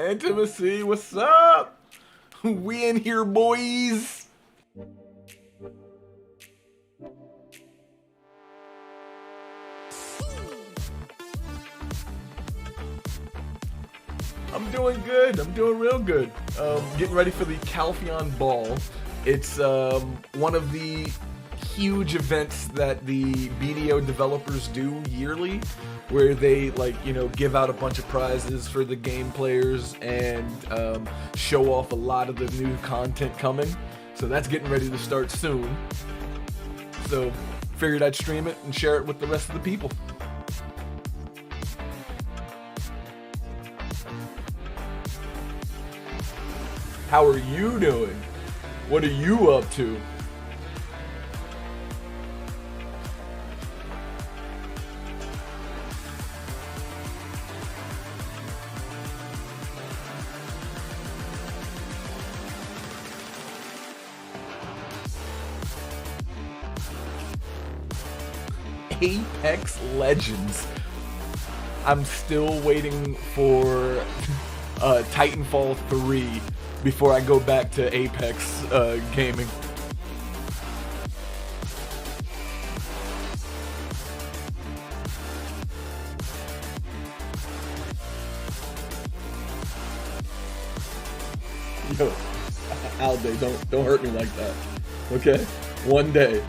Intimacy, what's up? We in here, boys. I'm doing good. I'm doing real good. Getting ready for the Calpheon Ball. It's one of the huge events that the BDO developers do yearly, where they give out a bunch of prizes for the game players and show off a lot of the new content coming. So that's getting ready to start soon. So figured I'd stream it and share it with the rest of the people. How are you doing? What are you up to? Apex Legends. I'm still waiting for Titanfall 3 before I go back to Apex gaming. Yo, Alde, don't hurt me like that. Okay? One day,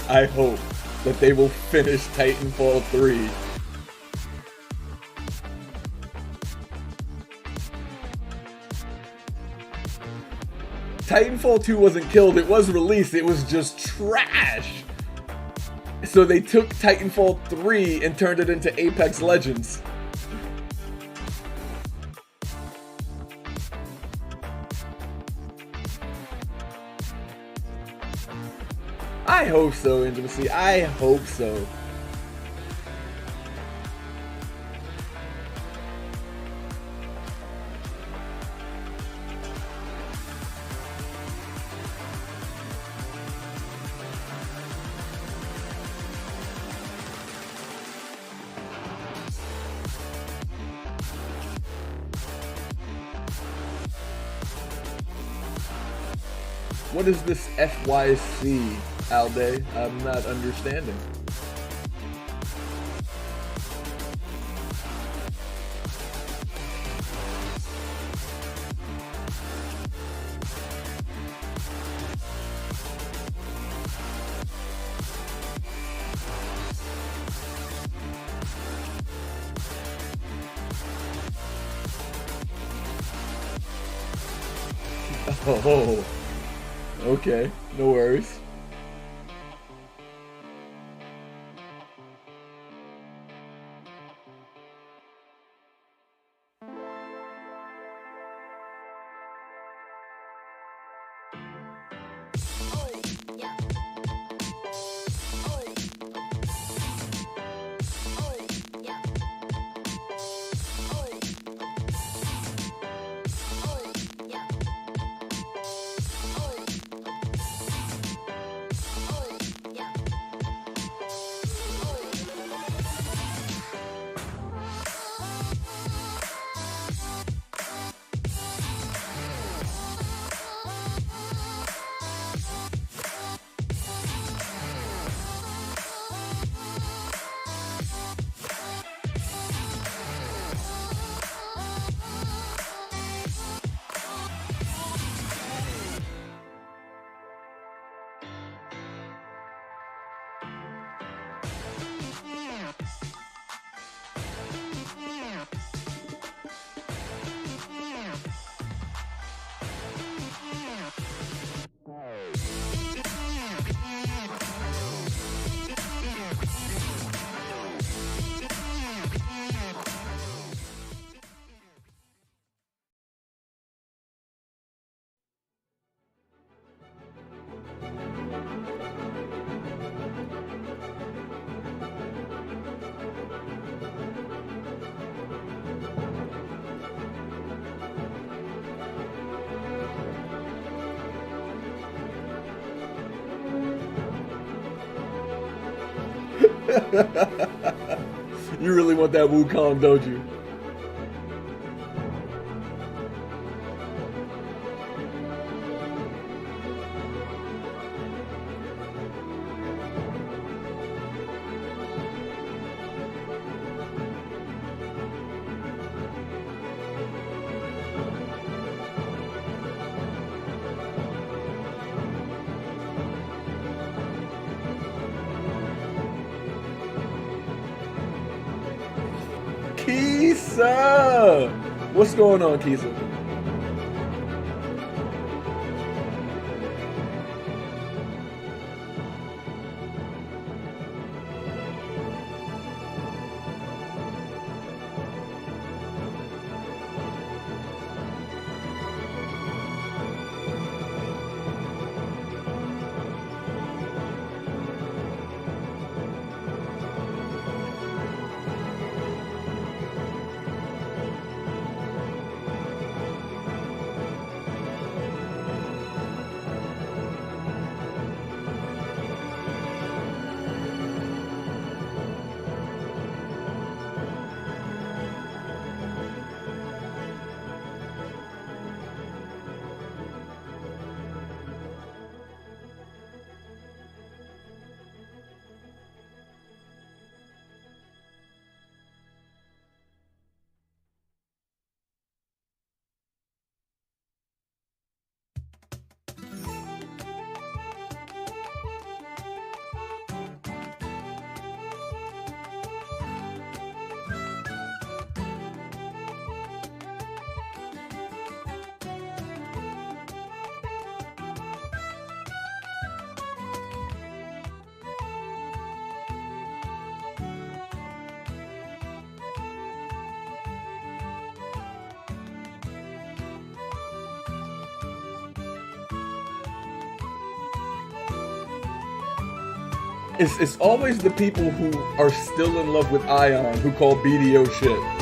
I hope that they will finish Titanfall 3. Titanfall 2 wasn't killed, it was released, it was just trash. So they took Titanfall 3 and turned it into Apex Legends. I hope so, Intimacy. I hope so. What is this FYC, Alde? I'm not understanding. Oh, okay, no worries. You really want that Wukong, don't you? Kisa! What's going on, Kisa? It's always the people who are still in love with Ion who call BDO shit.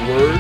Word.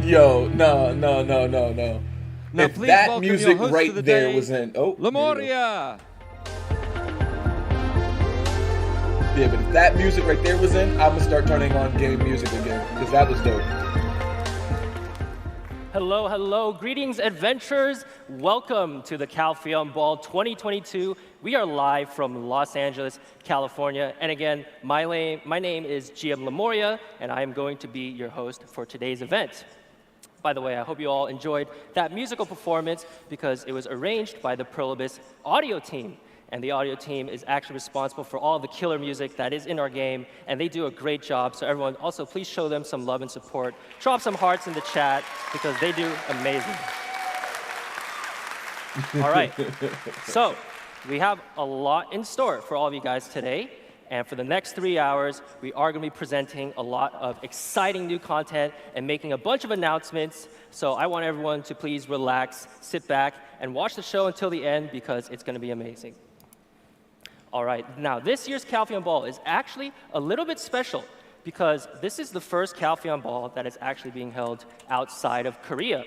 Yo, no. Now, If please that welcome music your host right for the there day, was in, oh, here we go. Lemuria. Yeah, but if that music right there was in, I'm gonna start turning on game music again because that was dope. Hello, greetings adventurers. Welcome to the Calpheon Ball 2022. We are live from Los Angeles, California. And again, my name is GM Lemuria, and I am going to be your host for today's event. By the way, I hope you all enjoyed that musical performance because it was arranged by the Prolibus audio team. And the audio team is actually responsible for all the killer music that is in our game, and they do a great job. So everyone, also please show them some love and support. Drop some hearts in the chat because they do amazing. All right, so we have a lot in store for all of you guys today. And for the next 3 hours, we are going to be presenting a lot of exciting new content and making a bunch of announcements. So I want everyone to please relax, sit back, and watch the show until the end because it's going to be amazing. All right, now this year's Calpheon Ball is actually a little bit special because this is the first Calpheon Ball that is actually being held outside of Korea.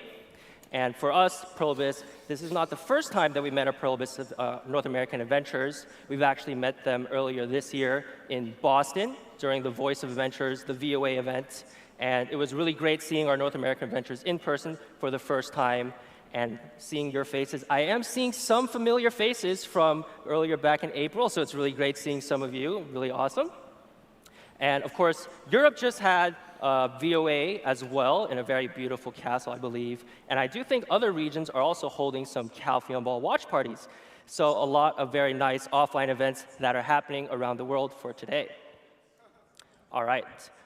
And for us, Prolibus, this is not the first time that we met our Prolibus North American adventurers. We've actually met them earlier this year in Boston during the Voice of Adventures, the VOA event. And it was really great seeing our North American adventurers in person for the first time and seeing your faces. I am seeing some familiar faces from earlier back in April, so it's really great seeing some of you, really awesome. And of course, Europe just had VOA as well in a very beautiful castle, I believe. And I do think other regions are also holding some Calpheon Ball watch parties. So a lot of very nice offline events that are happening around the world for today. All right.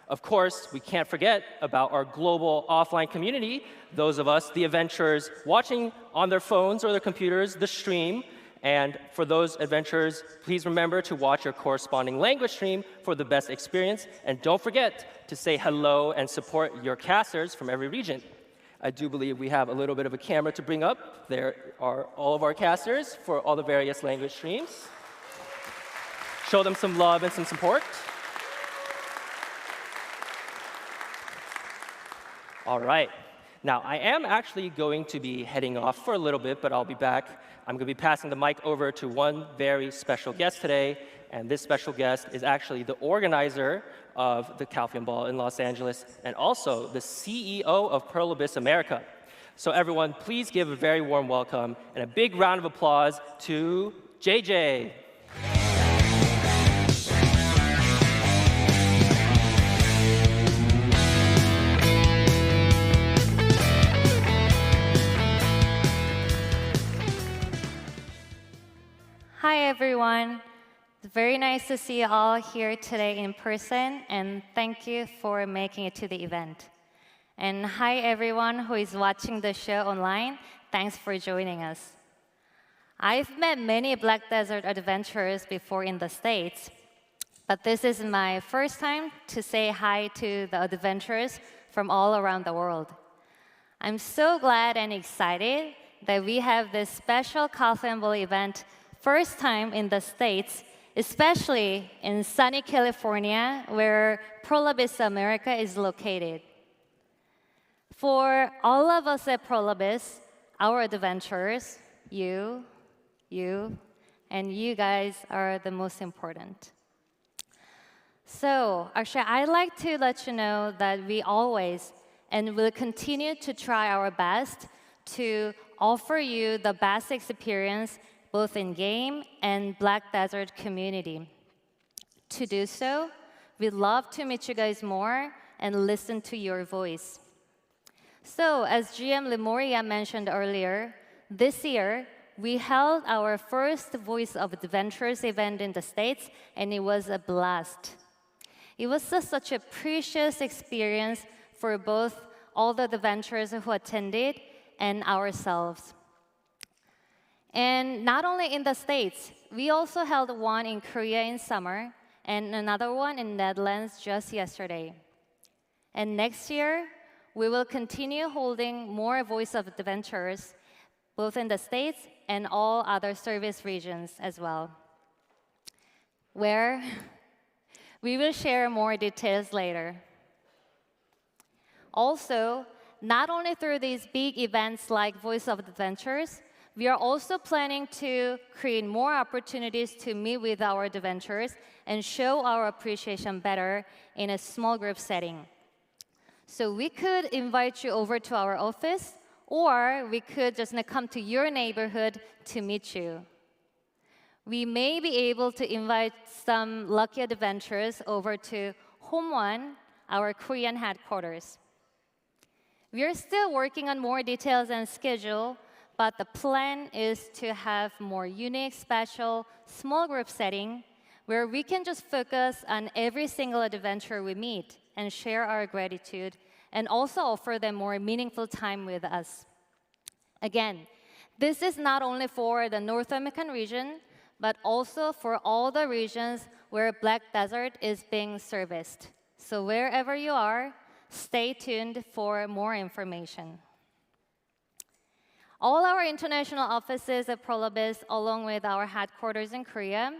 Of course, we can't forget about our global offline community, those of us, the adventurers, watching on their phones or their computers the stream. And for those adventurers, please remember to watch your corresponding language stream for the best experience. And don't forget to say hello and support your casters from every region. I do believe we have a little bit of a camera to bring up. There are all of our casters for all the various language streams. Show them some love and some support. All right. Now, I am actually going to be heading off for a little bit, but I'll be back. I'm going to be passing the mic over to one very special guest today, and this special guest is actually the organizer of the Calpheon Ball in Los Angeles, and also the CEO of Prolibus America. So everyone, please give a very warm welcome and a big round of applause to JJ. Hi, everyone. It's very nice to see you all here today in person, and thank you for making it to the event. And hi, everyone who is watching the show online. Thanks for joining us. I've met many Black Desert adventurers before in the States, but this is my first time to say hi to the adventurers from all around the world. I'm so glad and excited that we have this special Calpheon Bowl event first time in the States, especially in sunny California, where Pro Vista America is located. For all of us at Pro Vista, our adventurers, you, and you guys are the most important. So, actually, I'd like to let you know that we always and will continue to try our best to offer you the best experience both in game and Black Desert community. To do so, we'd love to meet you guys more and listen to your voice. So, as GM Lemoria mentioned earlier, this year, we held our first Voice of Adventures event in the States, and it was a blast. It was such a precious experience for both all the adventurers who attended and ourselves. And not only in the States, we also held one in Korea in summer and another one in Netherlands just yesterday. And next year, we will continue holding more Voice of Adventures, both in the States and all other service regions as well, where we will share more details later. Also, not only through these big events like Voice of Adventures, we are also planning to create more opportunities to meet with our adventurers and show our appreciation better in a small group setting. So we could invite you over to our office, or we could just come to your neighborhood to meet you. We may be able to invite some lucky adventurers over to Home One, our Korean headquarters. We are still working on more details and schedule, but the plan is to have more unique, special, small group setting where we can just focus on every single adventurer we meet and share our gratitude and also offer them more meaningful time with us. Again, this is not only for the North American region, but also for all the regions where Black Desert is being serviced. So wherever you are, stay tuned for more information. All our international offices at Prolabis, along with our headquarters in Korea,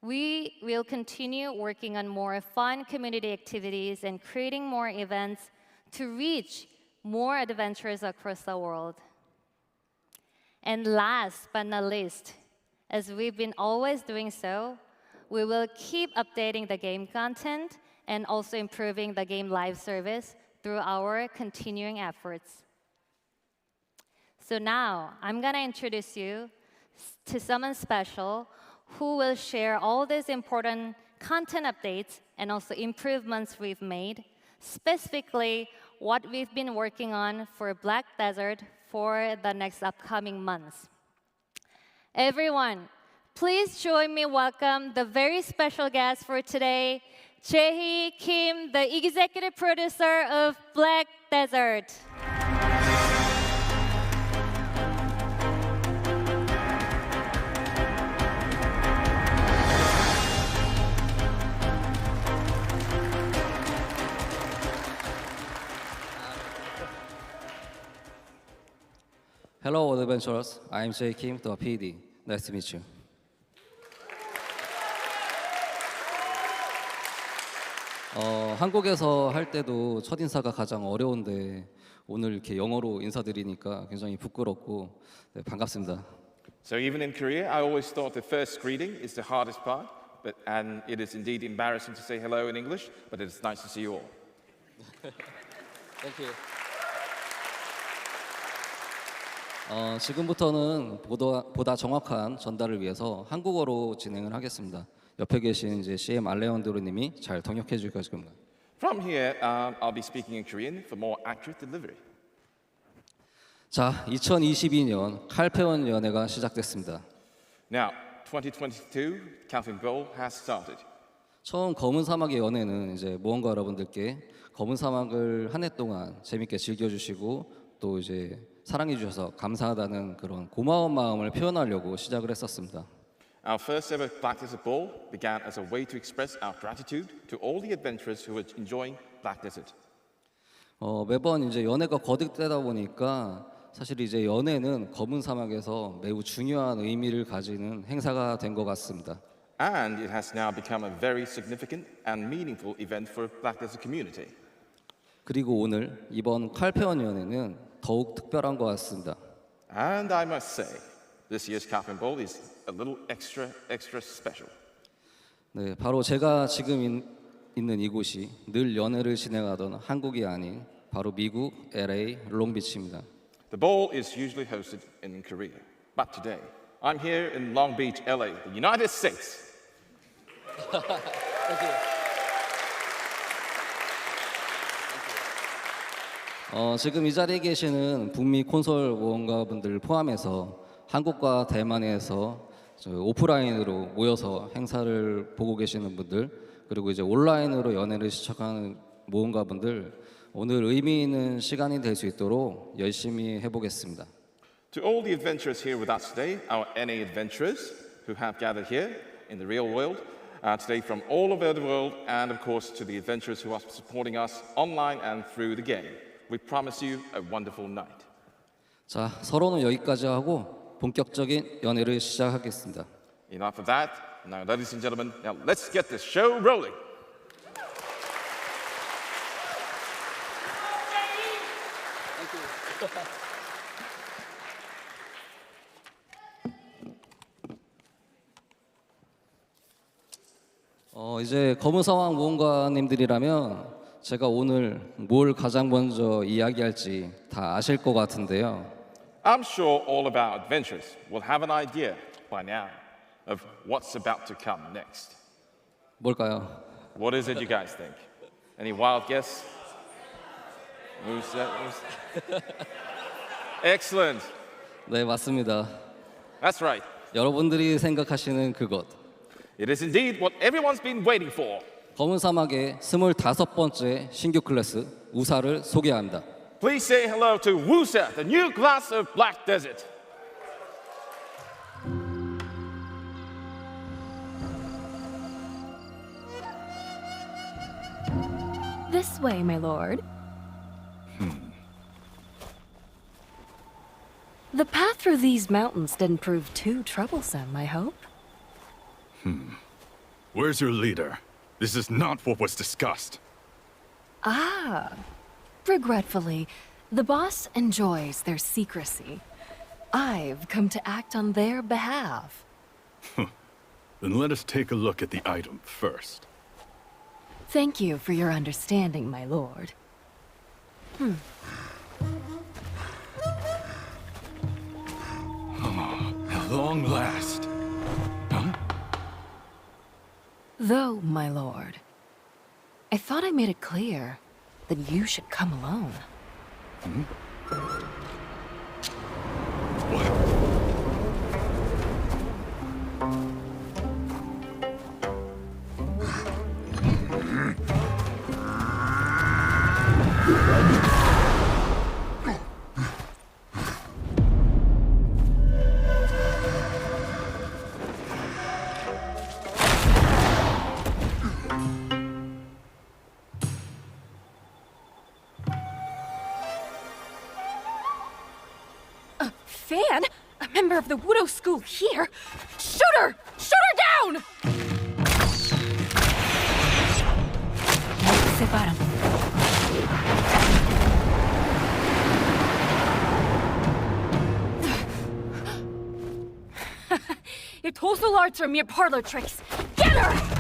we will continue working on more fun community activities and creating more events to reach more adventurers across the world. And last but not least, as we've been always doing so, we will keep updating the game content and also improving the game live service through our continuing efforts. So now, I'm going to introduce you to someone special who will share all these important content updates and also improvements we've made, specifically what we've been working on for Black Desert for the next upcoming months. Everyone, please join me welcome the very special guest for today, Jae-hee Kim, the executive producer of Black Desert. Hello, adventurers. I'm Jae Kim, the PD. Nice to meet you. 한국에서 할 때도 첫인사가 가장 어려운데 오늘 이렇게 영어로 인사드리니까 굉장히 부끄럽고 네, 반갑습니다. So even in Korea, I always thought the first greeting is the hardest part, and it is indeed embarrassing to say hello in English, but it is nice to see you all. Thank you. 지금부터는 보다 정확한 전달을 위해서 한국어로 진행을 하겠습니다. 옆에 계신 이제 CM 알레온드로님이 잘 통역해 줄 겁니다. From here, I'll be speaking in Korean for more accurate delivery. 자, 2022년 칼페온 연회가 시작됐습니다. Now, 2022 Calpheon Bowl has started. 처음 검은 사막의 연애는 이제 모험가 여러분들께 검은 사막을 한 해 동안 재밌게 즐겨주시고 또 이제 사랑해 주셔서 감사하다는 그런 고마운 마음을 표현하려고 시작을 했었습니다. Our first ever Black Desert Ball began as a way to express our gratitude to all the adventurers who were enjoying Black Desert. 매번 이제 연애가 거듭되다 보니까 사실 이제 연애는 검은 사막에서 매우 중요한 의미를 가지는 행사가 된 것 같습니다. And it has now become a very significant and meaningful event for Black Desert community. 그리고 오늘 이번 칼페온 연애는 더욱 특별한 것 같습니다. And I must say, this year's Calpheon Bowl is a little extra special. 네, 바로 제가 지금 있는 이곳이 늘 연애를 진행하던 한국이 아닌 바로 미국 LA 롱비치입니다. The ball is usually hosted in Korea, but today I'm here in Long Beach, LA, the United States. 지금 이 자리에 계시는 북미 콘솔 모험가분들 포함해서 한국과 대만에서 오프라인으로 모여서 행사를 보고 계시는 분들 그리고 이제 온라인으로 연애를 시작하는 모험가분들 오늘 의미 있는 시간이 될 수 있도록 열심히 해보겠습니다. To all the adventurers here with us today, our NA adventurers who have gathered here in the real world today from all over the world, and of course to the adventurers who are supporting us online and through the game. We promise you a wonderful night. 자, 서로는 여기까지 하고 본격적인 연애를 시작하겠습니다. Enough of that. Now, ladies and gentlemen, now let's get this show rolling. 이제 검은 사막 모험가님들이라면 제가 오늘 뭘 가장 먼저 이야기할지 다 아실 것 같은데요. I'm sure all of our adventurers will have an idea by now of what's about to come next. 뭘까요? What is it you guys think? Any wild guess? Who's that? Excellent. 네, 맞습니다. That's right. 여러분들이 생각하시는 그것. It is indeed what everyone's been waiting for. 검은 사막의 25번째 신규 클래스 우사를 소개합니다. Please say hello to Wusa, the new class of Black Desert. This way, my lord. The path through these mountains didn't prove too troublesome, I hope. Where's your leader? This is not what was discussed. Ah. Regretfully, the boss enjoys their secrecy. I've come to act on their behalf. Then let us take a look at the item first. Thank you for your understanding, my lord. At long last. Huh? Though, my lord, I thought I made it clear that you should come alone. What? Fan? A member of the Widow School here? Shoot her! Shoot her down! Your total arts are mere parlor tricks. Get her!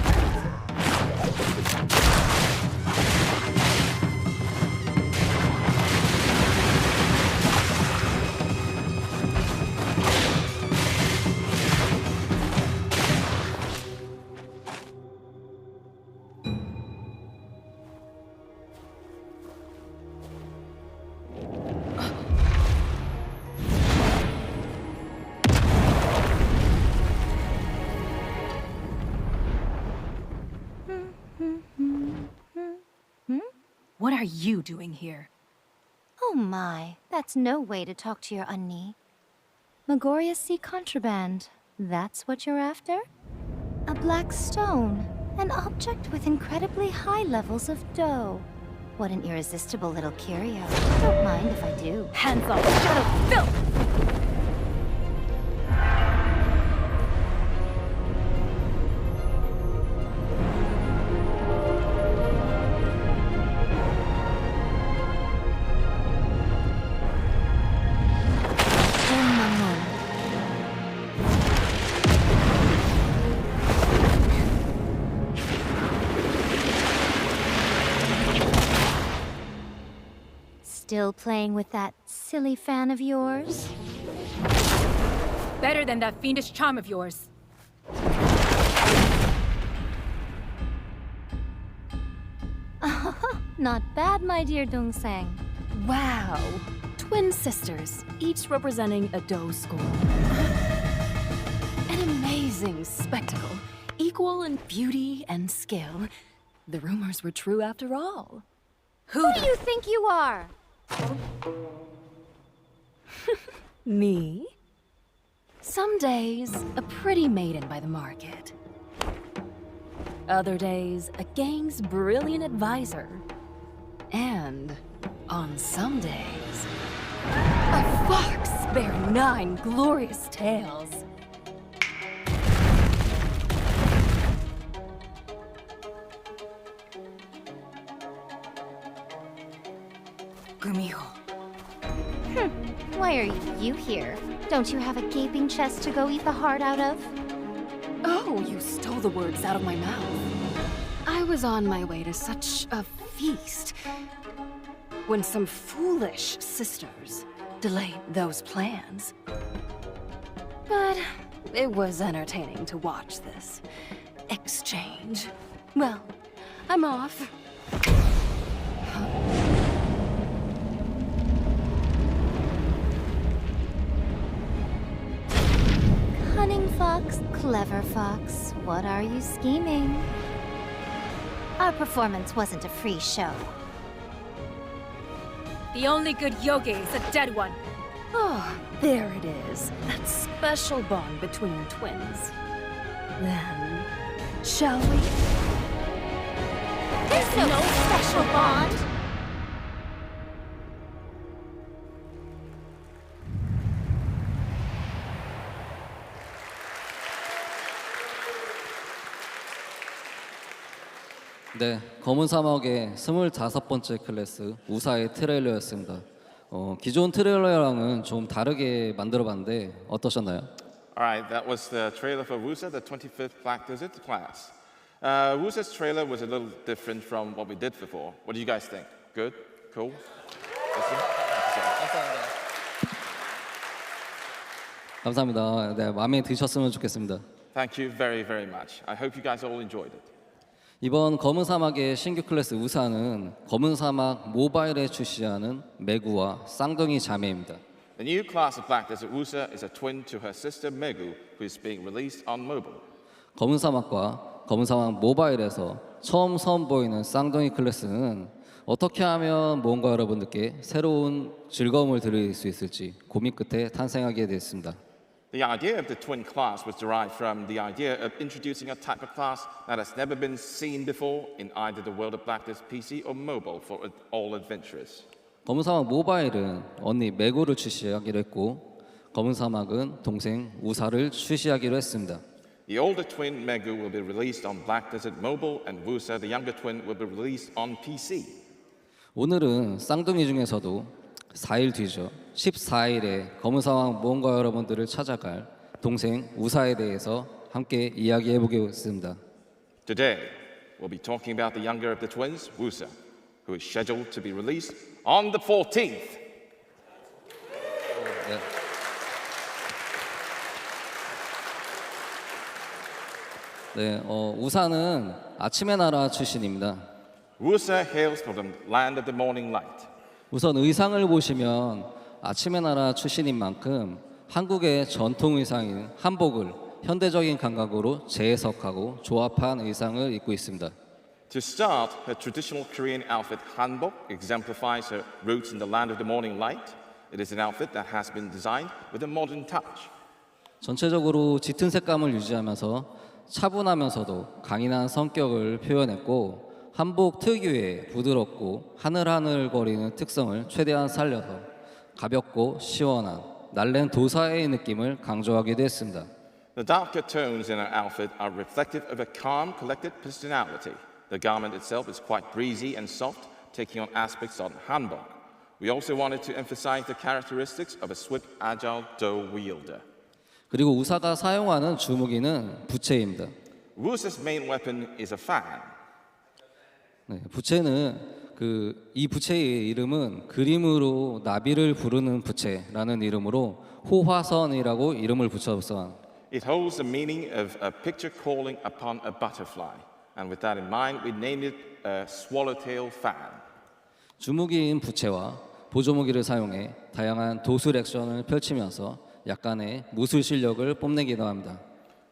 are you doing here? Oh my, that's no way to talk to your Unni. Megoria Sea contraband, that's what you're after? A black stone, an object with incredibly high levels of dough. What an irresistible little curio. Don't mind if I do. Hands off, shadow filth! Still playing with that silly fan of yours? Better than that fiendish charm of yours. Not bad, my dear Dongsang. Wow. Twin sisters, each representing a dough school. An amazing spectacle, equal in beauty and skill. The rumors were true after all. Who do you think you are? Me? Some days, a pretty maiden by the market. Other days, a gang's brilliant advisor. And on some days, a fox bearing 9 glorious tails. Gumiho. Why are you here? Don't you have a gaping chest to go eat the heart out of? Oh, you stole the words out of my mouth. I was on my way to such a feast when some foolish sisters delayed those plans. But it was entertaining to watch this exchange. Well, I'm off. Cunning fox, clever fox, what are you scheming? Our performance wasn't a free show. The only good yogi is a dead one. Oh, there it is. That special bond between twins. Then, shall we? There's no special bond! 네, 검은 사막의 25번째 클래스 우사의 트레일러였습니다. 기존 트레일러랑은 좀 다르게 만들어봤는데 어떠셨나요? All right, that was the trailer for Wusa, the 25th Black Desert class. Wusa's trailer was a little different from what we did before. What do you guys think? Good? Cool? 감사합니다. 네, 마음에 드셨으면 좋겠습니다. Thank you very, very much. I hope you guys all enjoyed it. 이번 검은 사막의 신규 클래스 우사는 검은 사막 모바일에 출시하는 메구와 쌍둥이 자매입니다. The new class of Black Desert Wusa is a twin to her sister Megu, who is being released on mobile. 검은 사막과 검은 사막 모바일에서 처음 선보이는 쌍둥이 클래스는 어떻게 하면 뭔가 여러분들께 새로운 즐거움을 드릴 수 있을지 고민 끝에 탄생하게 됐습니다. The idea of the twin class was derived from the idea of introducing a type of class that has never been seen before in either the world of Black Desert PC or mobile for all adventurers. 검은 사막 모바일은 언니 메구를 출시하기로 했고 검은 사막은 동생 우사를 출시하기로 했습니다. The older twin Megu will be released on Black Desert Mobile, and Wusa, the younger twin, will be released on PC. 오늘은 쌍둥이 중에서도 4일 뒤죠. 14일에 검은 사막 모험가 여러분들을 찾아갈 동생 우사에 대해서 함께 이야기해 보겠습니다. Today, we'll be talking about the younger of the twins, Wusa, who is scheduled to be released on the 14th. 네, 우사는 아침의 나라 출신입니다. Wusa hails from the land of the morning light. 우선 의상을 보시면 아침의 나라 출신인 만큼 한국의 전통 의상인 한복을 현대적인 감각으로 재해석하고 조합한 의상을 입고 있습니다. To start, her traditional Korean outfit hanbok exemplifies her roots in the land of the morning light. It is an outfit that has been designed with a modern touch. 전체적으로 짙은 색감을 유지하면서 차분하면서도 강인한 성격을 표현했고 한복 특유의 부드럽고 하늘하늘거리는 특성을 최대한 살려서 가볍고 시원한 날랜 도사의 느낌을 강조하기도 했습니다. The darker tones in her outfit are reflective of a calm, collected personality. The garment itself is quite breezy and soft, taking on aspects of hanbok. We also wanted to emphasize the characteristics of a swift, agile dough wielder. 그리고 우사가 사용하는 주무기는 부채입니다. Woosa's main weapon is a fan. 네, 부채는 이 부채의 이름은 그림으로 나비를 부르는 부채라는 이름으로 호화선이라고 이름을 붙여서 It holds the meaning of a picture calling upon a butterfly. And with that in mind, we named it a swallowtail fan. 주무기인 부채와 보조무기를 사용해 다양한 도술 액션을 펼치면서 약간의 무술 실력을 뽐내기도 합니다.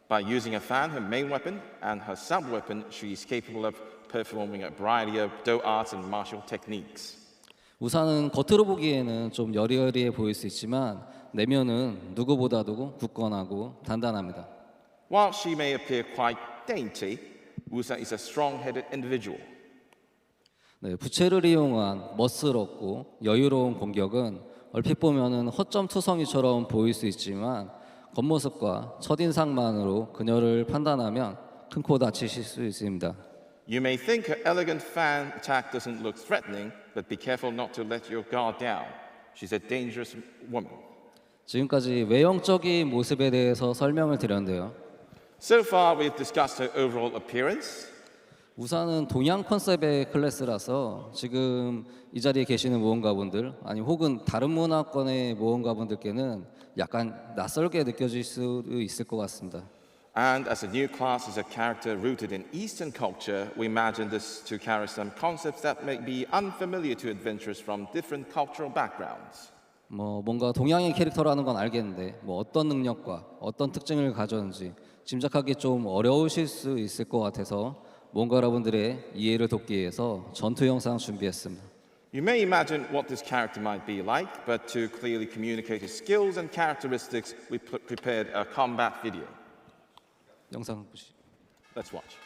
By using a fan, her main weapon, and her sub-weapon, she is capable of performing a variety of do arts and martial techniques. 우산은 겉으로 보기에는 좀 여리여리해 보일 수 있지만 내면은 누구보다도 굳건하고 단단합니다. While she may appear quite dainty, Woosa is a strong-headed individual. 네, 부채를 이용한 멋스럽고 여유로운 공격은 얼핏 보면은 허점투성이처럼 보일 수 있지만 겉모습과 첫인상만으로 그녀를 판단하면 큰 코 다치실 수 있습니다. You may think her elegant fan attack doesn't look threatening, but be careful not to let your guard down. She's a dangerous woman. 지금까지 외형적인 모습에 대해서 설명을 드렸는데요. So far, we've discussed her overall appearance. 우산은 동양 컨셉의 클래스라서 지금 이 자리에 계시는 모험가분들 아니 혹은 다른 문화권의 모험가분들께는 약간 낯설게 느껴질 수도 있을 것 같습니다. And as a new class is a character rooted in Eastern culture, we imagine this to carry some concepts that may be unfamiliar to adventurers from different cultural backgrounds. 뭔가 동양의 캐릭터라는 건 알겠는데 어떤 능력과 어떤 특징을 가졌는지 짐작하기 좀 어려우실 수 있을 것 같아서 뭔가 여러분들의 이해를 돕기 위해서 전투 영상 준비했습니다. You may imagine what this character might be like, but to clearly communicate his skills and characteristics, we prepared a combat video. 영상 보시죠. Let's watch.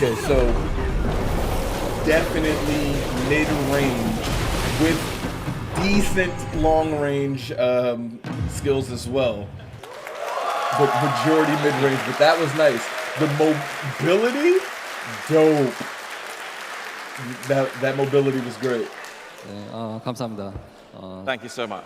Okay, so definitely mid-range with decent long-range skills as well. But majority mid-range, but that was nice. The mobility, dope. That mobility was great. 네, 감사합니다. Thank you so much.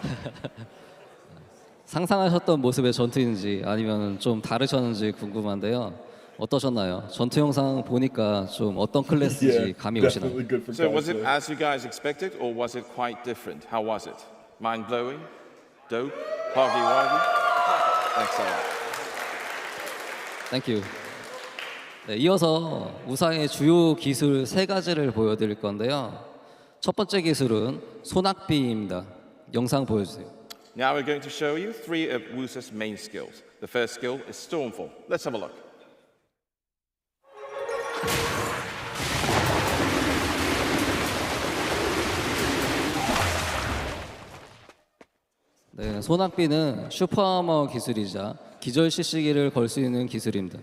상상하셨던 모습의 전투인지 아니면 좀 다르셨는지 궁금한데요. 어떠셨나요? 전투 영상 보니까 좀 어떤 클래스인지 감이 오시나요? Definitely good for So was it cosplay. as you guys expected, or was it quite different? How was it? Mind-blowing? Dope? Hoggy-woggy? Thanks so much. Thank you. 네, 이어서 우사의 주요 기술 3가지를 보여드릴 건데요. 첫 번째 기술은 소낙비입니다. 영상 보여주세요. Now we're going to show you 3 of Woosa's main skills. The first skill is Stormfall. Let's have a look. 네, 소낙비는 슈퍼아머 기술이자 기절 시시기를 걸 수 있는 기술입니다.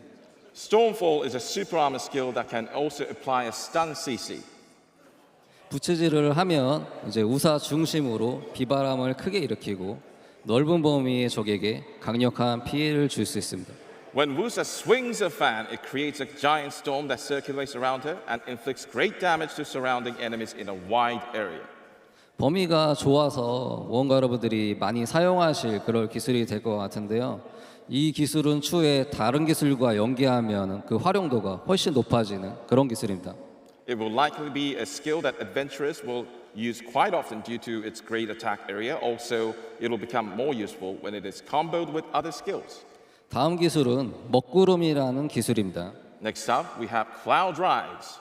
Stormfall is a super armor skill that can also apply a stun CC. 부채질을 하면 이제 우사 중심으로 비바람을 크게 일으키고 넓은 범위의 적에게 강력한 피해를 줄 수 있습니다. When Wusa swings her fan, it creates a giant storm that circulates around her and inflicts great damage to surrounding enemies in a wide area. 범위가 좋아서 무언가 여러분들이 많이 사용하실 그럴 기술이 될 것 같은데요. 이 기술은 추후에 다른 기술과 연계하면 그 활용도가 훨씬 높아지는 그런 기술입니다. It will likely be a skill that adventurers will use quite often due to its great attack area. Also, it will become more useful when it is comboed with other skills. 다음 기술은 먹구름이라는 기술입니다. Next up, we have Cloud Rise.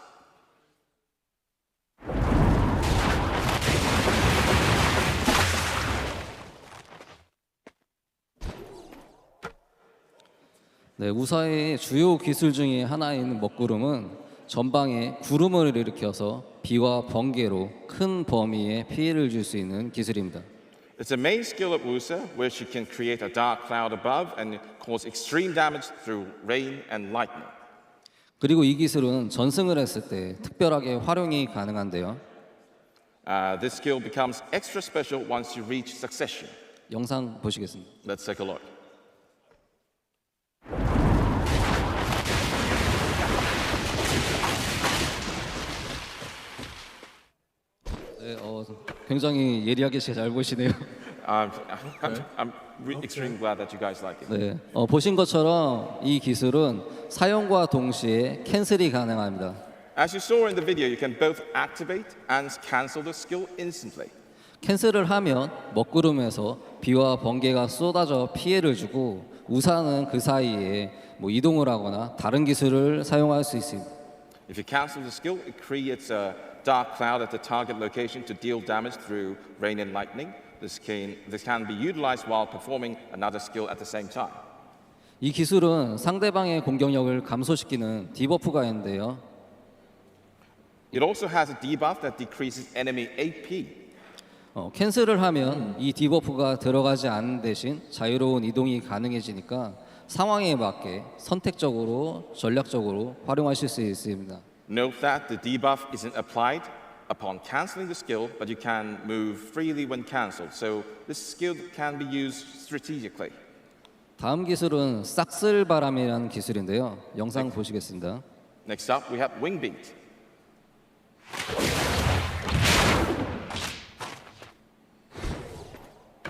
네, 우사의 주요 기술 중에 하나인 먹구름은 전방에 구름을 일으켜서 비와 번개로 큰 범위에 피해를 줄 수 있는 기술입니다. It's a main skill of Wusa, where she can create a dark cloud above and cause extreme damage through rain and lightning. 그리고 이 기술은 전승을 했을 때 특별하게 활용이 가능한데요. This skill becomes extra special once you reach succession. 영상 보시겠습니다. Let's take a look. 네, 굉장히 예리하게 잘 보시네요. I'm extremely glad that you guys like it. 네, 보신 것처럼 이 기술은 사용과 동시에 캔슬이 가능합니다. As you saw in the video, you can both activate and cancel the skill instantly. 캔슬을 하면 먹구름에서 비와 번개가 쏟아져 피해를 주고 우사는 그 사이에 이동을 하거나 다른 기술을 사용할 수 있습니다. If you cancel the skill, it creates a dark cloud at the target location to deal damage through rain and lightning. This can be utilized while performing another skill at the same time. 이 기술은 상대방의 공격력을 감소시키는 디버프가 있는데요. It also has a debuff that decreases enemy AP. 캔슬을 하면 이 디버프가 들어가지 않는 대신 자유로운 이동이 가능해지니까 상황에 맞게 선택적으로 전략적으로 활용하실 수 있습니다. Note that the debuff isn't applied upon canceling the skill, but you can move freely when cancelled. So this skill can be used strategically. 다음 기술은 싹쓸바람이라는 기술인데요. 영상 보시겠습니다. Next up, we have Wing Beat.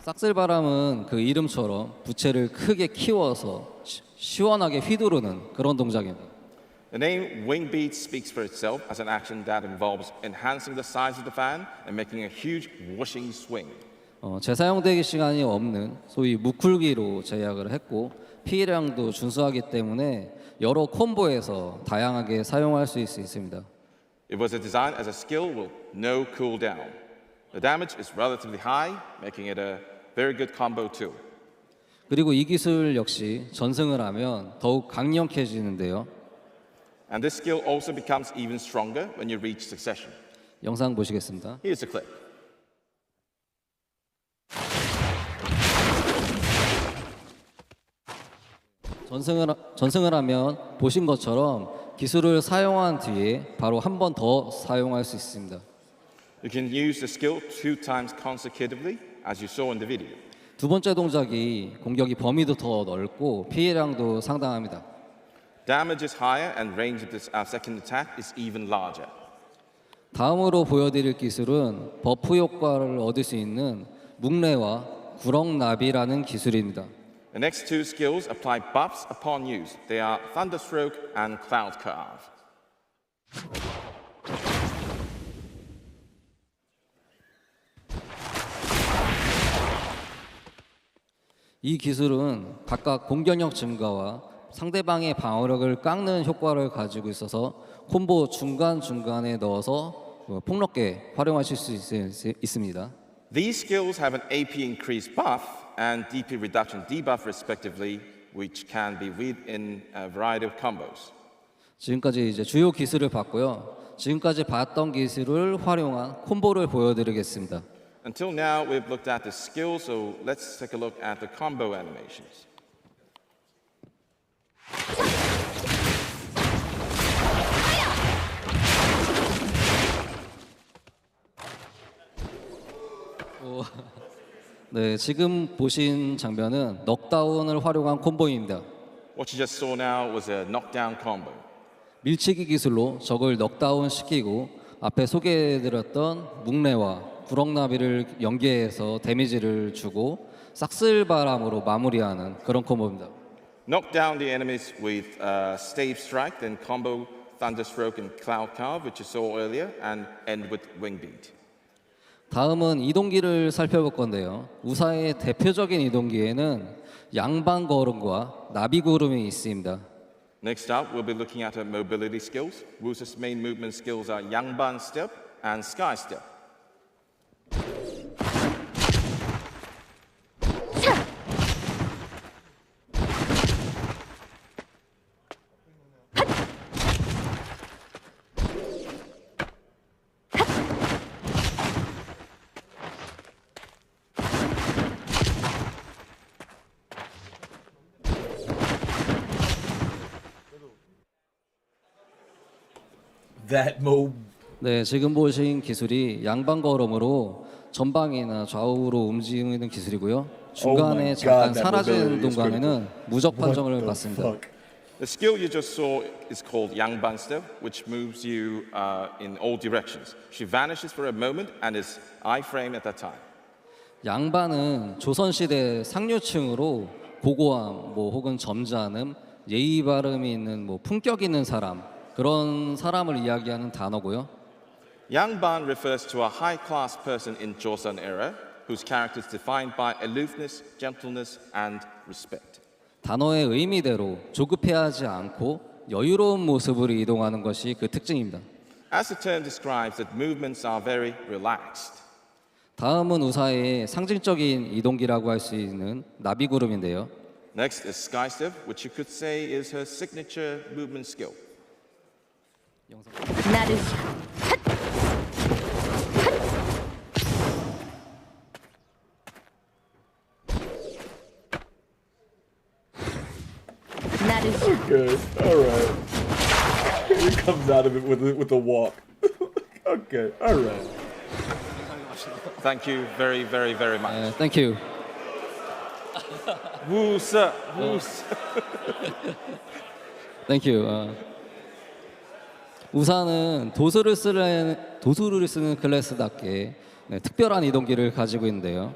싹쓸바람은 그 이름처럼 부채를 크게 키워서 시원하게 휘두르는 그런 동작입니다. The name Wing Beat speaks for itself as an action that involves enhancing the size of the fan and making a huge whooshing swing. 재사용되기 시간이 없는 소위 무쿨기로 제약을 했고 피해량도 준수하기 때문에 여러 콤보에서 다양하게 사용할 수 있습니다. It was designed as a skill with no cooldown. The damage is relatively high, making it a very good combo too. 그리고 이 기술 역시 전승을 하면 더욱 강력해지는데요. And this skill also becomes even stronger when you reach succession. 영상 보시겠습니다. Here's the clip. 전승을 하면 보신 것처럼 기술을 사용한 뒤에 바로 한 번 더 사용할 수 있습니다. You can use the skill 2 times consecutively, as you saw in the video. 두 번째 동작이 공격이 범위도 더 넓고 피해량도 상당합니다. Damage is higher and range of this second attack is even larger. 다음으로 보여드릴 기술은 버프 효과를 얻을 수 있는 묵레와 구렁나비라는 기술입니다. The next two skills apply buffs upon use. They are Thunderstroke and Cloud Curve. 이 기술은 각각 공격력 증가와 상대방의 방어력을 깎는 효과를 가지고 있어서 콤보 중간중간에 넣어서 폭넓게 활용하실 수 있습니다. These skills have an AP increase buff and DP reduction debuff respectively, which can be read in a variety of combos. 지금까지 이제 주요 기술을 봤고요. 지금까지 봤던 기술을 활용한 콤보를 보여드리겠습니다. Until now, we've looked at the skills, so let's take a look at the combo animations. 네, 지금 보신 장면은 넉다운을 활용한 콤보입니다. What you just saw now was a knockdown combo. 밀치기 기술로 적을 넉다운 시키고 앞에 소개해드렸던 묵레와 구렁나비를 연계해서 데미지를 주고 싹쓸바람으로 마무리하는 그런 콤보입니다. Knock down the enemies with stave strike, then combo thunderstroke and cloud carve, which you saw earlier, and end with wing beat. 다음은 이동기를 살펴볼 건데요. 우사의 대표적인 이동기에는 양반 걸음과 나비 구름이 있습니다. Next up, we'll be looking at her mobility skills. Wusa's main movement skills are Yangban step and sky step. That move. 네, 지금 보신 기술이 양반 걸음으로 전방이나 좌우로 움직이는 기술이고요. 중간에 my 잠깐 God, that 사라지는 mobility is 동안에는 무적 What 판정을 the 받습니다. fuck? The skill you just saw is called Yangban step, which moves you in all directions. She vanishes for a moment and is iframe at that time. 양반은 조선시대 상류층으로 고고함, 혹은 점잖음, 예의 바름이 있는 품격 있는 사람, 그런 사람을 이야기하는 단어고요. Yangban refers to a high-class person in Joseon era whose character is defined by aloofness, gentleness, and respect. 단어의 의미대로 조급해하지 않고 여유로운 모습으로 이동하는 것이 그 특징입니다. As the term describes, that movements are very relaxed. 다음은 우사의 상징적인 이동기라고 할 수 있는 나비구름인데요. Next is sky step, which you could say is her signature movement skill. 나르샤. 나르샤. Good. All right. He comes out of it with a walk. Okay. All right. Thank you very, very, very much. 네, Thank you. Wusa, wusa. Thank you. 우사는 도수를 쓰는 클래스답게 특별한 이동기를 가지고 있는데요.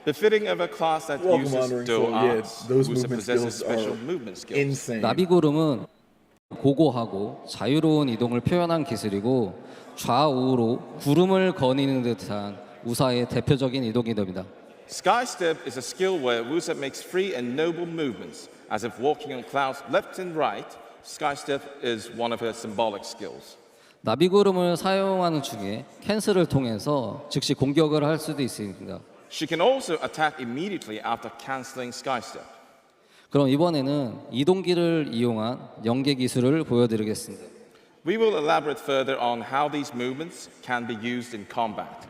Befitting of a class that Welcome, uses honoring. Do So, yeah, arts, those Wusa movement possesses skills special are movement skills. insane. 나비구름은 고고하고 자유로운 이동을 표현한 기술이고 좌우로 구름을 거니는 듯한 우사의 대표적인 이동기입니다. Sky step is a skill where Wusa makes free and noble movements, as if walking on clouds left and right. Sky step is one of her symbolic skills. 나비구름을 사용하는 중에 캔슬을 통해서 즉시 공격을 할 수도 있습니다. She can also attack immediately after canceling sky step. 그럼 이번에는 이동기를 이용한 연계 기술을 보여드리겠습니다. We will elaborate further on how these movements can be used in combat.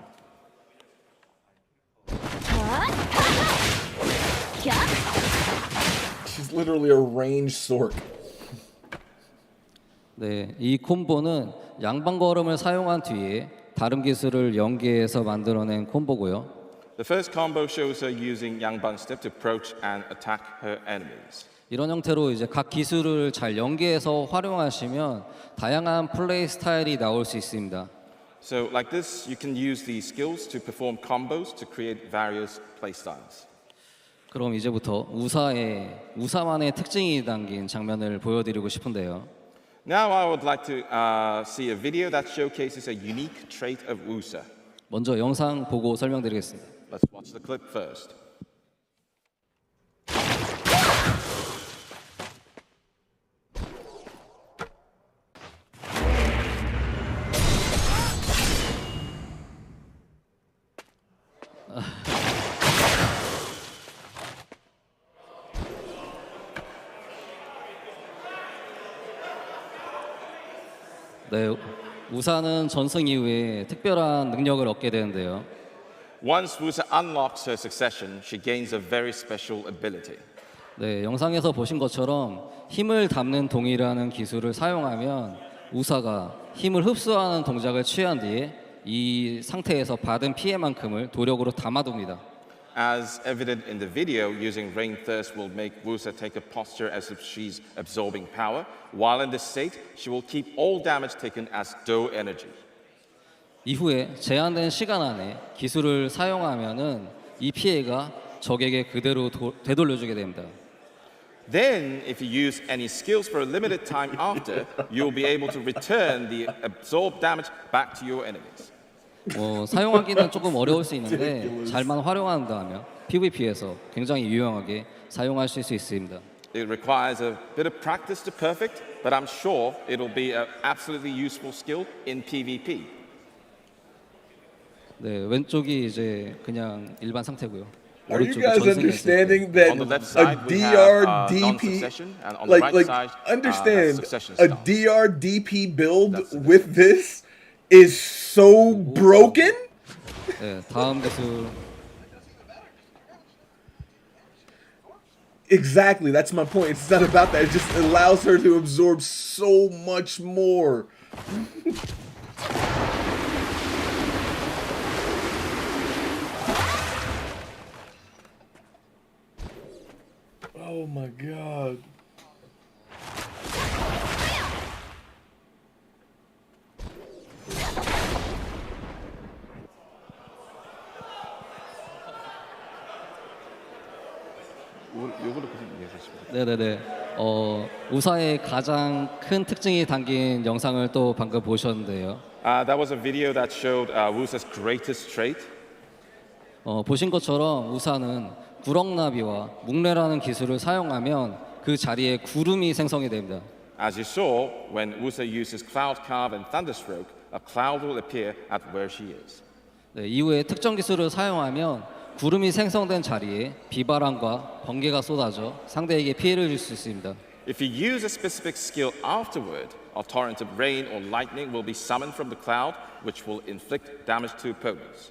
She's literally a ranged sword. 네, 이 콤보는 양방걸음을 사용한 뒤에 다른 기술을 연계해서 만들어낸 콤보고요. The first combo shows her using Yangban step to approach and attack her enemies. 이런 형태로 이제 각 기술을 잘 연계해서 활용하시면 다양한 플레이 스타일이 나올 수 있습니다. So like this, you can use these skills to perform combos to create various playstyles. 그럼 이제부터 우사만의 특징이 담긴 장면을 보여드리고 싶은데요. Now I would like to see a video that showcases a unique trait of Wusa. 먼저 영상 보고 설명드리겠습니다. Let's watch the clip first. 네, 우사는 전승 이후에 특별한 능력을 얻게 되는데요. Once Wusa unlocks her succession, she gains a very special ability. 네, 영상에서 보신 것처럼 힘을 담는 동이라는 기술을 사용하면 우사가 힘을 흡수하는 동작을 취한 뒤에 이 상태에서 받은 피해만큼을 도력으로 담아둡니다. As evident in the video, using Rain Thirst will make Wusa take a posture as if she's absorbing power. While in this state, she will keep all damage taken as Do energy. 이후에 제한된 시간 안에 기술을 사용하면은 이 피해가 적에게 그대로 되돌려주게 됩니다. Then, if you use any skills for a limited time after, you'll be able to return the absorbed damage back to your enemies. 사용하기는 조금 어려울 수 있는데 잘만 활용한다면 PVP에서 굉장히 유용하게 사용할 수 있습니다. It requires a bit of practice to perfect, but I'm sure it'll be an absolutely useful skill in PvP. 네, 왼쪽이 이제 그냥 일반 상태고요. Are you 오른쪽이 guys 전생에 understanding 있을 that On the left a side, we have DRDP, non-succession, and on the right side, understand succession a style. DRDP build with this is so broken? 네, 다음 기술. Exactly, that's my point. It's not about that. It just allows her to absorb so much more. Oh my god. 네네네. 우사의 가장 큰 특징이 담긴 영상을 또 방금 보셨는데요. That was a video that showed Wusa's greatest trait. 보신 것처럼 우사는 구렁나비와 묵레라는 기술을 사용하면 그 자리에 구름이 생성이 됩니다. As you saw, when Wusa uses Cloud Carve and Thunderstroke, a cloud will appear at where she is. 네, 이후에 특정 기술을 사용하면 구름이 생성된 자리에 비바람과 번개가 쏟아져 상대에게 피해를 줄 수 있습니다. If you use a specific skill afterward, a torrent of rain or lightning will be summoned from the cloud, which will inflict damage to opponents.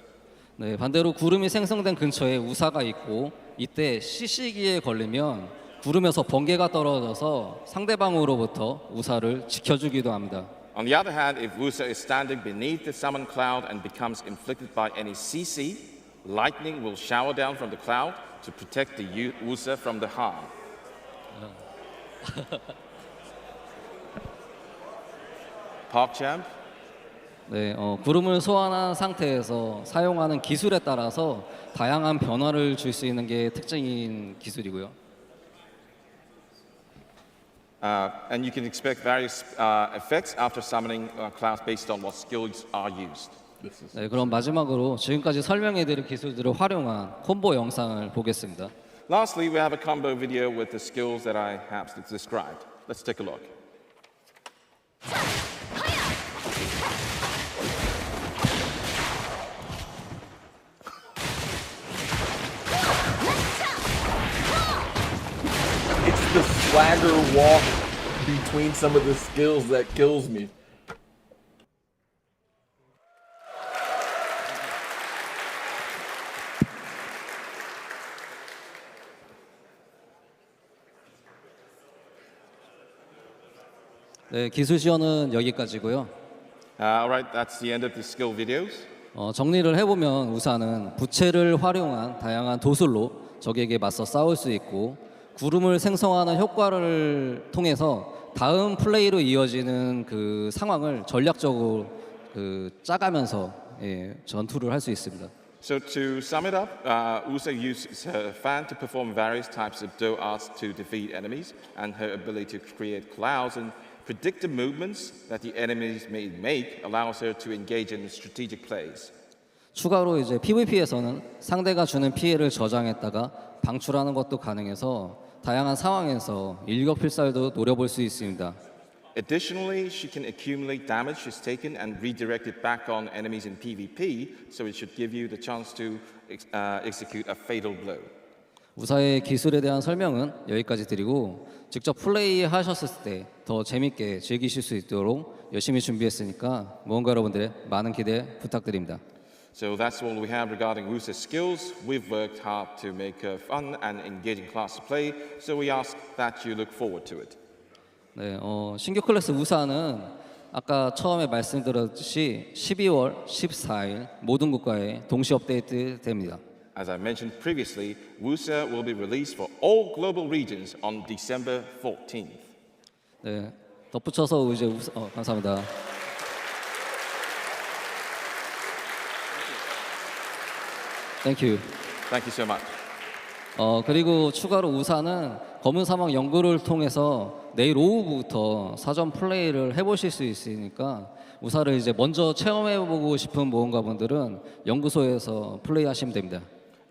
네, 반대로 구름이 생성된 근처에 우사가 있고 이때 시시기에 걸리면 구름에서 번개가 떨어져서 상대방으로부터 우사를 지켜주기도 합니다. On the other hand, if Wusa is standing beneath the summoned cloud and becomes inflicted by any CC, lightning will shower down from the cloud to protect the Wusa from the harm. PogChamp? 네, 구름을 소환한 상태에서 사용하는 기술에 따라서 다양한 변화를 줄 수 있는 게 특징인 기술이고요. And you can expect various effects after summoning clouds based on what skills are used. 네, 그럼 마지막으로 지금까지 설명해드린 기술들을 활용한 콤보 영상을 보겠습니다. Lastly, we have a combo video with the skills that I have described. Let's take a look. It's the swagger walk between some of the skills that kills me. 네, 기술 시연은 여기까지고요. All right, that's the end of the skill videos. 정리를 해보면 우사는 부채를 활용한 다양한 도술로 적에게 맞서 싸울 수 있고 구름을 생성하는 효과를 통해서 다음 플레이로 이어지는 그 상황을 전략적으로 짜가면서 전투를 할 수 있습니다. So to sum it up, Wusa uses her fan to perform various types of Do arts to defeat enemies, and her ability to create clouds and predict the movements that the enemies may make allows her to engage in strategic plays. 추가로 이제 PVP에서는 상대가 주는 피해를 저장했다가 방출하는 것도 가능해서 다양한 상황에서 일격필살도 노려볼 수 있습니다. Additionally, she can accumulate damage she's taken and redirect it back on enemies in PvP, so it should give you the chance to execute a fatal blow. 우사의 기술에 대한 설명은 여기까지 드리고 직접 플레이 하셨을 때 더 재밌게 즐기실 수 있도록 열심히 준비했으니까 모험가 여러분들의 많은 기대 부탁드립니다. So that's all we have regarding Wusa's skills. We've worked hard to make a fun and engaging class to play, so we ask that you look forward to it. 네, 신규 클래스 우사는 아까 처음에 말씀드렸듯이 12월 14일 모든 국가에 동시 업데이트 됩니다. As I mentioned previously, Wusa will be released for all global regions on December 14th. 네, 덧붙여서 이제 감사합니다. Thank you. Thank you so much. 그리고 추가로 우사는 검은 사막 연구를 통해서 내일 오후부터 사전 플레이를 해보실 수 있으니까 우사를 이제 먼저 체험해보고 싶은 모험가분들은 연구소에서 플레이하시면 됩니다.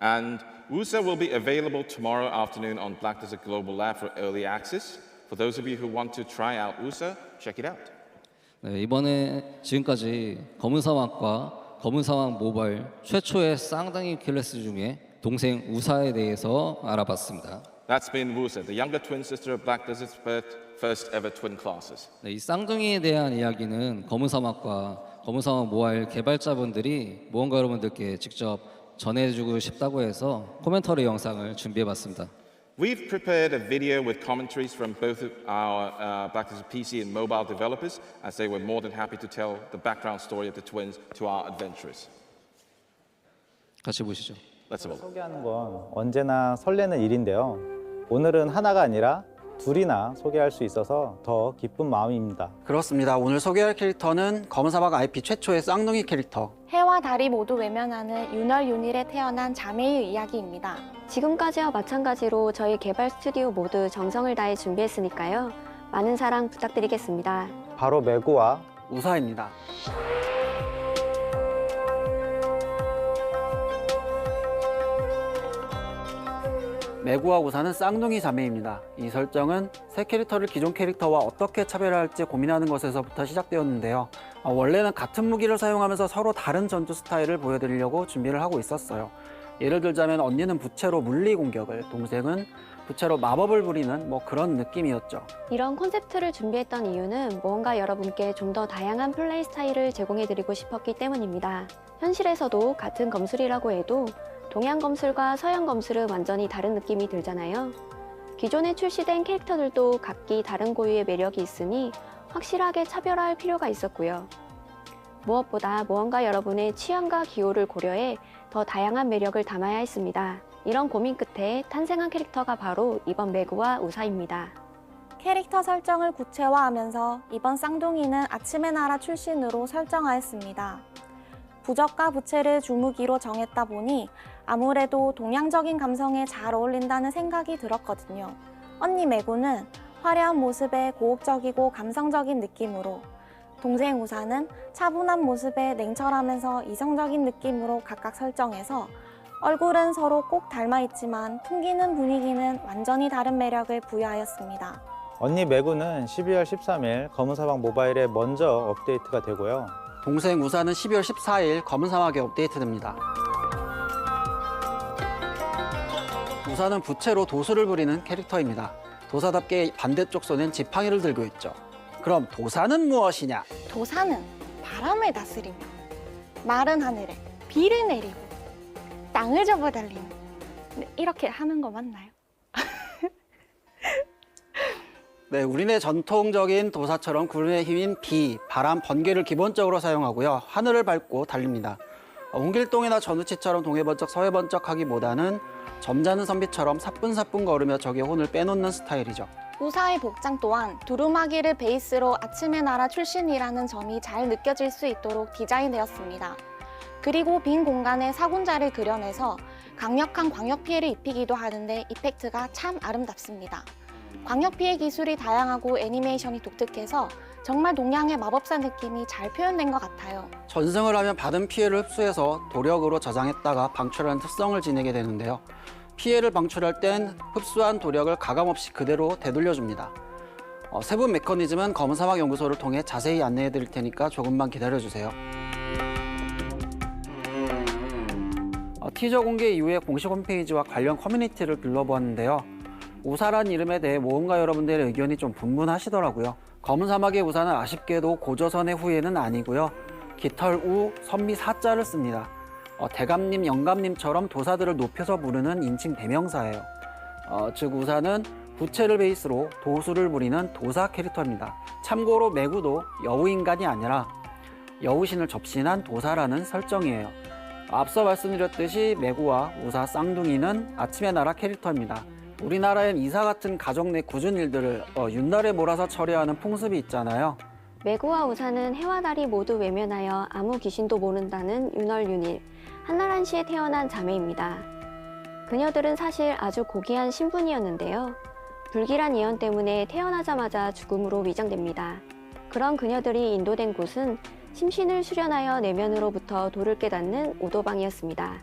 And Wusa will be available tomorrow afternoon on Black Desert Global Lab for early access. For those of you who want to try out Wusa, check it out. 네, 이번에 지금까지 검은 사막과 검은 사막 모바일 최초의 쌍둥이 클래스 중에 동생 우사에 대해서 알아봤습니다. That's been Wusa, the younger twin sister of Black Desert's first ever twin classes. 네, 이 쌍둥이에 대한 이야기는 검은 사막과 검은 사막 모바일 개발자분들이 모험가 여러분들께 직접 전해주고 싶다고 해서 코멘터리 영상을 준비해봤습니다. We've prepared a video with commentaries from both of our Black Desert PC and mobile developers, as they were more than happy to tell the background story of the twins to our adventurers. 같이 보시죠. Let's have a look. 소개하는 건 언제나 설레는 일인데요. 오늘은 하나가 아니라 둘이나 소개할 수 있어서 더 기쁜 마음입니다. 그렇습니다. 오늘 소개할 캐릭터는 검은 사막 IP 최초의 쌍둥이 캐릭터. 해와 달이 모두 외면하는 윤활윤일에 태어난 자매의 이야기입니다. 지금까지와 마찬가지로 저희 개발 스튜디오 모두 정성을 다해 준비했으니까요. 많은 사랑 부탁드리겠습니다. 바로 메구와 우사입니다. 메구와 우사는 쌍둥이 자매입니다. 이 설정은 새 캐릭터를 기존 캐릭터와 어떻게 차별할지 고민하는 것에서부터 시작되었는데요. 원래는 같은 무기를 사용하면서 서로 다른 전투 스타일을 보여드리려고 준비를 하고 있었어요. 예를 들자면 언니는 부채로 물리 공격을, 동생은 부채로 마법을 부리는 그런 느낌이었죠. 이런 콘셉트를 준비했던 이유는 무언가 여러분께 좀 더 다양한 플레이 스타일을 제공해드리고 싶었기 때문입니다. 현실에서도 같은 검술이라고 해도 동양 검술과 서양 검술은 완전히 다른 느낌이 들잖아요. 기존에 출시된 캐릭터들도 각기 다른 고유의 매력이 있으니 확실하게 차별화할 필요가 있었고요. 무엇보다 무언가 여러분의 취향과 기호를 고려해 더 다양한 매력을 담아야 했습니다. 이런 고민 끝에 탄생한 캐릭터가 바로 이번 메구와 우사입니다. 캐릭터 설정을 구체화하면서 이번 쌍둥이는 아침의 나라 출신으로 설정하였습니다. 부적과 부채를 주무기로 정했다 보니 아무래도 동양적인 감성에 잘 어울린다는 생각이 들었거든요. 언니 메구는 화려한 모습에 고혹적이고 감성적인 느낌으로, 동생 우사는 차분한 모습에 냉철하면서 이성적인 느낌으로 각각 설정해서 얼굴은 서로 꼭 닮아있지만 풍기는 분위기는 완전히 다른 매력을 부여하였습니다. 언니 메구는 12월 13일 검은 사막 모바일에 먼저 업데이트가 되고요. 동생 우사는 12월 14일 검은 사막에 업데이트됩니다. 우사는 부채로 도수를 부리는 캐릭터입니다. 도사답게 반대쪽 손엔 지팡이를 들고 있죠. 그럼 도사는 무엇이냐? 도사는 바람을 다스리며 마른 하늘에 비를 내리고 땅을 접어달리는, 이렇게 하는 거 맞나요? 네, 우리네 전통적인 도사처럼 구름의 힘인 비, 바람, 번개를 기본적으로 사용하고요. 하늘을 밟고 달립니다. 옹길동이나 전우치처럼 동해번쩍 서해번쩍 하기보다는 점잖은 선비처럼 사뿐사뿐 걸으며 적의 혼을 빼놓는 스타일이죠. 우사의 복장 또한 두루마기를 베이스로 아침의 나라 출신이라는 점이 잘 느껴질 수 있도록 디자인되었습니다. 그리고 빈 공간에 사군자를 그려내서 강력한 광역 피해를 입히기도 하는데 이펙트가 참 아름답습니다. 광역 피해 기술이 다양하고 애니메이션이 독특해서 정말 동양의 마법사 느낌이 잘 표현된 것 같아요. 전승을 하면 받은 피해를 흡수해서 도력으로 저장했다가 방출하는 특성을 지니게 되는데요. 피해를 방출할 땐 흡수한 도력을 가감없이 그대로 되돌려줍니다. 세부 메커니즘은 검은 사막 연구소를 통해 자세히 안내해 드릴 테니까 조금만 기다려주세요. 티저 공개 이후에 공식 홈페이지와 관련 커뮤니티를 둘러보았는데요. 우사란 이름에 대해 모험가 여러분들의 의견이 좀 분분하시더라고요. 검은 사막의 우사는 아쉽게도 고조선의 후예는 아니고요. 깃털 우, 선미 사자를 씁니다. 대감님, 영감님처럼 도사들을 높여서 부르는 인칭 대명사예요. 즉 우사는 부채를 베이스로 도수를 부리는 도사 캐릭터입니다. 참고로 매구도 여우인간이 아니라 여우신을 접신한 도사라는 설정이에요. 앞서 말씀드렸듯이 매구와 우사, 쌍둥이는 아침의 나라 캐릭터입니다. 우리나라엔 이사 같은 가족 내 굳은 일들을 윷날에 몰아서 처리하는 풍습이 있잖아요. 매구와 우사는 해와 달이 모두 외면하여 아무 귀신도 모른다는 윤월윤일, 한나라시에 태어난 자매입니다. 그녀들은 사실 아주 고귀한 신분이었는데요. 불길한 예언 때문에 태어나자마자 죽음으로 위장됩니다. 그런 그녀들이 인도된 곳은 심신을 수련하여 내면으로부터 도를 깨닫는 오도방이었습니다.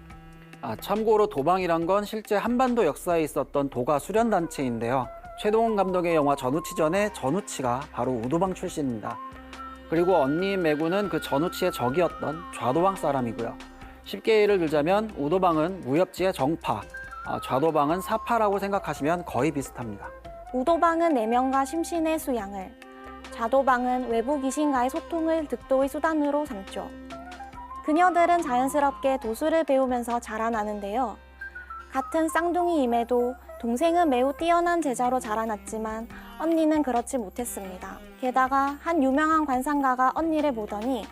참고로 도방이란 건 실제 한반도 역사에 있었던 도가 수련단체인데요. 최동원 감독의 영화 전우치전의 전우치가 바로 우도방 출신입니다. 그리고 언니인 매구는 그 전우치의 적이었던 좌도방 사람이고요. 쉽게 예를 들자면 우도방은 무협지의 정파, 좌도방은 사파라고 생각하시면 거의 비슷합니다. 우도방은 내면과 심신의 수양을, 좌도방은 외부 귀신과의 소통을 득도의 수단으로 삼죠. 그녀들은 자연스럽게 도수를 배우면서 자라나는데요. 같은 쌍둥이임에도 동생은 매우 뛰어난 제자로 자라났지만 언니는 그렇지 못했습니다. 게다가 한 유명한 관상가가 언니를 보더니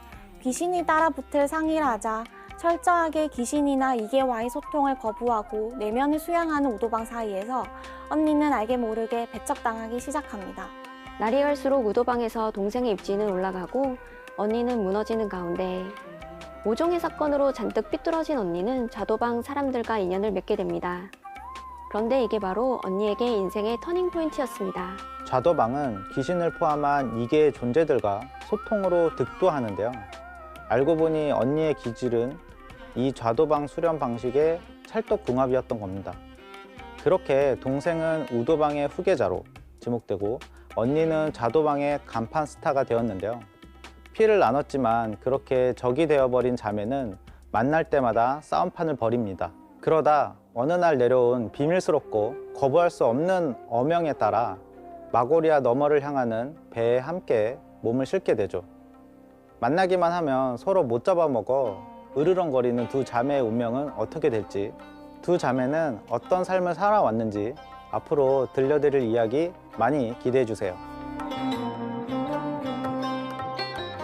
귀신이 따라붙을 상의를 하자 철저하게 귀신이나 이계와의 소통을 거부하고 내면을 수양하는 우도방 사이에서 언니는 알게 모르게 배척당하기 시작합니다. 날이 갈수록 우도방에서 동생의 입지는 올라가고 언니는 무너지는 가운데 모종의 사건으로 잔뜩 삐뚤어진 언니는 좌도방 사람들과 인연을 맺게 됩니다. 그런데 이게 바로 언니에게 인생의 터닝포인트였습니다. 좌도방은 귀신을 포함한 2개의 존재들과 소통으로 득도하는데요. 알고 보니 언니의 기질은 이 좌도방 수련 방식의 찰떡궁합이었던 겁니다. 그렇게 동생은 우도방의 후계자로 지목되고 언니는 좌도방의 간판 스타가 되었는데요. 피를 나눴지만 그렇게 적이 되어버린 자매는 만날 때마다 싸움판을 벌입니다. 그러다 어느 날 내려온 비밀스럽고 거부할 수 없는 어명에 따라 마고리아 너머를 향하는 배에 함께 몸을 싣게 되죠. 만나기만 하면 서로 못 잡아먹어 으르렁거리는 두 자매의 운명은 어떻게 될지, 두 자매는 어떤 삶을 살아왔는지 앞으로 들려드릴 이야기 많이 기대해 주세요.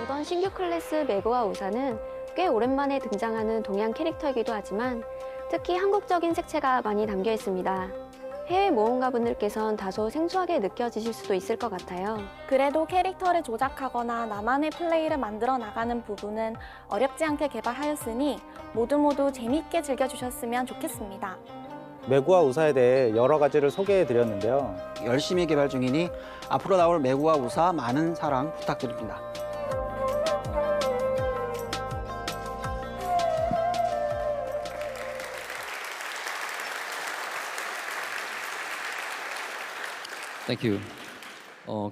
이번 신규 클래스 매구와 우사는 꽤 오랜만에 등장하는 동양 캐릭터이기도 하지만 특히 한국적인 색채가 많이 담겨 있습니다. 해외 모험가분들께선 다소 생소하게 느껴지실 수도 있을 것 같아요. 그래도 캐릭터를 조작하거나 나만의 플레이를 만들어 나가는 부분은 어렵지 않게 개발하였으니 모두 재미있게 즐겨주셨으면 좋겠습니다. 매구와 우사에 대해 여러 가지를 소개해 드렸는데요. 열심히 개발 중이니 앞으로 나올 매구와 우사 많은 사랑 부탁드립니다. 땡큐.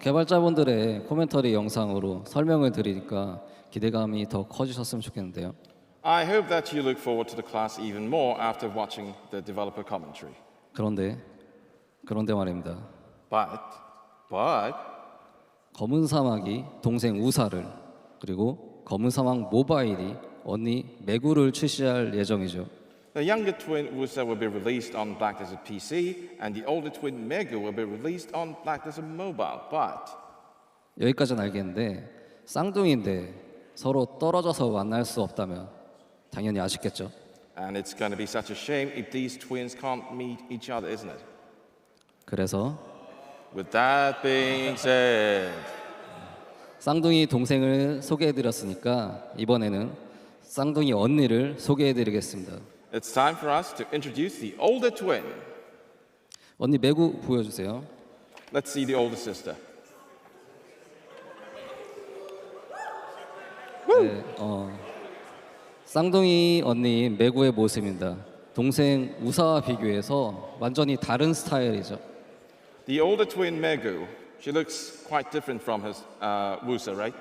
개발자분들의 코멘터리 영상으로 설명을 드리니까 기대감이 더 커지셨으면 좋겠는데요. I hope that you look forward to the class even more after watching the developer commentary. 그런데 말입니다. But 검은 사막이 동생 우사를 그리고 검은 사막 모바일이 언니 매구를 출시할 예정이죠. the younger twin Wusa will be released on Black Desert PC, and the older twin Megu will be released on Black Desert Mobile. But 여기까지는 알겠는데 쌍둥이인데 서로 떨어져서 만날 수 없다면 당연히 아쉽겠죠. and it's going to be such a shame if these twins can't meet each other, isn't it? 그래서 With that being said, 쌍둥이 동생을 소개해드렸으니까 이번에는 쌍둥이 언니를 소개해드리겠습니다. it's time for us to introduce the older twin. 언니 매구 보여주세요. Let's see the older sister. 네, 쌍둥이 언니 매구의 모습입니다. 동생 우사와 비교해서 완전히 다른 스타일이죠. The older twin Megu, she looks quite different from her Wusa, right?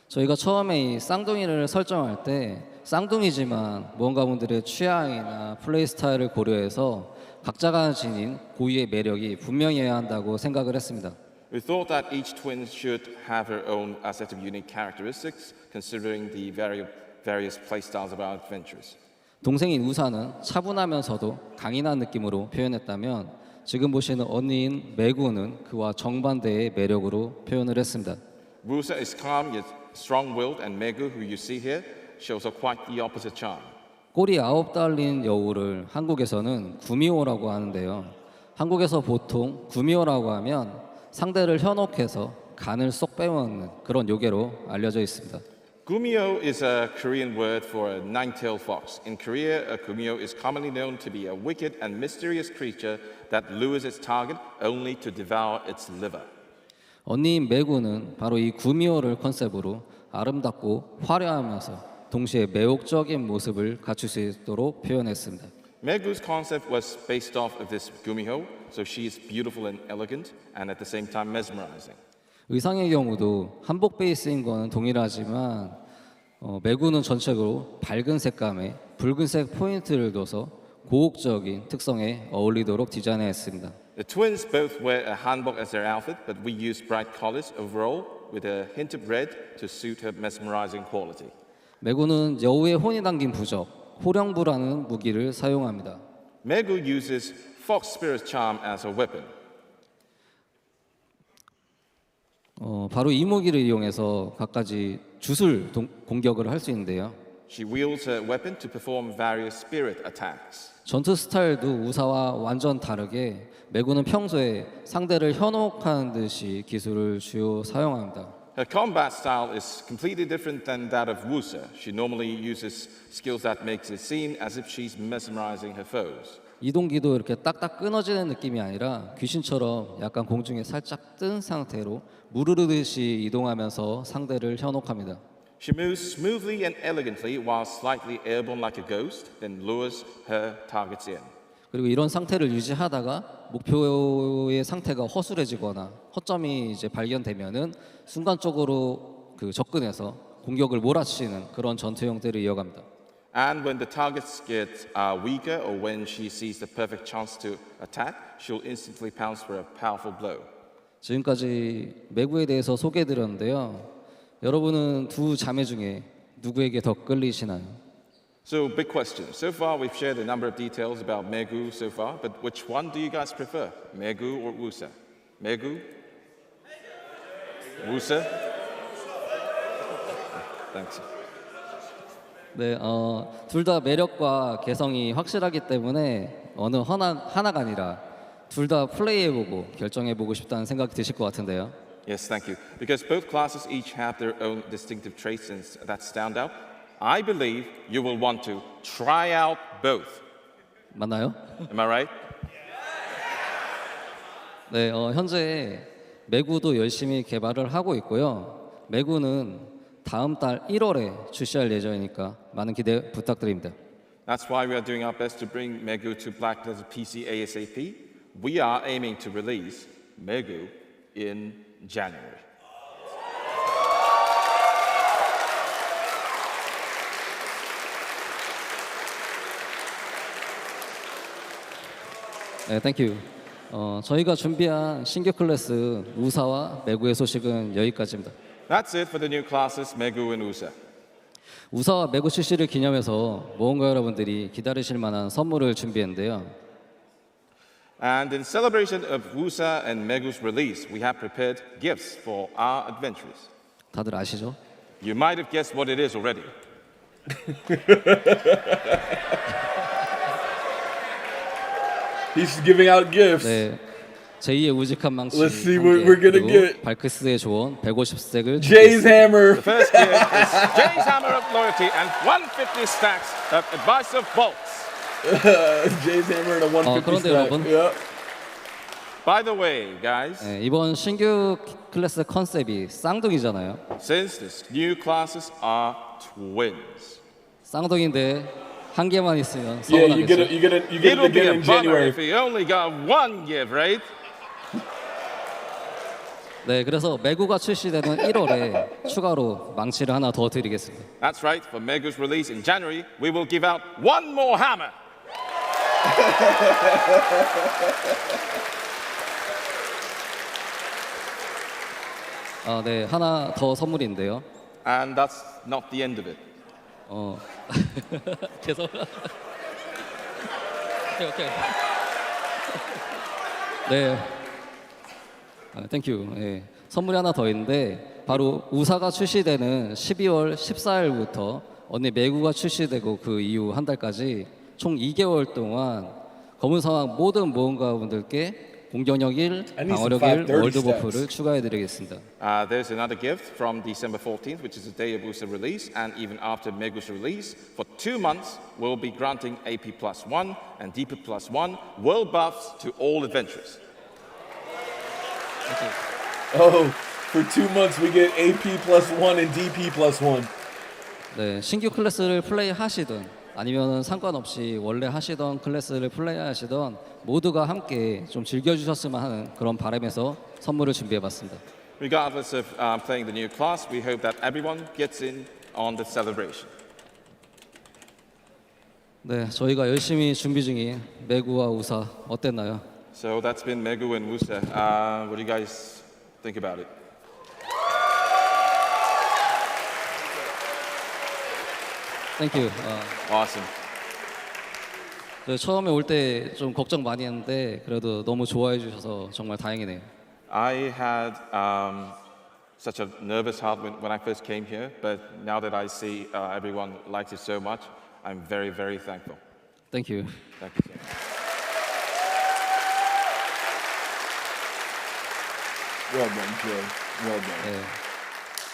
저희가 처음에 이 쌍둥이를 설정할 때 쌍둥이지만 무언가분들의 취향이나 플레이 스타일을 고려해서 각자가 지닌 고유의 매력이 분명해야 한다고 생각을 했습니다. We thought that each twin should have her own set of unique characteristics, considering the various playstyles of our adventures. 동생인 우사는 차분하면서도 강인한 느낌으로 표현했다면 지금 보시는 언니인 메구는 그와 정반대의 매력으로 표현을 했습니다. Wusa is calm yet strong-willed, and Megu, who you see here, shows her quite the opposite charm. 꼬리 9 달린 여우를 한국에서는 구미호라고 하는데요. 한국에서 보통 구미호라고 하면 상대를 현혹해서 간을 쏙 빼먹는 그런 요괴로 알려져 있습니다. Gumyo is a Korean word for a nine-tailed fox. In Korea, a gumyo is commonly known to be a wicked and mysterious creature that lures its target only to devour its liver. 언니인 메구는 바로 이 구미호를 컨셉으로 아름답고 화려하면서 동시에 매혹적인 모습을 갖출 수 있도록 표현했습니다. Megu's concept was based off of this gumiho, so she is beautiful and elegant, and at the same time mesmerizing. 의상의 경우도 한복 베이스인 거는 동일하지만 메구는 전체적으로 밝은 색감에 붉은색 포인트를 둬서 고혹적인 특성에 어울리도록 디자인했습니다. The twins both wear a hanbok as their outfit, but we use bright colors overall with a hint of red to suit her mesmerizing quality. 메구는 여우의 혼이 담긴 부적, 호령부라는 무기를 사용합니다. Megu uses fox spirit charm as her weapon. 바로 이 무기를 이용해서 갖가지 주술 공격을 할 수 있는데요. She wields her weapon to perform various spirit attacks. 전투 스타일도 우사와 완전 다르게 메구는 평소에 상대를 현혹하는 듯이 기술을 주요 사용합니다. Her combat style is completely different than that of Wusa. She normally uses skills that makes it seem as if she's mesmerizing her foes. 이동기도 이렇게 딱딱 끊어지는 느낌이 아니라 귀신처럼 약간 공중에 살짝 뜬 상태로 무르르듯이 이동하면서 상대를 현혹합니다. She moves smoothly and elegantly while slightly airborne like a ghost, then lures her targets in. 그리고 이런 상태를 유지하다가 목표의 상태가 허술해지거나 허점이 이제 발견되면은 순간적으로 접근해서 공격을 몰아치는 그런 전투 형태를 이어갑니다. And when the targets get weaker or when she sees the perfect chance to attack, she'll instantly pounce for a powerful blow. 지금까지 메구에 대해서 소개해드렸는데요. 여러분은 두 자매 중에 누구에게 더 끌리시나요? So, big question. So far, we've shared a number of details about Megu so far, but which one do you guys prefer, Megu or Wusa? Megu? Wusa? Thanks. 네, 둘 다 매력과 개성이 확실하기 때문에 어느 하나가 아니라 둘 다 플레이해보고 결정해보고 싶다는 생각이 드실 것 같은데요. Yes, thank you. Because both classes each have their own distinctive traits that stand out, I believe you will want to try out both. 맞나요? Am I right? 네, 현재 메구도 열심히 개발을 하고 있고요. 메구는 다음 달 1월에 출시할 예정이니까 많은 기대 부탁드립니다. That's why we are doing our best to bring Megu to Black Desert PC ASAP. We are aiming to release Megu in January. 네, 땡큐. 저희가 준비한 신규 클래스 우사와 메구의 소식은 여기까지입니다. That's it for the new classes, Megu and Usa. 우사와 메구 출시를 기념해서 모험가 여러분들이 기다리실 만한 선물을 준비했는데요. And in celebration of Wusa and Megu's release, we have prepared gifts for our adventurers. 다들 아시죠? You might have guessed what it is already. He's giving out gifts. 네, 제2의 우직한 망치 Let's see what we're gonna get. 발크스의 조언 150색을 Jay's hammer. The first gift is Jay's hammer of loyalty and 150 stacks of advice of bolts. Jay's hammer and a 150 그런데 stack. 여러분. Yeah. By the way, guys, 네, 이번 신규 클래스 컨셉이 쌍둥이잖아요. since these new classes are twins, 쌍둥이인데 한 개만 있으면 Yeah, you get 서운하겠죠. it it'll be again a in bummer January. if you only got one gift, right? 네, 그래서 메구가 출시되는 1월에 추가로 망치를 하나 더 드리겠습니다. That's right. For Megu's release in January, we will give out one more hammer. 네, 하나 더 선물인데요. And that's not the end of it. 계속. 오케이. 네. 땡큐. 예. 선물이 하나 더 있는데 바로 우사가 출시되는 12월 14일부터 언니 매구가 출시되고 그 이후 한 달까지 총 2개월 동안 검은 상황 모든 모험가분들께 공격력 1, 방어력 1, 월드 버프를 추가해드리겠습니다. There's another gift from December 14th, which is the day of Usa release, and even after Megu's release, for 2 months, we'll be granting AP +1 and DP +1 world buffs to all adventurers. Oh, for 2 months we get AP +1 and DP +1. 네, 신규 클래스를 플레이하시든 아니면 상관없이 원래 하시던 클래스를 플레이하시던 모두가 함께 좀 즐겨주셨으면 하는 그런 바람에서 선물을 준비해봤습니다. Regardless of playing the new class, we hope that everyone gets in on the celebration. 네, 저희가 열심히 준비 중인 매구와 우사 어땠나요? So that's been Megu and Wusa. What do you guys think about it? 땡큐. Awesome. 처음에 올 때 좀 걱정 많이 했는데 그래도 너무 좋아해 주셔서 정말 다행이네요. I had such a nervous heart when I first came here, but now that I see everyone likes it so much, I'm very, very thankful. 땡큐. Thank you so much. Well done, Trev. Well done.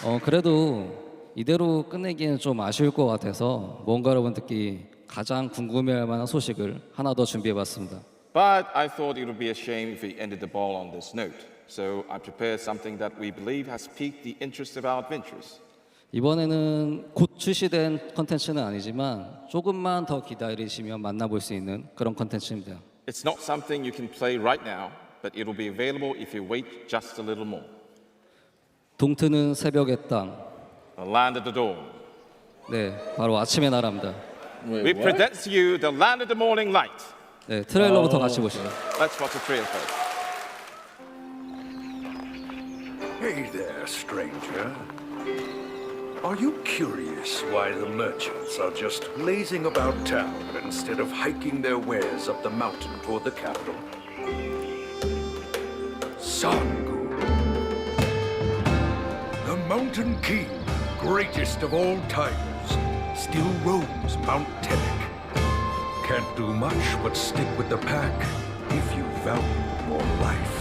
네. 그래도 이대로 끝내기는 좀 아쉬울 것 같아서 뭔가 여러분들께 가장 궁금해할 만한 소식을 하나 더 준비해봤습니다. But I thought it would be a shame if we ended the ball on this note. So I prepared something that we believe has piqued the interest of our adventurers. 이번에는 곧 출시된 컨텐츠는 아니지만 조금만 더 기다리시면 만나볼 수 있는 그런 컨텐츠입니다. It's not something you can play right now, but it will be available if you wait just a little more. 동트는 새벽의 땅. The land of the dawn. 네, 바로 아침의 나라입니다. We present to you the land of the morning light. 네, 트레일러부터 같이 보시죠. Let's watch the trailer first. Hey there, stranger. Are you curious why the merchants are just lazing about town instead of hiking their wares up the mountain toward the capital? Sangu, the Mountain King, greatest of all tigers, still roams Mount Tenek. Can't do much but stick with the pack if you value your life.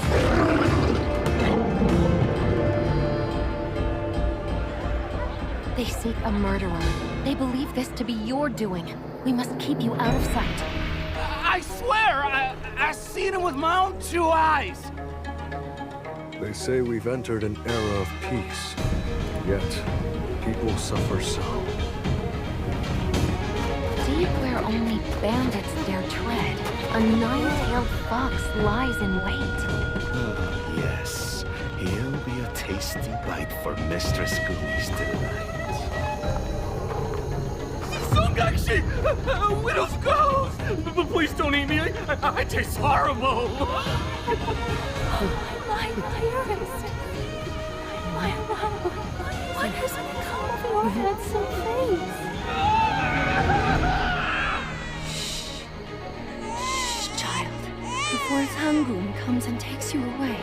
They seek a murderer. They believe this to be your doing. We must keep you out of sight. I swear, I seen him with my own 2 eyes. They say we've entered an era of peace, yet people suffer so. Deep where only bandits dare tread, a nine-tailed fox lies in wait. Yes, he'll be a tasty bite for Mistress Goonies tonight. Sungakshi! Widow's ghost! But please don't eat me. I taste horrible. My virus! What has come of your handsome face? Shh, child. Before Sangun comes and takes you away.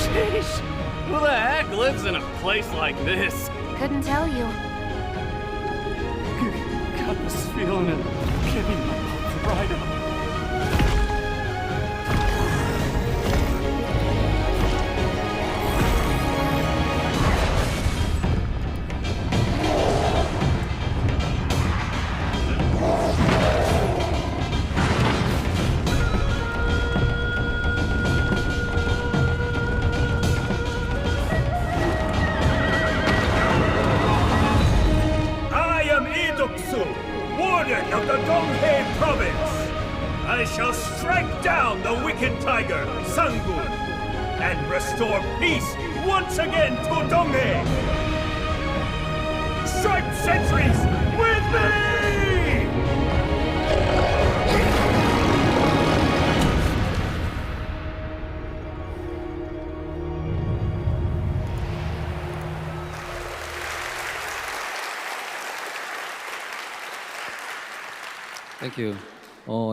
Sheesh! Who the heck lives in a place like this? Couldn't tell you. Got this feeling of getting my mouth right up. Warden of the Donghae province, I shall strike down the wicked tiger, Sangun, and restore peace once again to Donghae. Strike sentries with me! 땡큐.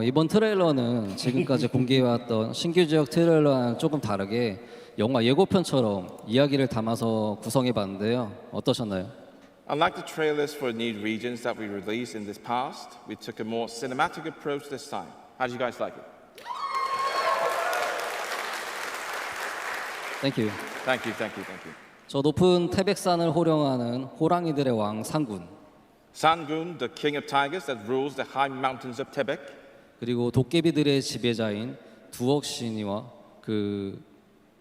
이번 트레일러는 지금까지 공개해왔던 신규 지역 트레일러와는 조금 다르게 영화 예고편처럼 이야기를 담아서 구성해봤는데요. 어떠셨나요? Unlike the trailers for new regions that we released in this past, we took a more cinematic approach this time. How did you guys like it? 땡큐. Thank you, thank you, thank you. 저 높은 태백산을 호령하는 호랑이들의 왕 상군, Sangun, the king of tigers that rules the high mountains of Tibet, 그리고 도깨비들의 지배자인 두억신이와 그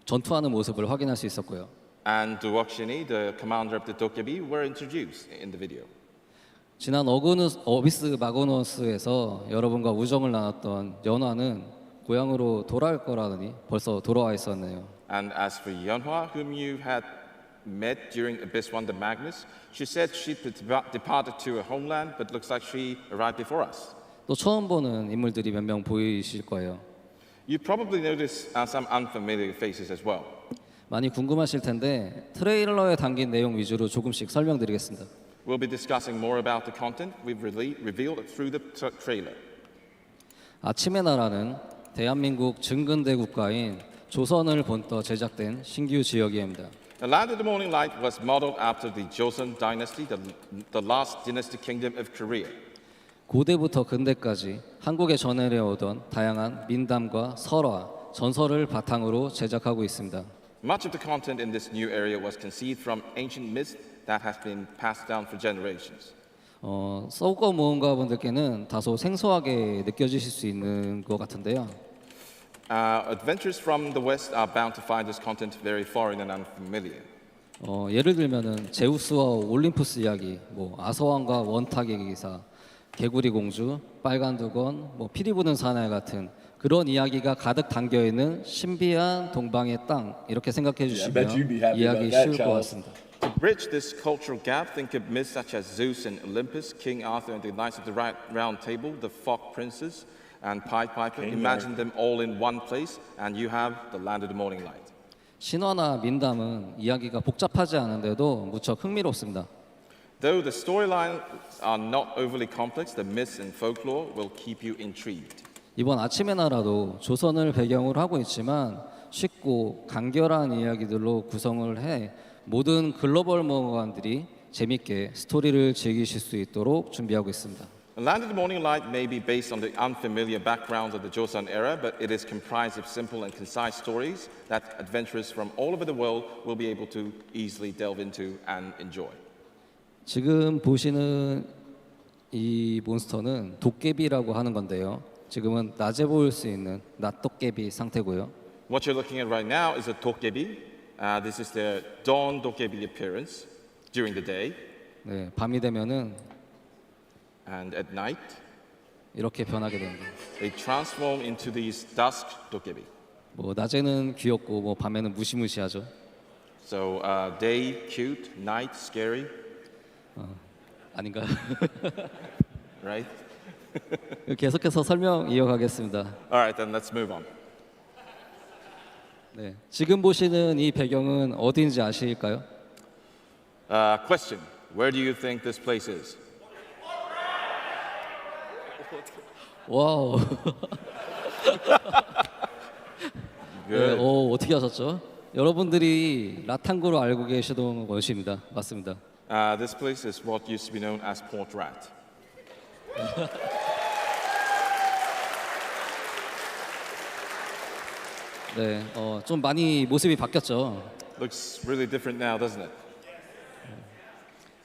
전투하는 모습을 확인할 수 있었고요. and Duokshini, the commander of the Dokkaebi, were introduced in the video. 지난 어비스 마그너스에서 여러분과 우정을 나눴던 연화는 고향으로 돌아올 거라더니 벌써 돌아와 있었네요. And as for Yeonhwa, whom you had met during Abyss Wonder Magnus, she said she departed to her homeland, but looks like she arrived before us. 또 처음 보는 인물들이 몇 명 보이실 거예요. You probably noticed some unfamiliar faces as well. 많이 궁금하실 텐데 트레일러에 담긴 내용 위주로 조금씩 설명드리겠습니다. We'll be discussing more about the content we've revealed through the trailer. 아침의 나라는 대한민국 증근대 국가인 조선을 본떠 제작된 신규 지역입니다. The Land of the Morning Light was modeled after the Joseon dynasty, the last dynasty kingdom of Korea. 고대부터 근대까지 한국에 전해오던 다양한 민담과 설화, 전설을 바탕으로 제작하고 있습니다. Much of the content in this new area was conceived from ancient myths that has been passed down for generations. 서구권 모험가분들께는 다소 생소하게 느껴지실 수 있는 것 같은데요. Adventurers from the West are bound to find this content very foreign and unfamiliar. 예를 들면은 제우스와 올림푸스 이야기, 아서왕과 원탁의 기사, 개구리 공주, 빨간 두건, 피리 부는 사나이 같은 그런 이야기가 가득 담겨 있는 신비한 동방의 땅 이렇게 생각해 주시면 이해하기 쉬울 것 같습니다. To bridge this cultural gap, think of myths such as Zeus and Olympus, King Arthur and the Knights of the Round Table, the Fog Princes, and Pied Piper. Imagine them all in one place, and you have the Land of the Morning Light. 신화나 민담은 이야기가 복잡하지 않은데도 무척 흥미롭습니다. Though the storylines are not overly complex, the myths and folklore will keep you intrigued. 이번 아침의 나라도 조선을 배경으로 하고 있지만 쉽고 간결한 이야기들로 구성을 해 모든 글로벌 모험가들이 재밌게 스토리를 즐기실 수 있도록 준비하고 있습니다. The Land of the Morning Light may be based on the unfamiliar background of the Joseon era, but it is comprised of simple and concise stories that adventurers from all over the world will be able to easily delve into and enjoy. 지금 보시는 이 몬스터는 도깨비라고 하는 건데요. 지금은 낮에 보일 수 있는 낮도깨비 상태고요. What you're looking at right now is a dokkaebi. This is their dawn dokkaebi appearance during the day. 네, 밤이 되면은 and at night 이렇게 변하게 됩니다. they transform into these dusk dokkaebi. 낮에는 귀엽고 밤에는 무시무시하죠. So day cute, night scary. 아닌가요? Right? 계속해서 설명 이어가겠습니다. All right, then let's move on. 네, 지금 보시는 이 배경은 어디인지 아실까요? Question: Where do you think this place is? 와우. 네, 어떻게 하셨죠? 여러분들이 라탄구로 알고 계시던 것입니다. 맞습니다. This place is what used to be known as Port Rat. 네, 좀 많이 모습이 바뀌었죠. Looks really different now, doesn't it?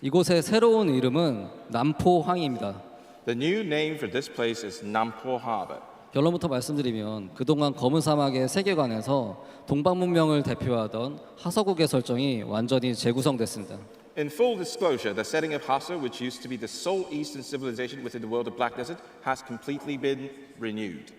이곳의 새로운 이름은 남포항입니다. The new name for this place is Nampo Harbor. 결론부터 말씀드리면 그동안 검은 사막의 세계관에서 동방 문명을 대표하던 하서국의 설정이 완전히 재구성됐습니다. In full disclosure, the setting of Hasa, which used to be the sole Eastern civilization within the world of Black Desert, has completely been renewed.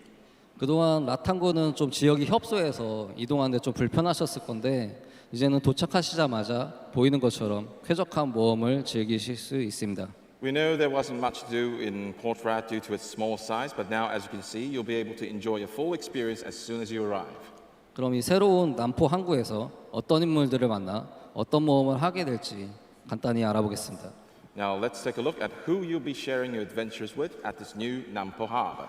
그동안 라탄구는 좀 지역이 협소해서 이동하는데 좀 불편하셨을 건데 이제는 도착하시자마자 보이는 것처럼 쾌적한 모험을 즐기실 수 있습니다. We know there wasn't much to do in Port Rat due to its small size, but now, as you can see, you'll be able to enjoy a full experience as soon as you arrive. 그럼 이 새로운 남포 항구에서 어떤 인물들을 만나 어떤 모험을 하게 될지 간단히 알아보겠습니다. Now let's take a look at who you'll be sharing your adventures with at this new Nampo Harbor.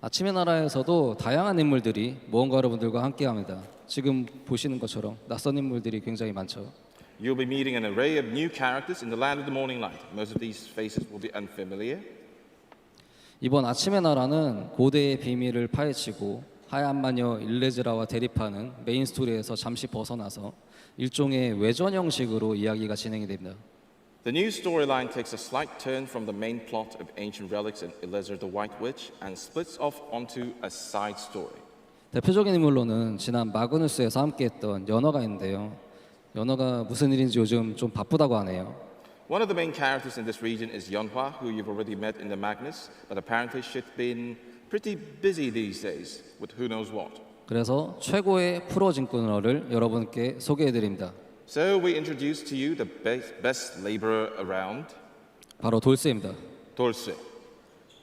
아침의 나라에서도 다양한 인물들이 모험가 여러분들과 함께합니다. 지금 보시는 것처럼 낯선 인물들이 굉장히 많죠. You'll be meeting an array of new characters in the land of the morning light. Most of these faces will be unfamiliar. 이번 아침의 나라는 고대의 비밀을 파헤치고 하얀 마녀 일레즈라와 대립하는 메인 스토리에서 잠시 벗어나서 일종의 외전 형식으로 이야기가 진행이 됩니다. The new storyline takes a slight turn from the main plot of ancient relics and Eleazar the White Witch and splits off onto a side story. 대표적인 인물로는 지난 마그누스에서 함께했던 연어가 있는데요. 연어가 무슨 일인지 요즘 좀 바쁘다고 하네요. One of the main characters in this region is Yeonhwa, who you've already met in the Magnus, but apparently she's been pretty busy these days with who knows what. 그래서 최고의 프로 진꾼어를 여러분께 소개해드립니다. So we introduce to you the best laborer around. 바로 돌쇠입니다. 돌쇠.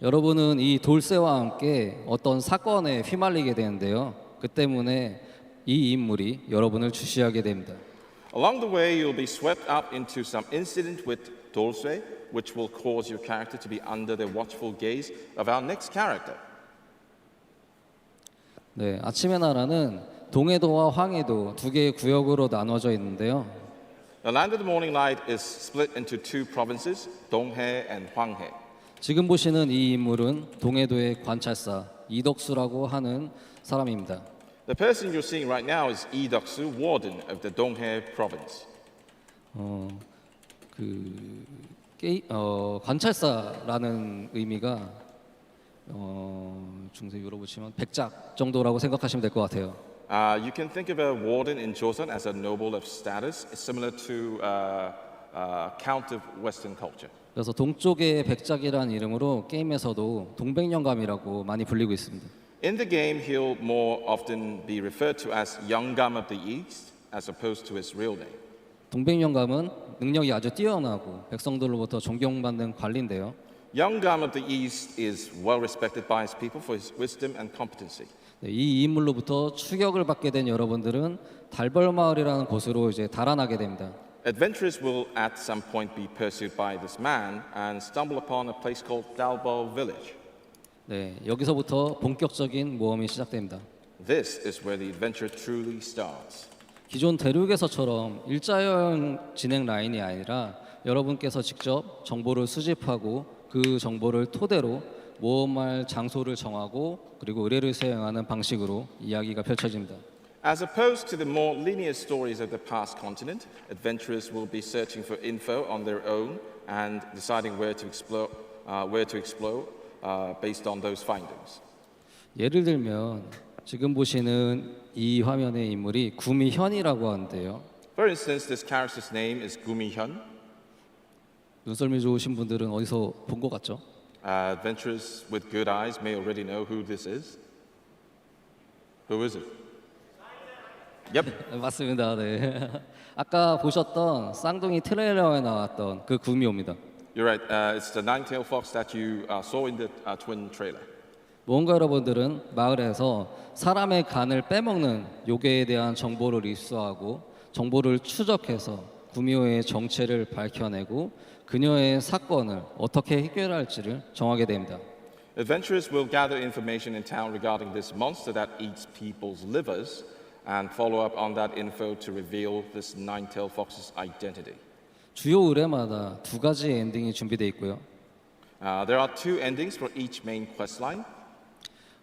여러분은 이 돌쇠와 함께 어떤 사건에 휘말리게 되는데요. 그 때문에 이 인물이 여러분을 주시하게 됩니다. Along the way, you'll be swept up into some incident with 돌쇠, which will cause your character to be under the watchful gaze of our next character. 네, 아침의 나라는 동해도와 황해도 두 개의 구역으로 나눠져 있는데요. The land of the morning light is split into two provinces, Donghae and Hwanghae. 지금 보시는 이 인물은 동해도의 관찰사 이덕수라고 하는 사람입니다. The person you're seeing right now is Lee Deok-soo, warden of the Donghae province. 관찰사라는 의미가 중세 유럽으로 치면 백작 정도라고 생각하시면 될 것 같아요. You can think of a warden in Joseon as a noble of status, similar to count of Western culture. 그래서 동쪽의 백작이라는 이름으로 게임에서도 동백영감이라고 많이 불리고 있습니다. In the game, he'll more often be referred to as Yeonggam of the East, as opposed to his real name. 동백영감은 능력이 아주 뛰어나고 백성들로부터 존경받는 관리인데요. Yeonggam of the East is well respected by his people for his wisdom and competency. 네, 이 인물로부터 추격을 받게 된 여러분들은 달벌마을이라는 곳으로 이제 달아나게 됩니다. Adventurers will at some point be pursued by this man and stumble upon a place called Dalbo Village. 네, 여기서부터 본격적인 모험이 시작됩니다. This is where the adventure truly starts. 기존 대륙에서처럼 일자형 진행 라인이 아니라 여러분께서 직접 정보를 수집하고 그 정보를 토대로 모험할 장소를 정하고 그리고 의뢰를 수행하는 방식으로 이야기가 펼쳐집니다. As opposed to the more linear stories of the past continent, adventurers will be searching for info on their own and deciding where to explore based on those findings. 예를 들면 지금 보시는 이 화면의 인물이 구미현이라고 하는데요. For instance, this character's name is Gumihyun. 눈썰미 좋으신 분들은 어디서 본 것 같죠? Adventurers with good eyes may already know who this is. Who is it? Yep. 맞습니다. 네. 아까 보셨던 쌍둥이 트레일러에 나왔던 그 구미호입니다. You're right. It's the nine-tailed fox that you saw in the twin trailer. 모험가 여러분들은 마을에서 사람의 간을 빼먹는 요괴에 대한 정보를 입수하고 정보를 추적해서 구미호의 정체를 밝혀내고 그녀의 사건을 어떻게 해결할지를 정하게 됩니다. Adventurers will gather information in town regarding this monster that eats people's livers and follow up on that info to reveal this nine-tailed fox's identity. 주요 의뢰마다 두 가지의 엔딩이 준비되어 있고요. There are two endings for each main quest line.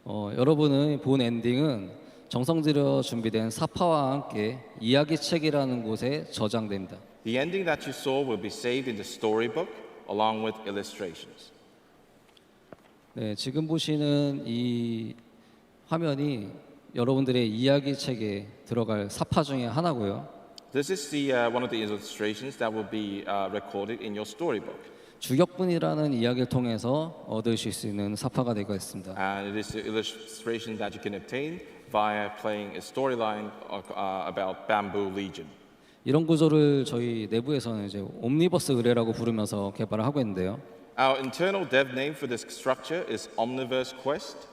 여러분의 본 엔딩은 정성 들여 준비된 사파와 함께 이야기책이라는 곳에 저장됩니다. The ending that you saw will be saved in the storybook along with illustrations. 네, 지금 보시는 이 화면이 여러분들의 이야기책에 들어갈 사파 중에 하나고요. This is one of the illustrations that will be recorded in your storybook. 주격분이라는 이야기를 통해서 얻으실 수 있는 사파가 되고 있습니다. And it is the illustration that you can obtain via playing a storyline about Bamboo Legion. 이런 구조를 저희 내부에서는 이제 옴니버스 의뢰라고 부르면서 개발을 하고 있는데요. Our internal dev name for this structure is Omniverse Quest.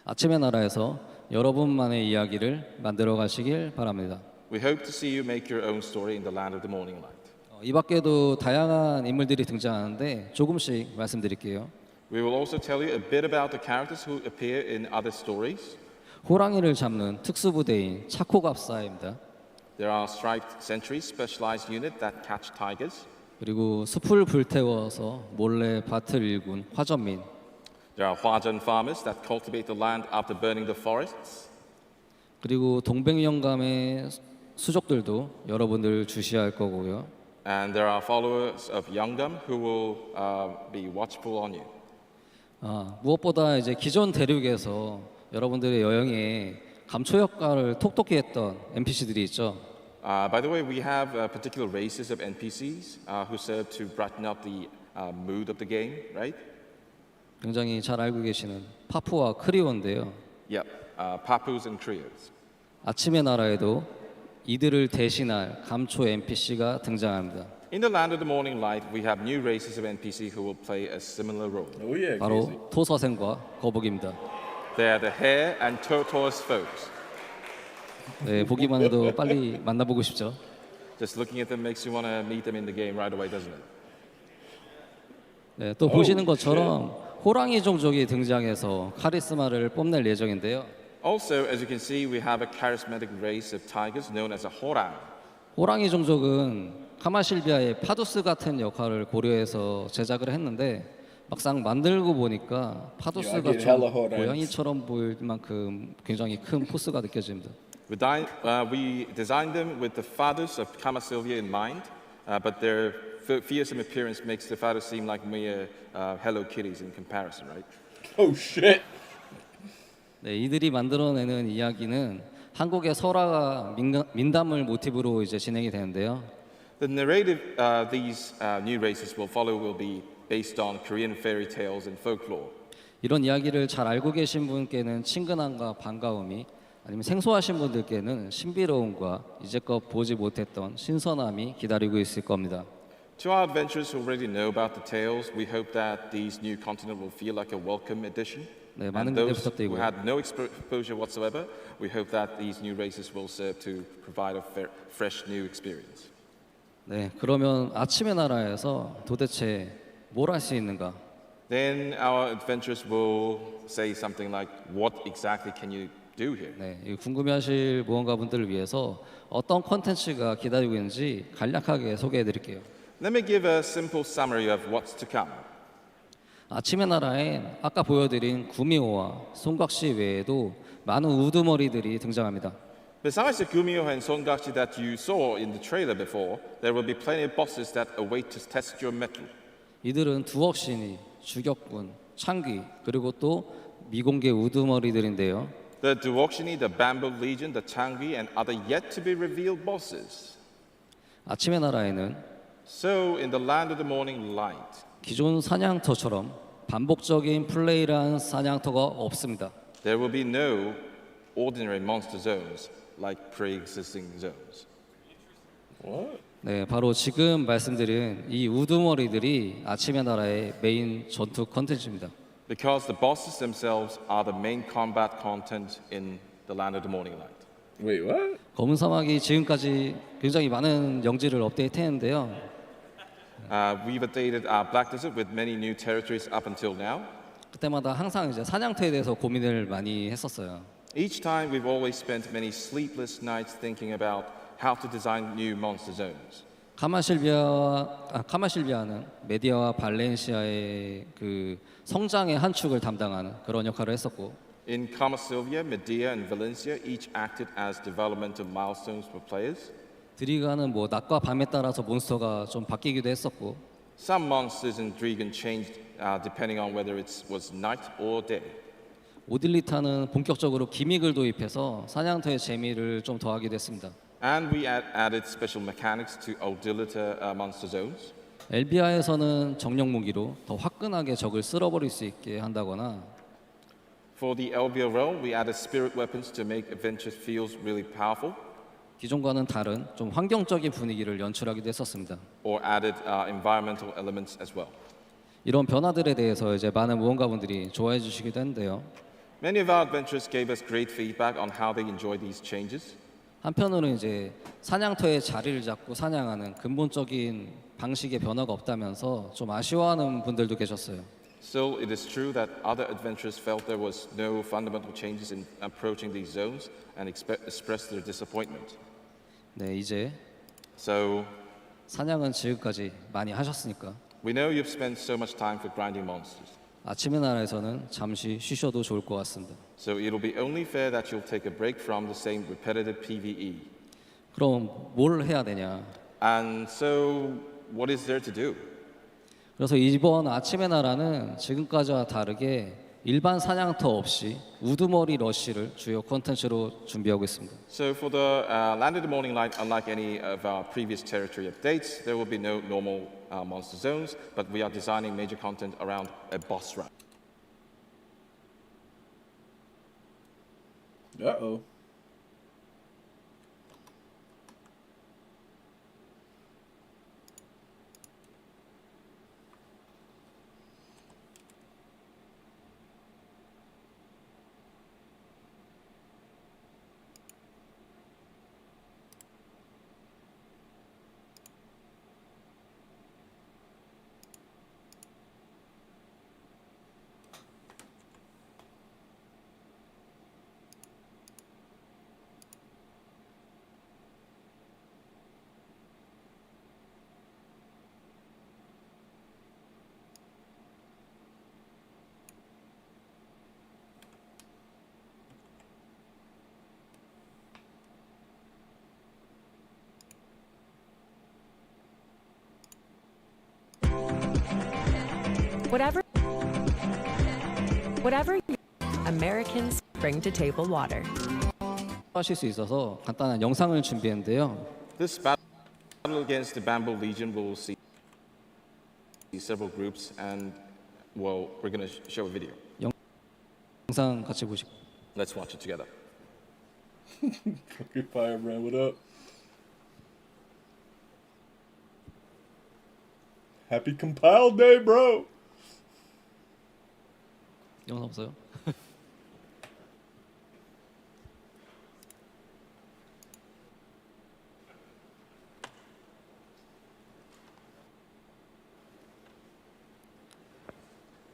아침의 나라에서 여러분만의 이야기를 만들어 가시길 바랍니다. We hope to see you make your own story in the land of the morning light. 이 밖에도 다양한 인물들이 등장하는데 조금씩 말씀드릴게요. We will also tell you a bit about the characters who appear in other stories. 호랑이를 잡는 특수부대인 차코갑사입니다. There are striped sentries, specialized unit that catch tigers. 그리고 숲을 불태워서 몰래 밭을 일군 화전민. There are Hwajeon farmers that cultivate the land after burning the forests. 그리고 동백영감의 수족들도 여러분들 주시할 거고요. And there are followers of Yeongam who will be watchful on you. 무엇보다 이제 기존 대륙에서 여러분들의 여행에 감초 역할을 톡톡히 했던 NPC들이 있죠. By the way, we have particular races of NPCs who serve to brighten up the mood of the game, right? 굉장히 잘 알고 계시는 파푸와 크리오인데요. Yep, Papus and Krios. 아침의 나라에도 이들을 대신할 감초 NPC가 등장합니다. In the land of the morning light, we have new races of NPC who will play a similar role. Oh yeah, 바로 토서생과 거북입니다. They are the hare and tortoise folks. 네, 보기만 해도 빨리 만나보고 싶죠. Just looking at them makes you want to meet them in the game right away, doesn't it? 네, 또 보시는 것처럼 호랑이 종족이 등장해서 카리스마를 뽐낼 예정인데요. Also, as you can see, we have a charismatic race of tigers known as a horang. 호랑이 종족은 카마실비아의 파두스 같은 역할을 고려해서 제작을 했는데 막상 만들고 보니까 파두스가 좀 고양이처럼 보일 만큼 굉장히 큰 포스가 느껴집니다. We designed them with the fathers of Kama Sylvia in mind, but their fearsome appearance makes the fathers seem like mere Hello Kitties in comparison, right? Oh shit! 네, 이들이 만들어내는 이야기는 한국의 설화가 민담을 모티브로 이제 진행이 되는데요. The narrative these new races will follow will be based on Korean fairy tales and folklore. 이런 이야기를 잘 알고 계신 분께는 친근함과 반가움이, 아니면 생소하신 분들께는 신비로움과 이제껏 보지 못했던 신선함이 기다리고 있을 겁니다. To our adventurers who already know about the tales, we hope that these new continent will feel like a welcome addition. 네, 많은 And 기대 those who 부탁드리고요. had no exposure whatsoever, we hope that these new races will serve to provide a fresh new experience. 네, 그러면 아침의 나라에서 도대체 뭘 할 수 있는가? Then our adventurers will say something like, "What exactly can you do here?" 네, 이 궁금해하실 무언가분들을 위해서 어떤 콘텐츠가 기다리고 있는지 간략하게 소개해드릴게요. Let me give a simple summary of what's to come. 아침의 나라엔 아까 보여드린 구미호와 송각시 외에도 많은 우두머리들이 등장합니다. Besides the Gumio and Songachi that you saw in the trailer before, there will be plenty of bosses that await to test your mettle. 이들은 두억신이, 주격군, 창귀, 그리고 또 미공개 우두머리들인데요. The Duokshini, the Bamboo Legion, the Changri, and other yet to be revealed bosses. 아침의 나라에는 So, in the land of the morning light, 기존 사냥터처럼 반복적인 플레이를 한 사냥터가 없습니다. there will be no ordinary monster zones like pre-existing zones. What? 네, 바로 지금 말씀드린 이 우두머리들이 아침의 나라의 메인 전투 컨텐츠입니다. Because the bosses themselves are the main combat content in the land of the morning light. Wait, what? 검은 사막이 지금까지 굉장히 많은 영지를 업데이트했는데요. We've updated our Black Desert with many new territories up until now. 그때마다 항상 이제 사냥터에 대해서 고민을 많이 했었어요. Each time we've always spent many sleepless nights thinking about how to design new monster zones. 카마실비아는 메디아와 발렌시아의 그 성장의 한 축을 담당하는 그런 역할을 했었고, In Kama Sylvia, Medea, and Valencia each acted as developmental milestones for players. 드리가는 뭐 낮과 밤에 따라서 몬스터가 좀 바뀌기도 했었고, Some monsters in Drigan changed depending on whether it was night or day. 오딜리타는 본격적으로 기믹을 도입해서 사냥터의 재미를 좀 더하기도 했습니다. And we added special mechanics to Odilita monster zones. 엘비아에서는 정령 무기로 더 화끈하게 적을 쓸어버릴 수 있게 한다거나, For the Elvia realm, we added spirit weapons to make adventure feels really powerful. 기존과는 다른 좀 환경적인 분위기를 연출하기도 했었습니다. Or added environmental elements as well. 이런 변화들에 대해서 이제 많은 무언가분들이 좋아해 주시기도 했는데요. Many of our adventurers gave us great feedback on how they enjoy these changes. 한편으로는 이제 사냥터의 자리를 잡고 사냥하는 근본적인 방식의 변화가 없다면서 좀 아쉬워하는 분들도 계셨어요. Still, it is true that other adventurers felt there was no fundamental changes in approaching these zones and expressed their disappointment. 네, 이제 So, 사냥은 지금까지 많이 하셨으니까 we know you've spent so much time for grinding monsters. 아침의 나라에서는 잠시 쉬셔도 좋을 것 같습니다. So it'll be only fair that you'll take a break from the same repetitive PvE. 그럼 뭘 해야 되냐? And so, what is there to do? 그래서 이번 아침의 나라는 지금까지와 다르게 일반 사냥터 없이 우두머리 러쉬를 주요 콘텐츠로 준비하고 있습니다. So for the Land of the Morning Light, unlike any of our previous territory updates, there will be no normal monster zones, but we are designing major content around a boss run. Uh-oh. Whatever Americans bring to table water. 하실 수 있어서 간단한 영상을 준비했는데요. This battle against the Bamboo Legion will see several groups, and well, we're going to show a video. 영상 같이 보시고. Let's watch it together. Fucking Firebrand, what up? Happy Compile Day, bro! 영상 없어요?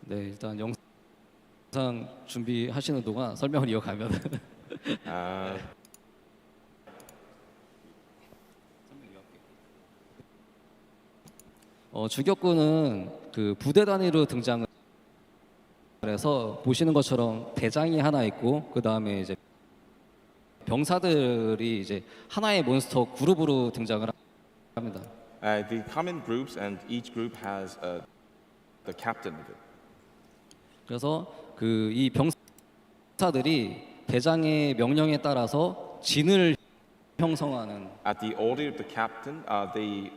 네, 일단 영상 준비하시는 동안 설명을 이어가면 주격군은 그 부대 단위로 등장을 해서 보시는 것처럼 대장이 하나 있고 그 다음에 이제 병사들이 이제 하나의 몬스터 그룹으로 등장을 합니다. They come in groups, and each group has the captain of it. 그래서 그 이 병사들이 대장의 명령에 따라서 진을 형성하는. At the order of the captain, they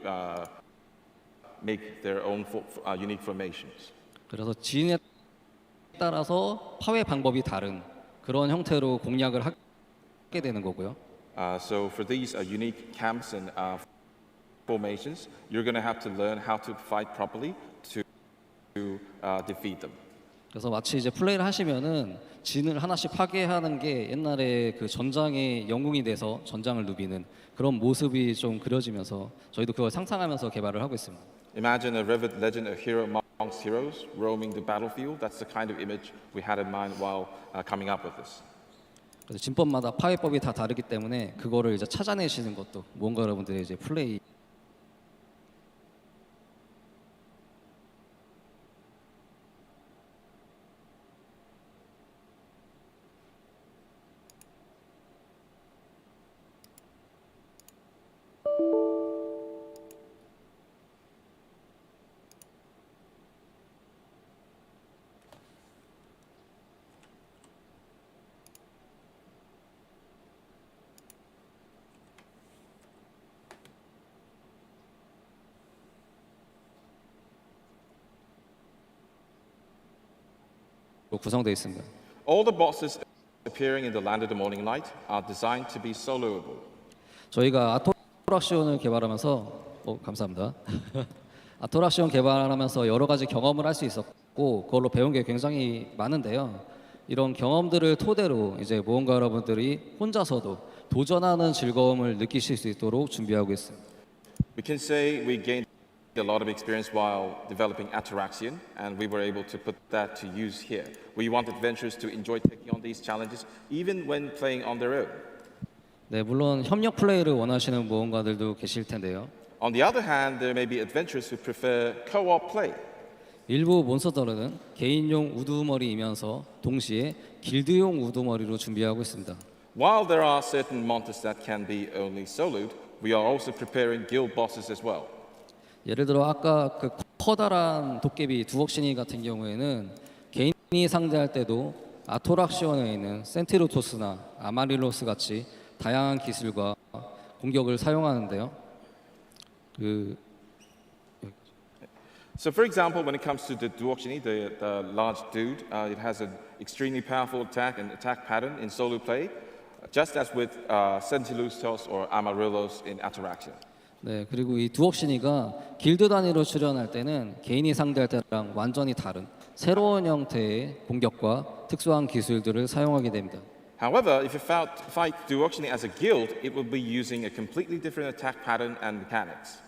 make their own unique formations. 그래서 진에 따라서 파괴 방법이 다른 그런 형태로 공략을 하게 되는 거고요. So for these unique camps and formations, you're going to have to learn how to fight properly to defeat them. 그래서 마치 이제 플레이를 하시면은 진을 하나씩 파괴하는 게 옛날에 그 전장의 영웅이 돼서 전장을 누비는 그런 모습이 좀 그려지면서 저희도 그걸 상상하면서 개발을 하고 있습니다. Imagine a revered legend, a hero amongst heroes, roaming the battlefield. That's the kind of image we had in mind while coming up with this. 그래서 진법마다 파괴법이 다 다르기 때문에 그거를 이제 찾아내시는 것도 뭔가 여러분들의 이제 플레이. 구성되어 있습니다. All the bosses appearing in the Land of the Morning Light are designed to be soloable. 저희가 아토락시온을 개발하면서 감사합니다. 아토락시온 개발하면서 여러 가지 경험을 할 수 있었고 그걸로 배운 게 굉장히 많은데요. 이런 경험들을 토대로 이제 무언가 여러분들이 혼자서도 도전하는 즐거움을 느끼실 수 있도록 준비하고 있습니다. We can say we gained a lot of experience while developing Ataraxian, and we were able to put that to use here. We want adventurers to enjoy taking on these challenges, even when playing on their own. 네, 물론 협력 플레이를 원하시는 모험가들도 계실 텐데요. On the other hand, there may be adventurers who prefer co-op play. 일부 몬스터들은 개인용 우두머리이면서 동시에 길드용 우두머리로 준비하고 있습니다. While there are certain monsters that can be only soloed, we are also preparing guild bosses as well. 예를 들어 아까 그 커다란 도깨비 두억신이 같은 경우에는 개인이 상대할 때도 아토락시온에 있는 센티로토스나 아마릴로스 같이 다양한 기술과 공격을 사용하는데요. So, for example, when it comes to the Duokshini, the large dude, it has an extremely powerful attack and attack pattern in solo play, just as with Sentilustos or Amarillos in Ataraxian. 네, 그리고 이 두억신이가 길드 단위로 출연할 때는 개인이 상대할 때랑 완전히 다른 새로운 형태의 공격과 특수한 기술들을 사용하게 됩니다. However, if you fight Duokshini as a guild, it will be using a completely different attack pattern and mechanics.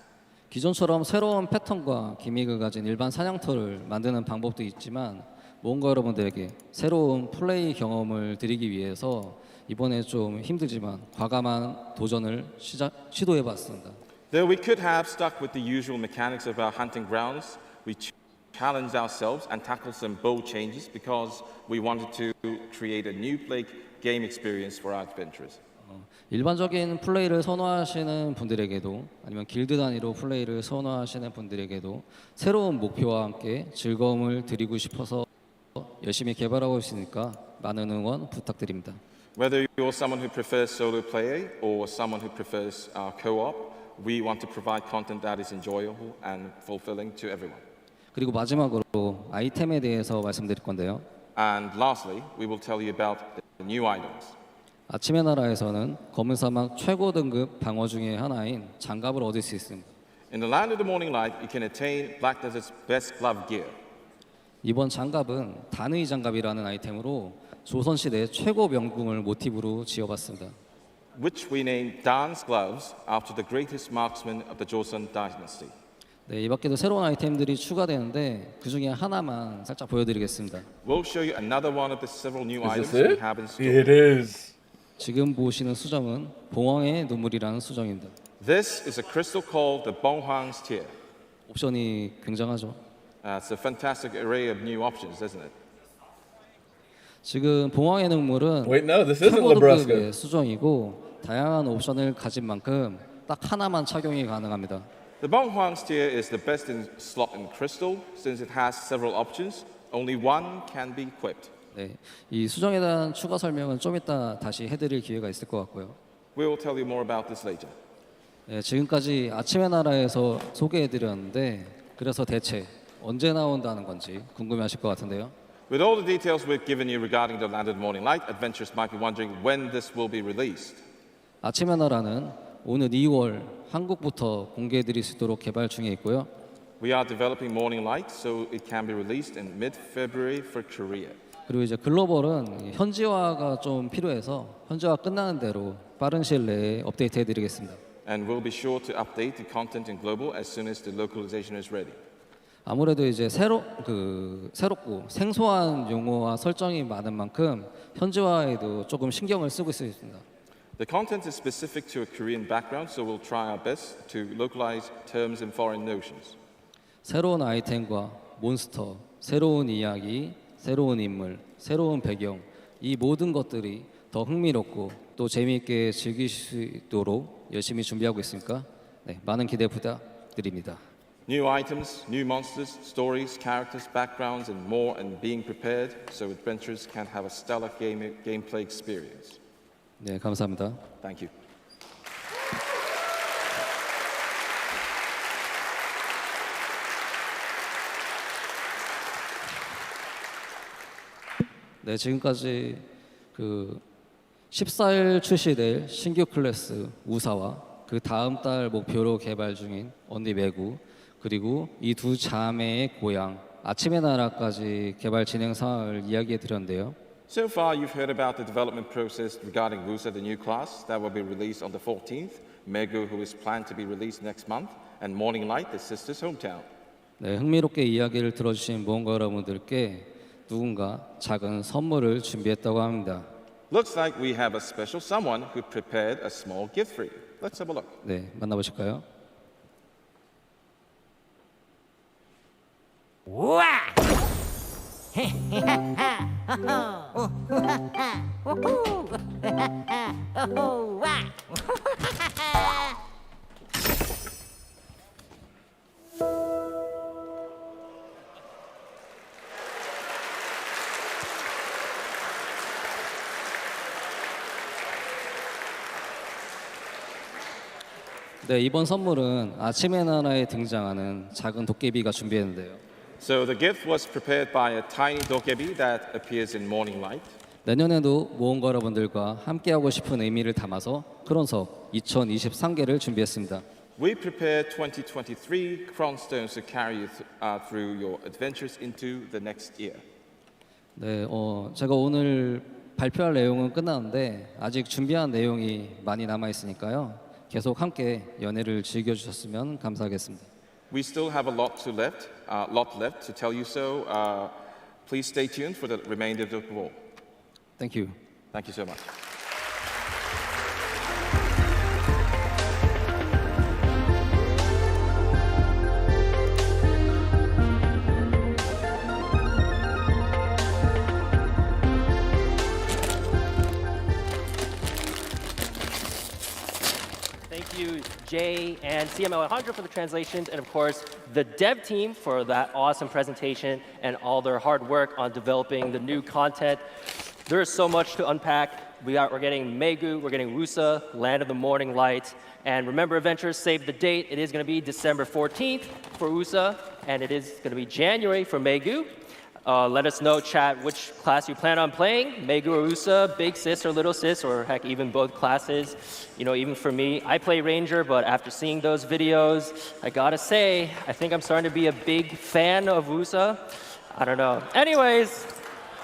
기존처럼 새로운 패턴과 기믹을 가진 일반 사냥터를 만드는 방법도 있지만 모험가 여러분들에게 새로운 플레이 경험을 드리기 위해서 이번에 좀 힘들지만 과감한 도전을 시도해봤습니다. Though we could have stuck with the usual mechanics of our hunting grounds, we challenged ourselves and tackled some bold changes because we wanted to create a new play game experience for our adventurers. 일반적인 플레이를 선호하시는 분들에게도 아니면 길드 단위로 플레이를 선호하시는 분들에게도 새로운 목표와 함께 즐거움을 드리고 싶어서 열심히 개발하고 있으니까 많은 응원 부탁드립니다. Whether you're someone who prefers solo play or someone who prefers co-op, we want to provide content that is enjoyable and fulfilling to everyone. 그리고 마지막으로 아이템에 대해서 말씀드릴 건데요. And lastly, we will tell you about the new items. 아침의 나라에서는 검은 사막 최고 등급 방어 중의 하나인 장갑을 얻을 수 있습니다. In the land of the morning light, you can attain Black Desert's best glove gear. 이번 장갑은 단의 장갑이라는 아이템으로 조선시대 최고 명궁을 모티브로 지어봤습니다. Which we named Dan's gloves after the greatest marksman of the Joseon dynasty. 네, 이 밖에도 새로운 아이템들이 추가되는데 그 중에 하나만 살짝 보여드리겠습니다. We'll show you another one of the several new Is items this we it? have in store. It is. 지금 보시는 수정은 봉황의 눈물이라는 수정입니다. This is a crystal called the Bonghwang's Tear. 옵션이 굉장하죠. It's a fantastic array of new options, isn't it? 지금 봉황의 눈물은 Wait, no, this isn't 최고급의 Nebraska. 수정이고 다양한 옵션을 가진 만큼 딱 하나만 착용이 가능합니다. The Bonghwang's Tear is the best in slot and crystal since it has several options. Only one can be equipped. 네, 이 수정에 대한 추가 설명은 좀 이따 다시 해드릴 기회가 있을 것 같고요. We will tell you more about this later. 네, 지금까지 아침의 나라에서 소개해드렸는데 그래서 대체 언제 나온다는 건지 궁금해하실 것 같은데요. With all the details we've given you regarding the Land of the Morning Light, adventurers might be wondering when this will be released. 아침의 나라는 오는 2월 한국부터 공개해드릴 수 있도록 개발 중에 있고요. We are developing Morning Light so it can be released in mid-February for Korea. 그리고 이제 글로벌은 현지화가 좀 필요해서 현지화 끝나는 대로 빠른 시일 내에 업데이트해드리겠습니다. And we'll be sure to update the content in global as soon as the localization is ready. 아무래도 이제 새롭고 생소한 용어와 설정이 많은 만큼 현지화에도 조금 신경을 쓰고 있습니다. The content is specific to a Korean background, so we'll try our best to localize terms and foreign notions. 새로운 아이템과 몬스터, 새로운 이야기, 새로운 인물, 새로운 배경 이 모든 것들이 더 흥미롭고 또 재미있게 즐기실 수 있도록 열심히 준비하고 있으니까 네, 많은 기대 부탁드립니다. New items, new monsters, stories, characters, backgrounds, and more, and being prepared so adventurers can have a stellar gameplay experience. 네, 감사합니다. Thank you. 네, 지금까지 그 14일 출시될 신규 클래스 우사와 그 다음 달 목표로 개발 중인 언니 매구 그리고 이 두 자매의 고향 아침의 나라까지 개발 진행 상황을 이야기해 드렸는데요. So far, you've heard about the development process regarding Wusa, the new class, that will be released on the 14th, Megu, who is planned to be released next month, and Morning Light, the sister's hometown. 네, 흥미롭게 이야기를 들어주신 모험가 여러분들께 누군가 작은 선물을 준비했다고 합니다. Looks like we have a special someone who prepared a small gift for you. Let's have a look. 네, 만나보실까요? 우와! 네, 이번 선물은 아침의 나라에 등장하는 작은 도깨비가 준비했는데요. So the gift was prepared by a tiny dokebi that appears in Morning Light. 내년에도 모험가 여러분들과 함께하고 싶은 의미를 담아서 크론석 2023개를 준비했습니다. We prepared 2023 Cronstones to carry you through your adventures into the next year. 네, 제가 오늘 발표할 내용은 끝났는데 아직 준비한 내용이 많이 남아 있으니까요. 계속 함께 연애를 즐겨주셨으면 감사하겠습니다. We still have a lot left to tell you. So please stay tuned for the remainder of the ball. Thank you. Thank you so much. Thank you, Jay and CML100 for the translations, and of course, the dev team for that awesome presentation and all their hard work on developing the new content. There is so much to unpack. We're getting Megu, we're getting Wusa, Land of the Morning Light, and remember, Adventures, save the date. It is going to be December 14th for Wusa, and it is going to be January for Megu. Let us know, chat, which class you plan on playing, Megu or Wusa, big sis or little sis, or heck, even both classes. You know, even for me, I play Ranger, but after seeing those videos, I gotta say, I think I'm starting to be a big fan of Wusa. I don't know. Anyways,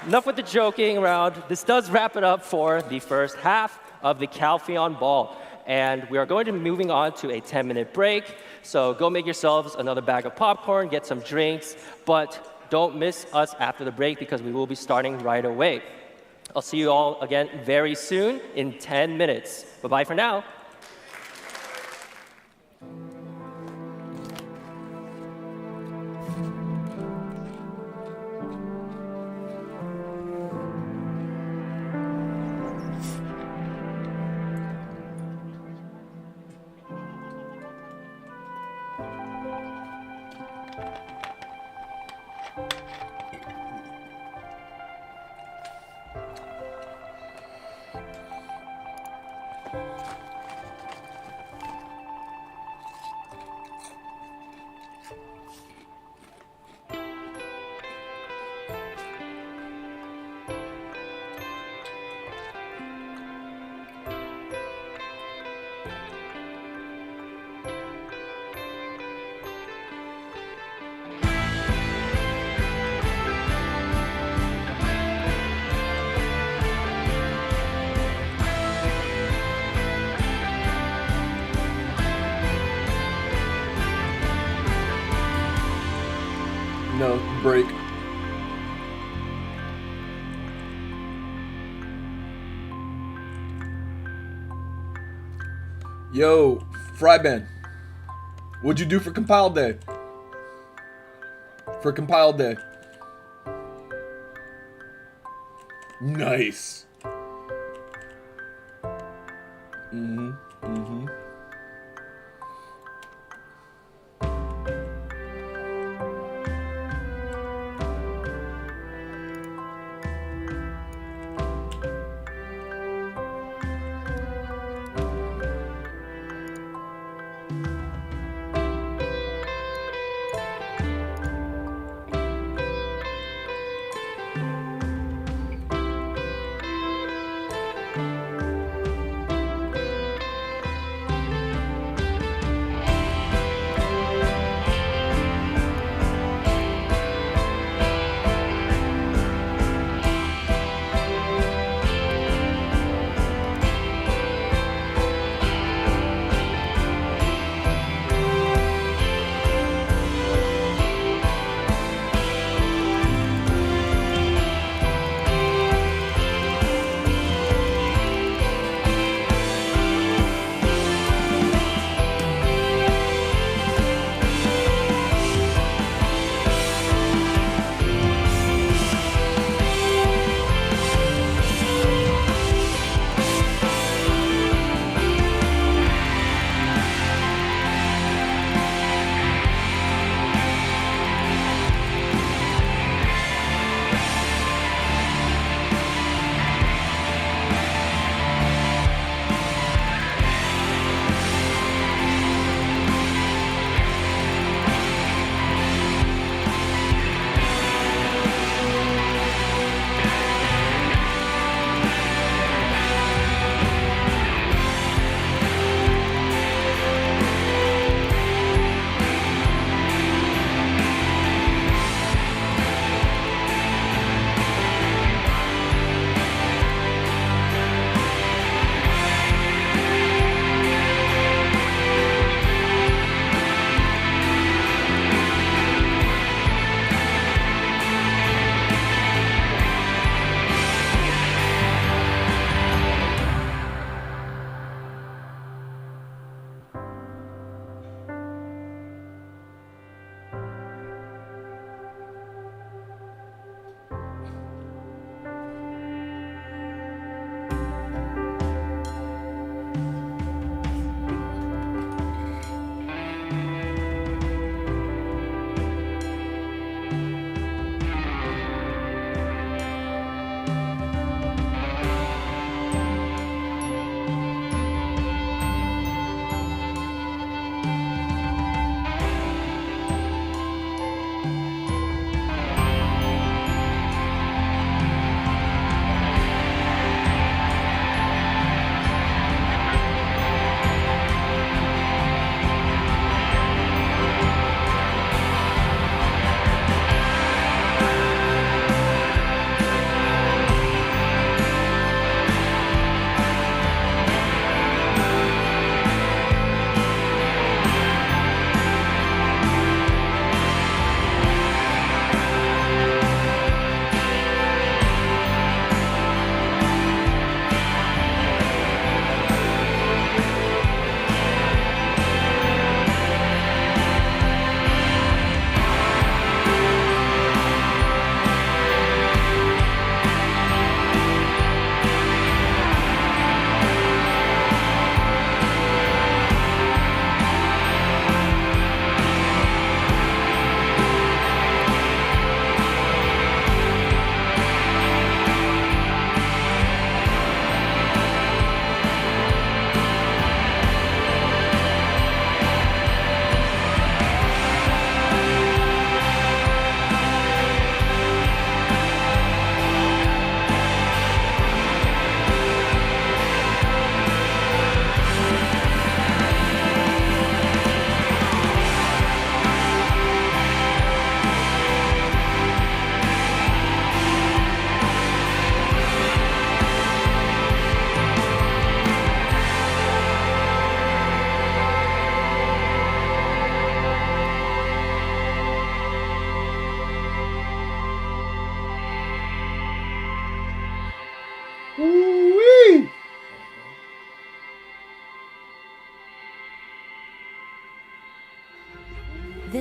enough with the joking around. This does wrap it up for the first half of the Calpheon Ball. And we are going to be moving on to a 10-minute break. So go make yourselves another bag of popcorn, get some drinks, but don't miss us after the break because we will be starting right away. I'll see you all again very soon in 10 minutes. Bye-bye for now. No, break. Yo, Fryban, what'd you do for Compile Day? For Compile Day. Nice. Mm-hmm.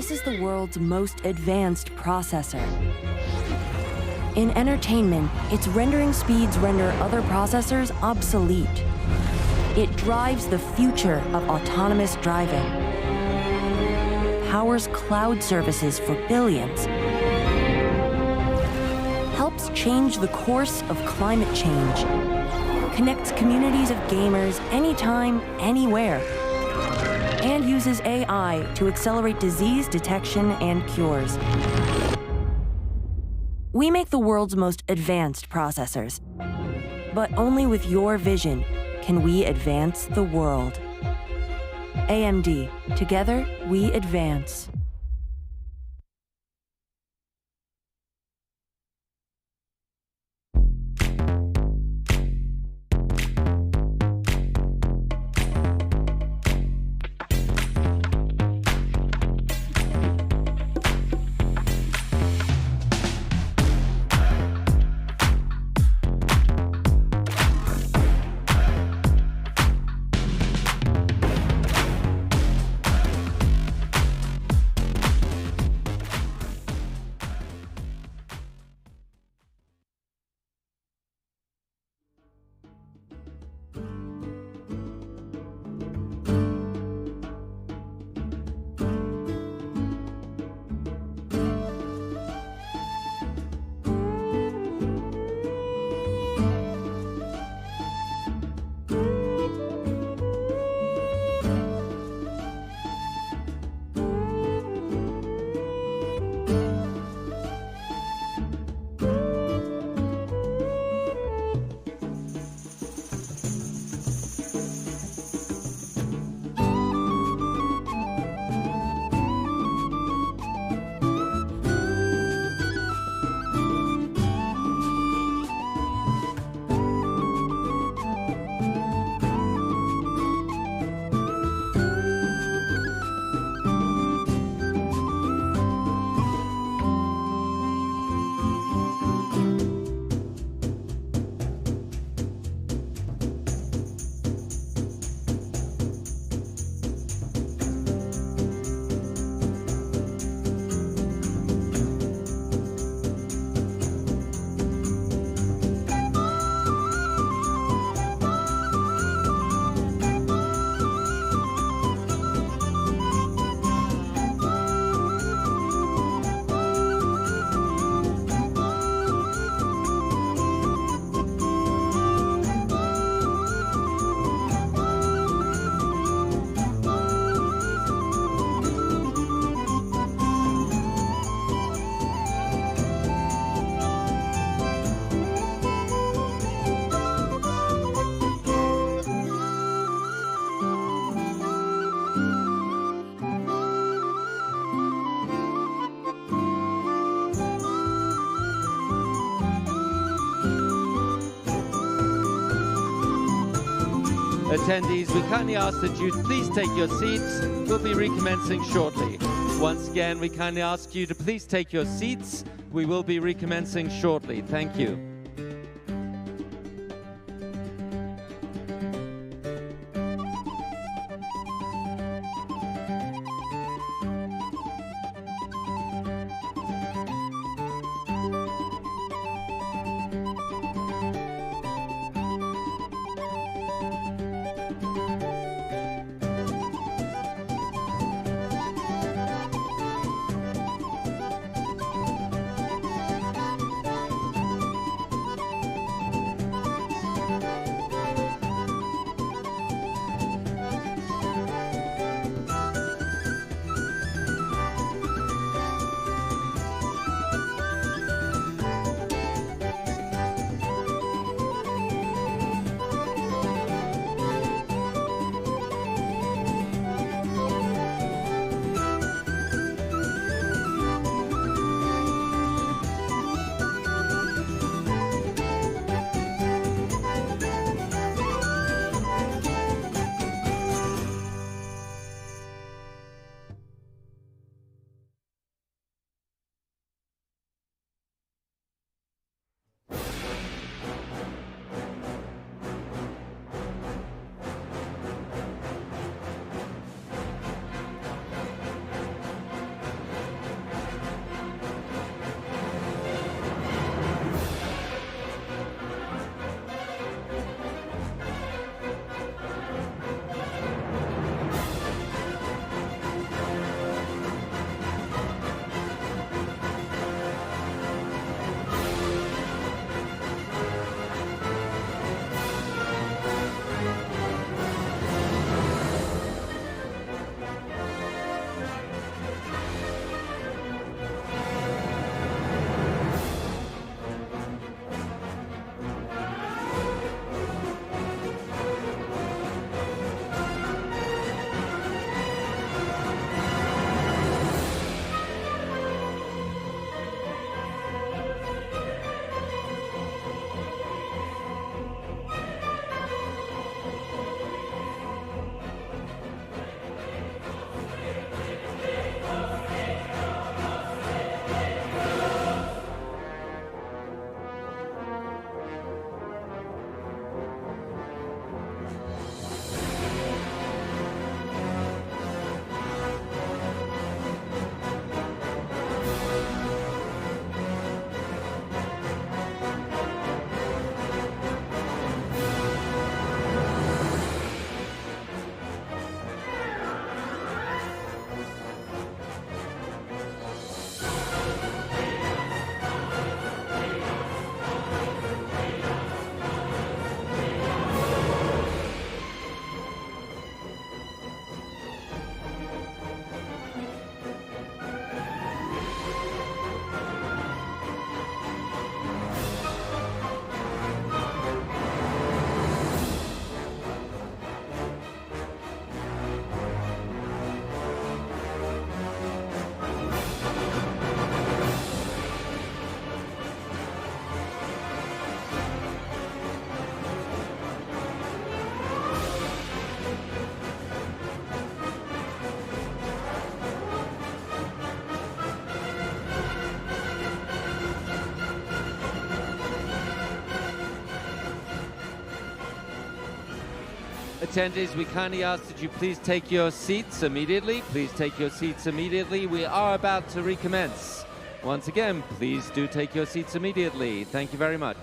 this is the world's most advanced processor. In entertainment, its rendering speeds render other processors obsolete. It drives the future of autonomous driving, powers cloud services for billions, helps change the course of climate change, connects communities of gamers anytime, anywhere, and uses AI to accelerate disease detection and cures. We make the world's most advanced processors, but only with your vision can we advance the world. AMD, together we advance. Attendees, we kindly ask that you please take your seats. We'll be recommencing shortly. Once again, we kindly ask you to please take your seats. We will be recommencing shortly. Thank you. attendees, we kindly ask that you please take your seats immediately. Please take your seats immediately. We are about to recommence. Once again, please do take your seats immediately. Thank you very much.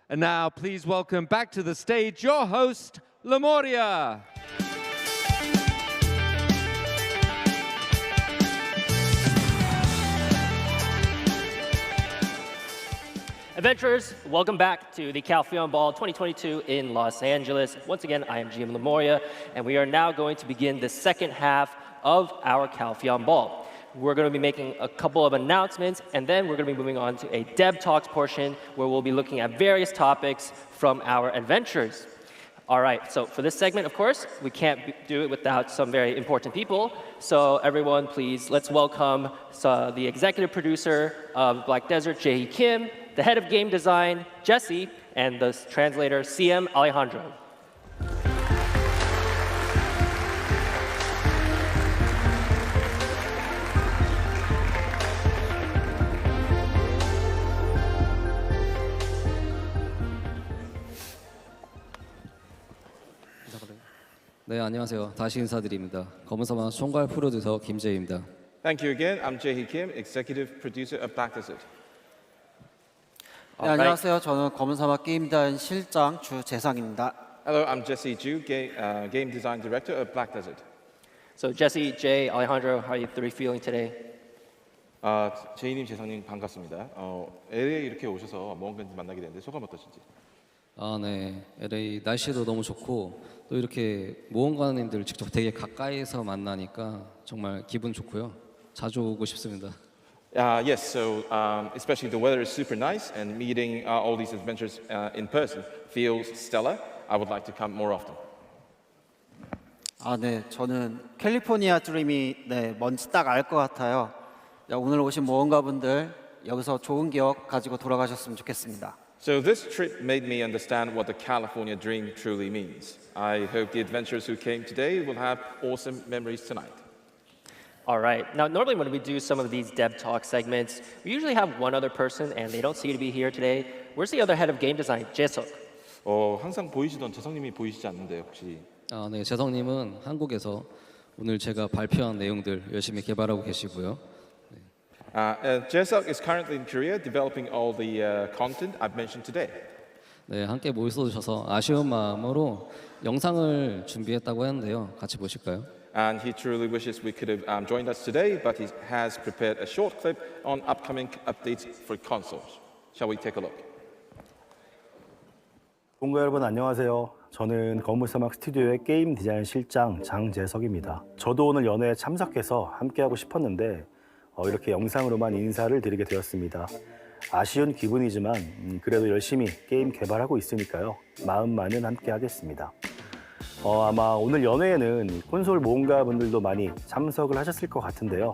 And now, please welcome back to the stage your host, Lemuria. Adventurers, welcome back to the Calpheon Ball 2022 in Los Angeles. Once again, I am GM Lemuria, and we are now going to begin the second half of our Calpheon Ball. We're going to be making a couple of announcements, and then we're going to be moving on to a Deb Talks portion where we'll be looking at various topics from our adventures. All right, so for this segment, of course, we can't do it without some very important people. So everyone, please, let's welcome the executive producer of Black Desert, Jae Kim, the head of game design, Jesse, and the translator, CM Alejandro. 네, 안녕하세요. 다시 인사드립니다. 검은사막 총괄 프로듀서 김재희입니다. Thank you again. I'm Jae Kim, executive producer of Black Desert. 네, 안녕하세요. 저는 검은사막 게임단 실장 주재상입니다. Hello, I'm Jesse Ju, game design director of Black Desert. So Jesse, Jay, Alejandro, how are you three feeling today? 제이님, 재상님 반갑습니다. LA 이렇게 오셔서 모험가님 만나게 됐는데 소감 어떠신지? 네. LA 날씨도 너무 좋고 또 이렇게 모험가님들 직접 되게 가까이서 만나니까 정말 기분 좋고요. 자주 오고 싶습니다. Yes, so especially the weather is super nice and meeting all these adventures in person feels stellar. I would like to come more often. 네, 저는 캘리포니아 드림이 뭔지 딱 알 것 같아요. 오늘 오신 모험가분들 여기서 좋은 기억 가지고 돌아가셨으면 좋겠습니다. So this trip made me understand what the California dream truly means. I hope the adventurers who came today will have awesome memories tonight. All right. Now, normally when we do some of these Deb Talk segments, we usually have one other person, and they don't seem to be here today. Where's the other head of game design, Jae-suk? 항상 보이시던 재성님이 보이시지 않는데 혹시? 네, 재성님은 한국에서 오늘 제가 발표한 내용들 열심히 개발하고 계시고요. Jae-suk is currently in Korea developing all the content I've mentioned today. 네, 함께 모여주셔서 아쉬운 마음으로 영상을 준비했다고 했는데요. 같이 보실까요? And he truly wishes we could have joined us today, but he has prepared a short clip on upcoming updates for consoles. Shall we take a look? 동거 여러분 안녕하세요. 저는 거물사막 스튜디오의 게임 디자인 실장 장재석입니다. 저도 오늘 연회에 참석해서 함께하고 싶었는데 이렇게 영상으로만 인사를 드리게 되었습니다. 아쉬운 기분이지만 그래도 열심히 게임 개발하고 있으니까요. 마음만은 함께 하겠습니다. 아마 오늘 연회에는 콘솔 모험가분들도 많이 참석을 하셨을 것 같은데요.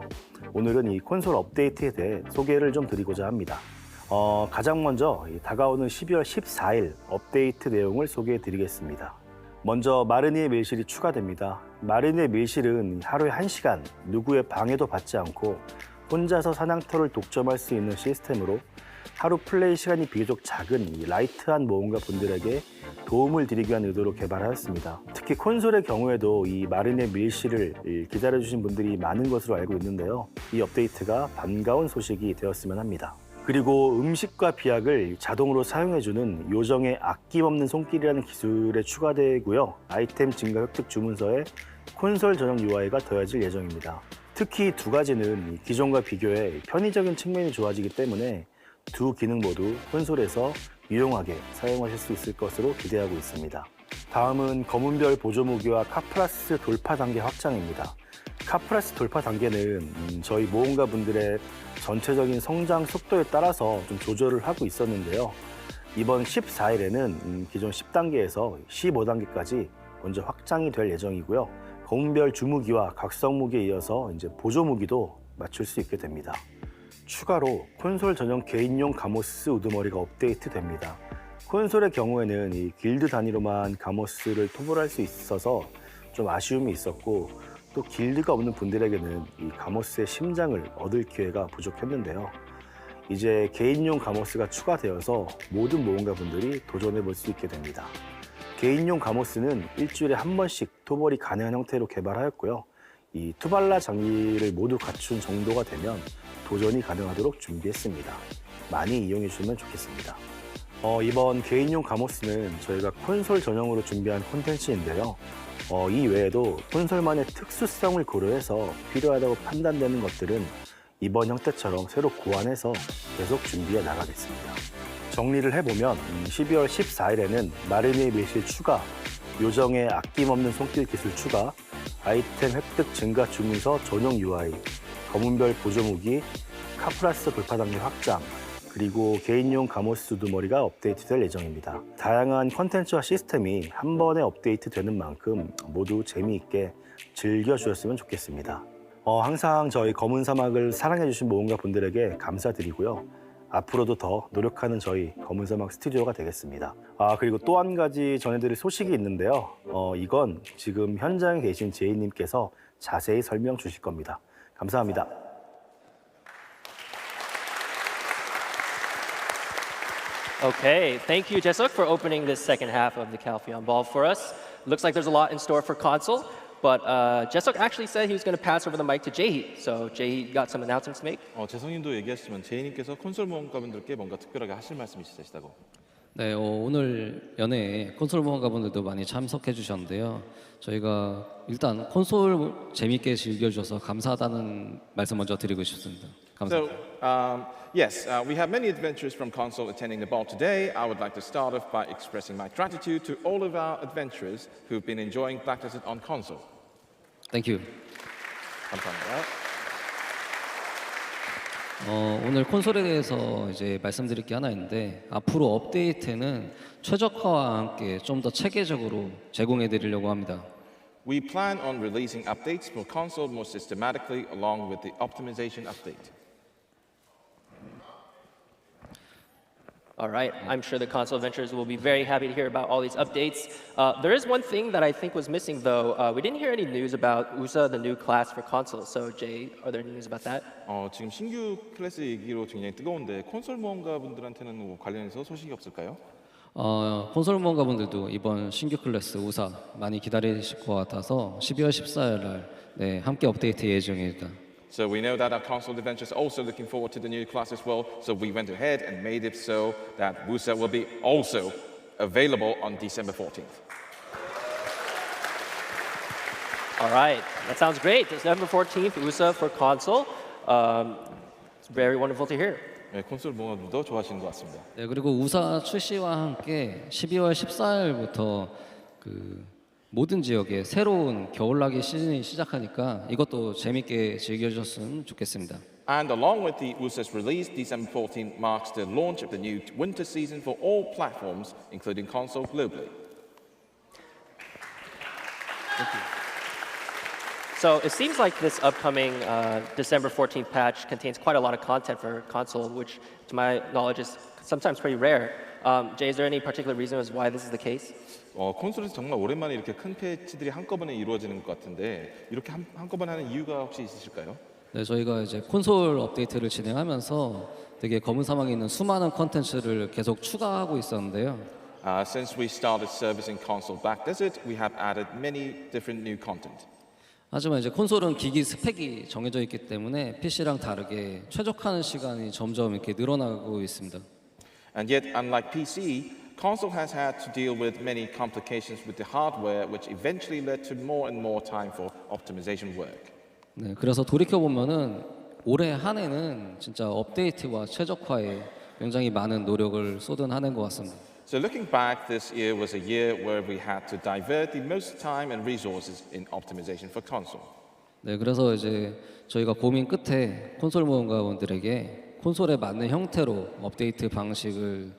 오늘은 이 콘솔 업데이트에 대해 소개를 좀 드리고자 합니다. 가장 먼저 다가오는 12월 14일 업데이트 내용을 소개해 드리겠습니다. 먼저 마르니의 밀실이 추가됩니다. 마르니의 밀실은 하루에 1시간 누구의 방해도 받지 않고 혼자서 사냥터를 독점할 수 있는 시스템으로 하루 플레이 시간이 비교적 작은 이 라이트한 모험가 분들에게 도움을 드리기 위한 의도로 개발하였습니다. 특히 콘솔의 경우에도 이 마르니의 밀실을 기다려주신 분들이 많은 것으로 알고 있는데요. 이 업데이트가 반가운 소식이 되었으면 합니다. 그리고 음식과 비약을 자동으로 사용해주는 요정의 아낌없는 손길이라는 기술에 추가되고요. 아이템 증가 획득 주문서에 콘솔 전용 UI가 더해질 예정입니다. 특히 두 가지는 기존과 비교해 편의적인 측면이 좋아지기 때문에 두 기능 모두 콘솔에서 유용하게 사용하실 수 있을 것으로 기대하고 있습니다. 다음은 검은별 보조 무기와 카프라스 돌파 단계 확장입니다. 카프라스 돌파 단계는 저희 모험가 분들의 전체적인 성장 속도에 따라서 좀 조절을 하고 있었는데요. 이번 14일에는 기존 10단계에서 15단계까지 먼저 확장이 될 예정이고요. 검은별 주무기와 각성 무기에 이어서 이제 보조 무기도 맞출 수 있게 됩니다. 추가로 콘솔 전용 개인용 가모스 우두머리가 업데이트 됩니다. 콘솔의 경우에는 이 길드 단위로만 가모스를 토벌할 수 있어서 좀 아쉬움이 있었고 또 길드가 없는 분들에게는 이 가모스의 심장을 얻을 기회가 부족했는데요. 이제 개인용 가모스가 추가되어서 모든 모험가 분들이 도전해 볼 수 있게 됩니다. 개인용 가모스는 일주일에 한 번씩 토벌이 가능한 형태로 개발하였고요. 이 투발라 장비를 모두 갖춘 정도가 되면 도전이 가능하도록 준비했습니다. 많이 이용해 주시면 좋겠습니다. 이번 개인용 가모스는 저희가 콘솔 전용으로 준비한 콘텐츠인데요. 이 외에도 콘솔만의 특수성을 고려해서 필요하다고 판단되는 것들은 이번 형태처럼 새로 고안해서 계속 준비해 나가겠습니다. 정리를 해보면 12월 14일에는 마르니의 밀실 추가, 요정의 아낌없는 손길 기술 추가, 아이템 획득 증가 주문서 전용 UI, 검은별 보조 무기, 카프라스 돌파 단계 확장, 그리고 개인용 가모스 우두머리가 업데이트될 예정입니다. 다양한 컨텐츠와 시스템이 한 번에 업데이트되는 만큼 모두 재미있게 즐겨주셨으면 좋겠습니다. 항상 저희 검은 사막을 사랑해주신 모험가 분들에게 감사드리고요. 앞으로도 더 노력하는 저희 검은 사막 스튜디오가 되겠습니다. 그리고 또 한 가지 전해드릴 소식이 있는데요. 이건 지금 현장에 계신 제이님께서 자세히 설명 주실 겁니다. 감사합니다. Okay, thank you, Jesok, for opening this second half of the Calpheon Ball for us. Looks like there's a lot in store for console, but Jesok actually said he was going to pass over the mic to Jae-hee. So Jae-hee got some announcements to make. 재성님도 얘기하시지만 제이님께서 콘솔 모험가분들께 뭔가 특별하게 하실 말씀이 있으시다고. 네, 오늘 연회에 콘솔 모험가분들도 많이 참석해 주셨는데요. 저희가 일단 콘솔 재밌게 즐겨주셔서 감사하다는 말씀 먼저 드리고 싶습니다. 감사합니다. So, yes, we have many adventurers from console attending the ball today. I would like to start off by expressing my gratitude to all of our adventurers who've been enjoying Black Desert on console. Thank you. 감사합니다. 오늘 콘솔에 대해서 이제 말씀드릴 게 하나 있는데 앞으로 업데이트는 최적화와 함께 좀 더 체계적으로 제공해 드리려고 합니다. We plan on releasing updates for console more systematically along with the optimization update. All right, I'm sure the console adventurers will be very happy to hear about all these updates. There is one thing that I think was missing, though. We didn't hear any news about USA, the new class for console. So, Jay, are there any news about that? 지금 신규 클래스 얘기로 굉장히 뜨거운데 콘솔 모험가 분들한테는 뭐 관련해서 소식이 없을까요? 콘솔 모험가분들도 이번 신규 클래스 우사 많이 기다리실 것 같아서 12월 14일 날 함께 업데이트 예정입니다. So we know that our console adventurers are also looking forward to the new class as well. So we went ahead and made it so that Wusa will be also available on December 14th. All right, that sounds great. December 14th, USA for console. It's very wonderful to hear. 네, 콘솔 모험도 좋아하시는 것 같습니다. 네, 그리고 우사 출시와 함께 12월 14일부터 그 모든 지역에 새로운 겨울나기 시즌이 시작하니까 이것도 재밌게 즐겨주셨으면 좋겠습니다. And along with the USA's release, December 14th marks the launch of the new winter season for all platforms, including console globally. Thank you. So it seems like this upcoming December 14th patch contains quite a lot of content for console, which to my knowledge is sometimes pretty rare. Jay, is there any particular reason as why this is the case? 콘솔에서 정말 오랜만에 이렇게 큰 패치들이 한꺼번에 이루어지는 것 같은데 이렇게 한꺼번에 하는 이유가 혹시 있으실까요? 네, 저희가 이제 콘솔 업데이트를 진행하면서 되게 검은 사막에 있는 수많은 컨텐츠를 계속 추가하고 있었는데요. Since we started servicing console back desert, we have added many different new content. 하지만 이제 콘솔은 기기 스펙이 정해져 있기 때문에 PC랑 다르게 최적화하는 시간이 점점 이렇게 늘어나고 있습니다. And yet, unlike PC, console has had to deal with many complications with the hardware, which eventually led to more and more time for optimization work. 네, 그래서 돌이켜 보면은 올해 한 해는 진짜 업데이트와 최적화에 굉장히 많은 노력을 쏟은 한 해인 것 같습니다. So looking back, this year was a year where we had to divert the most time and resources in optimization for console. 네, 그래서 이제 저희가 고민 끝에 콘솔 모험가분들에게 콘솔에 맞는 형태로 업데이트 방식을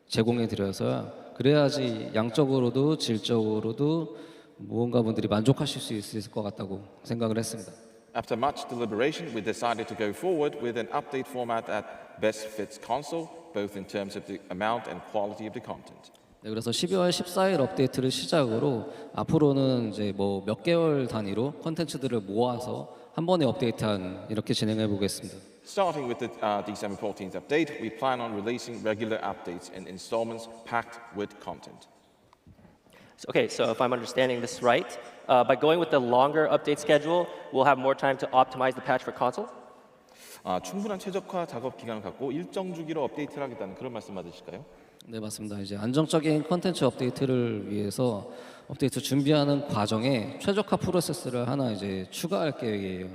제공해 드려서요. 그래야지 양적으로도 질적으로도 모험가분들이 만족하실 수 있을 것 같다고 생각을 했습니다. After much deliberation, we decided to go forward with an update format that best fits console, both in terms of the amount and quality of the content. 네, 그래서 12월 14일 업데이트를 시작으로 앞으로는 이제 뭐 몇 개월 단위로 콘텐츠들을 모아서 한 번에 업데이트한 이렇게 진행해 보겠습니다. Starting with the December 14th update, we plan on releasing regular updates in installments packed with content. Okay, so if I'm understanding this right, by going with the longer update schedule, we'll have more time to optimize the patch for console? 충분한 최적화 작업 기간을 갖고 일정 주기로 업데이트를 하겠다는 그런 말씀 맞으실까요? 네, 맞습니다. 이제 안정적인 콘텐츠 업데이트를 위해서 업데이트 준비하는 과정에 최적화 프로세스를 하나 이제 추가할 계획이에요.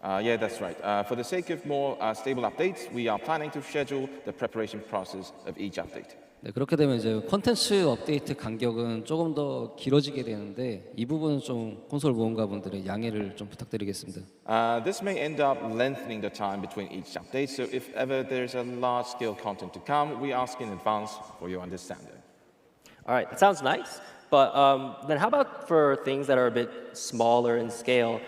Yeah, that's right. For the sake of more stable updates, we are planning to schedule the preparation process of each update. 네, 그렇게 되면 이제 콘텐츠 업데이트 간격은 조금 더 길어지게 되는데 이 부분은 좀 콘솔 모험가분들의 양해를 좀 부탁드리겠습니다. This may end up lengthening the time between each update, so if ever there's a large-scale content to come, we ask in advance for your understanding. All right, that sounds nice. But then how about for things that are a bit smaller in scale,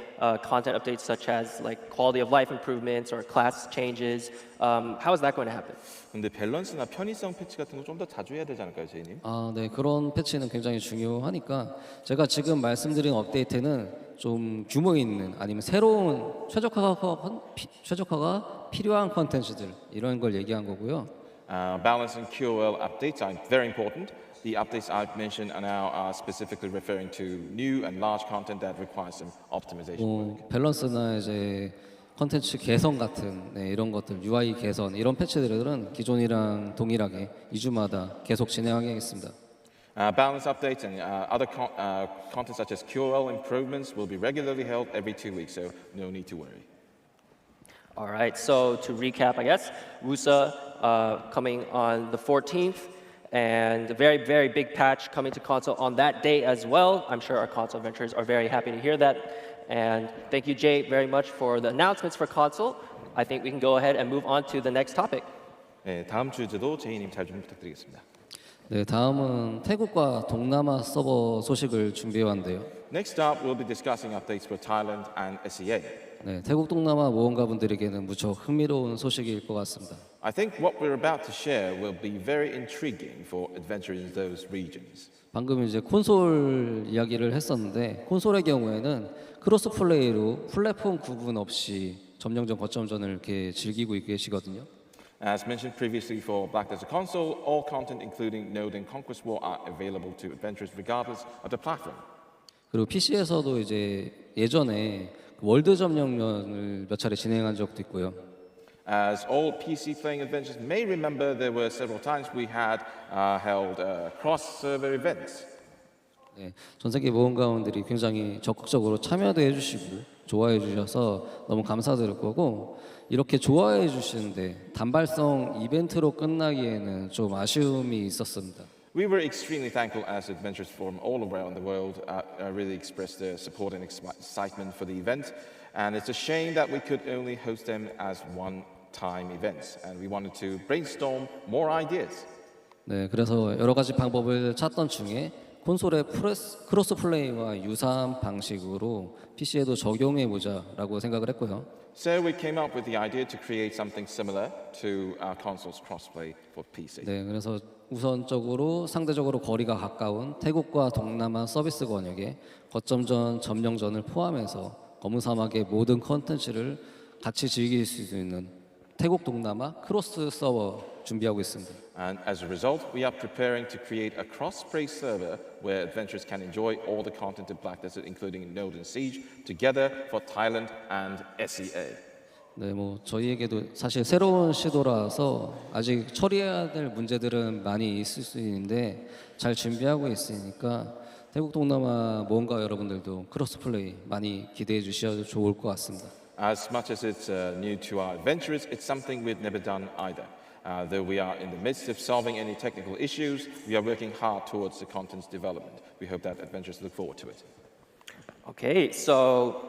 content updates such as like quality of life improvements or class changes? How is that going to happen? 근데 밸런스나 편의성 패치 같은 거 좀 더 자주 해야 되지 않을까요, 제이님? 네, 그런 패치는 굉장히 중요하니까 제가 지금 말씀드린 업데이트는 좀 규모 있는 아니면 새로운 최적화가 필요한 컨텐츠들 이런 걸 얘기한 거고요. Balance and QoL updates are very important. The updates I've mentioned are now specifically referring to new and large content that requires some optimization work. 밸런스나 이제 컨텐츠 개선 같은 이런 것들, UI 개선 이런 패치들은 기존이랑 동일하게 2주마다 계속 진행하겠습니다. Balance updates and other content such as QoL improvements will be regularly held every 2 weeks, so no need to worry. All right, so to recap, I guess, WUSA coming on the 14th, and a very, very big patch coming to console on that day as well. I'm sure our console adventurers are very happy to hear that. And thank you, Jay, very much for the announcements for console. I think we can go ahead and move on to the next topic. 네, 다음 주제도 제이님 잘 좀 부탁드리겠습니다. 네, 다음은 태국과 동남아 서버 소식을 준비해 왔는데요. Next up, we'll be discussing updates for Thailand and SEA. 네, 태국 동남아 모험가분들에게는 무척 흥미로운 소식일 것 같습니다. I think what we're about to share will be very intriguing for adventurers in those regions. 방금 이제 콘솔 이야기를 했었는데 콘솔의 경우에는 크로스 플레이로 플랫폼 구분 없이 점령전 거점전을 이렇게 즐기고 계시거든요. As mentioned previously for Black Desert Console, all content including Node and Conquest War are available to adventurers regardless of the platform. 그리고 PC에서도 이제 예전에 월드 점령전을 몇 차례 진행한 적도 있고요. As all PC playing adventurers may remember, there were several times we had held cross-server events. 네, 전 세계 모험가분들이 굉장히 적극적으로 참여도 해주시고 좋아해 주셔서 너무 감사드릴 거고 이렇게 좋아해 주시는데 단발성 이벤트로 끝나기에는 좀 아쉬움이 있었습니다. We were extremely thankful as adventurers from all around the world really expressed their support and excitement for the event. And it's a shame that we could only host them as one-time events. And we wanted to brainstorm more ideas. 네, 그래서 여러 가지 방법을 찾던 중에 콘솔의 크로스 플레이와 유사한 방식으로 PC에도 적용해 보자라고 생각을 했고요. So we came up with the idea to create something similar to our console's crossplay for PC. 네, 그래서 우선적으로 상대적으로 거리가 가까운 태국과 동남아 서비스 권역에 거점전, 점령전을 포함해서 검은 사막의 모든 컨텐츠를 같이 즐길 수 있는 태국 동남아 크로스 서버 준비하고 있습니다. And as a result, we are preparing to create a cross-play server where adventurers can enjoy all the content of Black Desert, including Node and Siege, together for Thailand and SEA. 네, 뭐 저희에게도 사실 새로운 시도라서 아직 처리해야 될 문제들은 많이 있을 수 있는데 잘 준비하고 있으니까 태국 동남아 모험가 여러분들도 크로스 플레이 많이 기대해 주셔도 좋을 것 같습니다. As much as it's new to our adventurers, it's something we've never done either. Though we are in the midst of solving any technical issues, we are working hard towards the content's development. We hope that adventurers look forward to it. Okay, so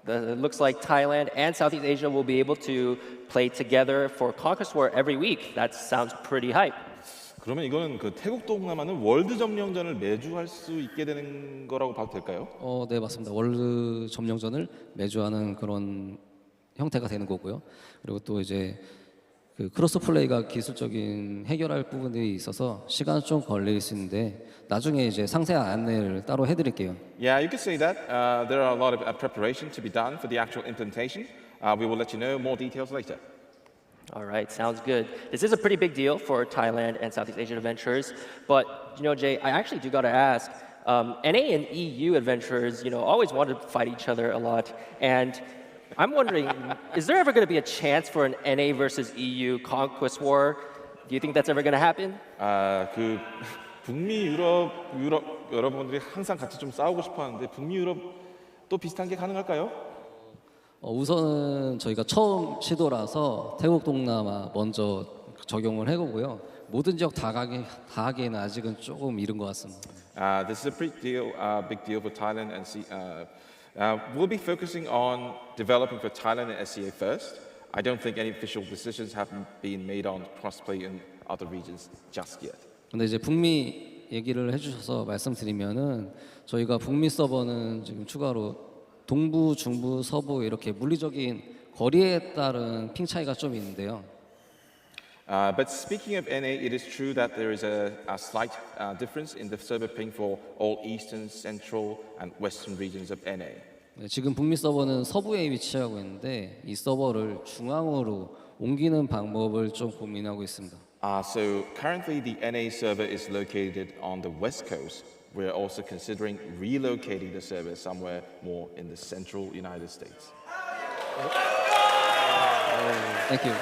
it looks like Thailand and Southeast Asia will be able to play together for Conquest War every week. That sounds pretty hype. 그러면 이거는 그 태국 동남아는 월드 점령전을 매주 할 수 있게 되는 거라고 봐도 될까요? 네, 맞습니다. 월드 점령전을 매주 하는 그런 형태가 되는 거고요. 그리고 또 이제 그 크로스 플레이가 기술적인 해결할 부분들이 있어서 시간은 좀 걸릴 수 있는데 나중에 이제 상세한 안내를 따로 해드릴게요. Yeah, you could say that. There are a lot of preparation to be done for the actual implementation. We will let you know more details later. All right, sounds good. This is a pretty big deal for Thailand and Southeast Asian adventurers. But, you know, Jay, I actually do got to ask, NA and EU adventurers, you know, always wanted to fight each other a lot. And I'm wondering, is there ever going to be a chance for an NA versus EU conquest war? Do you think that's ever going to happen? 그 북미 유럽 여러분들이 항상 같이 좀 싸우고 싶어 하는데 북미 유럽 또 비슷한 게 가능할까요? 우선은 저희가 처음 시도라서 태국 동남아 먼저 적용을 해보고요. 모든 지역 다 하기에는 아직은 조금 이른 것 같습니다. This is a big deal for Thailand and we'll be focusing on developing for Thailand and SEA first. I don't think any official decisions have been made on crossplay in other regions just yet. 근데 이제 북미 얘기를 해주셔서 말씀드리면은 저희가 북미 서버는 지금 추가로 동부, 중부, 서부 이렇게 물리적인 거리에 따른 핑 차이가 좀 있는데요. But speaking of NA, it is true that there is a slight difference in the server ping for all eastern, central, and western regions of NA. 네, 지금 북미 서버는 서부에 위치하고 있는데 이 서버를 중앙으로 옮기는 방법을 좀 고민하고 있습니다. So currently the NA server is located on the west coast. We're also considering relocating the server somewhere more in the central United States. Thank you.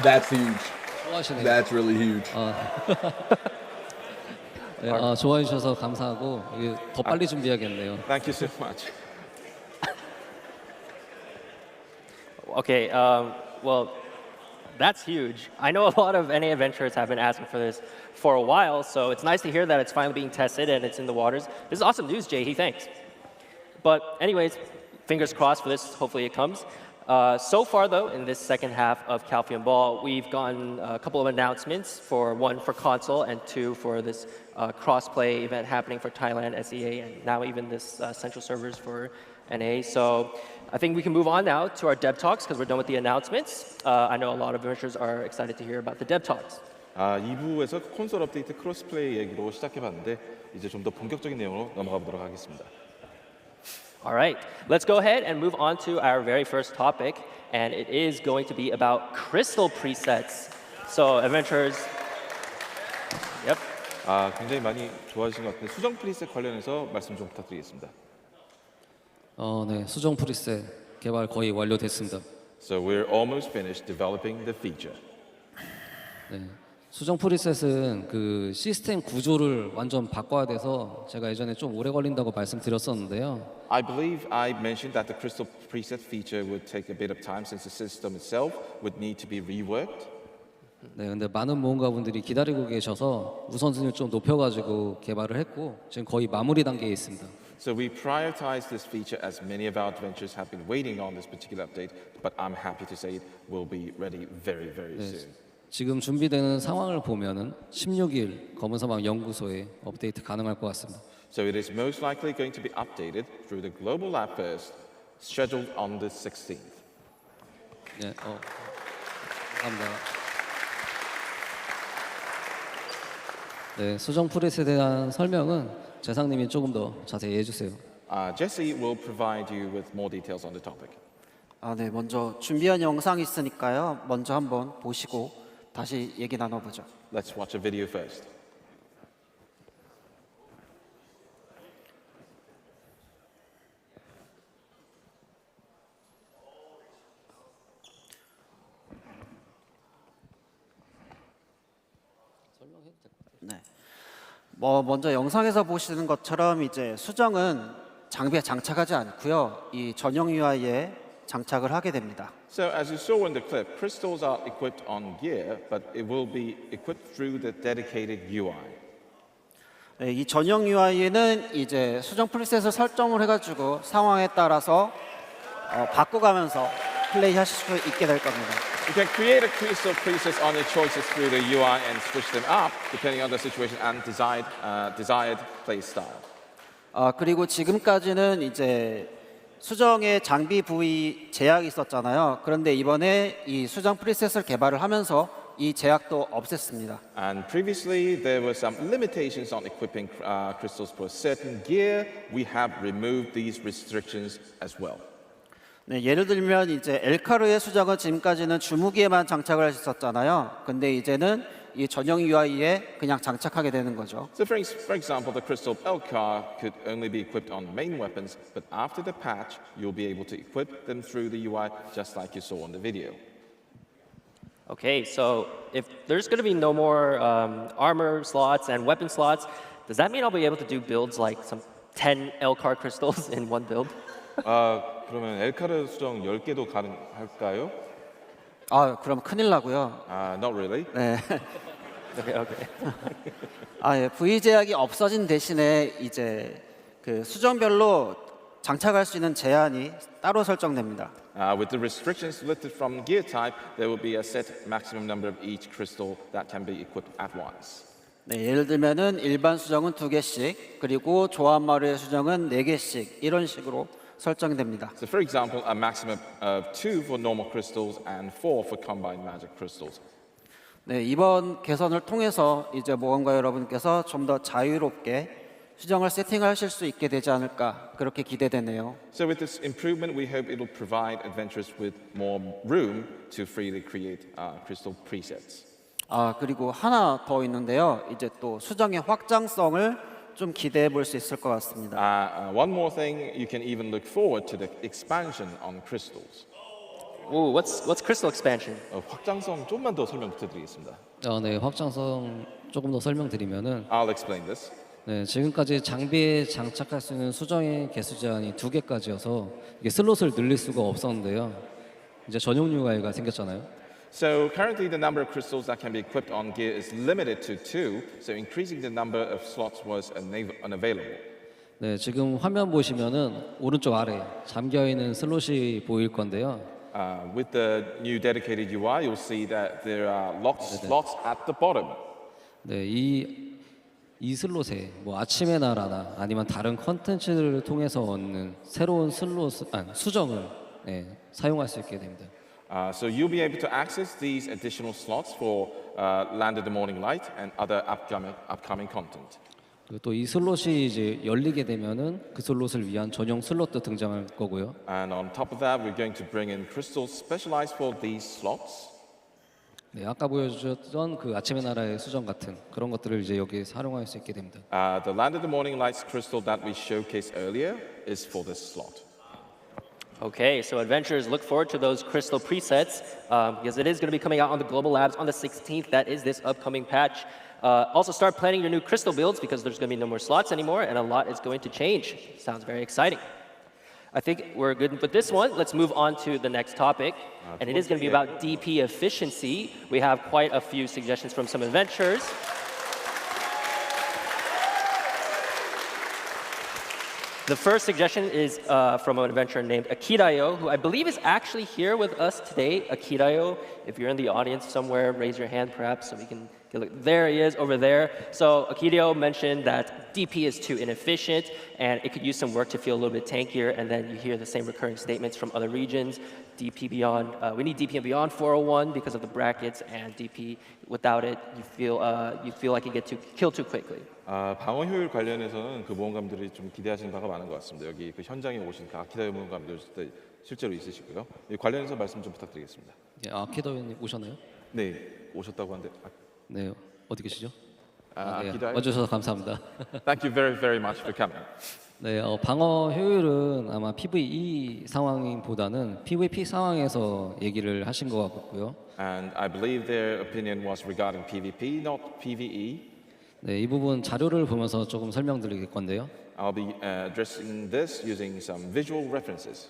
That's huge. 좋아하시네요. That's really huge. 네, 좋아해 주셔서 감사하고 이게 더 빨리 준비해야겠네요. Thank you so much. Okay, well, that's huge. I know a lot of NA adventurers have been asking for this for a while, so it's nice to hear that it's finally being tested and it's in the waters. This is awesome news, Jay. Thanks. But anyways, fingers crossed for this. Hopefully it comes. So far, though, in this second half of Calpheon Ball, we've gotten a couple of announcements, one for console and two for this cross-play event happening for Thailand, SEA, and now even this central servers for NA. So I think we can move on now to our Dev Talks because we're done with the announcements. I know a lot of adventurers are excited to hear about the Dev Talks. 2부에서 콘솔 업데이트 크로스플레이 얘기로 시작해봤는데 이제 좀 더 본격적인 내용으로 넘어가 보도록 하겠습니다. All right, let's go ahead and move on to our very first topic, and it is going to be about crystal presets. So, adventurers, yep. 굉장히 많이 좋아하시는 것 같은데 수정 프리셋 관련해서 말씀 좀 부탁드리겠습니다. 네, 수정 프리셋 개발 거의 완료됐습니다. So we're almost finished developing the feature. 네, 수정 프리셋은 그 시스템 구조를 완전 바꿔야 돼서 제가 예전에 좀 오래 걸린다고 말씀드렸었는데요. I believe I mentioned that the crystal preset feature would take a bit of time since the system itself would need to be reworked. 네, 근데 많은 모험가분들이 기다리고 계셔서 우선순위를 좀 높여가지고 개발을 했고 지금 거의 마무리 단계에 있습니다. So we prioritize this feature as many of our adventurers have been waiting on this particular update, but I'm happy to say it will be ready very, very soon. 지금 준비되는 상황을 보면은 16일 검은 사막 연구소에 업데이트 가능할 것 같습니다. So it is most likely going to be updated through the global lab first, scheduled on the 16th. 네, 감사합니다. 네, 수정 프리셋에 대한 설명은 재상님이 조금 더 자세히 해주세요. Jesse will provide you with more details on the topic. 네, 먼저 준비한 영상이 있으니까요. 먼저 한번 보시고 다시 얘기 나눠보죠. Let's watch a video first. 네. 먼저 영상에서 보시는 것처럼 이제 수정은 장비에 장착하지 않고요. 이 전용 UI에 장착을 하게 됩니다. So as you saw in the clip, crystals are equipped on gear, but it will be equipped through the dedicated UI. 네, 이 전용 UI에는 이제 수정 프리셋을 설정을 해가지고 상황에 따라서 바꿔가면서 플레이하실 수 있게 될 겁니다. You can create a crystal preset on your choices through the UI and switch them up depending on the situation and desired play style. 그리고 지금까지는 이제 수정의 장비 부위 제약이 있었잖아요. 그런데 이번에 이 수정 프리셋을 개발을 하면서 이 제약도 없앴습니다. And previously there were some limitations on equipping crystals for a certain gear. We have removed these restrictions as well. 네, 예를 들면 이제 엘카르의 수정은 지금까지는 주무기에만 장착을 할 수 있었잖아요. 근데 이제는 이 전용 UI에 그냥 장착하게 되는 거죠. So for example, the crystal Elkar could only be equipped on main weapons, but after the patch, you'll be able to equip them through the UI just like you saw on the video. Okay, so if there's going to be no more armor slots and weapon slots, does that mean I'll be able to do builds like some 10 Elkar crystals in one build? 그러면 엘카르 수정 10개도 가능할까요? 그럼 큰일 나고요. Not really. 네. Okay. 예, 부위 제약이 없어진 대신에 이제 그 수정별로 장착할 수 있는 제한이 따로 설정됩니다. With the restrictions lifted from gear type, there will be a set maximum number of each crystal that can be equipped at once. 네, 예를 들면은 일반 수정은 2개씩, 그리고 조합 마루의 수정은 4개씩 이런 식으로 설정됩니다. So for example, a maximum of 2 for normal crystals and 4 for combined magic crystals. 네, 이번 개선을 통해서 이제 모험가 여러분께서 좀 더 자유롭게 수정을 세팅하실 수 있게 되지 않을까 그렇게 기대되네요. So with this improvement, we hope it will provide adventurers with more room to freely create crystal presets. 그리고 하나 더 있는데요. 이제 또 수정의 확장성을 좀 기대해 볼 수 있을 것 같습니다. One more thing, you can even look forward to the expansion on crystals. Ooh, what's crystal expansion? 확장성 좀만 더 설명 부탁드리겠습니다. 네, 확장성 조금 더 설명드리면은 I'll explain this. 네, 지금까지 장비에 장착할 수 있는 수정의 개수 제한이 2개까지여서 이게 슬롯을 늘릴 수가 없었는데요. 이제 전용 UI가 생겼잖아요. So currently the number of crystals that can be equipped on gear is limited to 2, so increasing the number of slots was unavailable. 네, 지금 화면 보시면은 오른쪽 아래 잠겨 있는 슬롯이 보일 건데요. With the new dedicated UI, you'll see that there are locked slots at the bottom. 네, 이 슬롯에 뭐 아침의 나라나 아니면 다른 컨텐츠를 통해서 얻는 새로운 수정을 사용할 수 있게 됩니다. So you'll be able to access these additional slots for Land of the Morning Light and other upcoming content. 또 이 슬롯이 이제 열리게 되면은 그 슬롯을 위한 전용 슬롯도 등장할 거고요. And on top of that, we're going to bring in crystals specialized for these slots. 네, 아까 보여주셨던 그 아침의 나라의 수정 같은 그런 것들을 이제 여기에 활용할 수 있게 됩니다. The Land of the Morning Light's crystal that we showcased earlier is for this slot. Okay, so adventurers, look forward to those crystal presets because it is going to be coming out on the Global Labs on the 16th. That is this upcoming patch. Also start planning your new crystal builds because there's going to be no more slots anymore and a lot is going to change. Sounds very exciting. I think we're good with this one. Let's move on to the next topic. And it is going to be about DP efficiency. We have quite a few suggestions from some adventurers. The first suggestion is from an adventurer named Akirayo, who I believe is actually here with us today. Akirayo, if you're in the audience somewhere, raise your hand perhaps so we can get a look. There he is over there. So Akirayo mentioned that DP is too inefficient and it could use some work to feel a little bit tankier, and then you hear the same recurring statements from other regions. DP beyond, we need DP and beyond 401 because of the brackets, and DP without it, you feel like you get killed too quickly. 방어 효율 관련해서는 그 모험가들이 좀 기대하시는 바가 많은 것 같습니다. 여기 그 현장에 오신 그 아키다요 모험가들 실제로 있으시고요. 이 관련해서 말씀 좀 부탁드리겠습니다. 예, 아키다요님 오셨나요? 네, 오셨다고 하는데. 네, 어디 계시죠? 네, 아키다요. 와주셔서 감사합니다. Thank you very, very much for coming. 네, 방어 효율은 아마 PVE 상황보다는 PVP 상황에서 얘기를 하신 것 같고요. And I believe their opinion was regarding PvP, not PvE. 네, 이 부분 자료를 보면서 조금 설명드릴 건데요. I'll be addressing this using some visual references.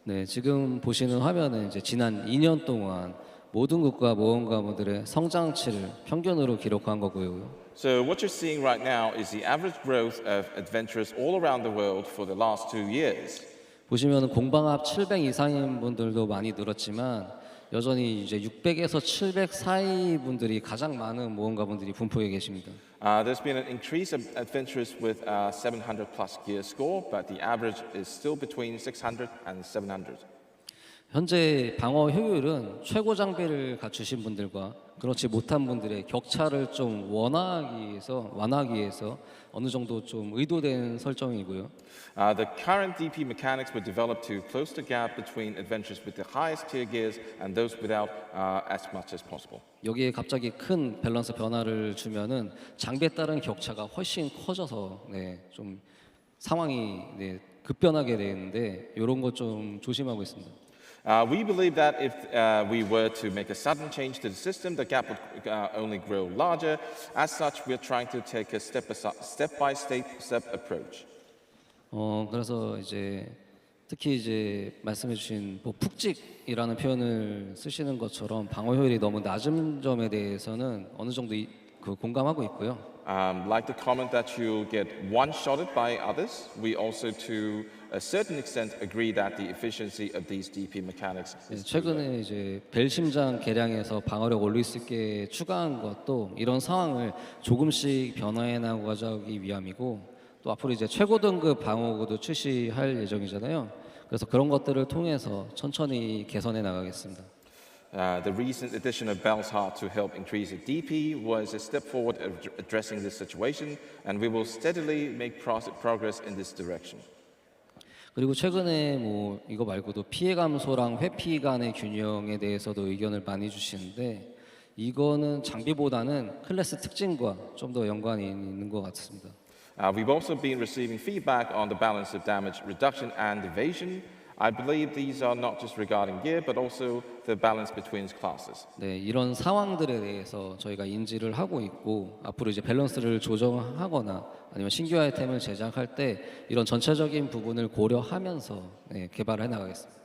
네, 지금 보시는 화면은 이제 지난 2년 동안 모든 국가 모험가분들의 성장치를 평균으로 기록한 거고요. So what you're seeing right now is the average growth of adventurers all around the world for the last 2 years. 보시면 공방합 700 이상인 분들도 많이 늘었지만 여전히 이제 600에서 700 사이 분들이 가장 많은 모험가분들이 분포해 계십니다. There's been an increase of adventurers with 700 plus gear score, but the average is still between 600 and 700. 현재 방어 효율은 최고 장비를 갖추신 분들과 그렇지 못한 분들의 격차를 좀 완화하기 위해서 어느 정도 좀 의도된 설정이고요. The current DP mechanics were developed to close the gap between adventurers with the highest tier gears and those without as much as possible. 여기에 갑자기 큰 밸런스 변화를 주면은 장비에 따른 격차가 훨씬 커져서 좀 상황이 급변하게 되는데 이런 거 좀 조심하고 있습니다. We believe that if we were to make a sudden change to the system, the gap would only grow larger. As such, we're trying to take a step-by-step approach. 그래서 이제 특히 이제 말씀해주신 뭐 푹직이라는 표현을 쓰시는 것처럼 방어 효율이 너무 낮은 점에 대해서는 어느 정도 공감하고 있고요. Like the comment that you get one-shotted by others, we also, to a certain extent, agree that the efficiency of these DP mechanics is 최근에 이제 벨 심장 개량해서 방어력 올릴 수 있게 추가한 것도 이런 상황을 조금씩 변화해 나가기 위함이고, 또 앞으로 이제 최고 등급 방어구도 출시할 예정이잖아요. 그래서 그런 것들을 통해서 천천히 개선해 나가겠습니다. The recent addition of Bell's Heart to help increase the DP was a step forward of addressing this situation, and we will steadily make progress in this direction. 그리고 최근에 뭐 이거 말고도 피해 감소랑 회피 간의 균형에 대해서도 의견을 많이 주시는데 이거는 장비보다는 클래스 특징과 좀 더 연관이 있는 것 같습니다. We've also been receiving feedback on the balance of damage reduction and evasion. I believe these are not just regarding gear, but also the balance between classes. 네, 이런 상황들에 대해서 저희가 인지를 하고 있고 앞으로 이제 밸런스를 조정하거나 아니면 신규 아이템을 제작할 때 이런 전체적인 부분을 고려하면서 개발해 나가겠습니다.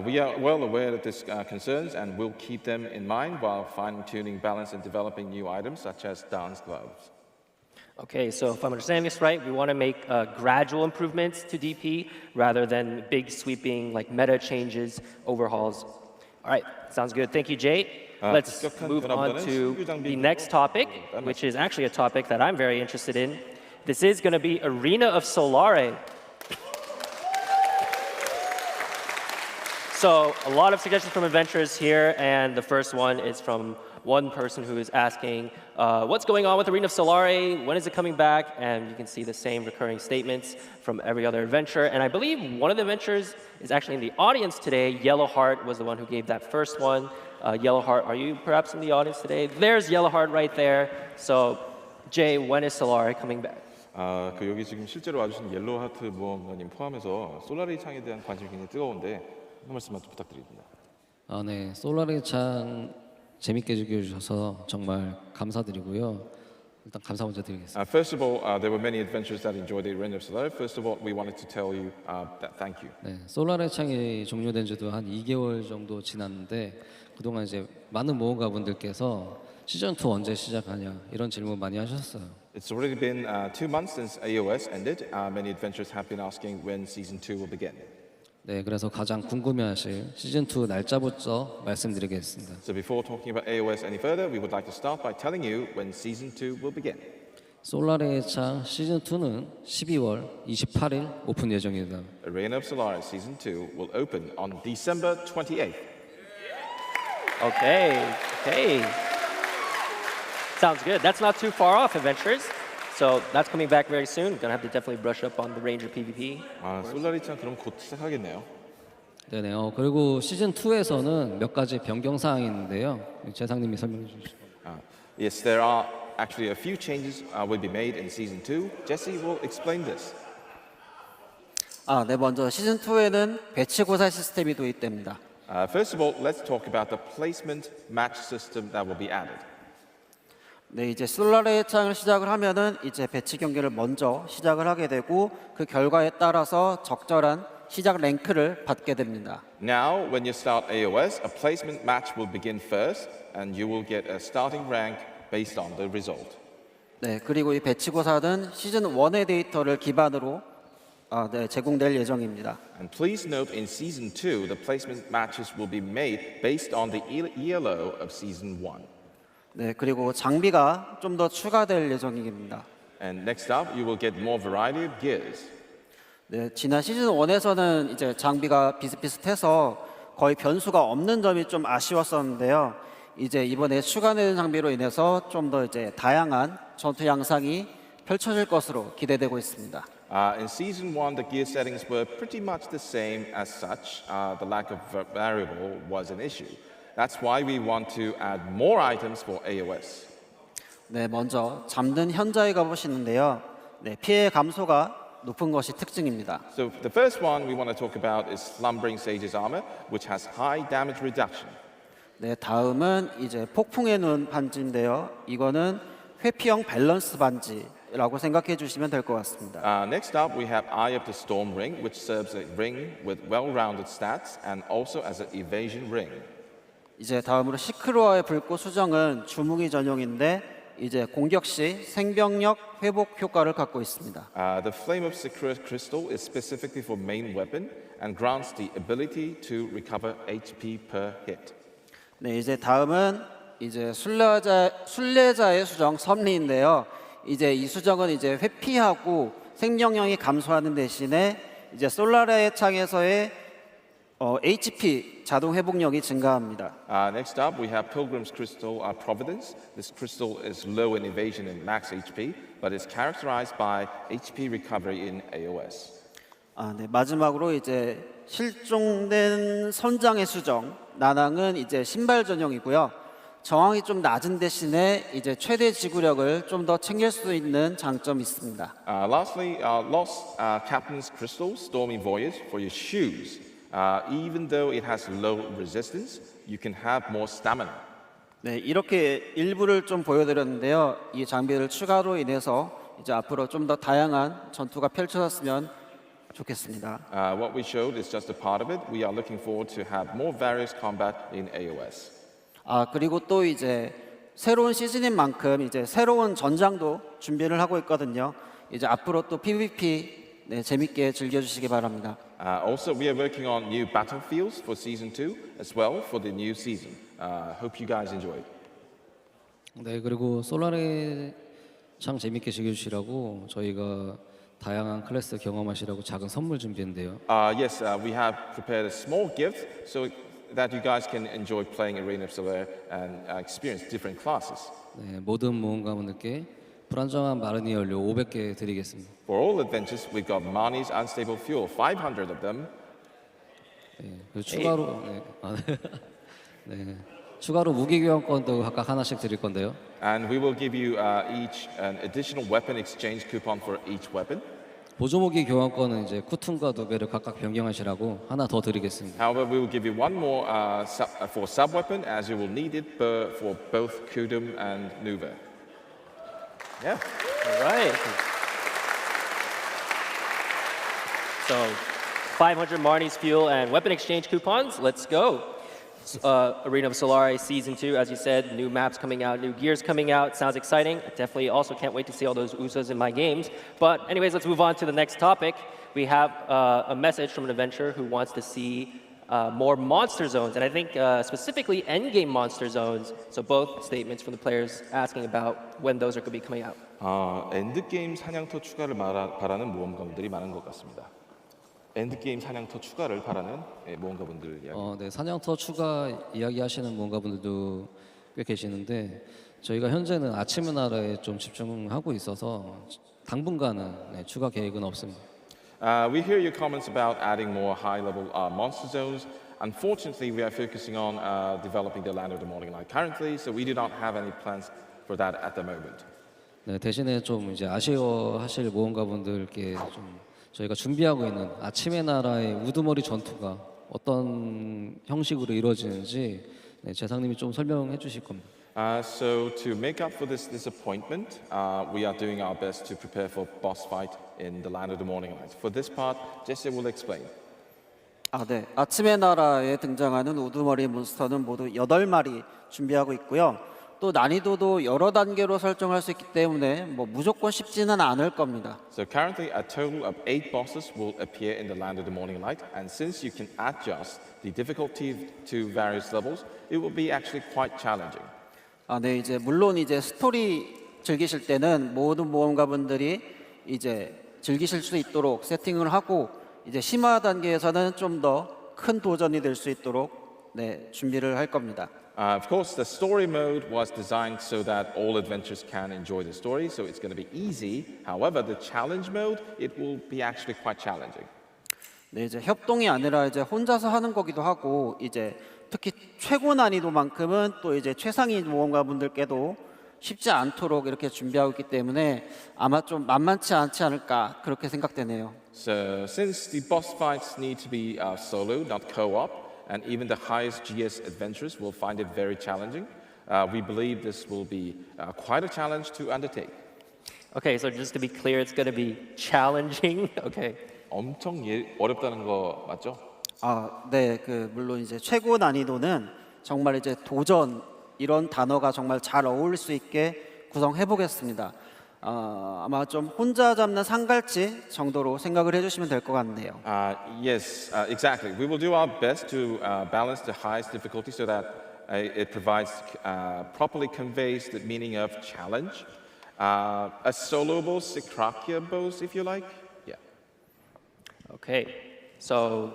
We are well aware of these concerns and will keep them in mind while fine-tuning balance and developing new items such as dance gloves. Okay, so if I'm understanding this right, we want to make gradual improvements to DP rather than big sweeping like meta changes, overhauls. All right, sounds good. Thank you, Jay. Let's move on to the next topic, which is actually a topic that I'm very interested in. This is going to be Arena of Solare. So a lot of suggestions from adventurers here, and the first one is from one person who is asking, what's going on with Arena of Solare? When is it coming back? And you can see the same recurring statements from every other adventurer. And I believe one of the adventurers is actually in the audience today. Yellowheart was the one who gave that first one. Yellowheart, are you perhaps in the audience today? There's Yellowheart right there. So, Jay, when is Solare coming back? 그 여기 지금 실제로 와주신 옐로우 하트 모험가님 포함해서 솔라리 창에 대한 관심이 굉장히 뜨거운데 한 말씀만 좀 부탁드립니다. 네, 솔라리 창 재밌게 즐겨주셔서 정말 감사드리고요. 일단 감사 먼저 드리겠습니다. First of all, there were many adventurers that enjoyed the Reign of Solar. First of all, we wanted to tell you that thank you. 네, 솔라리 창이 종료된 지도 한 2개월 정도 지났는데 그동안 이제 많은 모험가분들께서 시즌 2 언제 시작하냐 이런 질문 많이 하셨어요. It's already been 2 months since AOS ended. Many adventurers have been asking when season 2 will begin. 네, 그래서 가장 궁금해하실 시즌 2 날짜부터 말씀드리겠습니다. So before talking about AOS any further, we would like to start by telling you when season 2 will begin. 솔라리의 창 시즌 2는 12월 28일 오픈 예정입니다. Reign of Solar season 2 will open on December 28th. Okay. Sounds good. That's not too far off, adventurers. So that's coming back very soon. We're gonna have to definitely brush up on the Ranger PvP. 솔라리 창 그럼 곧 시작하겠네요. 네네. 그리고 시즌 2에서는 몇 가지 변경 사항이 있는데요. 재상님이 설명해 주시죠. Yes, there are actually a few changes will be made in season 2. Jesse will explain this. 네, 먼저 시즌 2에는 배치 고사 시스템이 도입됩니다. First of all, let's talk about the placement match system that will be added. 네, 이제 솔라리의 창을 시작을 하면은 이제 배치 경기를 먼저 시작을 하게 되고 그 결과에 따라서 적절한 시작 랭크를 받게 됩니다. Now, when you start AOS, a placement match will begin first, and you will get a starting rank based on the result. 네, 그리고 이 배치고사는 시즌 1의 데이터를 기반으로 제공될 예정입니다. And please note, in season 2, the placement matches will be made based on the ELO of season 1. 네, 그리고 장비가 좀 더 추가될 예정입니다. And next up, you will get more variety of gears. 네, 지난 시즌 1에서는 이제 장비가 비슷비슷해서 거의 변수가 없는 점이 좀 아쉬웠었는데요. 이제 이번에 추가되는 장비로 인해서 좀 더 이제 다양한 전투 양상이 펼쳐질 것으로 기대되고 있습니다. In season 1, the gear settings were pretty much the same as such. The lack of variable was an issue. That's why we want to add more items for AOS. 네, 먼저 잠든 현자에 가보시는데요. 네, 피해 감소가 높은 것이 특징입니다. So the first one we want to talk about is Slumbering Sage's armor, which has high damage reduction. 네, 다음은 이제 폭풍의 눈 반지인데요. 이거는 회피형 밸런스 반지라고 생각해 주시면 될 것 같습니다. Next up, we have Eye of the Storm ring, which serves a ring with well-rounded stats and also as an evasion ring. 이제 다음으로 시크로아의 불꽃 수정은 주무기 전용인데 이제 공격 시 생명력 회복 효과를 갖고 있습니다. The Flame of Secret Crystal is specifically for main weapon and grants the ability to recover HP per hit. 네, 이제 다음은 이제 순례자의 수정 섭리인데요. 이제 이 수정은 이제 회피하고 생명력이 감소하는 대신에 이제 솔라리의 창에서의 HP 자동 회복력이 증가합니다. Next up, we have Pilgrim's Crystal Providence. This crystal is low in evasion and max HP, but is characterized by HP recovery in AOS. 네, 마지막으로 이제 실종된 선장의 수정 나낭은 이제 신발 전용이고요. 저항이 좀 낮은 대신에 이제 최대 지구력을 좀 더 챙길 수 있는 장점이 있습니다. Lastly, Lost Captain's Crystal Stormy Voyage for your shoes. Even though it has low resistance, you can have more stamina. 네, 이렇게 일부를 좀 보여드렸는데요. 이 장비를 추가로 인해서 이제 앞으로 좀 더 다양한 전투가 펼쳐졌으면 좋겠습니다. What we showed is just a part of it. We are looking forward to have more various combat in AOS. 그리고 또 이제 새로운 시즌인 만큼 이제 새로운 전장도 준비를 하고 있거든요. 이제 앞으로 또 PVP 네, 재밌게 즐겨주시기 바랍니다. Also, we are working on new battlefields for season 2 as well for the new season. Hope you guys enjoy. 네, 그리고 솔라리 참 재밌게 즐겨주시라고 저희가 다양한 클래스 경험하시라고 작은 선물 준비했는데요. Yes, we have prepared a small gift so that you guys can enjoy playing Arena of Solar and experience different classes. 네, 모든 모험가분들께 불안정한 마르니 연료 500개 드리겠습니다. For all adventures, we've got Marnie's unstable fuel, 500 of them. 네, 그리고 추가로 네. 추가로 무기 교환권도 각각 하나씩 드릴 건데요. And we will give you each an additional weapon exchange coupon for each weapon. 보조무기 교환권은 이제 쿠툰과 누베를 각각 변경하시라고 하나 더 드리겠습니다. However, we will give you one more for sub-weapon as you will need it for both Kudum and Nuva. Yeah. All right. So 500 Marnie's fuel and weapon exchange coupons. Let's go. Arena of Solare Season 2, as you said, new maps coming out, new gears coming out. Sounds exciting. Definitely also can't wait to see all those Usas in my games. But anyways, let's move on to the next topic. We have a message from an adventurer who wants to see more monster zones, and I think specifically endgame monster zones. So both statements from the players asking about when those are going to be coming out. 엔드게임 사냥터 추가를 바라는 모험가분들이 많은 것 같습니다. 엔드게임 사냥터 추가를 바라는 모험가분들 이야기. 네, 사냥터 추가 이야기하시는 모험가분들도 꽤 계시는데 저희가 현재는 아침의 나라에 좀 집중하고 있어서 당분간은 추가 계획은 없습니다. We hear your comments about adding more high-level monster zones. Unfortunately, we are focusing on developing the Land of the Morning Light currently, so we do not have any plans for that at the moment. 네, 대신에 좀 이제 아쉬워하실 모험가분들께 좀 저희가 준비하고 있는 아침의 나라의 우두머리 전투가 어떤 형식으로 이루어지는지 재상님이 좀 설명해 주실 겁니다. So to make up for this disappointment, we are doing our best to prepare for boss fight in the Land of the Morning Light. For this part, Jesse will explain. 네. 아침의 나라에 등장하는 우두머리 몬스터는 모두 8마리 준비하고 있고요. 또 난이도도 여러 단계로 설정할 수 있기 때문에 무조건 쉽지는 않을 겁니다. So currently, a total of 8 bosses will appear in the Land of the Morning Light, and since you can adjust the difficulty to various levels, it will be actually quite challenging. 네, 이제 물론 이제 스토리 즐기실 때는 모든 모험가분들이 이제 즐기실 수 있도록 세팅을 하고 이제 심화 단계에서는 좀 더 큰 도전이 될 수 있도록 준비를 할 겁니다. Of course, the story mode was designed so that all adventurers can enjoy the story, so it's going to be easy. However, the challenge mode, it will be actually quite challenging. 네, 이제 협동이 아니라 이제 혼자서 하는 거기도 하고 이제 특히 최고 난이도만큼은 또 이제 최상위 모험가분들께도 쉽지 않도록 이렇게 준비하고 있기 때문에 아마 좀 만만치 않지 않을까 그렇게 생각되네요. So, since the boss fights need to be solo, not co-op, and even the highest GS adventurers will find it very challenging, we believe this will be quite a challenge to undertake. Okay, so just to be clear, it's going to be challenging. Okay. 엄청 어렵다는 거 맞죠? 네, 물론 이제 최고 난이도는 정말 이제 도전 이런 단어가 정말 잘 어울릴 수 있게 구성해 보겠습니다. 아마 좀 혼자 잡는 상갈치 정도로 생각을 해주시면 될 것 같네요. Yes, exactly. We will do our best to balance the highest difficulty so that it provides properly conveys the meaning of challenge. A solo boss, Sikrakia boss, if you like. Yeah. Okay, so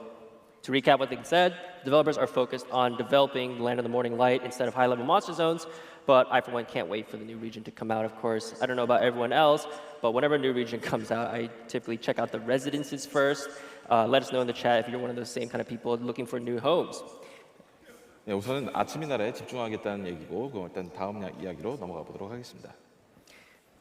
to recap what they said, developers are focused on developing the Land of the Morning Light instead of high-level monster zones, but I, for one, can't wait for the new region to come out, of course. I don't know about everyone else, but whenever a new region comes out, I typically check out the residences first. Let us know in the chat if you're one of those same kind of people looking for new homes. 네, 우선은 아침의 나라에 집중하겠다는 얘기고 일단 다음 이야기로 넘어가 보도록 하겠습니다.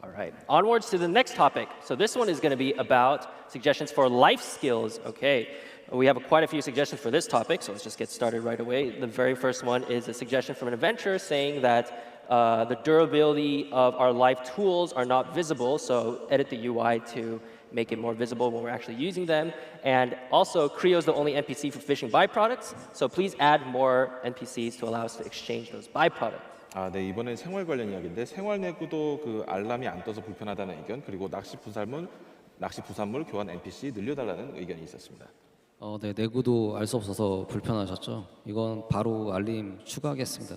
All right, onwards to the next topic. So this one is going to be about suggestions for life skills. Okay, we have quite a few suggestions for this topic, so let's just get started right away. The very first one is a suggestion from an adventurer saying that the durability of our life tools are not visible, so edit the UI to make it more visible when we're actually using them. And also, Creo is the only NPC for fishing byproducts, so please add more NPCs to allow us to exchange those byproducts. 네, 이번엔 생활 관련 이야기인데 생활 내구도 그 알람이 안 떠서 불편하다는 의견, 그리고 낚시 부산물 교환 NPC 늘려달라는 의견이 있었습니다. 네, 내구도 알 수 없어서 불편하셨죠? 이건 바로 알림 추가하겠습니다.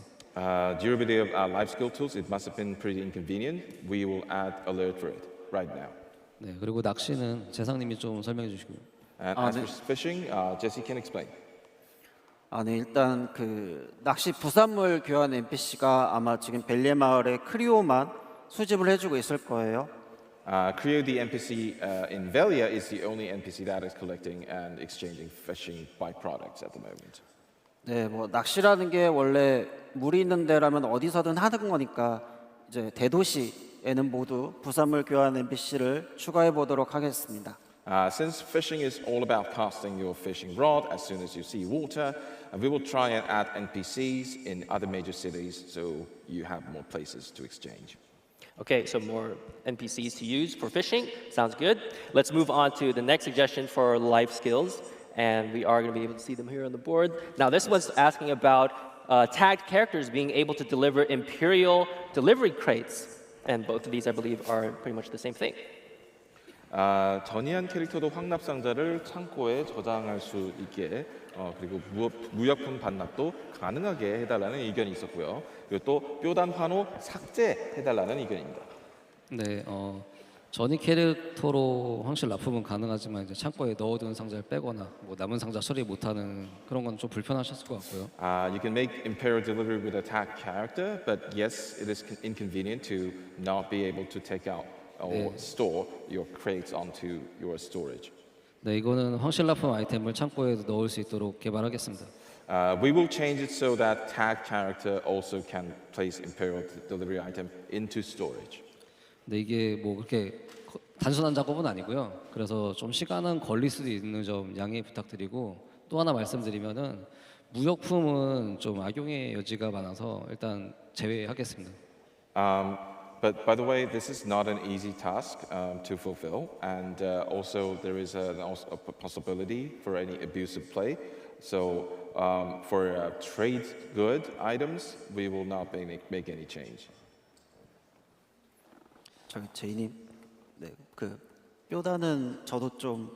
Durability of life skill tools, it must have been pretty inconvenient. We will add alert for it right now. 네, 그리고 낚시는 재상님이 좀 설명해 주시고요. And as for fishing, Jesse can explain. 네, 일단 낚시 부산물 교환 NPC가 아마 지금 벨리에 마을의 크리오만 수집을 해주고 있을 거예요. Creo, the NPC in Velia, is the only NPC that is collecting and exchanging fishing byproducts at the moment. 네, 뭐 낚시라는 게 원래 물이 있는 데라면 어디서든 하는 거니까 이제 대도시에는 모두 부산물 교환 NPC를 추가해 보도록 하겠습니다. Since fishing is all about casting your fishing rod as soon as you see water, we will try and add NPCs in other major cities so you have more places to exchange. Okay, so more NPCs to use for fishing. Sounds good. Let's move on to the next suggestion for life skills. And we are going to be able to see them here on the board. Now, this one's asking about tagged characters being able to deliver Imperial delivery crates. And both of these, I believe, are pretty much the same thing. 전이한 캐릭터도 황납상자를 창고에 저장할 수 있게 그리고 무역품 반납도 가능하게 해달라는 의견이 있었고요. 그리고 또 뼈단 환호 삭제해달라는 의견입니다. 네, 전이 캐릭터로 황실 납품은 가능하지만 이제 창고에 넣어둔 상자를 빼거나 뭐 남은 상자 처리 못하는 그런 건 좀 불편하셨을 것 같고요. You can make Imperial delivery with a tag character, but yes, it is inconvenient to not be able to take out or store your crates onto your storage. 네, 이거는 황실 납품 아이템을 창고에 넣을 수 있도록 개발하겠습니다. We will change it so that tag character also can place Imperial delivery item into storage. 네, 이게 뭐 그렇게 단순한 작업은 아니고요. 그래서 좀 시간은 걸릴 수도 있는 점 양해 부탁드리고 또 하나 말씀드리면은 무역품은 좀 악용의 여지가 많아서 일단 제외하겠습니다. But by the way, this is not an easy task to fulfill, and also there is a possibility for any abusive play. So for trade good items, we will not make any change. 제이님, 네, 그 뼈다는 저도 좀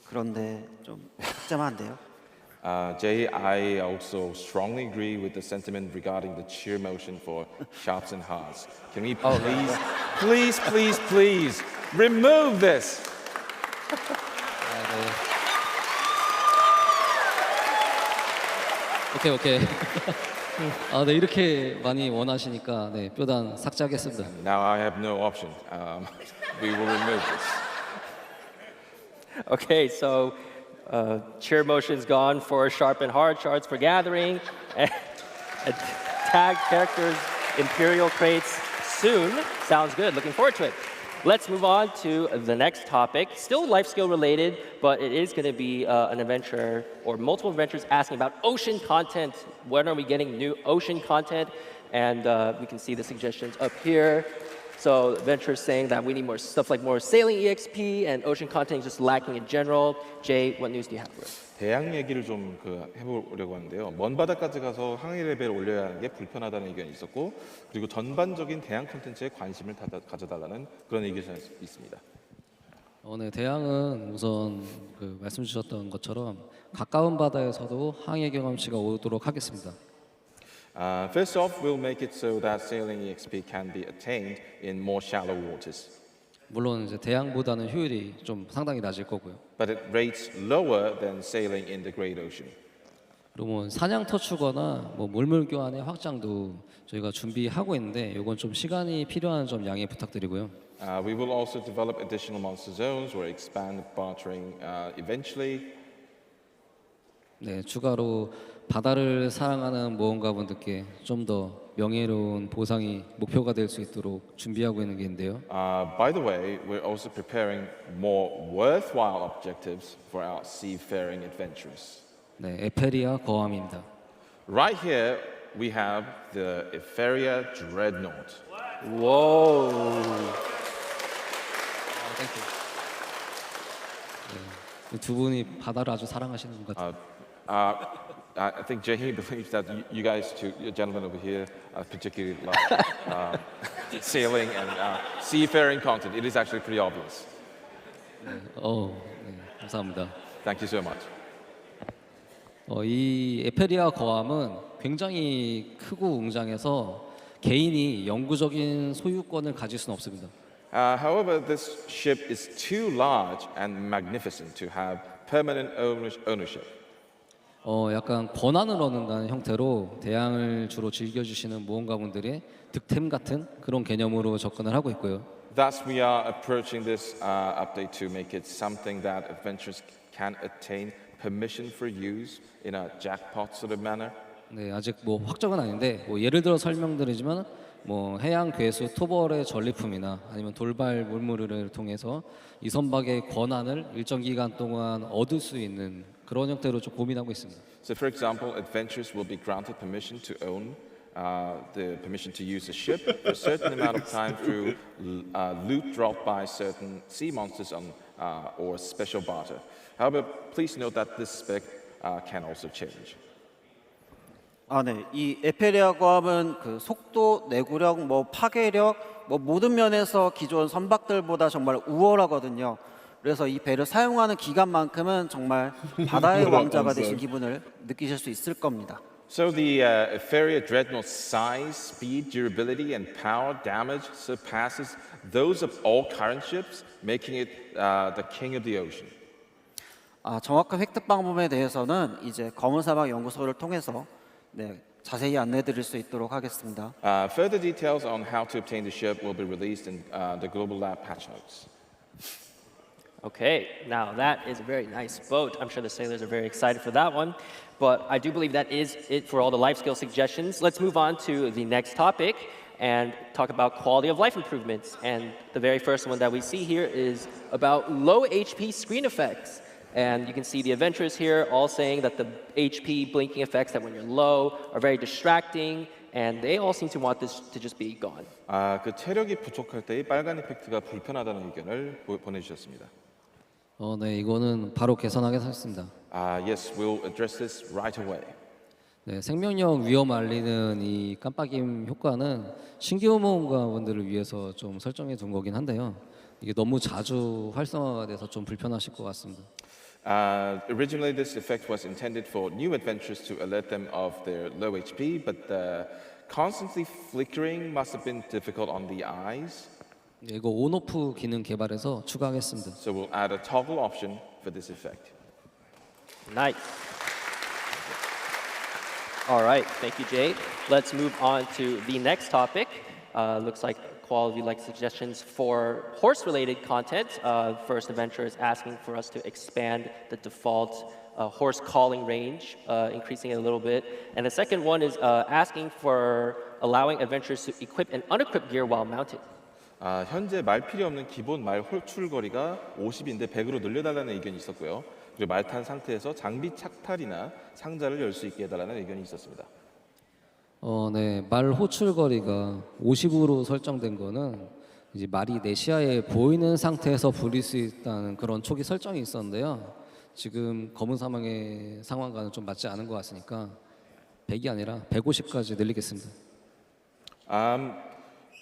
그런데 좀 삭제만 안 돼요? Jay, I also strongly agree with the sentiment regarding the cheer motion for shops and hearts. Can we please remove this? 오케이. 네, 이렇게 많이 원하시니까 네, 뼈단 삭제하겠습니다. Now I have no option. We will remove this. Okay, so cheer motion's gone for sharp and hard, shards for gathering, and tag characters, Imperial crates soon. Sounds good. Looking forward to it. Let's move on to the next topic. Still life skill related, but it is going to be an adventure or multiple adventures asking about ocean content. When are we getting new ocean content? And we can see the suggestions up here. So adventurers saying that we need more stuff like more sailing EXP and ocean content is just lacking in general. Jay, what news do you have for us? 대양 얘기를 좀 해보려고 하는데요. 먼 바다까지 가서 항해 레벨을 올려야 하는 게 불편하다는 의견이 있었고, 그리고 전반적인 대양 콘텐츠에 관심을 가져달라는 그런 의견이 있습니다. 네, 대양은 우선 그 말씀 주셨던 것처럼 가까운 바다에서도 항해 경험치가 오도록 하겠습니다. First off, we'll make it so that sailing EXP can be attained in more shallow waters. 물론 이제 대양보다는 효율이 좀 상당히 낮을 거고요. But it rates lower than sailing in the Great Ocean. 그리고 뭐 사냥터 추가나 뭐 물물 교환의 확장도 저희가 준비하고 있는데 이건 좀 시간이 필요한 점 양해 부탁드리고요. We will also develop additional monster zones or expand bartering eventually. 네, 추가로 바다를 사랑하는 모험가분들께 좀 더 명예로운 보상이 목표가 될 수 있도록 준비하고 있는 게 있는데요. By the way, we're also preparing more worthwhile objectives for our seafaring adventurers. 네, 에페리아 거함입니다. Right here, we have the Etheria Dreadnought. Whoa! 네, 두 분이 바다를 아주 사랑하시는 것 같아요. I think Jay believes that you guys, two gentlemen over here, particularly like sailing and seafaring content. It is actually pretty obvious. 네, 감사합니다. Thank you so much. 이 에페리아 거함은 굉장히 크고 웅장해서 개인이 영구적인 소유권을 가질 수는 없습니다. However, this ship is too large and magnificent to have permanent ownership. 약간 권한을 얻는다는 형태로 대양을 주로 즐겨주시는 모험가분들의 득템 같은 그런 개념으로 접근을 하고 있고요. Thus, we are approaching this update to make it something that adventurers can attain permission for use in a jackpot sort of manner? 네, 아직 뭐 확정은 아닌데 뭐 예를 들어 설명드리지만 뭐 해양 괴수 토벌의 전리품이나 아니면 돌발 물무를 통해서 이 선박의 권한을 일정 기간 동안 얻을 수 있는 그런 형태로 좀 고민하고 있습니다. So, for example, adventurers will be granted permission to own the permission to use a ship for a certain amount of time through loot dropped by certain sea monsters or special barter. However, please note that this spec can also change. 네. 이 에페리아 고함은 그 속도, 내구력, 뭐 파괴력, 뭐 모든 면에서 기존 선박들보다 정말 우월하거든요. 그래서 이 배를 사용하는 기간만큼은 정말 바다의 왕자가 되신 기분을 느끼실 수 있을 겁니다. So the Etheria Dreadnought's size, speed, durability, and power damage surpasses those of all current ships, making it the king of the ocean. 정확한 획득 방법에 대해서는 이제 검은 사막 연구소를 통해서 자세히 안내드릴 수 있도록 하겠습니다. Further details on how to obtain the ship will be released in the Global Lab patch notes. Okay, now that is a very nice boat. I'm sure the sailors are very excited for that one. But I do believe that is it for all the life skill suggestions. Let's move on to the next topic and talk about quality of life improvements. And the very first one that we see here is about low HP screen effects. And you can see the adventurers here all saying that the HP blinking effects that when you're low are very distracting. And they all seem to want this to just be gone. 그 체력이 부족할 때 이 빨간 이펙트가 불편하다는 의견을 보내주셨습니다. 네, 이거는 바로 개선하겠습니다. Yes, we'll address this right away. 네, 생명력 위험 알리는 이 깜빡임 효과는 신규 모험가분들을 위해서 좀 설정해 둔 거긴 한데요. 이게 너무 자주 활성화가 돼서 좀 불편하실 것 같습니다. Originally, this effect was intended for new adventurers to alert them of their low HP, but constantly flickering must have been difficult on the eyes. 네, 이거 온오프 기능 개발해서 추가하겠습니다. So we'll add a toggle option for this effect. Nice. All right, thank you, Jay. Let's move on to the next topic. Looks like quality like suggestions for horse-related content. First adventure is asking for us to expand the default horse calling range, increasing it a little bit. And the second one is asking for allowing adventurers to equip and unequip gear while mounted. 현재 말 필요 없는 기본 말 홀출 거리가 50인데 100으로 늘려달라는 의견이 있었고요. 그리고 말 탄 상태에서 장비 착탈이나 상자를 열 수 있게 해달라는 의견이 있었습니다. 네, 말 호출 거리가 50으로 설정된 거는 이제 말이 내 시야에 보이는 상태에서 부릴 수 있다는 그런 초기 설정이 있었는데요. 지금 검은 사막의 상황과는 좀 맞지 않은 것 같으니까 100이 아니라 150까지 늘리겠습니다.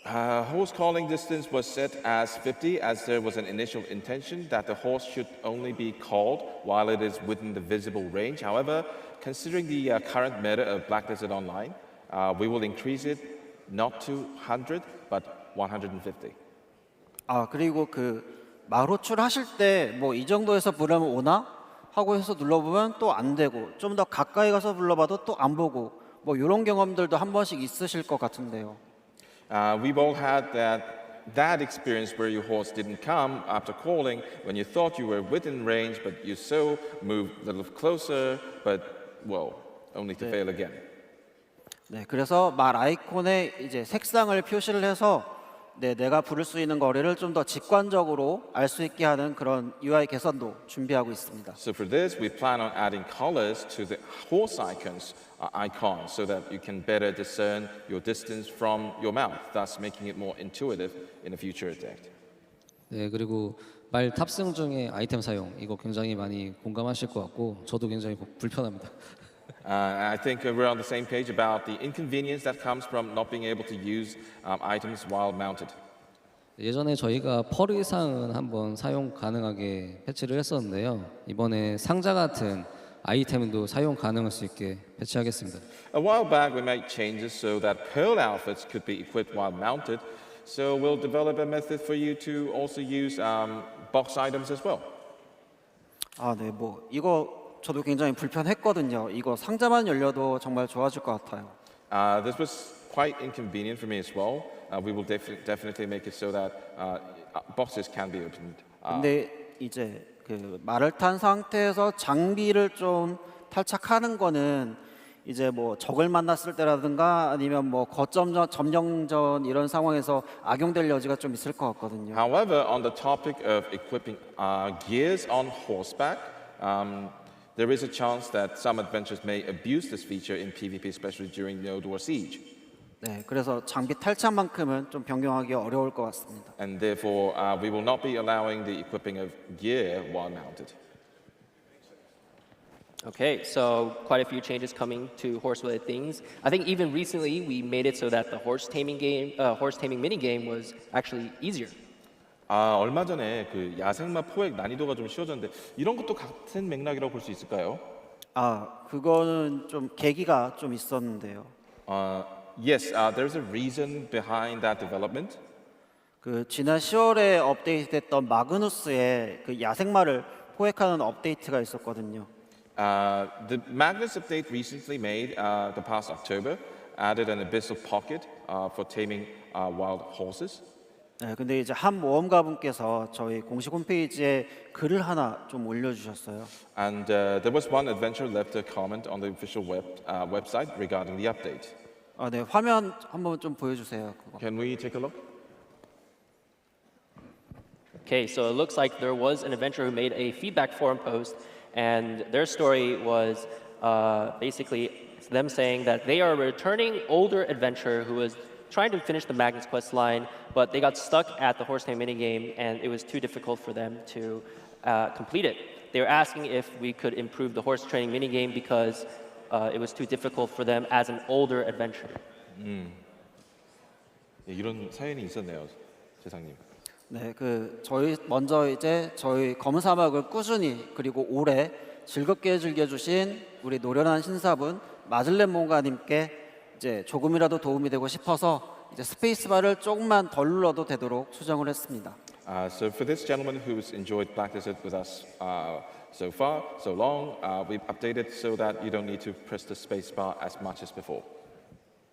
Horse calling distance was set as 50 as there was an initial intention that the horse should only be called while it is within the visible range. However, considering the current meta of Black Desert Online, we will increase it not to 100 but 150. 그리고 그 말호출 하실 때 뭐 이 정도에서 부르면 오나 하고 해서 눌러보면 또 안 되고 좀 더 가까이 가서 불러봐도 또 안 보고 뭐 이런 경험들도 한 번씩 있으실 것 같은데요. We've all had that experience where your horse didn't come after calling when you thought you were within range, but you so moved a little closer, but well, only to fail again. 네, 그래서 말 아이콘에 이제 색상을 표시를 해서 내가 부를 수 있는 거리를 좀 더 직관적으로 알 수 있게 하는 그런 UI 개선도 준비하고 있습니다. So for this, we plan on adding colors to the horse icons so that you can better discern your distance from your mouth, thus making it more intuitive in a future attack. 네, 그리고 말 탑승 중에 아이템 사용 이거 굉장히 많이 공감하실 것 같고 저도 굉장히 불편합니다. I think we're on the same page about the inconvenience that comes from not being able to use items while mounted. 예전에 저희가 펄 이상은 한번 사용 가능하게 패치를 했었는데요. 이번에 상자 같은 아이템도 사용 가능할 수 있게 배치하겠습니다. A while back, we made changes so that pearl outfits could be equipped while mounted. So we'll develop a method for you to also use box items as well. 네, 뭐 이거 저도 굉장히 불편했거든요. 이거 상자만 열려도 정말 좋아질 것 같아요. This was quite inconvenient for me as well. We will definitely make it so that boxes can be opened. 근데 이제 그 말을 탄 상태에서 장비를 좀 탈착하는 거는 이제 뭐 적을 만났을 때라든가 아니면 뭐 거점전, 점령전 이런 상황에서 악용될 여지가 좀 있을 것 같거든요. However, on the topic of equipping gears on horseback, there is a chance that some adventurers may abuse this feature in PvP, especially during Node War Siege. 네, 그래서 장비 탈착만큼은 좀 변경하기 어려울 것 같습니다. And therefore, we will not be allowing the equipping of gear while mounted. Okay, so quite a few changes coming to horse-related things. I think even recently we made it so that the horse taming mini game was actually easier. 얼마 전에 그 야생마 포획 난이도가 좀 쉬워졌는데 이런 것도 같은 맥락이라고 볼 수 있을까요? 그거는 좀 계기가 좀 있었는데요. Yes, there's a reason behind that development. 그 지난 10월에 업데이트됐던 마그누스의 그 야생마를 포획하는 업데이트가 있었거든요. The Magnus update recently made the past October added an abyssal pocket for taming wild horses. 네, 근데 이제 한 모험가분께서 저희 공식 홈페이지에 글을 하나 좀 올려주셨어요. And there was one adventurer left a comment on the official website regarding the update. 네, 화면 한번 좀 보여주세요. 그거. Can we take a look? Okay, so it looks like there was an adventurer who made a feedback forum post, and their story was basically them saying that they are a returning older adventurer who was trying to finish the Magnus quest line, but they got stuck at the horse taming minigame, and it was too difficult for them to complete it. They were asking if we could improve the horse training minigame because it was too difficult for them as an older adventurer. 네, 이런 사연이 있었네요, 재상님. 네, 저희 먼저 이제 저희 검은 사막을 꾸준히 그리고 오래 즐겁게 즐겨주신 우리 노련한 신사분 마즐렌 모가님께 이제 조금이라도 도움이 되고 싶어서 이제 스페이스바를 조금만 덜 눌러도 되도록 수정을 했습니다. So for this gentleman who's enjoyed Black Desert with us so far, so long, we've updated so that you don't need to press the spacebar as much as before.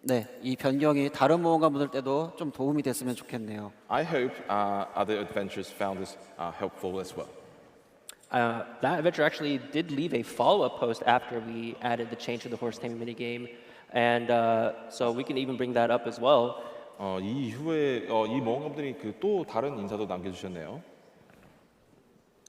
네, 이 변경이 다른 모험가분들 때도 좀 도움이 됐으면 좋겠네요. I hope other adventurers found this helpful as well. That adventure actually did leave a follow-up post after we added the change to the horse taming minigame, and so we can even bring that up as well. 이 이후에 이 모험가분들이 또 다른 인사도 남겨주셨네요.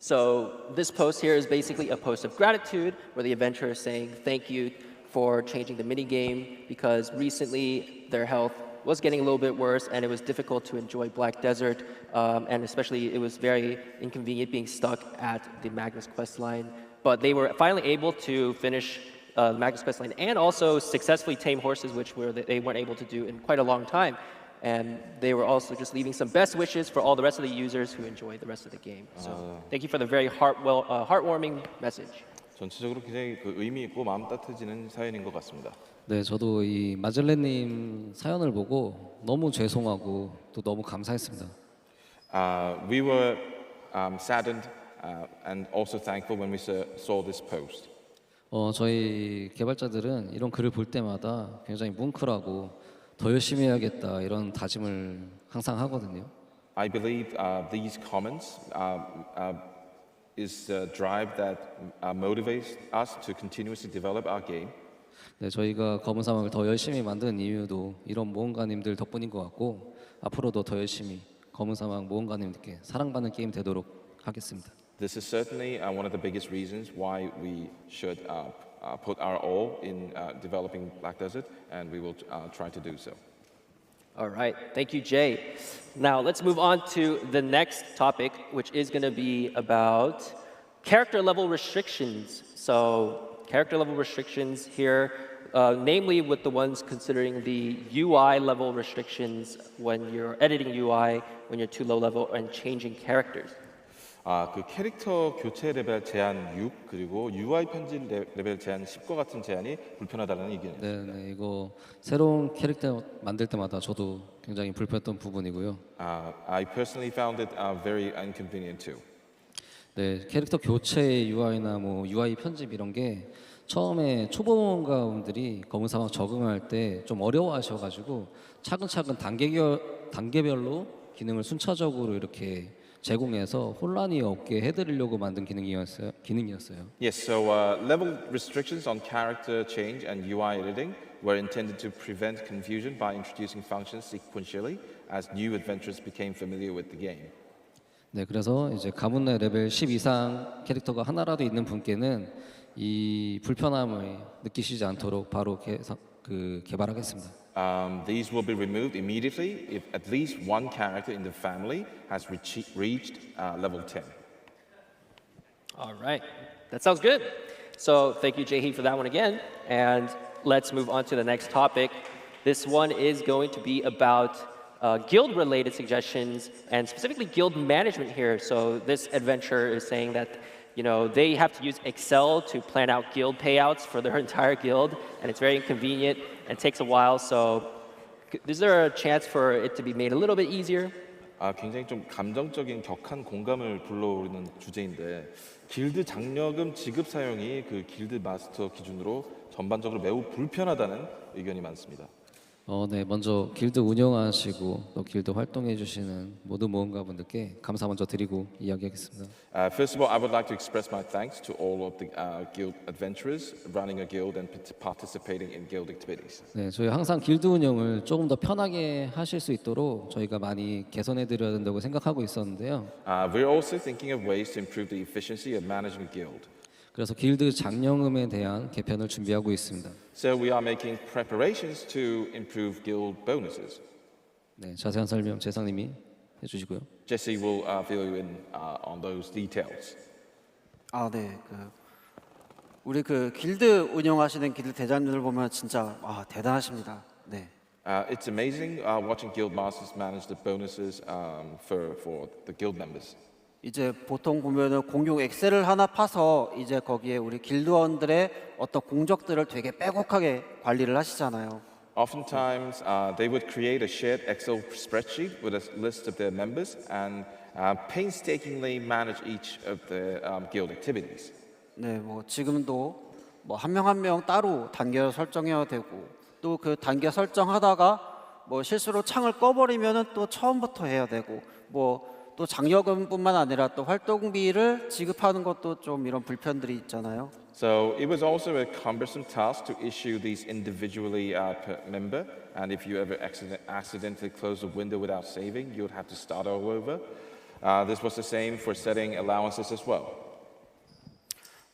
So this post here is basically a post of gratitude, where the adventurer is saying thank you for changing the minigame because recently their health was getting a little bit worse and it was difficult to enjoy Black Desert, and especially it was very inconvenient being stuck at the Magnus quest line. But they were finally able to finish the Magnus quest line and also successfully tame horses, which they weren't able to do in quite a long time. And they were also just leaving some best wishes for all the rest of the users who enjoy the rest of the game. So thank you for the very heartwarming message. 전체적으로 굉장히 의미 있고 마음 따뜻해지는 사연인 것 같습니다. 네, 저도 이 마즐렌님 사연을 보고 너무 죄송하고 또 너무 감사했습니다. We were saddened and also thankful when we saw this post. 저희 개발자들은 이런 글을 볼 때마다 굉장히 뭉클하고 더 열심히 해야겠다 이런 다짐을 항상 하거든요. I believe these comments is the drive that motivates us to continuously develop our game. 네, 저희가 검은 사막을 더 열심히 만든 이유도 이런 모험가님들 덕분인 것 같고 앞으로도 더 열심히 검은 사막 모험가님들께 사랑받는 게임 되도록 하겠습니다. This is certainly one of the biggest reasons why we should put our all in developing Black Desert, and we will try to do so. All right, thank you, Jay. Now let's move on to the next topic, which is going to be about character level restrictions. So character level restrictions here, namely with the ones considering the UI level restrictions when you're editing UI, when you're too low level, and changing characters. 그 캐릭터 교체 레벨 제한 6 그리고 UI 편집 레벨 제한 10과 같은 제한이 불편하다는 의견이에요. 네, 이거 새로운 캐릭터 만들 때마다 저도 굉장히 불편했던 부분이고요. I personally found it very inconvenient too. 네, 캐릭터 교체 UI나 뭐 UI 편집 이런 게 처음에 초보모험가분들이 검은 사막 적응할 때 좀 어려워하셔가지고 차근차근 단계별로 기능을 순차적으로 이렇게 제공해서 혼란이 없게 해드리려고 만든 기능이었어요. Yes, so level restrictions on character change and UI editing were intended to prevent confusion by introducing functions sequentially as new adventurers became familiar with the game. 네, 그래서 이제 가문 내 레벨 10 이상 캐릭터가 하나라도 있는 분께는 이 불편함을 느끼시지 않도록 바로 개발하겠습니다. These will be removed immediately if at least one character in the family has reached level 10. All right, that sounds good. So thank you, Jae-hee, for that one again. And let's move on to the next topic. This one is going to be about guild-related suggestions and specifically guild management here. So this adventure is saying that they have to use Excel to plan out guild payouts for their entire guild, and it's very inconvenient and takes a while. So is there a chance for it to be made a little bit easier? 굉장히 좀 감정적인 격한 공감을 불러오르는 주제인데 길드 장려금 지급 사용이 그 길드 마스터 기준으로 전반적으로 매우 불편하다는 의견이 많습니다. 네, 먼저 길드 운영하시고 또 길드 활동해 주시는 모든 모험가분들께 감사 먼저 드리고 이야기하겠습니다. First of all, I would like to express my thanks to all of the guild adventurers running a guild and participating in guild activities. 네, 저희 항상 길드 운영을 조금 더 편하게 하실 수 있도록 저희가 많이 개선해 드려야 된다고 생각하고 있었는데요. We're also thinking of ways to improve the efficiency of managing a guild. 그래서 길드 장려금에 대한 개편을 준비하고 있습니다. So we are making preparations to improve guild bonuses. 네, 자세한 설명 재상님이 해주시고요. Jesse will fill you in on those details. 네, 우리 길드 운영하시는 길드 대장님들 보면 진짜 대단하십니다. 네. It's amazing watching guild masters manage the bonuses for the guild members. 이제 보통 보면은 공용 엑셀을 하나 파서 이제 거기에 우리 길드원들의 어떤 공적들을 되게 빼곡하게 관리를 하시잖아요. Oftentimes, they would create a shared Excel spreadsheet with a list of their members and painstakingly manage each of their guild activities. 네, 뭐 지금도 뭐 한 명 한 명 따로 단계를 설정해야 되고 또 그 단계 설정하다가 뭐 실수로 창을 꺼버리면은 또 처음부터 해야 되고 뭐 또 장려금뿐만 아니라 또 활동비를 지급하는 것도 좀 이런 불편들이 있잖아요. So it was also a cumbersome task to issue these individually per member, and if you ever accidentally close the window without saving, you would have to start all over. This was the same for setting allowances as well.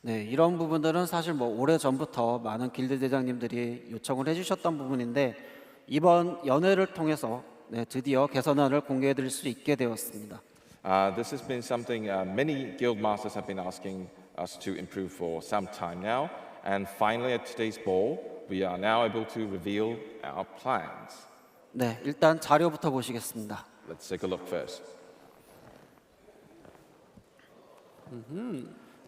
네, 이런 부분들은 사실 뭐 오래 전부터 많은 길드 대장님들이 요청을 해주셨던 부분인데 이번 연회를 통해서 드디어 개선안을 공개해드릴 수 있게 되었습니다. This has been something many guild masters have been asking us to improve for some time now, and finally at today's ball, we are now able to reveal our plans. 네, 일단 자료부터 보시겠습니다. Let's take a look first.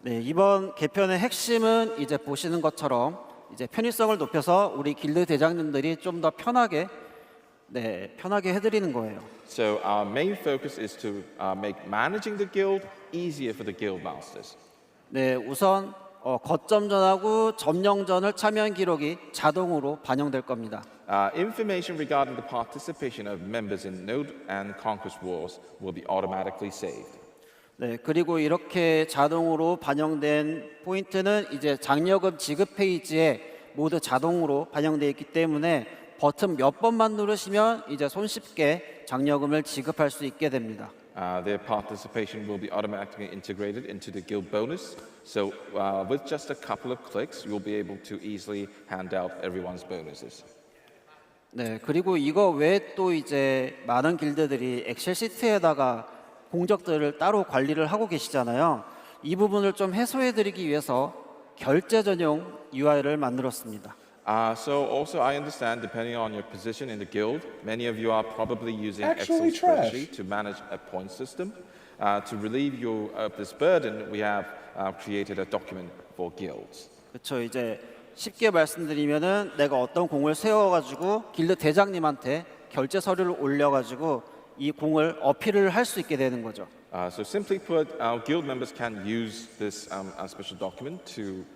네, 이번 개편의 핵심은 이제 보시는 것처럼 이제 편의성을 높여서 우리 길드 대장님들이 좀 더 편하게 해드리는 거예요. So our main focus is to make managing the guild easier for the guild masters. 네, 우선 거점전하고 점령전을 참여한 기록이 자동으로 반영될 겁니다. Information regarding the participation of members in Node and Conquest Wars will be automatically saved. 네, 그리고 이렇게 자동으로 반영된 포인트는 이제 장려금 지급 페이지에 모두 자동으로 반영되어 있기 때문에 버튼 몇 번만 누르시면 이제 손쉽게 장려금을 지급할 수 있게 됩니다. Their participation will be automatically integrated into the guild bonus. So with just a couple of clicks, you'll be able to easily hand out everyone's bonuses. 네, 그리고 이거 외에 또 이제 많은 길드들이 엑셀 시트에다가 공적들을 따로 관리를 하고 계시잖아요. 이 부분을 좀 해소해드리기 위해서 결제 전용 UI를 만들었습니다. So also I understand, depending on your position in the guild, many of you are probably using Actually, Excel Trev. spreadsheet to manage a point system. To relieve you of this burden, we have created a document for guilds. 그렇죠. 이제 쉽게 말씀드리면은 내가 어떤 공을 세워가지고 길드 대장님한테 결제 서류를 올려가지고 이 공을 어필을 할 수 있게 되는 거죠. So simply put, our guild members can use this special document to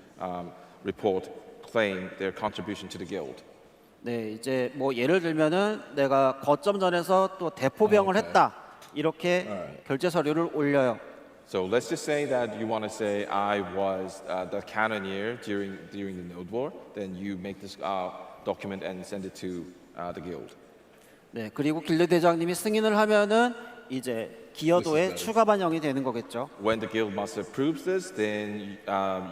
claim their contribution to the guild. 네, 이제 뭐 예를 들면은 내가 거점전에서 또 대포병을 했다. 이렇게 결제 서류를 올려요. So let's just say that you want to say I was the cannoneer during the Node War. Then you make this document and send it to the guild. 네, 그리고 길드 대장님이 승인을 하면은 이제 기여도의 추가 반영이 되는 거겠죠. When the guild master approves this, then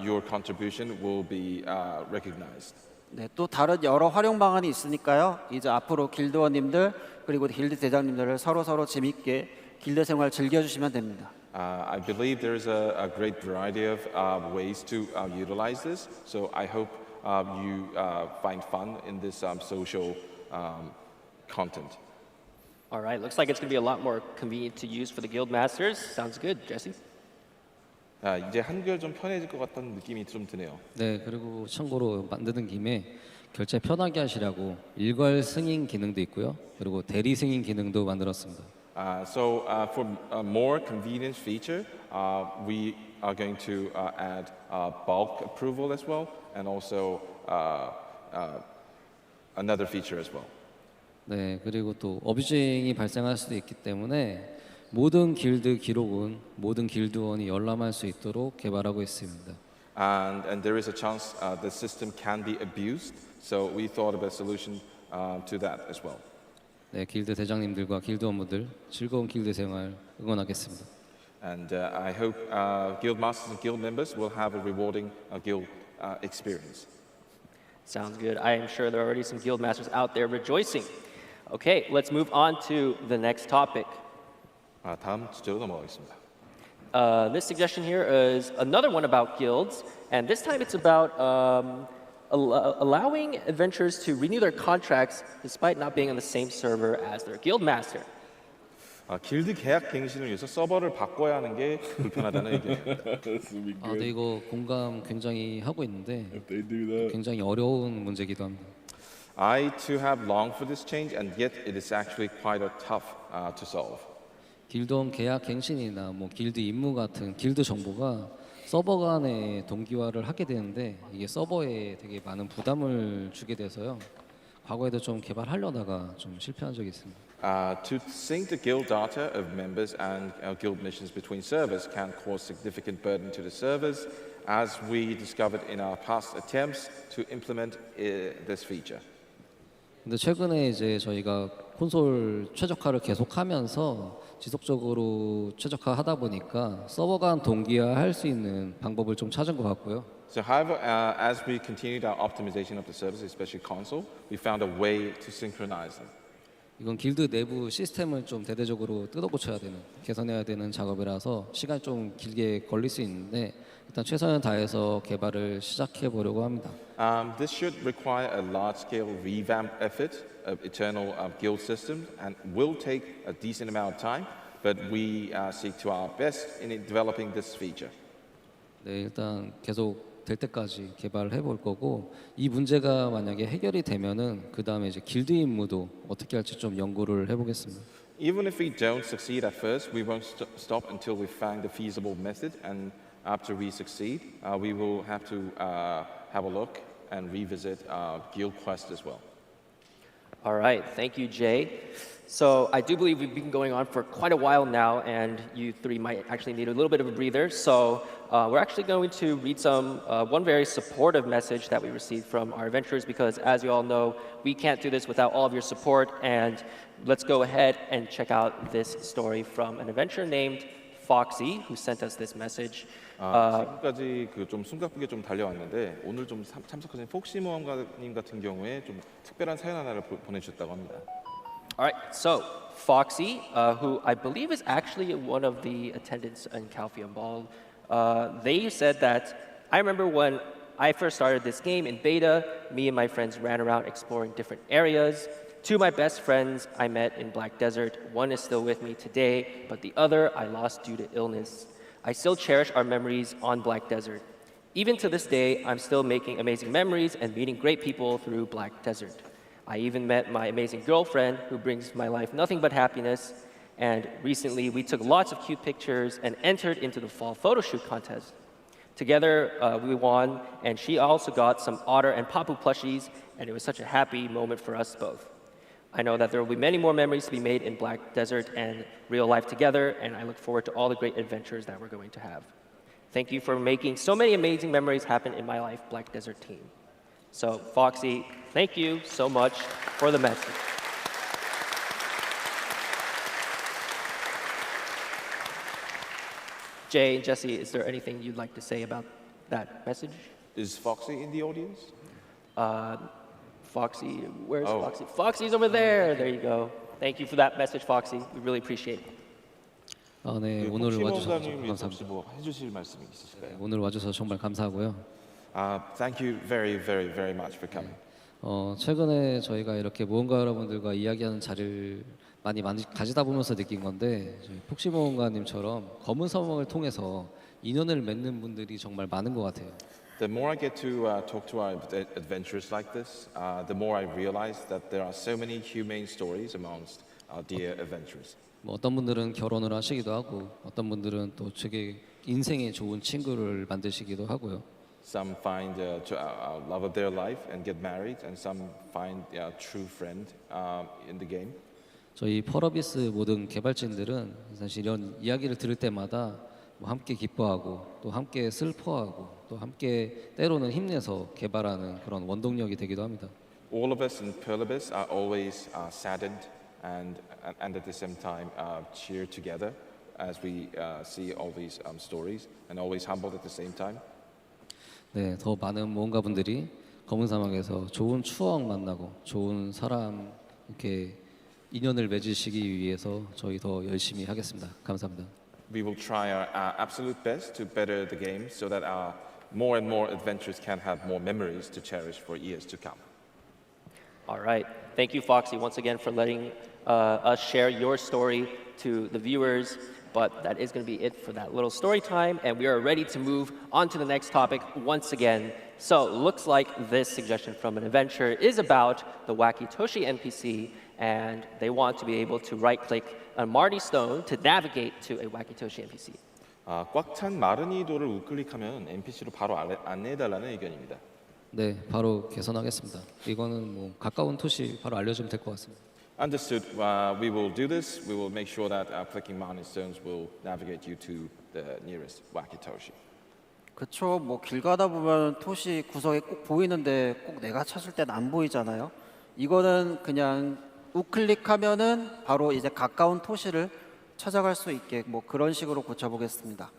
your contribution will be recognized. 네, 또 다른 여러 활용 방안이 있으니까요. 이제 앞으로 길드원님들 그리고 길드 대장님들을 서로 재밌게 길드 생활 즐겨주시면 됩니다. I believe there's a great variety of ways to utilize this. So I hope you find fun in this social content. All right, looks like it's going to be a lot more convenient to use for the guild masters. Sounds good, Jesse. 이제 한글 좀 편해질 것 같다는 느낌이 좀 드네요. 네, 그리고 참고로 만드는 김에 결제 편하게 하시라고 일괄 승인 기능도 있고요. 그리고 대리 승인 기능도 만들었습니다. So for a more convenient feature, we are going to add bulk approval as well, and also another feature as well. 네, 그리고 또 어뷰징이 발생할 수도 있기 때문에 모든 길드 기록은 모든 길드원이 열람할 수 있도록 개발하고 있습니다. And there is a chance the system can be abused, so we thought of a solution to that as well. 네, 길드 대장님들과 길드원분들 즐거운 길드 생활 응원하겠습니다. And I hope guild masters and guild members will have a rewarding guild experience. Sounds good. I am sure there are already some guild masters out there rejoicing. Okay, let's move on to the next topic. 다음 주제로 넘어가겠습니다. This suggestion here is another one about guilds, and this time it's about allowing adventurers to renew their contracts despite not being on the same server as their guild master. 길드 계약 갱신을 위해서 서버를 바꿔야 하는 게 불편하다는 얘기입니다. 아, 네, 이거 공감 굉장히 하고 있는데 굉장히 어려운 문제이기도 합니다. I too have longed for this change, and yet it is actually quite tough to solve. 길드원 계약 갱신이나 뭐 길드 임무 같은 길드 정보가 서버 간의 동기화를 하게 되는데 이게 서버에 되게 많은 부담을 주게 돼서요. 과거에도 좀 개발하려다가 좀 실패한 적이 있습니다. To sync the guild data of members and guild missions between servers can cause significant burden to the servers, as we discovered in our past attempts to implement this feature. 근데 최근에 이제 저희가 콘솔 최적화를 계속하면서 지속적으로 최적화하다 보니까 서버 간 동기화할 수 있는 방법을 좀 찾은 것 같고요. So, however, as we continued our optimization of the service, especially console, we found a way to synchronize them. 이건 길드 내부 시스템을 좀 대대적으로 뜯어고쳐야 되는, 개선해야 되는 작업이라서 시간이 좀 길게 걸릴 수 있는데 일단 최선을 다해서 개발을 시작해 보려고 합니다. This should require a large-scale revamp effort of internal guild systems and will take a decent amount of time, but we seek to our best in developing this feature. 네, 일단 계속 될 때까지 개발을 해볼 거고 이 문제가 만약에 해결이 되면은 그 다음에 이제 길드 임무도 어떻게 할지 좀 연구를 해보겠습니다. Even if we don't succeed at first, we won't stop until we find a feasible method, and after we succeed, we will have to have a look and revisit guild quest as well. All right, thank you, Jay. So I do believe we've been going on for quite a while now, and you three might actually need a little bit of a breather. So we're actually going to read one very supportive message that we received from our adventurers, because as you all know, we can't do this without all of your support. And let's go ahead and check out this story from an adventurer named Foxy, who sent us this message. 지금까지 좀 숨가쁘게 좀 달려왔는데 오늘 좀 참석하신 폭시 모험가님 같은 경우에 좀 특별한 사연 하나를 보내주셨다고 합니다. All right, so Foxy, who I believe is actually one of the attendants in Calpheon Ball, they said that, I remember when I first started this game in beta, me and my friends ran around exploring different areas. Two of my best friends I met in Black Desert. One is still with me today, but the other I lost due to illness. I still cherish our memories on Black Desert. Even to this day, I'm still making amazing memories and meeting great people through Black Desert. I even met my amazing girlfriend, who brings my life nothing but happiness. And recently, we took lots of cute pictures and entered into the fall photo shoot contest. Together, we won, and she also got some otter and papu plushies, and it was such a happy moment for us both. I know that there will be many more memories to be made in Black Desert and real life together, and I look forward to all the great adventures that we're going to have. Thank you for making so many amazing memories happen in my life, Black Desert team. So, Foxy, thank you so much for the message. Jay and Jesse, is there anything you'd like to say about that message? Is Foxy in the audience? Foxy, where's Foxy? Foxy's over there. There you go. Thank you for that message, Foxy. We really appreciate it. 네, 오늘 와주셔서 혹시 감사합니다. 뭐 해주실 말씀이 있으실까요? 오늘 와주셔서 정말 감사하고요. Thank you very, very, very much for coming. 최근에 저희가 이렇게 모험가 여러분들과 이야기하는 자리를 많이 가지다 보면서 느낀 건데 저희 폭시 모험가님처럼 검은 사막을 통해서 인연을 맺는 분들이 정말 많은 것 같아요. The more I get to talk to our adventurers like this, the more I realize that there are so many humane stories amongst our dear adventurers. 뭐 어떤 분들은 결혼을 하시기도 하고 어떤 분들은 또 되게 인생에 좋은 친구를 만드시기도 하고요. Some find love of their life and get married, and some find a true friend in the game. 저희 펄어비스 모든 개발진들은 사실 이런 이야기를 들을 때마다 뭐 함께 기뻐하고 또 함께 슬퍼하고 또 함께 때로는 힘내서 개발하는 그런 원동력이 되기도 합니다. All of us in Perlibis are always saddened and at the same time cheer together as we see all these stories, and always humbled at the same time. 네, 더 많은 모험가분들이 검은 사막에서 좋은 추억 만나고 좋은 사람 이렇게 인연을 맺으시기 위해서 저희 더 열심히 하겠습니다. 감사합니다. We will try our absolute best to better the game so that more and more adventurers can have more memories to cherish for years to come. All right. Thank you, Foxy, once again for letting us share your story to the viewers. But that is going to be it for that little story time, and we are ready to move on to the next topic once again. So it looks like this suggestion from an adventurer is about the Wacky Toshi NPC, and they want to be able to right-click on Marty Stone to navigate to a Wacky Toshi NPC. 꽉 찬 마르니도를 우클릭하면 NPC로 바로 안내해달라는 의견입니다. 네, 바로 개선하겠습니다. 이거는 뭐 가까운 토시 바로 알려주면 될 것 같습니다. Understood. We will do this. We will make sure that clicking mountain stones will navigate you to the nearest Wakitoshi. 그쵸. 뭐 길 가다 보면 토시 구석에 꼭 보이는데 꼭 내가 찾을 땐 안 보이잖아요. 이거는 그냥 우클릭하면은 바로 이제 가까운 토시를 찾아갈 수 있게 뭐 그런 식으로 고쳐보겠습니다.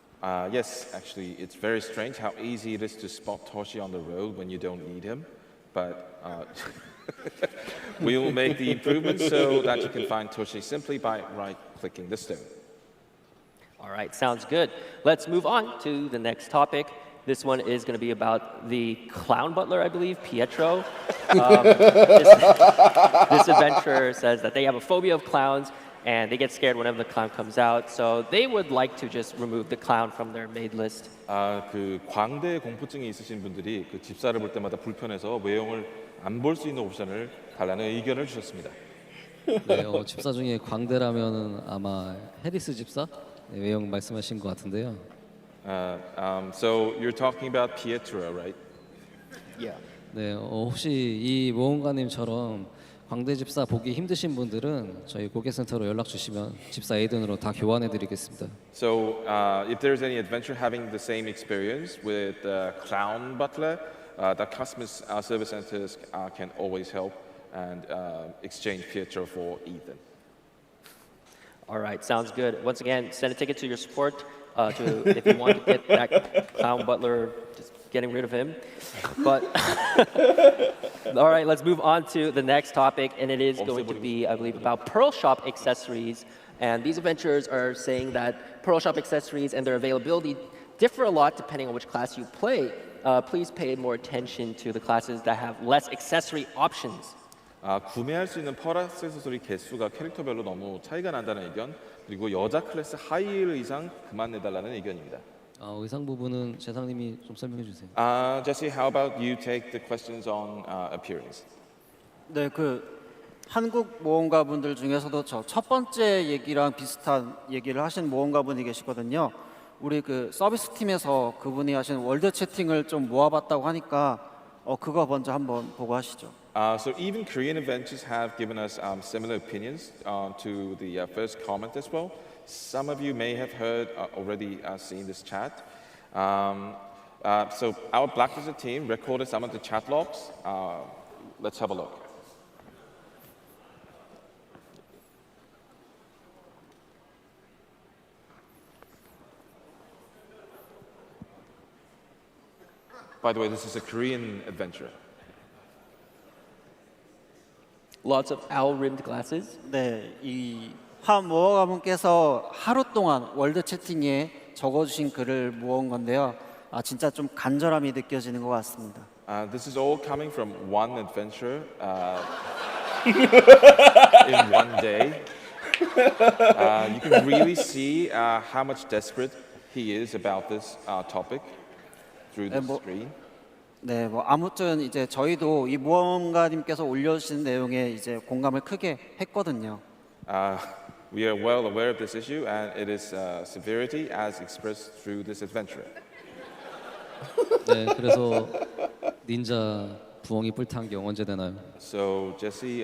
Yes, actually, it's very strange how easy it is to spot Toshi on the road when you don't need him, but. We will make the improvements so that you can find Toshi simply by right-clicking the stone. All right, sounds good. Let's move on to the next topic. This one is going to be about the clown butler, I believe, Pietro. This adventurer says that they have a phobia of clowns and they get scared whenever the clown comes out. So they would like to just remove the clown from their made list. 그 광대 공포증이 있으신 분들이 그 집사를 볼 때마다 불편해서 외형을 안 볼 수 있는 옵션을 달라는 의견을 주셨습니다. 네, 집사 중에 광대라면은 아마 해리스 집사 외형 말씀하신 것 같은데요. So you're talking about Pietro, right? Yeah. 네, 혹시 이 모험가님처럼 광대 집사 보기 힘드신 분들은 저희 고객센터로 연락 주시면 집사 에이든으로 다 교환해드리겠습니다. So if there's any adventurer having the same experience with clown butler, the customer service centers can always help and exchange Pietro for Ethan. All right, sounds good. Once again, send a ticket to your support if you want to get that clown butler, just getting rid of him. But all right, let's move on to the next topic, and it is going to be, I believe, about Pearl Shop accessories. And these adventurers are saying that Pearl Shop accessories and their availability differ a lot depending on which class you play. Please pay more attention to the classes that have less accessory options. 구매할 수 있는 펄 액세서리 개수가 캐릭터별로 너무 차이가 난다는 의견, 그리고 여자 클래스 하이힐 의상 그만 내달라는 의견입니다. 의상 부분은 재상님이 좀 설명해 주세요. Jesse, how about you take the questions on appearance? 네, 그 한국 모험가분들 중에서도 저 첫 번째 얘기랑 비슷한 얘기를 하신 모험가분이 계시거든요. 우리 그 서비스 팀에서 그분이 하신 월드 채팅을 좀 모아봤다고 하니까 그거 먼저 한번 보고 하시죠. So even Korean adventures have given us similar opinions to the first comment as well. Some of you may have heard already seen this chat. So our Black Wizard team recorded some of the chat logs. Let's have a look. By the way, this is a Korean adventure. Lots of owl-rimmed glasses. 네, 이 모어 가문께서 하루 동안 월드 채팅에 적어주신 글을 모은 건데요. 진짜 좀 간절함이 느껴지는 것 같습니다. This is all coming from one adventurer in one day. You can really see how much desperate he is about this topic through the screen. 네, 뭐 아무튼 이제 저희도 이 모험가님께서 올려주신 내용에 이제 공감을 크게 했거든요. We are well aware of this issue, and it is severity as expressed through this adventure. 네, 그래서 닌자 부엉이 뿔탄경 언제 되나요? So Jesse,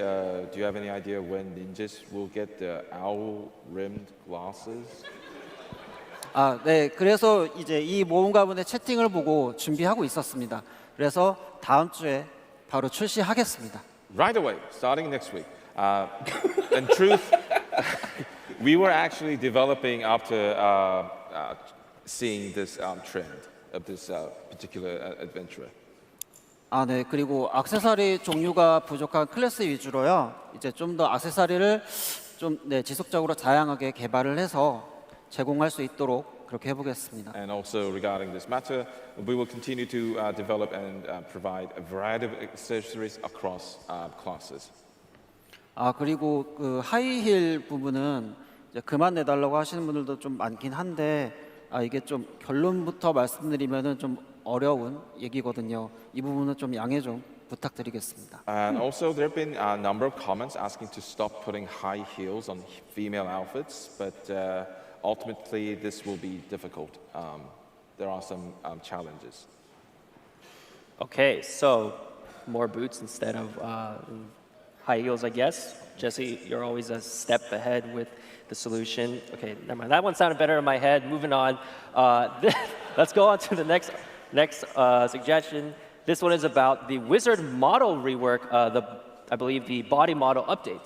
do you have any idea when ninjas will get the owl-rimmed glasses? 네, 그래서 이제 이 모험가분의 채팅을 보고 준비하고 있었습니다. 그래서 다음 주에 바로 출시하겠습니다. Right away, starting next week. In truth, we were actually developing after seeing this trend of this particular adventurer. 네, 그리고 액세서리 종류가 부족한 클래스 위주로요. 이제 좀 더 액세서리를 좀 지속적으로 다양하게 개발을 해서 제공할 수 있도록 그렇게 해보겠습니다. And also regarding this matter, we will continue to develop and provide a variety of accessories across classes. 그리고 그 하이힐 부분은 이제 그만 내달라고 하시는 분들도 좀 많긴 한데 이게 좀 결론부터 말씀드리면은 좀 어려운 얘기거든요. 이 부분은 좀 양해 좀 부탁드리겠습니다. And also there have been a number of comments asking to stop putting high heels on female outfits, but ultimately this will be difficult. There are some challenges. Okay, so more boots instead of high heels, I guess. Jesse, you're always a step ahead with the solution. Okay, never mind. That one sounded better in my head. Moving on. Let's go on to the next suggestion. This one is about the wizard model rework. I believe the body model update.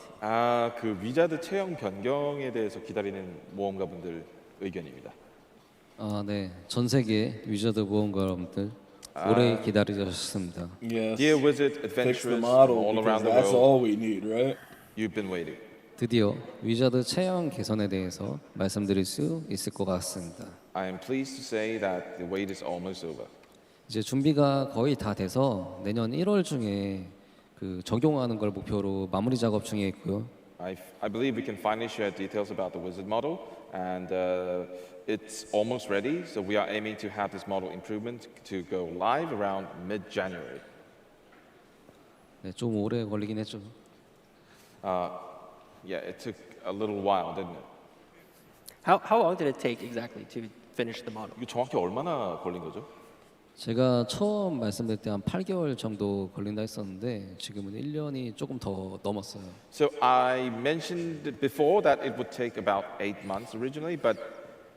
그 위자드 체형 변경에 대해서 기다리는 모험가분들 의견입니다. 네, 전 세계 위저드 모험가 여러분들 오래 기다리셨습니다. Yes. Dear wizard Fix the adventurers model, all because around the that's all world, we need, right? you've been waiting. 드디어 위저드 체형 개선에 대해서 말씀드릴 수 있을 것 같습니다. I am pleased to say that the wait is almost over. 이제 준비가 거의 다 돼서 내년 1월 중에 그 적용하는 걸 목표로 마무리 작업 중에 있고요. I believe we can finally share details about the wizard model, and it's almost ready. So we are aiming to have this model improvement to go live around mid-January. 네, 좀 오래 걸리긴 했죠. Yeah, it took a little while, didn't it? How long did it take exactly to finish the model? 이거 정확히 얼마나 걸린 거죠? 제가 처음 말씀드릴 때 한 8개월 정도 걸린다 했었는데 지금은 1년이 조금 더 넘었어요. So I mentioned before that it would take about 8 months originally, but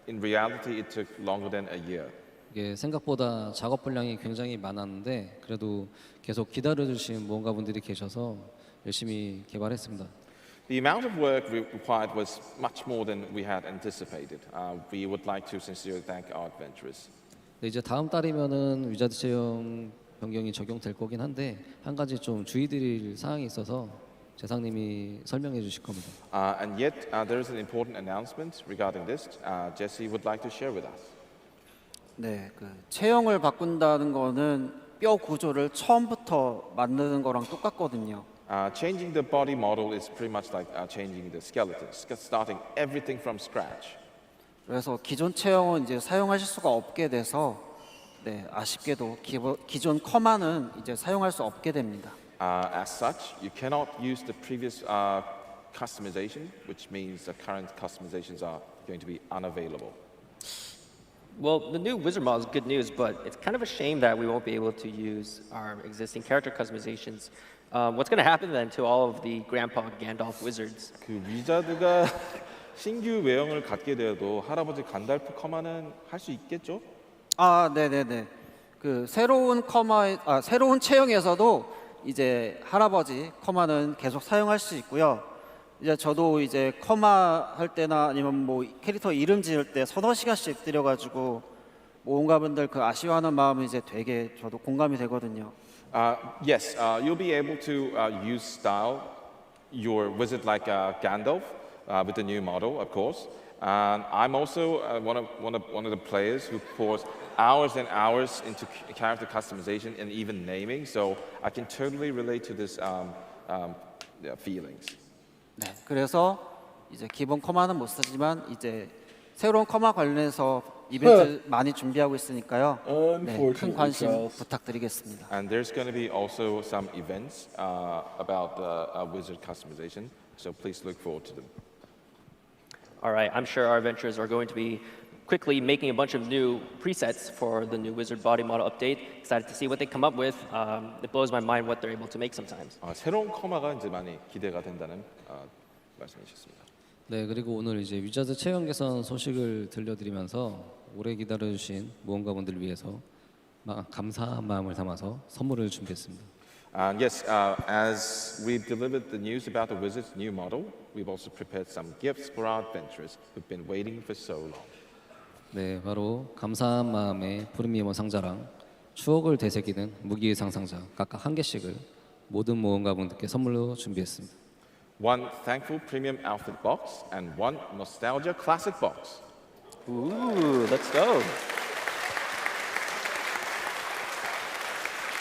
in reality it took longer than a year. 이게 생각보다 작업 분량이 굉장히 많았는데 그래도 계속 기다려주신 무언가분들이 계셔서 열심히 개발했습니다. The amount of work required was much more than we had anticipated. We would like to sincerely thank our adventurers. 네, 이제 다음 달이면은 위자드 체형 변경이 적용될 거긴 한데 한 가지 좀 주의드릴 사항이 있어서 재상님이 설명해 주실 겁니다. And yet there is an important announcement regarding this. Jesse would like to share with us. 네, 그 체형을 바꾼다는 거는 뼈 구조를 처음부터 만드는 거랑 똑같거든요. Changing the body model is pretty much like changing the skeleton, starting everything from scratch. 그래서 기존 체형은 이제 사용하실 수가 없게 돼서 네, 아쉽게도 기존 커만은 이제 사용할 수 없게 됩니다. As such, you cannot use the previous customization, which means the current customizations are going to be unavailable. Well, the new wizard model is good news, but it's kind of a shame that we won't be able to use our existing character customizations What's going to happen then to all of the Grandpa Gandalf wizards? 그 위자드가 신규 외형을 갖게 되어도 할아버지 간달프 커마는 할 수 있겠죠? 네네네. 그 새로운 새로운 체형에서도 이제 할아버지 커마는 계속 사용할 수 있고요. 이제 저도 이제 커마 할 때나 아니면 뭐 캐릭터 이름 지을 때 서너 시간씩 들여가지고 모험가분들 그 아쉬워하는 마음이 이제 되게 저도 공감이 되거든요. Yes, you'll be able to use style your wizard like Gandalf with the new model, of course. And I'm also one of the players who pours hours and hours into character customization and even naming, so I can totally relate to this feelings. 네, 그래서 이제 기본 커마는 못 쓰지만 이제 새로운 커마 관련해서 이벤트 많이 준비하고 있으니까요. 네, 큰 관심 부탁드리겠습니다. And there's going to be also some events about wizard customization, so please look forward to them. All right, I'm sure our adventurers are going to be quickly making a bunch of new presets for the new wizard body model update. Excited to see what they come up with. It blows my mind what they're able to make sometimes. 새로운 커마가 이제 많이 기대가 된다는 말씀이셨습니다. 네, 그리고 오늘 이제 위자드 체형 개선 소식을 들려드리면서 오래 기다려주신 모험가분들을 위해서 감사한 마음을 담아서 선물을 준비했습니다. Yes, as we've delivered the news about the wizard's new model, we've also prepared some gifts for our adventurers who've been waiting for so long. 네, 바로 감사한 마음의 프리미엄 상자랑 추억을 되새기는 무기의상 상자 각각 한 개씩을 모든 모험가분들께 선물로 준비했습니다. One thankful premium outfit box and one nostalgia classic box. Ooh, let's go.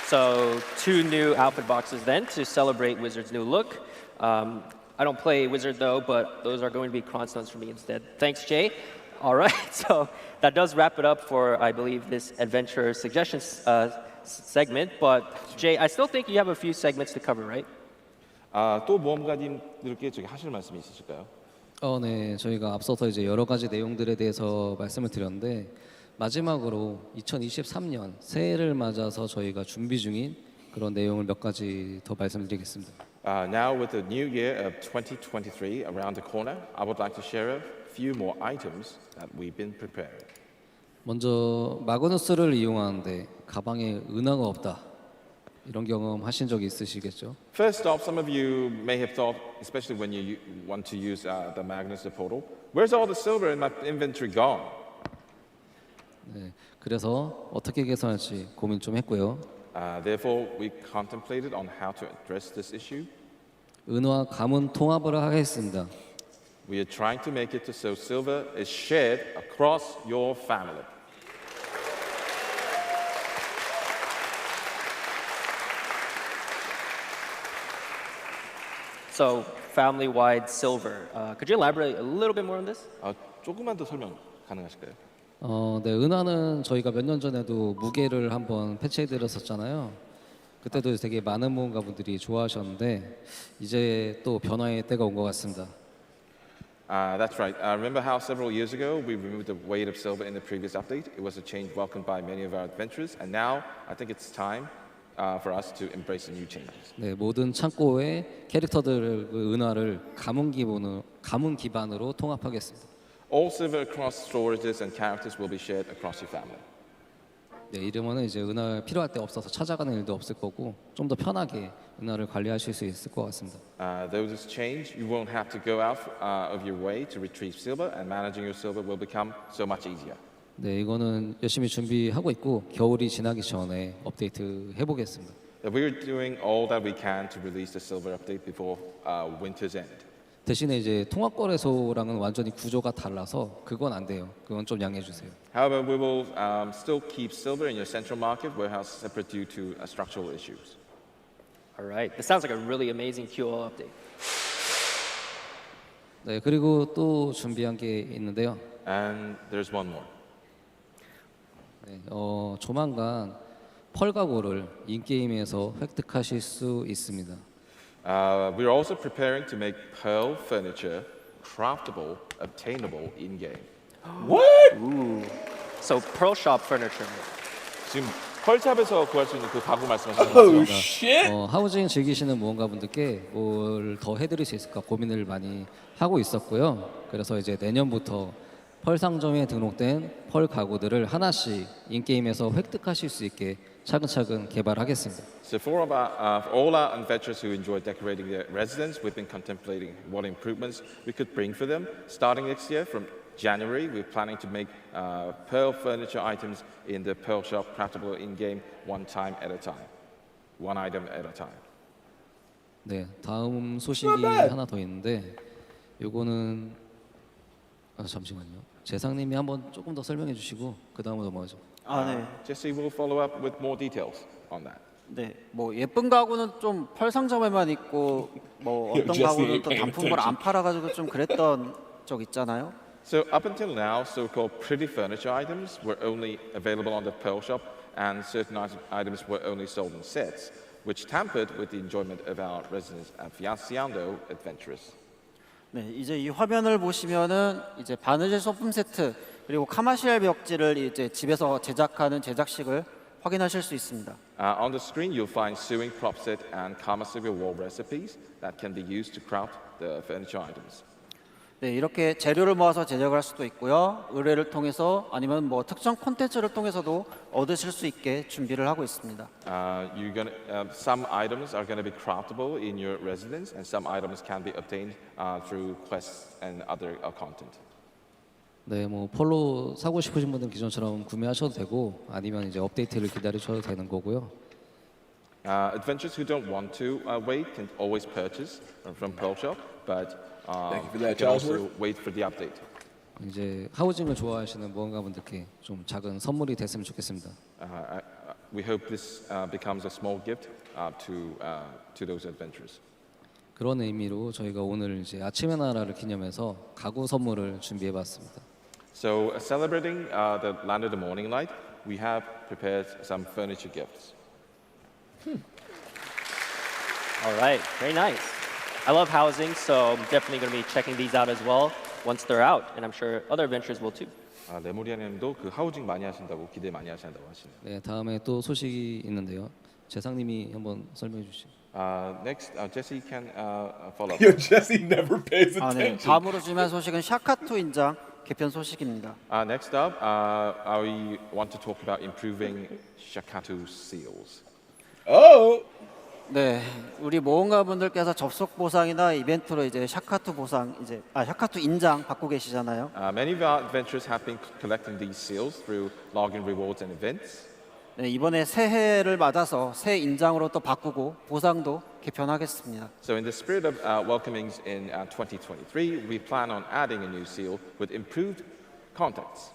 So 2 new outfit boxes then to celebrate Wizard's new look. I don't play Wizard though, but those are going to be constants for me instead. Thanks, Jay. All right, so that does wrap it up for, I believe, this adventure suggestions segment. But Jay, I still think you have a few segments to cover, right? 또 모험가님들께 저기 하실 말씀이 있으실까요? 네, 저희가 앞서서 이제 여러 가지 내용들에 대해서 말씀을 드렸는데 마지막으로 2023년 새해를 맞아서 저희가 준비 중인 그런 내용을 몇 가지 더 말씀드리겠습니다. Now with the new year of 2023 around the corner, I would like to share a few more items that we've been preparing. 먼저 마그누스를 이용하는데 가방에 은하가 없다. 이런 경험 하신 적이 있으시겠죠? First off, some of you may have thought, especially when you want to use the Magnus portal, where's all the silver in my inventory gone? 네, 그래서 어떻게 개선할지 고민 좀 했고요. Therefore, we contemplated on how to address this issue. 은화 가문 통합을 하겠습니다. We are trying to make it so silver is shared across your family. So family-wide silver. Could you elaborate a little bit more on this? 조금만 더 설명 가능하실까요? 네, 은하는 저희가 몇 년 전에도 무게를 한번 패치해드렸었잖아요. 그때도 되게 많은 모험가분들이 좋아하셨는데 이제 또 변화의 때가 온 것 같습니다. That's right. Remember how several years ago we removed the weight of silver in the previous update? It was a change welcomed by many of our adventurers, and now I think it's time for us to embrace the new changes. 네, 모든 창고의 캐릭터들 그 은하를 가문 기반으로 통합하겠습니다. All silver across storages and characters will be shared across your family. 네, 이러면은 이제 은하 필요할 때 없어서 찾아가는 일도 없을 거고 좀 더 편하게 은하를 관리하실 수 있을 것 같습니다. Though this change, you won't have to go out of your way to retrieve silver, and managing your silver will become so much easier. 네, 이거는 열심히 준비하고 있고 겨울이 지나기 전에 업데이트 해보겠습니다. We're doing all that we can to release the silver update before winter's end. 대신에 이제 통합거래소랑은 완전히 구조가 달라서 그건 안 돼요. 그건 좀 양해해 주세요. However, we will still keep silver in your central market warehouse separate due to structural issues. All right, this sounds like a really amazing QO update. 네, 그리고 또 준비한 게 있는데요. And there's one more. 네, 조만간 펄가고를 인게임에서 획득하실 수 있습니다. We're also preparing to make pearl furniture craftable, obtainable in game. What? Ooh. So pearl shop furniture. 지금 펄샵에서 구할 수 있는 그 가구 말씀하시는 거죠? 하우징 즐기시는 무언가분들께 뭘 더 해드릴 수 있을까 고민을 많이 하고 있었고요. 그래서 이제 내년부터 펄 상점에 등록된 펄 가구들을 하나씩 인게임에서 획득하실 수 있게 차근차근 개발하겠습니다. So for all our adventurers who enjoy decorating their residence, we've been contemplating what improvements we could bring for them. Starting next year, from January, we're planning to make Pearl furniture items in the Pearl Shop craftable in-game one time at a time. One item at a time. 네, 다음 소식이 하나 더 있는데 요거는 잠시만요. 재상님이 한번 조금 더 설명해 주시고 그 다음으로 넘어가죠. 네. Jesse will follow up with more details on that. 네, 뭐 예쁜 가구는 좀 펄 상점에만 있고 뭐 어떤 가구는 또 단품을 안 팔아가지고 좀 그랬던 적 있잖아요. So up until now, so-called pretty furniture items were only available on the Pearl Shop, and certain items were only sold in sets, which tampered with the enjoyment of our residents at Fianciando adventurers. 네, 이제 이 화면을 보시면은 이제 바느질 소품 세트 그리고 카마시엘 벽지를 이제 집에서 제작하는 제작식을 확인하실 수 있습니다. On the screen, you'll find sewing prop set and Kamasugya wall recipes that can be used to craft the furniture items. 네, 이렇게 재료를 모아서 제작을 할 수도 있고요. 의뢰를 통해서 아니면 뭐 특정 콘텐츠를 통해서도 얻으실 수 있게 준비를 하고 있습니다. Some items are going to be craftable in your residence, and some items can be obtained through quests and other content. 네, 뭐 펄로 사고 싶으신 분들 기존처럼 구매하셔도 되고 아니면 이제 업데이트를 기다리셔도 되는 거고요. Adventurers who don't want to wait can always purchase from Pearl Shop, but you can also wait for the update. 이제 하우징을 좋아하시는 무언가분들께 좀 작은 선물이 됐으면 좋겠습니다. We hope this becomes a small gift to those adventurers. 그런 의미로 저희가 오늘 이제 아침의 나라를 기념해서 가구 선물을 준비해봤습니다. So celebrating the land of the morning light, we have prepared some furniture gifts. All right, very nice. I love housing, so I'm definitely going to be checking these out as well once they're out, and I'm sure other adventurers will too. 레모리아님도 그 하우징 많이 하신다고 기대 많이 하신다고 하시네요. 네, 다음에 또 소식이 있는데요. 재상님이 한번 설명해 주시죠. Next, Jesse can follow up. Yo, Jesse never pays 네, attention. 다음으로 준비한 소식은 샤카투 인장 개편 소식입니다. Next up, we want to talk about improving Shakatu seals. Oh. 네, 우리 모험가분들께서 접속 보상이나 이벤트로 이제 샤카투 보상 샤카투 인장 받고 계시잖아요. Many of our adventurers have been collecting these seals through login rewards and events. 네, 이번에 새해를 맞아서 새 인장으로 또 바꾸고 보상도 개편하겠습니다. So in the spirit of welcoming in 2023, we plan on adding a new seal with improved contents.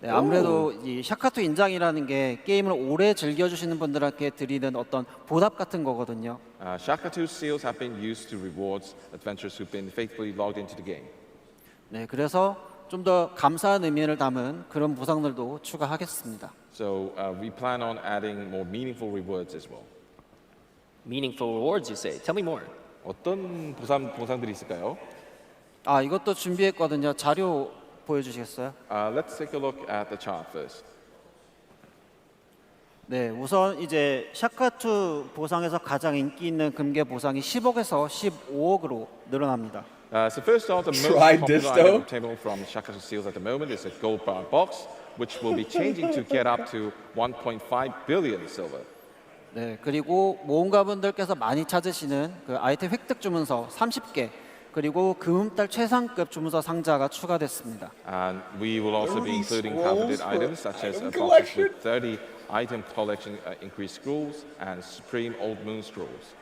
네, 아무래도 이 샤카투 인장이라는 게 게임을 오래 즐겨주시는 분들에게 드리는 어떤 보답 같은 거거든요. Shakatu seals have been used to reward adventurers who've been faithfully logged into the game. 네, 그래서 좀 더 감사한 의미를 담은 그런 보상들도 추가하겠습니다. So we plan on adding more meaningful rewards as well. Meaningful rewards, you say? Tell me more. 어떤 보상들이 있을까요? 이것도 준비했거든요. 자료 보여주시겠어요? Let's take a look at the chart first. 네, 우선 이제 샤카투 보상에서 가장 인기 있는 금괴 보상이 10억에서 15억으로 늘어납니다. So first off, the most popular item obtainable from Shakatu seals at the moment is a gold bar box, which will be changing to get up to 1.5 billion silver. 네, 그리고 모험가분들께서 많이 찾으시는 그 아이템 획득 주문서 30개, 그리고 금음달 최상급 주문서 상자가 추가됐습니다. And we will also be including coveted items such as boxes with 30 item collection increased scrolls and supreme old moon scrolls.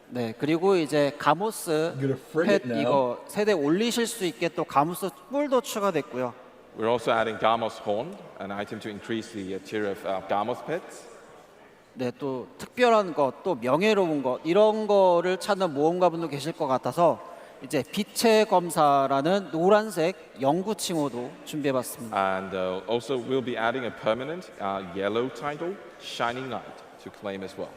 네, 그리고 이제 가모스 펫 이거 세대 올리실 수 있게 또 가모스 뿔도 추가됐고요. We're also adding Gamos horn, an item to increase the tier of Gamos pets. 네, 또 특별한 것, 또 명예로운 것 이런 거를 찾는 모험가분도 계실 것 같아서 이제 빛의 검사라는 노란색 영구 칭호도 준비해봤습니다. And also we'll be adding a permanent yellow title, Shining Knight, to claim as well.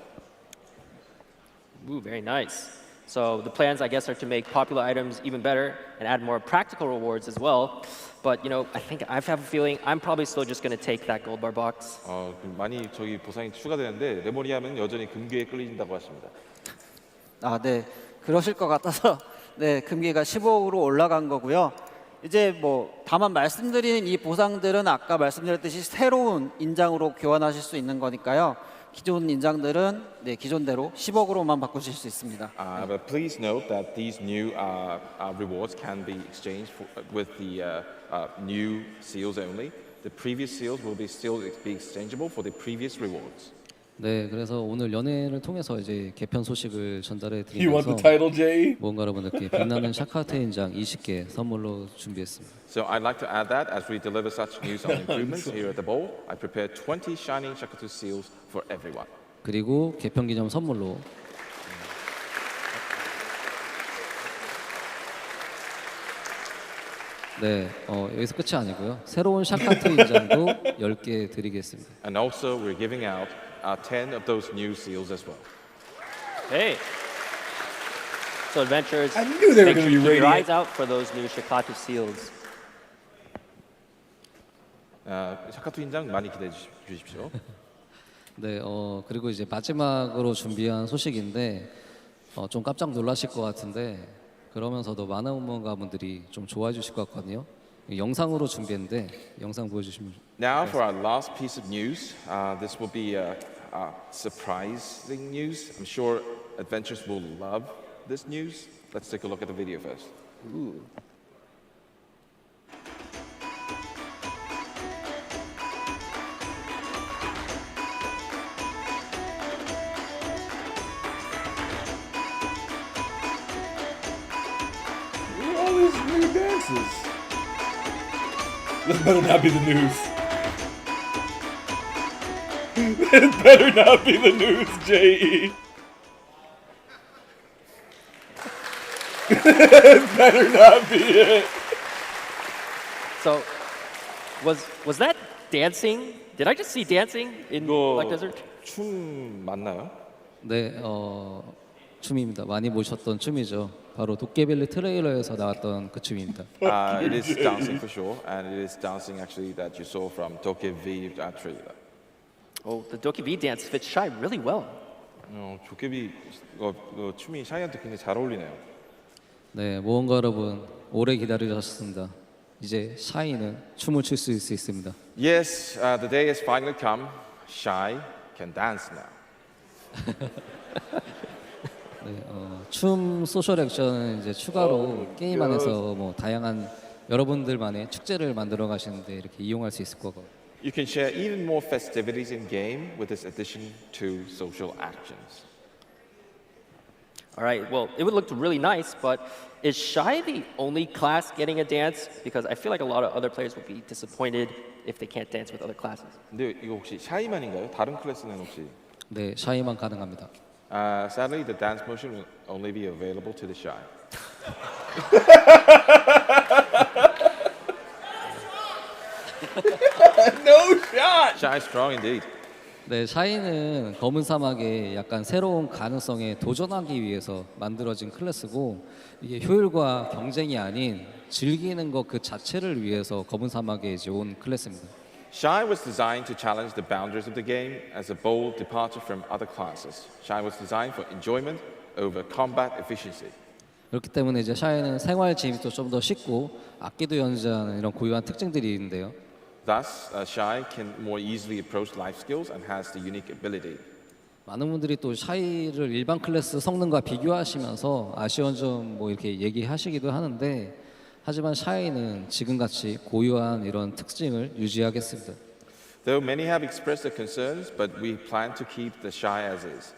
Ooh, very nice. So the plans, I guess, are to make popular items even better and add more practical rewards as well. But I have a feeling I'm probably still just going to take that gold bar box. 많이 저기 보상이 추가되는데 레모리아는 여전히 금괴에 끌린다고 하십니다. 네, 그러실 것 같아서 네, 금기가 15억으로 올라간 거고요. 이제 다만 말씀드리는 이 보상들은 아까 말씀드렸듯이 새로운 인장으로 교환하실 수 있는 거니까요. 기존 인장들은 네, 기존대로 10억으로만 바꾸실 수 있습니다. But please note that these new rewards can be exchanged with the new seals only. The previous seals will still be exchangeable for the previous rewards. 네, 그래서 오늘 연회를 통해서 이제 개편 소식을 전달해 You want 드리면서 the title, Jay? 무언가 여러분들께 빛나는 샤카트 인장 20개 선물로 준비했습니다. So I'd like to add that as we deliver such news on improvements here at the bowl, I prepared 20 shining Shakatu seals for everyone. 그리고 개편 기념 선물로 네, 여기서 끝이 아니고요. 새로운 샤카트 인장도 10개 드리겠습니다. And also we're giving out 10 of those new seals as well. Hey. So adventurers, I knew they were make gonna sure be to keep your radiant. eyes out for those new Shikatu seals. 샤카투 인장 많이 기대해 주십시오. 네, 그리고 이제 마지막으로 준비한 소식인데 좀 깜짝 놀라실 것 같은데 그러면서도 많은 응원가분들이 좀 좋아해 주실 것 같거든요. 영상으로 준비했는데 영상 보여주시면. Now for our last piece of news, this will be surprising news. I'm sure adventurers will love this news. Let's take a look at the video first. Ooh. All these new dances. This better not be the news. It better not be the news, J.E. It better not be it. So, was that dancing? Did I just see dancing in Black Desert? 춤 맞나요? 네, 춤입니다. 많이 보셨던 춤이죠. 바로 도깨빌리 트레일러에서 나왔던 그 춤입니다. It is dancing for sure, and it is dancing actually that you saw from 도깨비 trailer. Oh, the Doki dance fits Shy really well. 도깨비 춤이 샤이한테 굉장히 잘 어울리네요. 네, 모험가 여러분 오래 기다리셨습니다. 이제 샤이는 춤을 출 수 있습니다. Yes, the day has finally come. Shy can dance now. 네, 춤 소셜 액션은 이제 추가로 게임 안에서 다양한 여러분들만의 축제를 만들어 가시는데 이렇게 이용할 수 있을 거고. You can share even more festivities in game with this addition to social actions. All right, well, it would look really nice, but is Shy the only class getting a dance? Because I feel like a lot of other players would be disappointed if they can't dance with other classes. 근데 이거 혹시 샤이만인가요? 다른 클래스는 혹시? 네, 샤이만 가능합니다. Sadly, the dance motion will only be available to the shy. No shot. Shy strong indeed. 네, 샤이는 검은 사막의 약간 새로운 가능성에 도전하기 위해서 만들어진 클래스고 이게 효율과 경쟁이 아닌 즐기는 것 그 자체를 위해서 검은 사막에 이제 온 클래스입니다. Shy was designed to challenge the boundaries of the game as a bold departure from other classes. Shy was designed for enjoyment over combat efficiency. 그렇기 때문에 이제 샤이는 생활 재미도 좀 더 쉽고 악기도 연주하는 이런 고유한 특징들이 있는데요. Thus, Shy can more easily approach life skills and has the unique ability. 많은 분들이 또 샤이를 일반 클래스 성능과 비교하시면서 아쉬운 점 이렇게 얘기하시기도 하는데 하지만 샤이는 지금같이 고유한 이런 특징을 유지하겠습니다. Though many have expressed their concerns, but we plan to keep the Shy as is.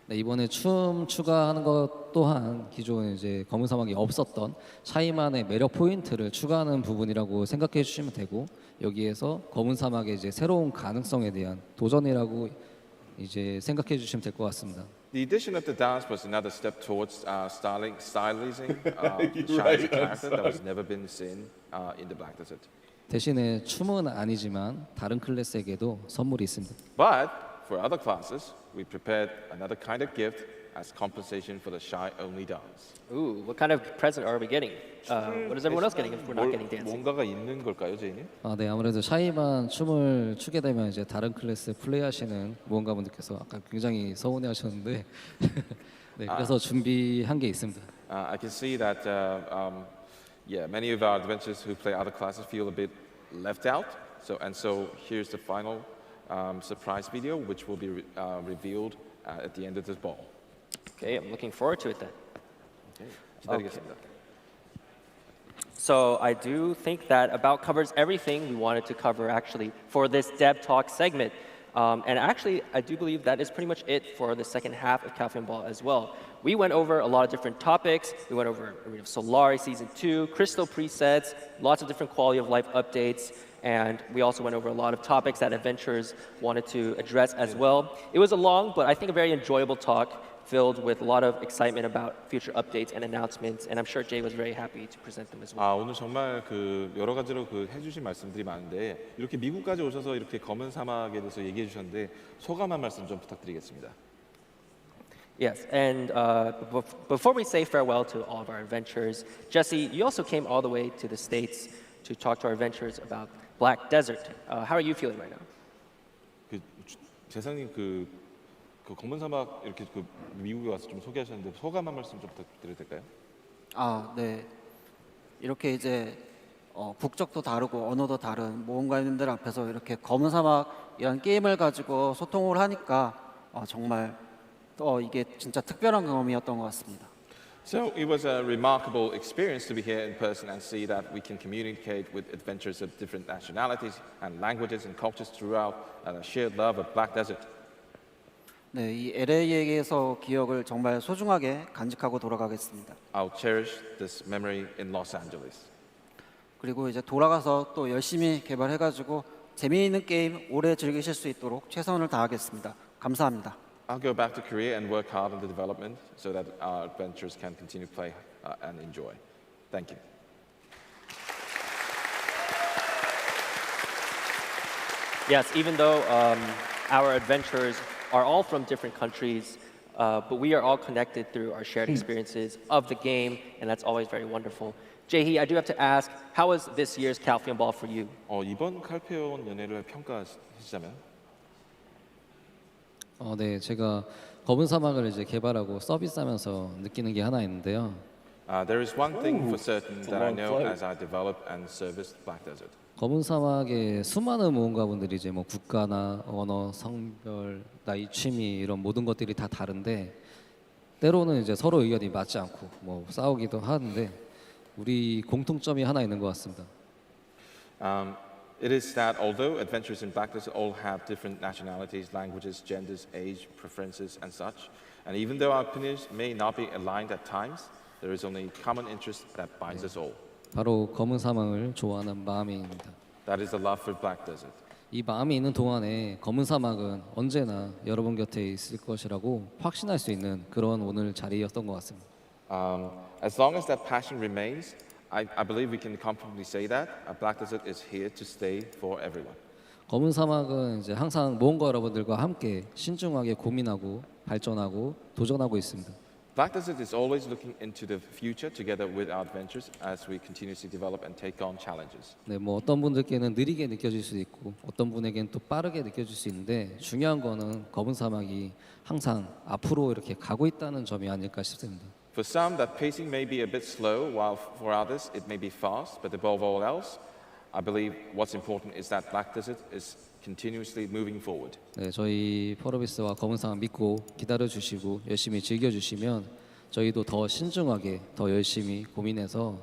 네, 이번에 춤 추가하는 것 또한 기존에 이제 검은 사막이 없었던 샤이만의 매력 포인트를 추가하는 부분이라고 생각해 주시면 되고 여기에서 검은 사막의 이제 새로운 가능성에 대한 도전이라고 이제 생각해 주시면 될 것 같습니다. The addition of the dance was another step towards stylizing Shy's character that was never been seen in the Black Desert. 대신에 춤은 아니지만 다른 클래스에게도 선물이 있습니다. But for other classes, we prepared another kind of gift as compensation for the shy-only dance. Ooh, what kind of present are we getting? What is everyone else getting if we're not getting dancing? 뭔가가 있는 걸까요, 제이님? 네, 아무래도 샤이만 춤을 추게 되면 이제 다른 클래스 플레이하시는 무언가분들께서 아까 굉장히 서운해하셨는데 네, 그래서 준비한 게 있습니다. I can see that many of our adventurers who play other classes feel a bit left out. So here's the final surprise video, which will be revealed at the end of this ball. Okay, I'm looking forward to it then. Okay, 기다리겠습니다. So I do think that about covers everything we wanted to cover actually for this Dev Talk segment. And actually, I do believe that is pretty much it for the second half of Calpheon Ball as well. We went over a lot of different topics. We went over Arena of Solari Season 2, Crystal presets, lots of different quality of life updates, and we also went over a lot of topics that adventurers wanted to address as well. It was a long, but I think a very enjoyable talk, filled with a lot of excitement about future updates and announcements, and I'm sure Jay was very happy to present them as well. 오늘 정말 여러 가지로 해주신 말씀들이 많은데 이렇게 미국까지 오셔서 이렇게 검은 사막에 대해서 얘기해 주셨는데 소감 한 말씀 좀 부탁드리겠습니다. Yes, and before we say farewell to all of our adventurers, Jesse, you also came all the way to the States to talk to our adventurers about Black Desert. How are you feeling right now? 재상님 그 검은 사막 이렇게 미국에 와서 좀 소개하셨는데 소감 한 말씀 좀 부탁드려도 될까요? 네. 이렇게 이제 국적도 다르고 언어도 다른 모험가님들 앞에서 이렇게 검은 사막이라는 게임을 가지고 소통을 하니까 정말 이게 진짜 특별한 경험이었던 것 같습니다. So it was a remarkable experience to be here in person and see that we can communicate with adventurers of different nationalities and languages and cultures throughout a shared love of Black Desert. 네, 이 LA에게서 기억을 정말 소중하게 간직하고 돌아가겠습니다. I'll cherish this memory in Los Angeles. 그리고 이제 돌아가서 또 열심히 개발해가지고 재미있는 게임 오래 즐기실 수 있도록 최선을 다하겠습니다. 감사합니다. I'll go back to Korea and work hard on the development so that our adventurers can continue to play and enjoy. Thank you. Yes, even though our adventurers are all from different countries, but we are all connected through our shared experiences of the game, and that's always very wonderful. Jae-hee, I do have to ask, how was this year's Calpheon Ball for you? 이번 칼페온 연회를 평가하시자면? 네, 제가 검은 사막을 이제 개발하고 서비스하면서 느끼는 게 하나 있는데요. There is one thing for certain that I know as I develop and service Black Desert. 검은 사막의 수많은 모험가분들이 이제 뭐 국가나 언어, 성별, 나이, 취미 이런 모든 것들이 다 다른데 때로는 이제 서로 의견이 맞지 않고 뭐 싸우기도 하는데 우리 공통점이 하나 있는 것 같습니다. It is that although adventurers in Black Desert all have different nationalities, languages, genders, age, preferences, and such, and even though our opinions may not be aligned at times, there is only common interest that binds us all. 바로 검은 사막을 좋아하는 마음입니다. That is the love for Black Desert. 이 마음이 있는 동안에 검은 사막은 언제나 여러분 곁에 있을 것이라고 확신할 수 있는 그런 오늘 자리였던 것 같습니다. As long as that passion remains, I believe we can confidently say that Black Desert is here to stay for everyone. 검은 사막은 이제 항상 모험가 여러분들과 함께 신중하게 고민하고 발전하고 도전하고 있습니다. Black Desert is always looking into the future together with our adventures as we continuously develop and take on challenges. 네, 뭐 어떤 분들께는 느리게 느껴질 수 있고 어떤 분에게는 또 빠르게 느껴질 수 있는데 중요한 거는 검은 사막이 항상 앞으로 이렇게 가고 있다는 점이 아닐까 싶습니다. For some, that pacing may be a bit slow, while for others it may be fast. But above all else, I believe what's important is that Black Desert is continuously moving forward. 네, 저희 퍼러비스와 검은 사막 믿고 기다려 주시고 열심히 즐겨 주시면 저희도 더 신중하게 더 열심히 고민해서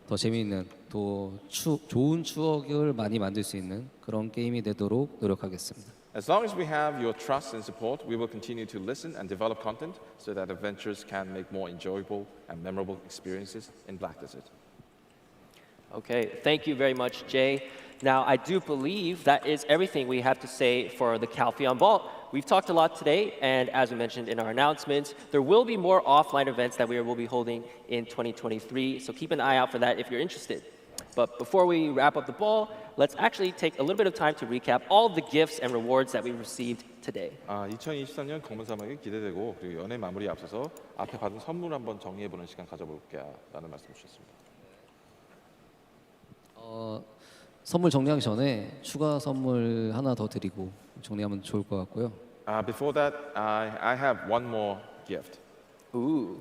더 재미있는 더 좋은 추억을 많이 만들 수 있는 그런 게임이 되도록 노력하겠습니다. As long as we have your trust and support, we will continue to listen and develop content so that adventurers can make more enjoyable and memorable experiences in Black Desert. Okay, thank you very much, Jay. Now, I do believe that is everything we have to say for the Calpheon Ball. We've talked a lot today, and as we mentioned in our announcements, there will be more offline events that we will be holding in 2023, so keep an eye out for that if you're interested. But before we wrap up the ball, let's actually take a little bit of time to recap all the gifts and rewards that we received today. 2023년 검은 사막이 기대되고 그리고 연애 마무리에 앞서서 앞에 받은 선물 한번 정리해보는 시간 가져볼게라는 말씀 주셨습니다. 선물 정리하기 전에 추가 선물 하나 더 드리고 정리하면 좋을 것 같고요. Before that, I have one more gift.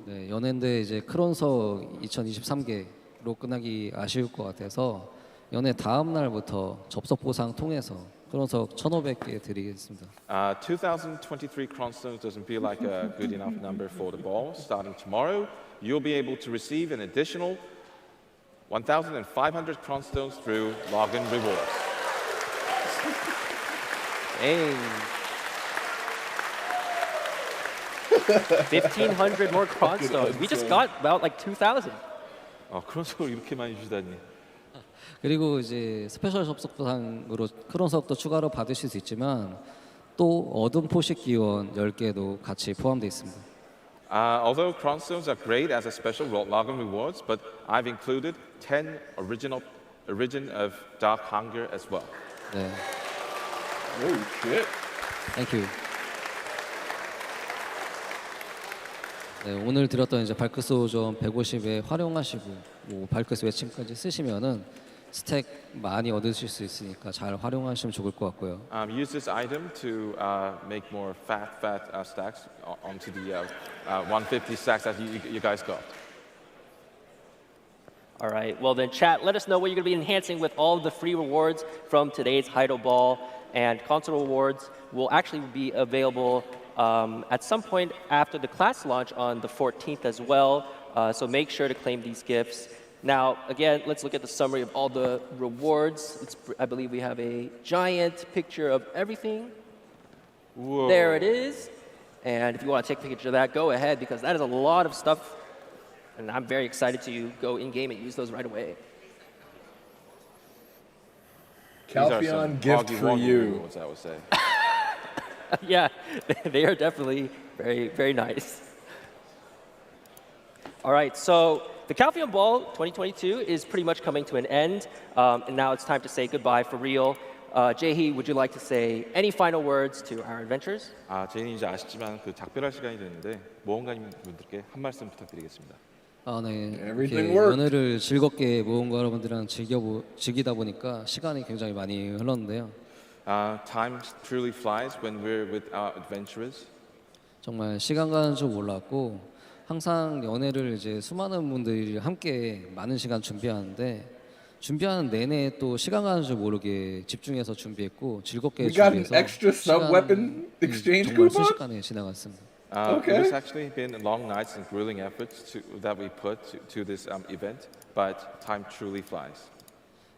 네, 연애인데 이제 크론석 2023개로 끝나기 아쉬울 것 같아서 연애 다음 날부터 접속 보상 통해서 크론석 1,500개 드리겠습니다. 2023 Cronstones doesn't feel like a good enough number for the ball. Starting tomorrow, you'll be able to receive an additional 1,500 Cronstones through login rewards. Dang. 1,500 more Cronstones. We just got about like 2,000. 크론석을 이렇게 많이 주다니. 그리고 이제 스페셜 접속 보상으로 크론석도 추가로 받으실 수 있지만 또 어둠 포식 기원 10개도 같이 포함되어 있습니다. Although Cronstones are great as a special login rewards, but I've included 10 origin of Dark Hunger as well. 네. Oh shit. Thank you. 네, 오늘 드렸던 이제 발크스 호전 150에 활용하시고 뭐 발크스 외침까지 쓰시면은 스택 많이 얻으실 수 있으니까 잘 활용하시면 좋을 것 같고요. Use this item to make more fat stacks onto the 150 stacks that you guys got. All right, well then chat, let us know what you're going to be enhancing with all of the free rewards from today's Heido Ball, and console rewards will actually be available at some point after the class launch on the 14th as well, so make sure to claim these gifts. Now, again, let's look at the summary of all the rewards. I believe we have a giant picture of everything. Whoa. There it is. And if you want to take a picture of that, go ahead, because that is a lot of stuff. And I'm very excited to go in-game and use those right away. Calpheon gift for you. I would say. Yeah, they are definitely very, very nice. All right, so the Calpheon Ball 2022 is pretty much coming to an end, and now it's time to say goodbye for real. Jae-hee, would you like to say any final words to our adventurers? 제이는 이제 아시지만 그 작별할 시간이 됐는데 모험가님 분들께 한 말씀 부탁드리겠습니다. 네. 이렇게 연애를 즐겁게 모험가 여러분들이랑 즐기다 보니까 시간이 굉장히 많이 흘렀는데요. Time truly flies when we're with our adventurers. 정말 시간 가는 줄 몰랐고 항상 연애를 이제 수많은 분들이 함께 많은 시간 준비하는 내내 또 시간 가는 줄 모르게 집중해서 준비했고 즐겁게 준비해서 시간이 정말 순식간에 지나갔습니다. It has actually been long nights and grueling efforts that we put to this event, but time truly flies.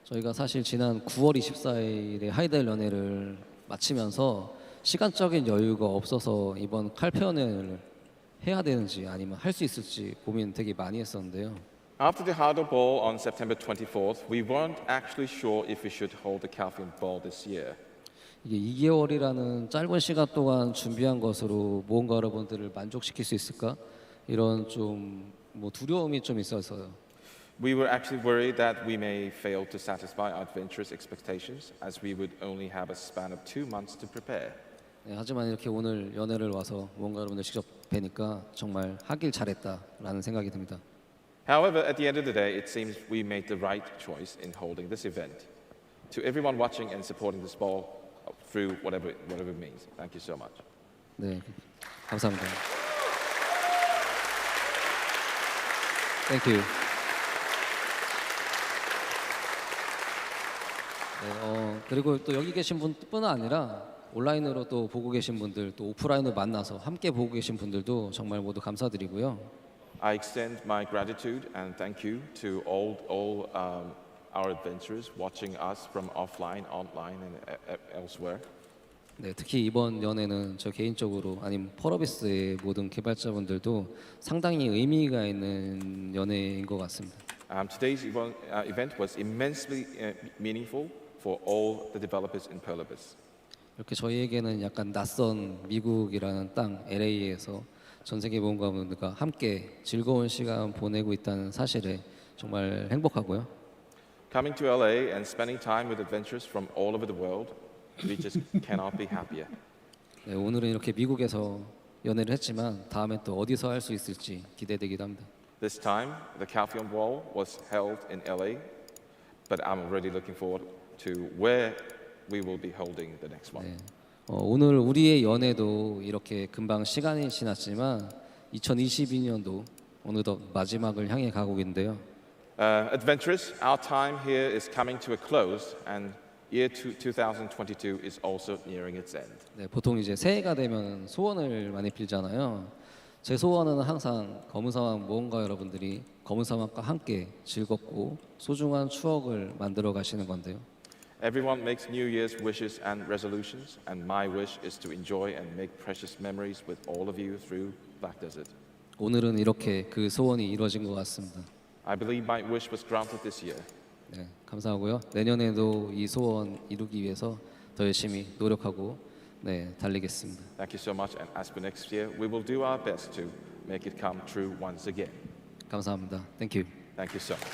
저희가 사실 지난 9월 24일에 하이델 연애를 마치면서 시간적인 여유가 없어서 이번 칼페언을 해야 되는지 아니면 할 수 있을지 고민 되게 많이 했었는데요. After the Heido Ball on September 24th, we weren't actually sure if we should hold the Calpheon Ball this year. 이게 2개월이라는 짧은 시간 동안 준비한 것으로 모험가 여러분들을 만족시킬 수 있을까? 이런 좀 두려움이 좀 있어서요. We were actually worried that we may fail to satisfy our adventurers' expectations, as we would only have a span of 2 months to prepare. 네, 하지만 이렇게 오늘 연애를 와서 모험가 여러분들 직접 뵈니까 정말 하길 잘했다라는 생각이 듭니다. However, at the end of the day, it seems we made the right choice in holding this event. To everyone watching and supporting this ball through whatever it means, thank you so much. 네, 감사합니다. Thank you. 네, 그리고 또 여기 계신 분뿐 아니라 온라인으로 또 보고 계신 분들, 또 오프라인으로 만나서 함께 보고 계신 분들도 정말 모두 감사드리고요. I extend my gratitude and thank you to all our adventurers watching us from offline, online, and elsewhere. 네, 특히 이번 연애는 저 개인적으로 아니면 펄어비스의 모든 개발자분들도 상당히 의미가 있는 연애인 것 같습니다. Today's event was immensely meaningful for all the developers in Perlibus. 이렇게 저희에게는 약간 낯선 미국이라는 땅 LA에서 전 세계 모험가분들과 함께 즐거운 시간 보내고 있다는 사실에 정말 행복하고요. Coming to LA and spending time with adventurers from all over the world, we just cannot be happier. 네, 오늘은 이렇게 미국에서 연애를 했지만 다음에 또 어디서 할 수 있을지 기대되기도 합니다. This time, the Calpheon Ball was held in LA, but I'm already looking forward to where we will be holding the next one. 네. 오늘 우리의 연애도 이렇게 금방 시간이 지났지만 2022년도 어느덧 마지막을 향해 가고 있는데요. Adventurers, our time here is coming to a close, and year 2022 is also nearing its end. 네, 보통 이제 새해가 되면 소원을 많이 빌잖아요. 제 소원은 항상 검은 사막 모험가 여러분들이 검은 사막과 함께 즐겁고 소중한 추억을 만들어 가시는 건데요. Everyone makes New Year's wishes and resolutions, and my wish is to enjoy and make precious memories with all of you through Black Desert. 오늘은 이렇게 그 소원이 이루어진 것 같습니다. I believe my wish was granted this year. 네, 감사하고요. 내년에도 이 소원 이루기 위해서 더 열심히 노력하고 네, 달리겠습니다. Thank you so much, and as for next year, we will do our best to make it come true once again. 감사합니다. Thank you. Thank you so much.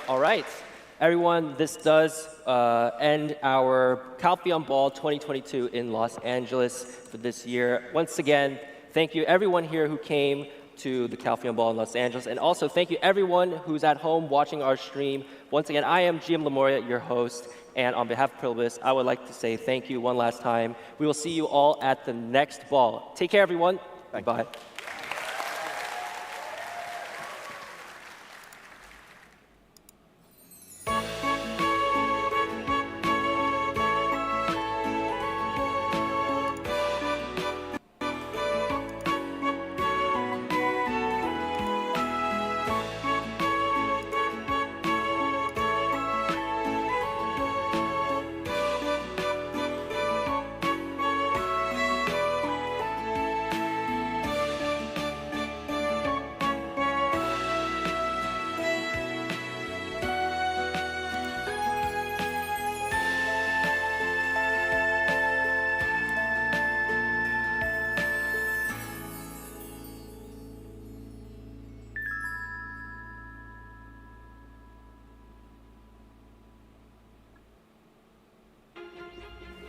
All right. Everyone, this does end our Calpheon Ball 2022 in Los Angeles for this year. Once again, thank you everyone here who came to the Calpheon Ball in Los Angeles, and also thank you everyone who's at home watching our stream. Once again, I am GM Lamoria, your host, and on behalf of Pilbus, I would like to say thank you one last time. We will see you all at the next ball. Take care, everyone. Bye.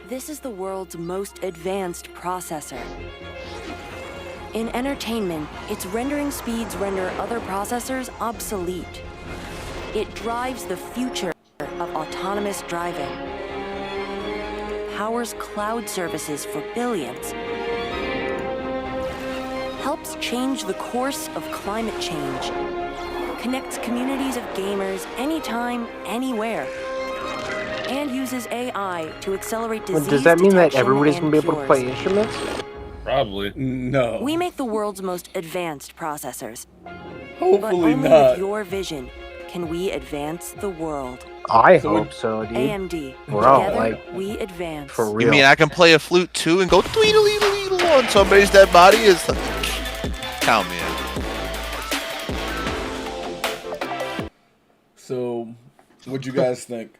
This is the world's most advanced processor. In entertainment, its rendering speeds render other processors obsolete. It drives the future of autonomous driving, powers cloud services for billions, helps change the course of climate change, connects communities of gamers anytime, anywhere, and uses AI to accelerate disease Does that mean that detection everybody's and gonna be able to cures. play instruments? Probably. No. We make the world's most advanced processors. Hopefully but only not. with your vision can we advance the world. I hope so, dude. AMD. Bro, Together, like, we advance. for real. You mean I can play a flute too and go tweedle-eedle-eedle on somebody's dead body? Is count me in. So, what'd you guys think?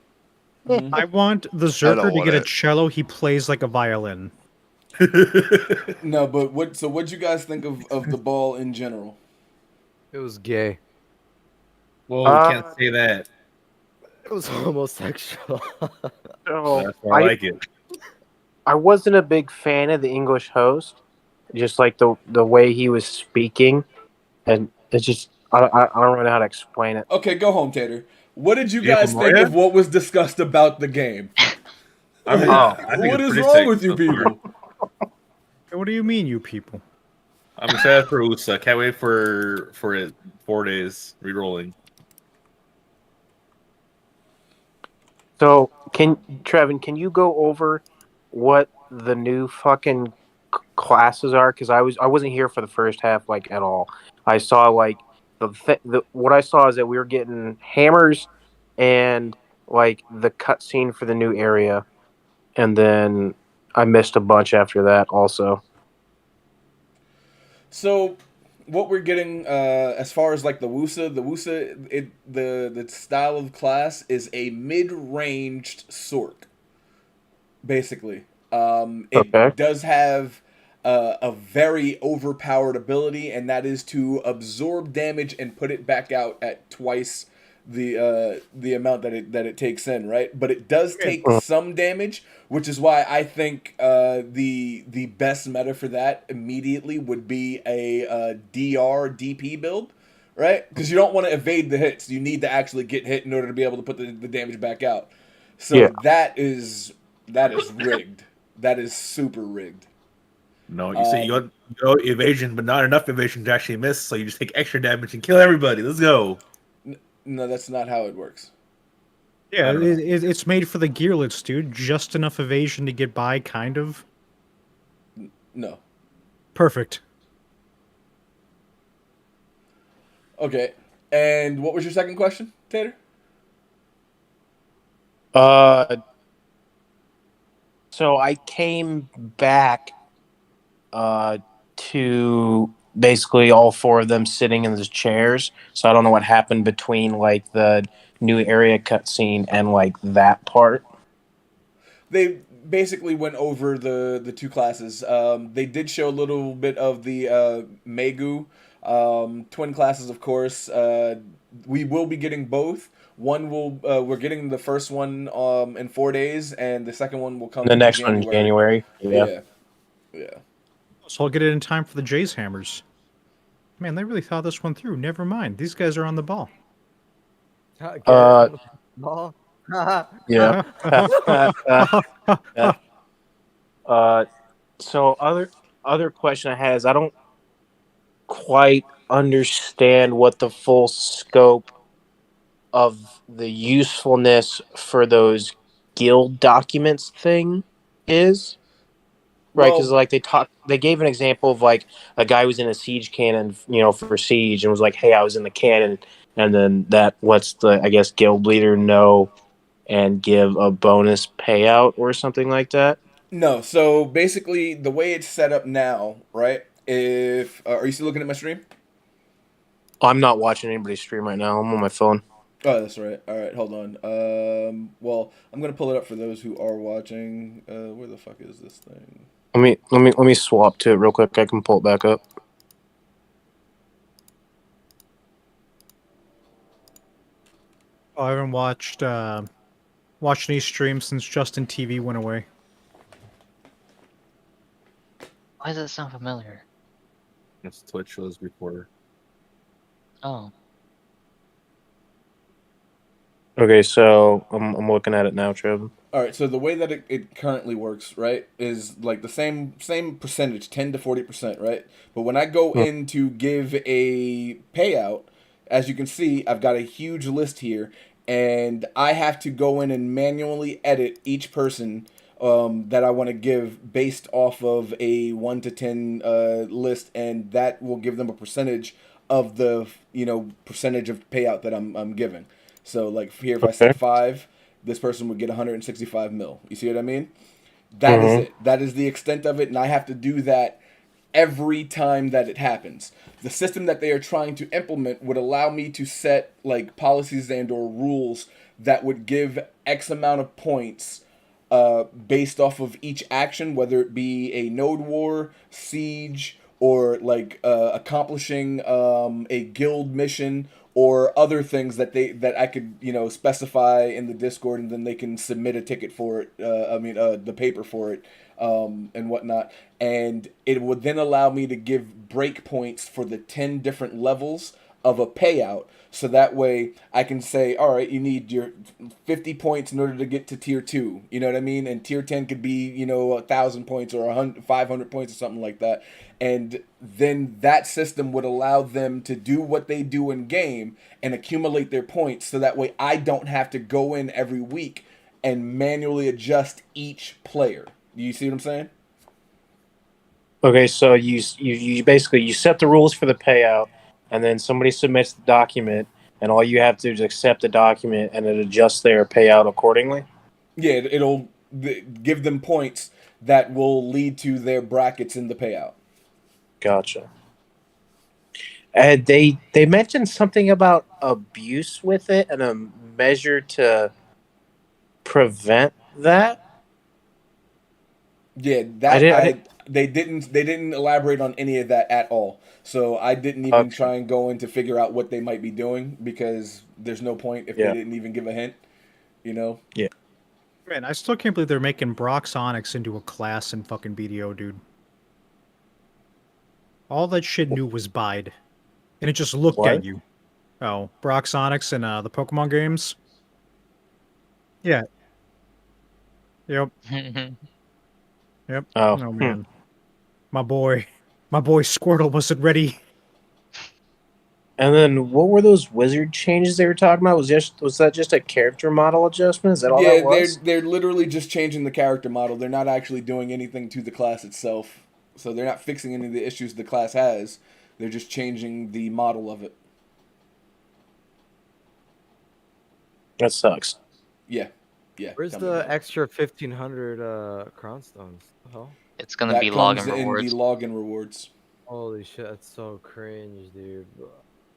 I want the I Zerker don't to want get a it. cello he plays like a violin. No, but what'd you guys think of the ball in general? It was gay. Well, we can't say that. It was homosexual. That's why I like it. I wasn't a big fan of the English host, just like the way he was speaking, and it's just I don't really know how to explain it. Okay, go home, Tater. What did you Yeah, guys think Maria? of what was discussed about the game? I mean, I think What it's is pretty wrong sick with you so far. people? What do you mean, you people? I'm excited for USA. Can't wait for it. 4 days rerolling. So, Trevin, can you go over what the new fucking classes are? Because I wasn't here for the first half like at all. I saw like what I saw is that we were getting hammers and like the cutscene for the new area, and then I missed a bunch after that also. So, what we're getting as far as like the Wusa, the style of class is a mid-ranged Sork. basically. Okay. It does have a very overpowered ability, and that is to absorb damage and put it back out at twice the amount that it takes in, right? But it does take some damage, which is why I think the best meta for that immediately would be a DR DP build, right? Because you don't want to evade the hits. You need to actually get hit in order to be able to put the damage back out. So Yeah. that is rigged. That is super rigged. No, you say you go evasion, but not enough evasion to actually miss, so you just take extra damage and kill everybody. Let's go. No, that's not how it works. Yeah, it's made for the gearlets, dude. Just enough evasion to get by, kind of. No. Perfect. Okay. And what was your second question, Tater? So I came back to basically all four of them sitting in the chairs. So I don't know what happened between like the new area cutscene and like that part. They basically went over the two classes. They did show a little bit of the Megu twin classes, of course. We will be getting both. One will we're getting the first one in 4 days, and the second one will come The in next one in January. Yeah. Yeah. So I'll get it in time for the Jays hammers. Man, they really thought this one through. Never mind. These guys are on the ball. Ball. Yeah. So other question I had is I don't quite understand what the full scope of the usefulness for those guild documents thing is. Right, because Well- like they gave an example of like a guy who's in a siege cannon, for siege, and was like, "Hey, I was in the cannon," and then that lets the guild leader know and give a bonus payout or something like that. No, so basically the way it's set up now, right? If are you still looking at my stream? I'm not watching anybody stream right now. I'm on my phone. Oh, that's right. All right, hold on. Well, I'm gonna pull it up for those who are watching. Where the fuck is this thing? Let me swap to it real quick. I can pull it back up. Oh, I haven't watched any streams since Justin TV went away. Why does that sound familiar? It's Twitch shows reporter. Oh. Okay, so I'm looking at it now, Trev. All right, so the way that it currently works, right, is like the same percentage, 10 to 40%, right? But when I go in to give a payout, as you can see, I've got a huge list here, and I have to go in and manually edit each person that I want to give based off of a 1 to 10 list, and that will give them a percentage of the percentage of payout that I'm giving. So like here, if I set 5, this person would get 165 mil. You see what I mean? That is it. That is the extent of it, and I have to do that every time that it happens. The system that they are trying to implement would allow me to set like policies and or rules that would give X amount of points based off of each action, whether it be a node war, siege, or like accomplishing a guild mission, or other things that I could specify in the Discord, and then they can submit a ticket for it. The paper for it, and whatnot. And it would then allow me to give breakpoints for the 10 different levels of a payout. So that way I can say, all right, you need your 50 points in order to get to tier 2. You know what I mean? And tier 10 could be, 1,000 points or 500 points or something like that. And then that system would allow them to do what they do in game and accumulate their points. So that way I don't have to go in every week and manually adjust each player. Do you see what I'm saying? Okay, so you basically you set the rules for the payout, and then somebody submits the document, and all you have to do is accept the document, and it adjusts their payout accordingly. Yeah, it'll give them points that will lead to their brackets in the payout. Gotcha. And they mentioned something about abuse with it and a measure to prevent that. Yeah, I they didn't elaborate on any of that at all. So I didn't even Okay. try and go in to figure out what they might be doing because there's no point if they Yeah. didn't even give a hint, you know? Yeah. Man, I still can't believe they're making Brock's Onyx into a class in fucking BDO, dude. All that shit knew was bide. And it just looked at What? you. Oh, Brock's Onyx in the Pokemon games? Yeah. Yep. Yep. Oh. Oh, man. My boy Squirtle wasn't ready. And then what were those wizard changes they were talking about? Was that just a character model adjustment? Is that all that Yeah, was? they're literally just changing the character model. They're not actually doing anything to the class itself. So they're not fixing any of the issues the class has. They're just changing the model of it. That sucks. Yeah. Yeah. Where's tell me the about it. extra 1,500 crown stones? The hell? It's gonna That be comes login in rewards. the login rewards. Holy shit, that's so cringe, dude.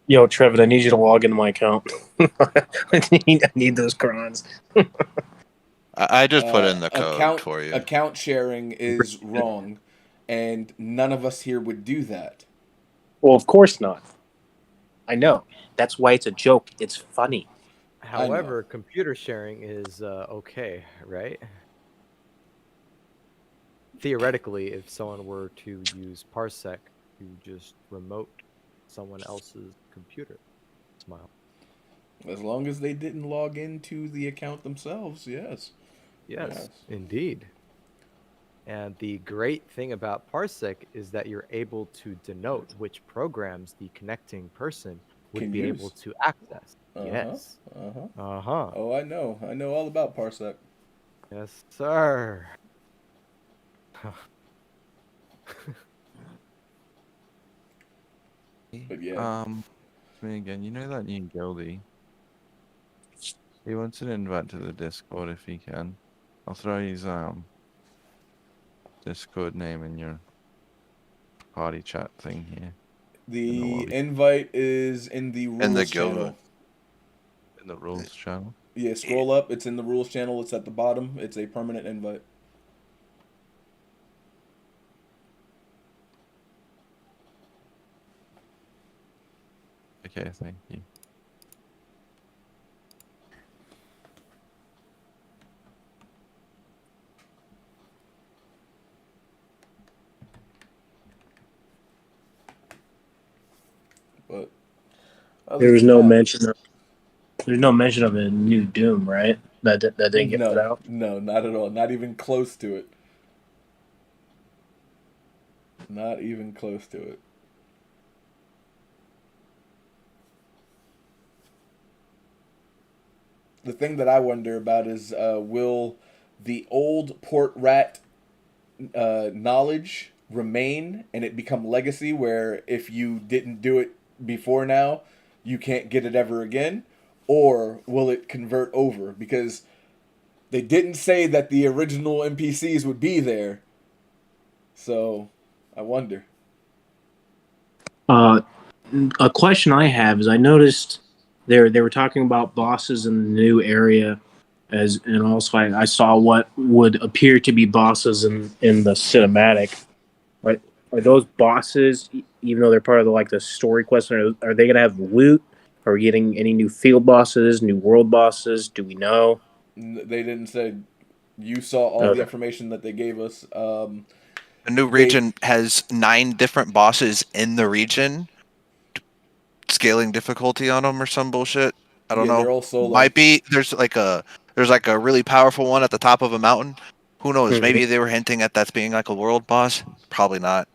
Yo, Trev, I need you to log into my account. I need those crons. I just put in the code account for you. account sharing is wrong, and none of us here would do that. Well, of course not. I know. That's why it's a joke. It's funny. However, computer sharing is okay, right? Theoretically, if someone were to use Parsec to just remote someone else's computer, smile. As long as they didn't log into the account themselves, yes. Yes, indeed. And the great thing about Parsec is that you're able to denote which programs the connecting person would Can be use. able to access. Uh-huh, Yes. uh-huh. Uh-huh. Oh, I know all about Parsec. Yes, sir. But yeah. It's me again. You know that new guildie? He wants an invite to the Discord if he can. I'll throw his Discord name in your party chat thing here. The invite is in the rules In the guild. channel. In the rules channel? Yeah, scroll up. It's in the rules channel. It's at the bottom. It's a permanent invite. Okay, thank you. But There's no mention of a new Doom, right? That didn't get put out. No, not at all. Not even close to it. Not even close to it. The thing that I wonder about is will the old port rat knowledge remain and it become legacy where if you didn't do it before now, you can't get it ever again? Or will it convert over? Because they didn't say that the original NPCs would be there. So, I wonder. A question I have is I noticed they were talking about bosses in the new area, and also I saw what would appear to be bosses in the cinematic. Are those bosses, even though they're part of the story quest, are they gonna have loot? Are we getting any new field bosses, new world bosses? Do we know? They didn't say. You saw all the information that they gave us. The new region has 9 different bosses in the region. Scaling difficulty on them or some bullshit. I don't know. They're all solo. Might be there's like a really powerful one at the top of a mountain. Who knows? Maybe they were hinting at that's being like a world boss. Probably not.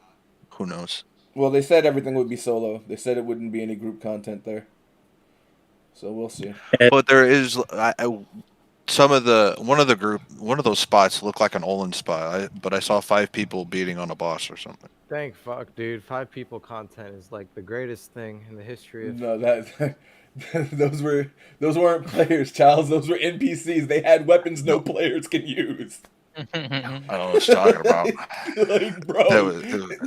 Who knows? Well, they said everything would be solo. They said it wouldn't be any group content there. So we'll see. But there is one of those spots looked like an Olin spot. But I saw 5 people beating on a boss or something. Thank fuck, dude. 5 people content is like the greatest thing in the history of. No, those weren't players, Charles. Those were NPCs. They had weapons no players can use. I don't know what he's talking about. Like, bro,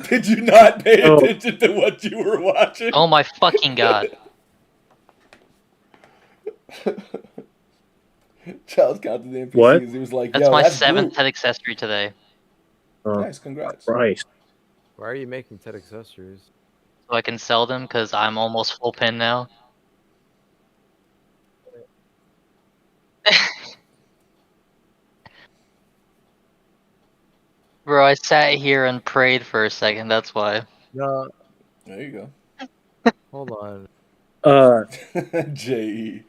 did you not pay attention to what you were watching? Oh my fucking god. Charles counted the NPCs. What? He was like, That's yo, my that's 7th group. head accessory today. Nice, congrats. Christ. Why are you making 10 accessories? So I can sell them because I'm almost full pin now. Bro, I sat here and prayed for a second, that's why. No. There you Hold on. go. J.E.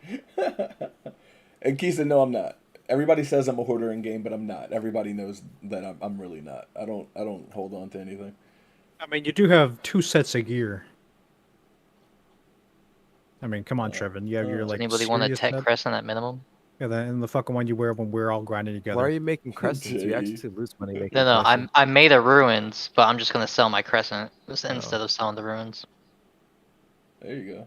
And Keisa, no, I'm not. Everybody says I'm a hoarder in game, but I'm not. Everybody knows that I'm really not. I don't hold on to anything. I mean, you do have 2 sets of gear. I mean, come on, Trevin. You have your Does like. anybody want a serious tech set? crescent at minimum? Yeah, that and the fucking one you wear when we're all grinding together. Why are you making crescents? You actually lose money making No, crescents. I made a ruins, but I'm just gonna sell my crescent instead of selling the ruins. There you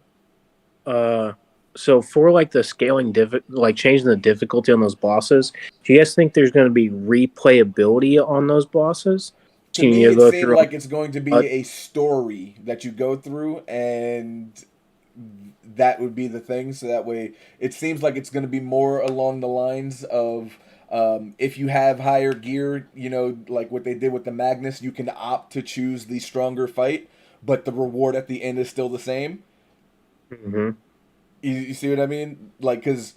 go. So for like the scaling like changing the difficulty on those bosses, do you guys think there's going to be replayability on those bosses? To Can me, you it go seemed through like it's going to be a story that you go through, and that would be the thing. So that way, it seems like it's going to be more along the lines of if you have higher gear, you know, like what they did with the Magnus, you can opt to choose the stronger fight, but the reward at the end is still the same. Mm-hmm. You see what I mean? Like, because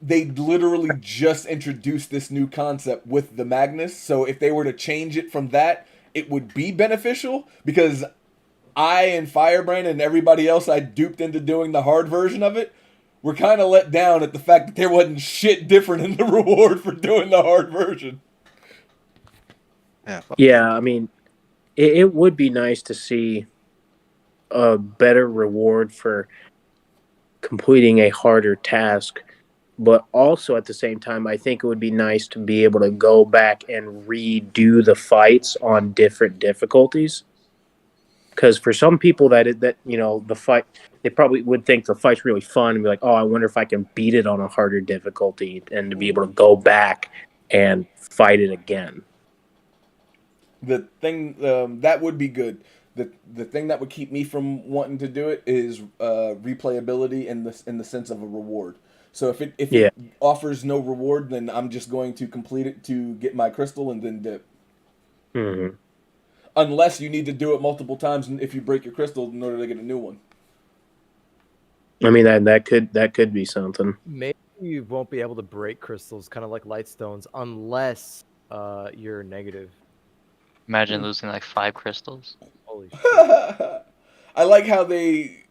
they literally just introduced this new concept with the Magnus. So if they were to change it from that, it would be beneficial, because I and Firebrand and everybody else I duped into doing the hard version of it were kind of let down at the fact that there wasn't shit different in the reward for doing the hard version. Yeah, I mean, it would be nice to see a better reward for completing a harder task, but also at the same time, I think it would be nice to be able to go back and redo the fights on different difficulties. Because for some people that you know, the fight, they probably would think the fight's really fun and be like, oh, I wonder if I can beat it on a harder difficulty, and to be able to go back and fight it again. The thing that would be good. The thing that would keep me from wanting to do it is replayability in the sense of a reward. So if it offers no reward, then I'm just going to complete it to get my crystal and then dip. Mm-hmm. Unless you need to do it multiple times, and if you break your crystal in order to get a new one. I mean, that could be something. Maybe you won't be able to break crystals, kind of like light stones, unless you're negative. Imagine losing like 5 crystals. Holy shit. I like how they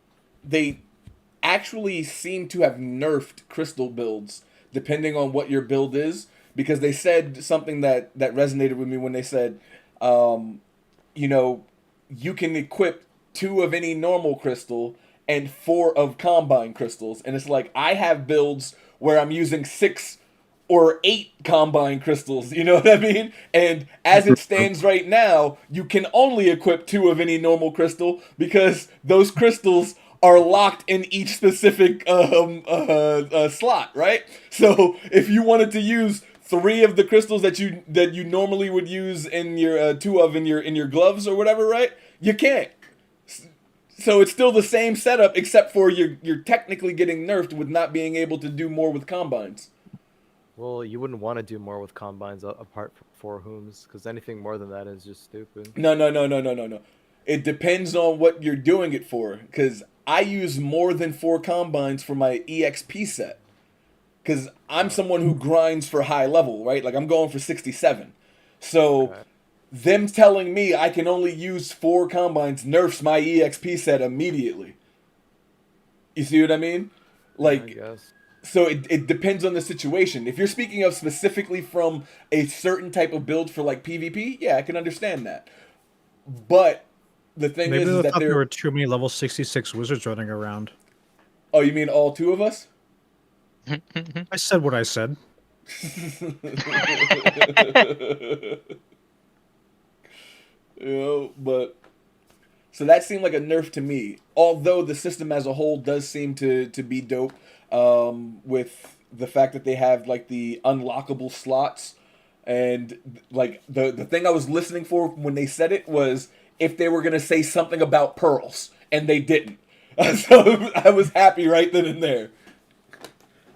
actually seem to have nerfed crystal builds depending on what your build is, because they said something that resonated with me when they said, you know, you can equip 2 of any normal crystal and 4 of combine crystals, and it's like I have builds where I'm using 6 or 8 combine crystals, you know what I mean? And as it stands right now, you can only equip 2 of any normal crystal because those crystals are locked in each specific slot, right? So if you wanted to use 3 of the crystals that you normally would use in your 2 of in your gloves or whatever, right? You can't. So it's still the same setup, except for you're technically getting nerfed with not being able to do more with combines. Well, you wouldn't want to do more with combines apart from 4 hooms, because anything more than that is just stupid. No. It depends on what you're doing it for, because I use more than 4 combines for my EXP set. Because I'm someone who grinds for high level, right? Like I'm going for 67. So them telling me I can only use 4 combines nerfs my EXP set immediately. You see what I mean? Like, I guess. So it depends on the situation. If you're speaking of specifically from a certain type of build for like PvP, yeah, I can understand that. But the thing Maybe is they that thought there were too many level 66 wizards running around. Oh, you mean all 2 of us? I said what I said. You know, but so that seemed like a nerf to me. Although the system as a whole does seem to be dope, with the fact that they have like the unlockable slots, and like the thing I was listening for when they said it was if they were gonna say something about pearls, and they didn't. So I was happy right then and there.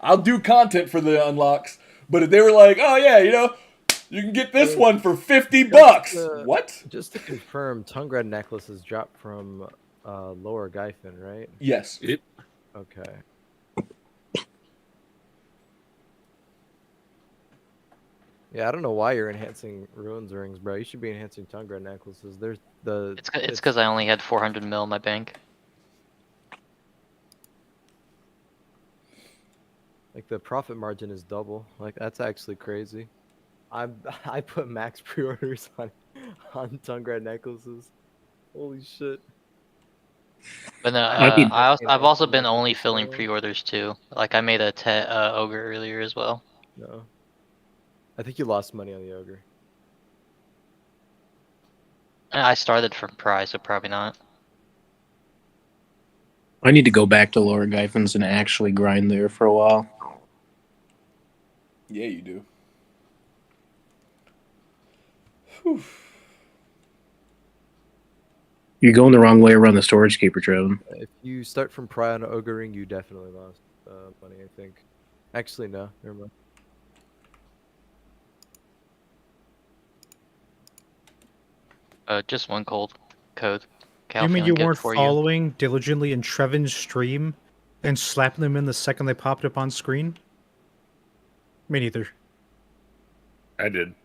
I'll do content for the unlocks, but if they were like, oh yeah, you know, You can get this one for $50. What? Just to confirm, tongue red necklaces dropped from lower Gyphon, right? Yes. Yep. Okay. Yeah, I don't know why you're enhancing ruins rings, bro. You should be enhancing tongue red necklaces. There's the. It's because I only had 400 mil in my bank. Like the profit margin is double. Like that's actually crazy. I put max pre-orders on tongue red necklaces. Holy shit. But no, I've also been only filling pre-orders too. Like I made a ogre earlier as well. No. I think you lost money on the ogre. I started from prize, so probably not. I need to go back to Lower Gyphons and actually grind there for a while. Yeah, you do. Whew. You're going the wrong way around the storage keeper, Trev. If you start from Pry on Ogre Ring, you definitely lost money, I think. Actually, no. Never mind. Just one cold code. You mean Calpheon, you good weren't for following diligently in Trevin's stream and slapping them in the second they popped up on screen? Me neither. I did.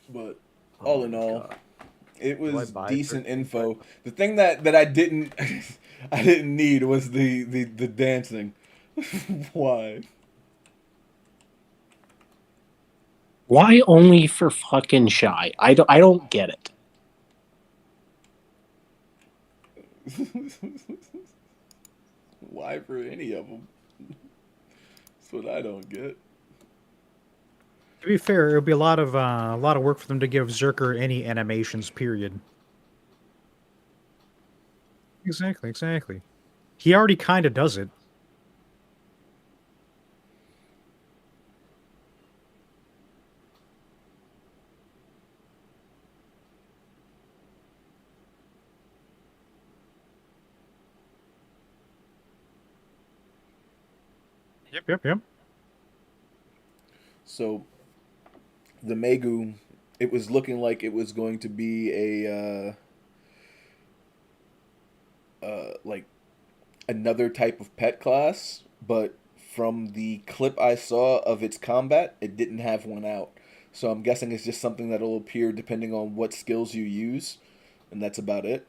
But all in all, it Do I was buy decent 13? info. The thing that I didn't I didn't need was the dancing. Why? Why only for fucking Shy? I don't get it. Why for any of them? That's what I don't get. To be fair, it would be a lot of work for them to give Zerker any animations. Period. Exactly. He already kind of does it. Yep. So, the Megu, it was looking like it was going to be a like another type of pet class, but from the clip I saw of its combat, it didn't have one out. So I'm guessing it's just something that'll appear depending on what skills you use, and that's about it.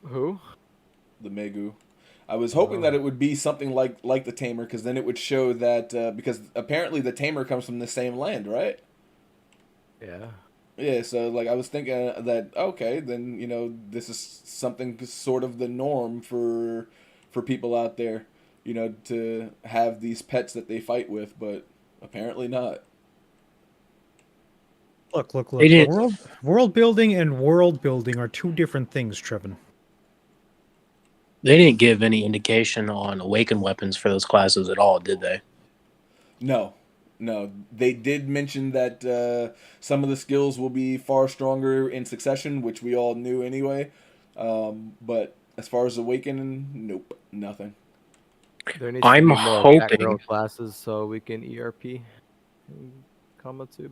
Who? The Megu. I was hoping that it would be something like the Tamer, because then it would show that because apparently the Tamer comes from the same land, right? Yeah. Yeah, so like I was thinking that okay, then this is something sort of the norm for people out there, to have these pets that they fight with, but apparently not. Look. They did- World building and world building are two different things, Trevin. They didn't give any indication on awakened weapons for those classes at all, did they? No. They did mention that some of the skills will be far stronger in succession, which we all knew anyway. But as far as awakening, nope, nothing. There needs to I'm be more hoping- Batgirl classes so we can ERP. Kamatsu.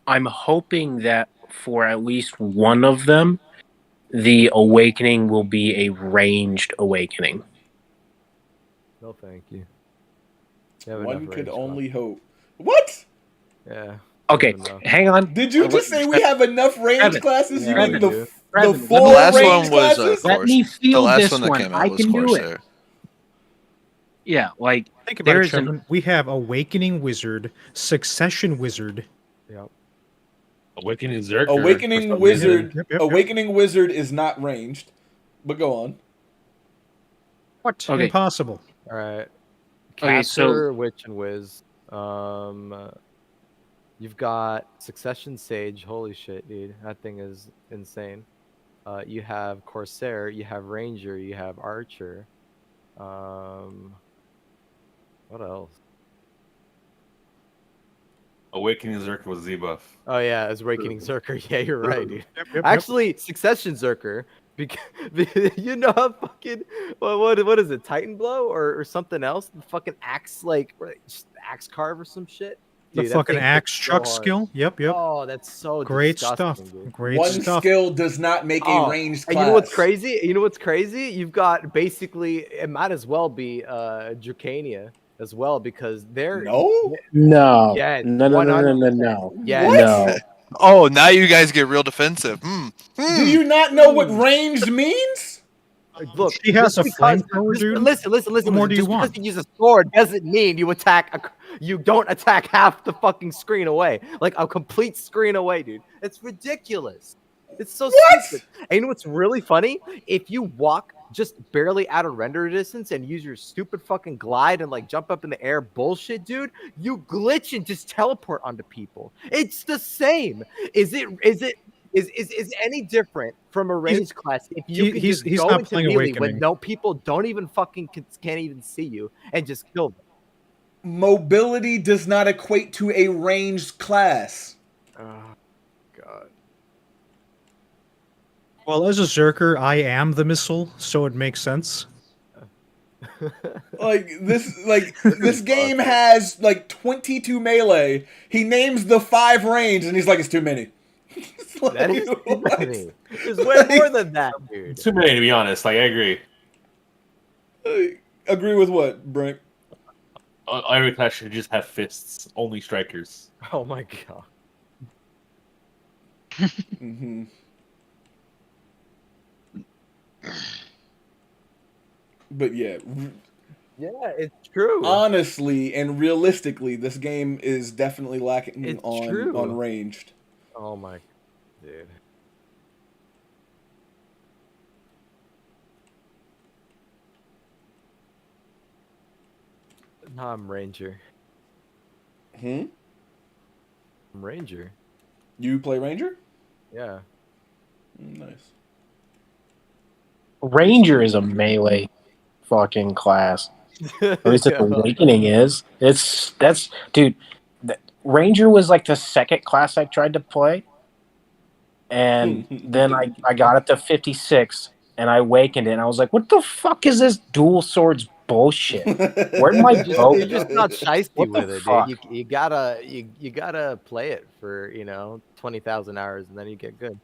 I'm hoping that for at least one of them, the awakening will be a ranged awakening. No, thank you. You have One enough could range, only hope. What? Yeah. Okay, hang on. Did you just say we have enough range Trevin, classes? You Yeah, mean we the do. the Trevin, full The last range one was classes? Let me the field last this one that one. came out I was can do it. Corsair. Yeah, like Think about it, there's Trevin. We have Awakening Wizard, Succession Wizard. Yep. Awakening Zerker. Awakening Wizard. Yep. Awakening Wizard is not ranged, but go on. What? Okay. Impossible. All right. Okay, Caster, Witch, and Wiz. You've got Succession Sage. Holy shit, dude. That thing is insane. You have Corsair. You have Ranger. You have Archer. What else? Awakening Zerker was Z-buff. Oh yeah, as Awakening Zerker. Yeah, you're right, dude. Yep. Actually, Succession Zerker. Because you know how fucking what is it? Titan Blow or something else? The fucking axe axe carve or some shit. The Dude, that fucking thing axe hits so chuck hard. skill. Yep. Oh, that's so Great stuff. disgusting, dude. Great One stuff. skill does not make a Oh, ranged and class. you know what's crazy? You know what's crazy? You've got basically it might as well be Dracania as well because they're No, Yes, no. 100%. Yes. What? No. Oh, now you guys get real defensive. Do you not know what ranged means? Look, She has just a because- flamethrower, just- dude. Listen. What more do you Just want? because you use a sword doesn't mean you you don't attack half the fucking screen away, like a complete screen away, dude. It's ridiculous. It's so stupid. And you know what's really funny? If you walk just barely out of render distance and use your stupid fucking glide and like jump up in the air bullshit, dude, you glitch and just teleport onto people. It's the same. Is any different from a ranged class if you can he's just go not into playing melee Awakening. when no people don't even fucking can't even see you and just kill them? Mobility does not equate to a ranged class. Oh god. Well, as a Zerker, I am the missile, so it makes sense. This game has like 22 melee. He names the 5 range and he's like, it's too many. That is too many. There's way more than that, dude. Too many, to be honest. Like, I agree. Agree with what, Brink? Every class should just have fists. Only strikers. Oh my god. Mm-hmm. But yeah. Yeah, it's true. Honestly and realistically, this game is definitely lacking It's on true. ranged. Oh my dude. No, I'm Ranger. Hmm? I'm Ranger. You play Ranger? Yeah. Nice. Ranger is a melee fucking class. At least if Awakening is. That's dude. Ranger was like the second class I tried to play, and then I got it to 56, and I awakened it, and I was like, "What the fuck is this dual swords bullshit? Where'd my bow You're just not shiesty What the with it, fuck? dude. You gotta play it for 20,000 hours, and then you get good.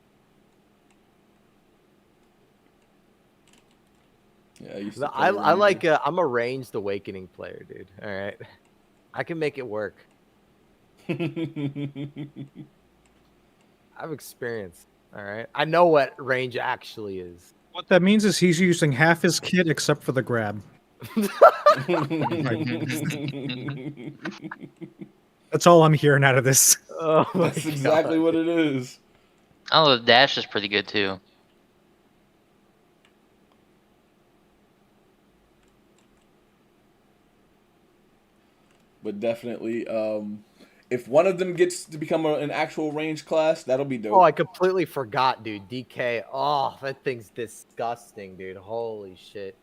Yeah, I used No, to play I like Ranger. I'm a ranged Awakening player, dude. All right, I can make it work. I've experience. All right, I know what range actually is. What that means is he's using half his kit except for the grab. That's all I'm hearing out of this. Oh my That's exactly what it is. Oh, the dash is pretty good too. But definitely, if one of them gets to become an actual range class, that'll be dope. Oh, I completely forgot, dude. DK. Oh, that thing's disgusting, dude. Holy shit.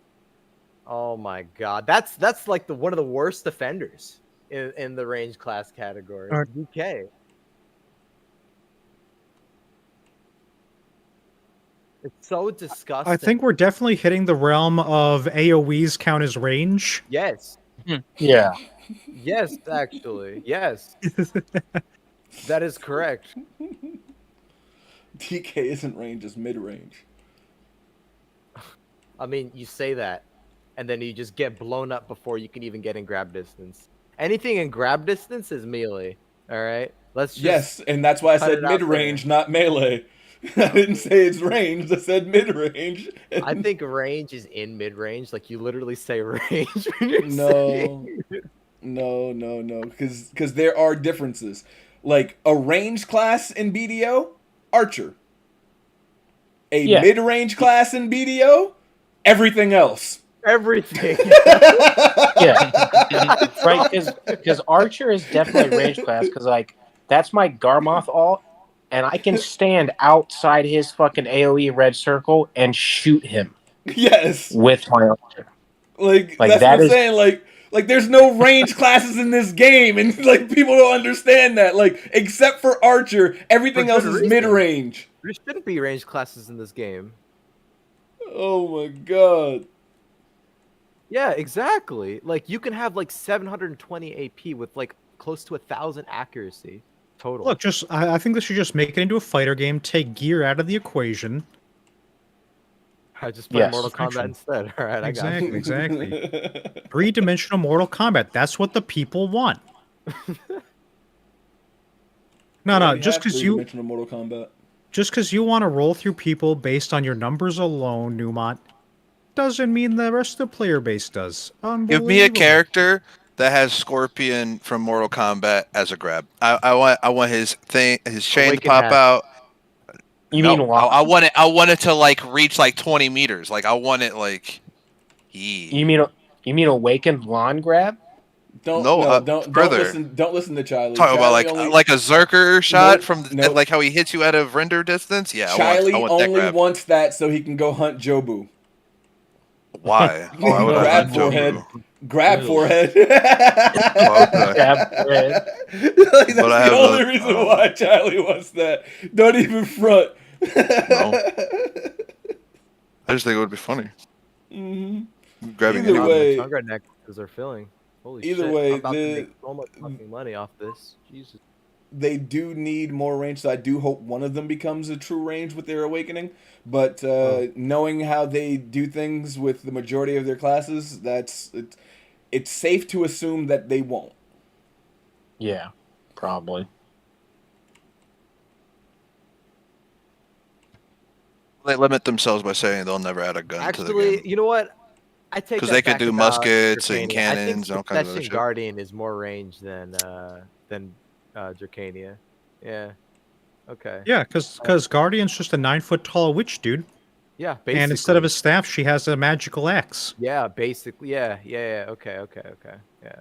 Oh my god. That's like one of the worst offenders in the range class category. DK. It's so disgusting. I think we're definitely hitting the realm of AoEs count as range. Yes. Yeah. Yes, actually. Yes. That is correct. DK isn't range, it's mid range. I mean, you say that, and then you just get blown up before you can even get in grab distance. Anything in grab distance is melee. All right. Let's just Yes, and that's why I cut said it out mid there. range, not melee. I didn't say it's range. I said mid range. I think range is in mid range. Like you literally say range when you're No, saying it. no, because there are differences. Like a range class in BDO, Archer. A Yeah. mid-range class in BDO, everything else. Everything. Yeah. Right, because Archer is definitely a range class, because like that's my Garmoth ult, and I can stand outside his fucking AoE red circle and shoot him. Yes. With my Archer. Like Like, that's that what I'm is- saying. Like, there's no range classes in this game, and like people don't understand that. Like, except for Archer, everything For else good is reason. mid-range. There shouldn't be range classes in this game. Oh my god. Yeah, exactly. Like you can have like 720 AP with like close to 1,000 accuracy total. Look, I think they should just make it into a fighter game, take gear out of the equation. I just play Mortal Kombat instead. All right, exactly, I got exactly. Three-dimensional Mortal Kombat. That's what the people want. No, just because you Mortal Kombat. Just because you want to roll through people based on your numbers alone, Newmont, doesn't mean the rest of the player base does. Give me a character that has Scorpion from Mortal Kombat as a grab. I want his chain Awaken to pop Hat. out. You No, mean I want it to like reach like 20 meters. Like I want it like. You mean awakened lawn grab? Don't further. Don't listen to Charlie. Talking about Charlie like a Zerker shot from nope. like how he hits you out of render distance. Yeah, Charlie I want that only grab. wants that so he can go hunt Jobu. Why? Why would I Grab hunt forehead. Jobu? Grab forehead. Grab forehead. Like, that's But I the have only reason why Charlie wants that. Don't even front. I just think it would be funny. Mm-hmm. Grabbing Either anyone. way, Hunger necklaces are filling. Holy Either shit! way, I'm about to make so much fucking money off this. Jesus. they do need more range, so I do hope one of them becomes a true range with their awakening. But knowing how they do things with the majority of their classes, it's safe to assume that they won't. Yeah, probably. They limit themselves by saying they'll never add a gun to the game. Actually, you know what? I take 'Cause that they could back do about muskets and Dracania. cannons and all kinds of other Succession shit. Guardian is more range than Dracania. Yeah. Okay. Yeah, because Guardian's just a 9-foot tall witch, dude. Yeah, basically. And instead of a staff, she has a magical axe. Yeah, basically. Yeah. Okay. Yeah.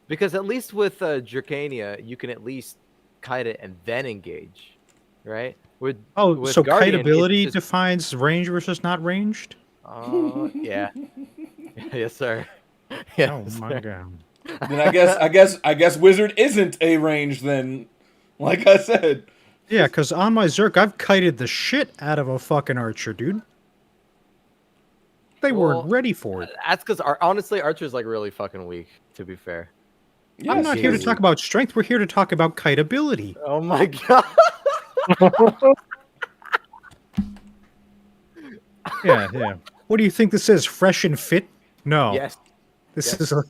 Because at least with Dracania, you can at least kite it and then engage, right? With So Guardian, kite it's ability just- defines range versus not ranged? Yeah. Yes, sir. Oh Yes, my sir. god. Then I guess Wizard isn't a range then. Like I said. Yeah, because on my Zerk, I've kited the shit out of a fucking archer, dude. They weren't ready for it. That's because honestly, Archer's like really fucking weak. To be fair. I'm not here to talk about strength. We're here to talk about kite ability. Oh my god. Yeah. What do you think this is? Fresh and fit? No. Yes. This Yes. is a...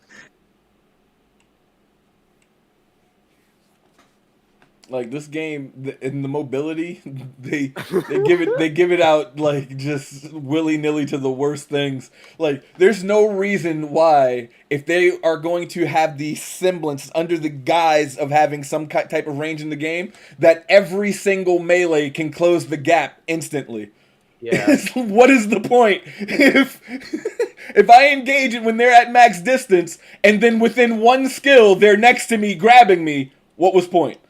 Like this game in the mobility, they give it out like just willy-nilly to the worst things. Like there's no reason why, if they are going to have the semblance under the guise of having some type of range in the game, that every single melee can close the gap instantly. Yeah. What is the point if I engage it when they're at max distance and then within one skill they're next to me grabbing me? What was point?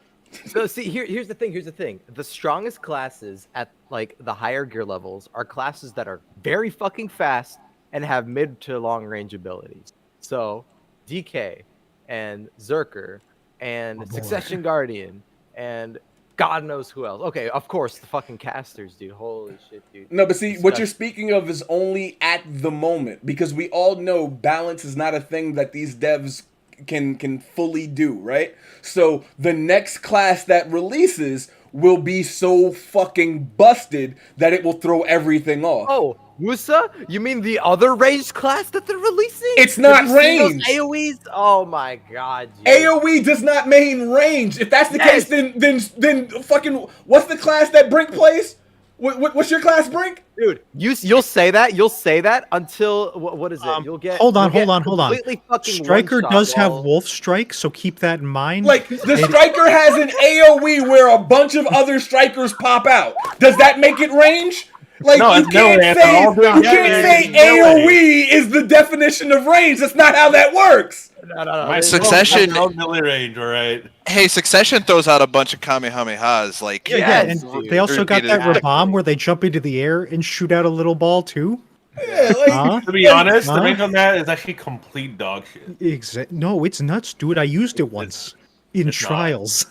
So see, here's the thing. The strongest classes at like the higher gear levels are classes that are very fucking fast and have mid to long range abilities. So DK and Zerker and Succession Guardian and God knows who else. Okay, of course, the fucking casters, dude. Holy shit, dude. No, but see, what you're speaking of is only at the moment, because we all know balance is not a thing that these devs can fully do, right? So the next class that releases will be so fucking busted that it will throw everything off. Oh, Musa? You mean the other ranged class that they're releasing? It's not Have you seen those ranged. AoEs? Oh my god, dude. AoE does not mean range. If that's the case, then fucking what's the class that Brink plays? What's your class, Brink? Dude, you'll say that until what is it? You'll get Hold on. completely fucking Striker one-shot does have while- Wolf Strike, so keep that in mind. Like, the Striker has an AoE where a bunch of other Strikers pop out. Does that make it range? Like, No, you it's no can't range. say, All doing you can't say AoE is the definition of range. That's not how that works. No. Succession. No melee range, all right. Hey, Succession throws out a bunch of Kamehamehas. Like, Yeah, and they also got that Rabam where they jump into the air and shoot out a little ball too. Yeah, like, Huh? To be honest, the Huh? rank on that is actually complete dog shit. No, it's nuts, dude. I used it once in it's not. trials.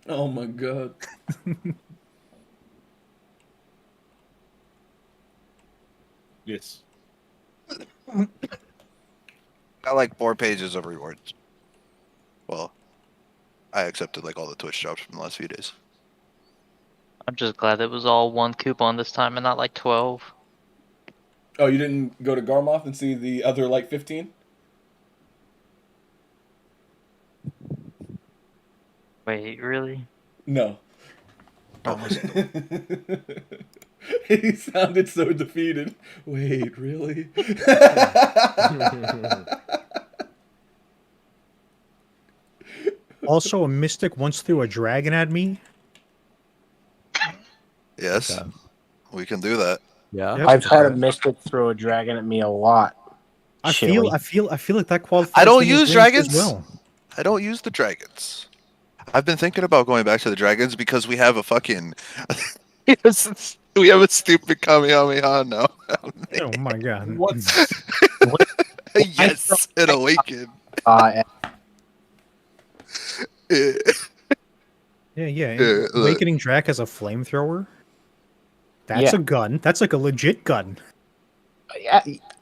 Oh my god. Yes. Got like 4 pages of rewards. Well, I accepted like all the Twitch jobs from the last few days. I'm just glad it was all one coupon this time and not like 12. Oh, you didn't go to Garmoth and see the other like 15? Wait, really? No. Oh. He sounded so defeated. Wait, really? Also, a mystic once threw a dragon at me. Yes, we can do that. Yeah, Yep. I've had a mystic throw a dragon at me a lot. I feel like that qualifies. I don't them as use ranged dragons. as well. I don't use the dragons. I've been thinking about going back to the dragons because we have a fucking we have a stupid Kamehameha now. Oh my god. What? Yes, it awakened. Yeah. Awakening Drac has a flamethrower. That's a gun. That's like a legit gun.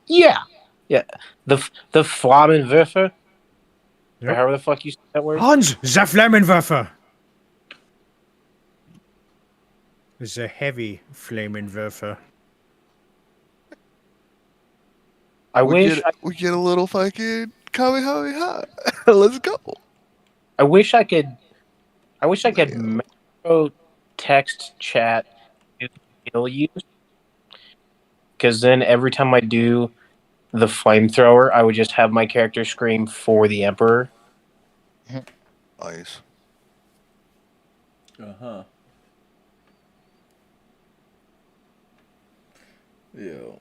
Yeah. The Flammenwerfer. Yep. Or however the fuck you say that word. Hans, the Flammenwerfer. It's a heavy Flammenwerfer. We get a little fucking Kamehameha. Let's go. I wish I could macro text chat skill use, because then every time I do the flamethrower, I would just have my character scream for the Emperor. Nice. Uh-huh. Yo.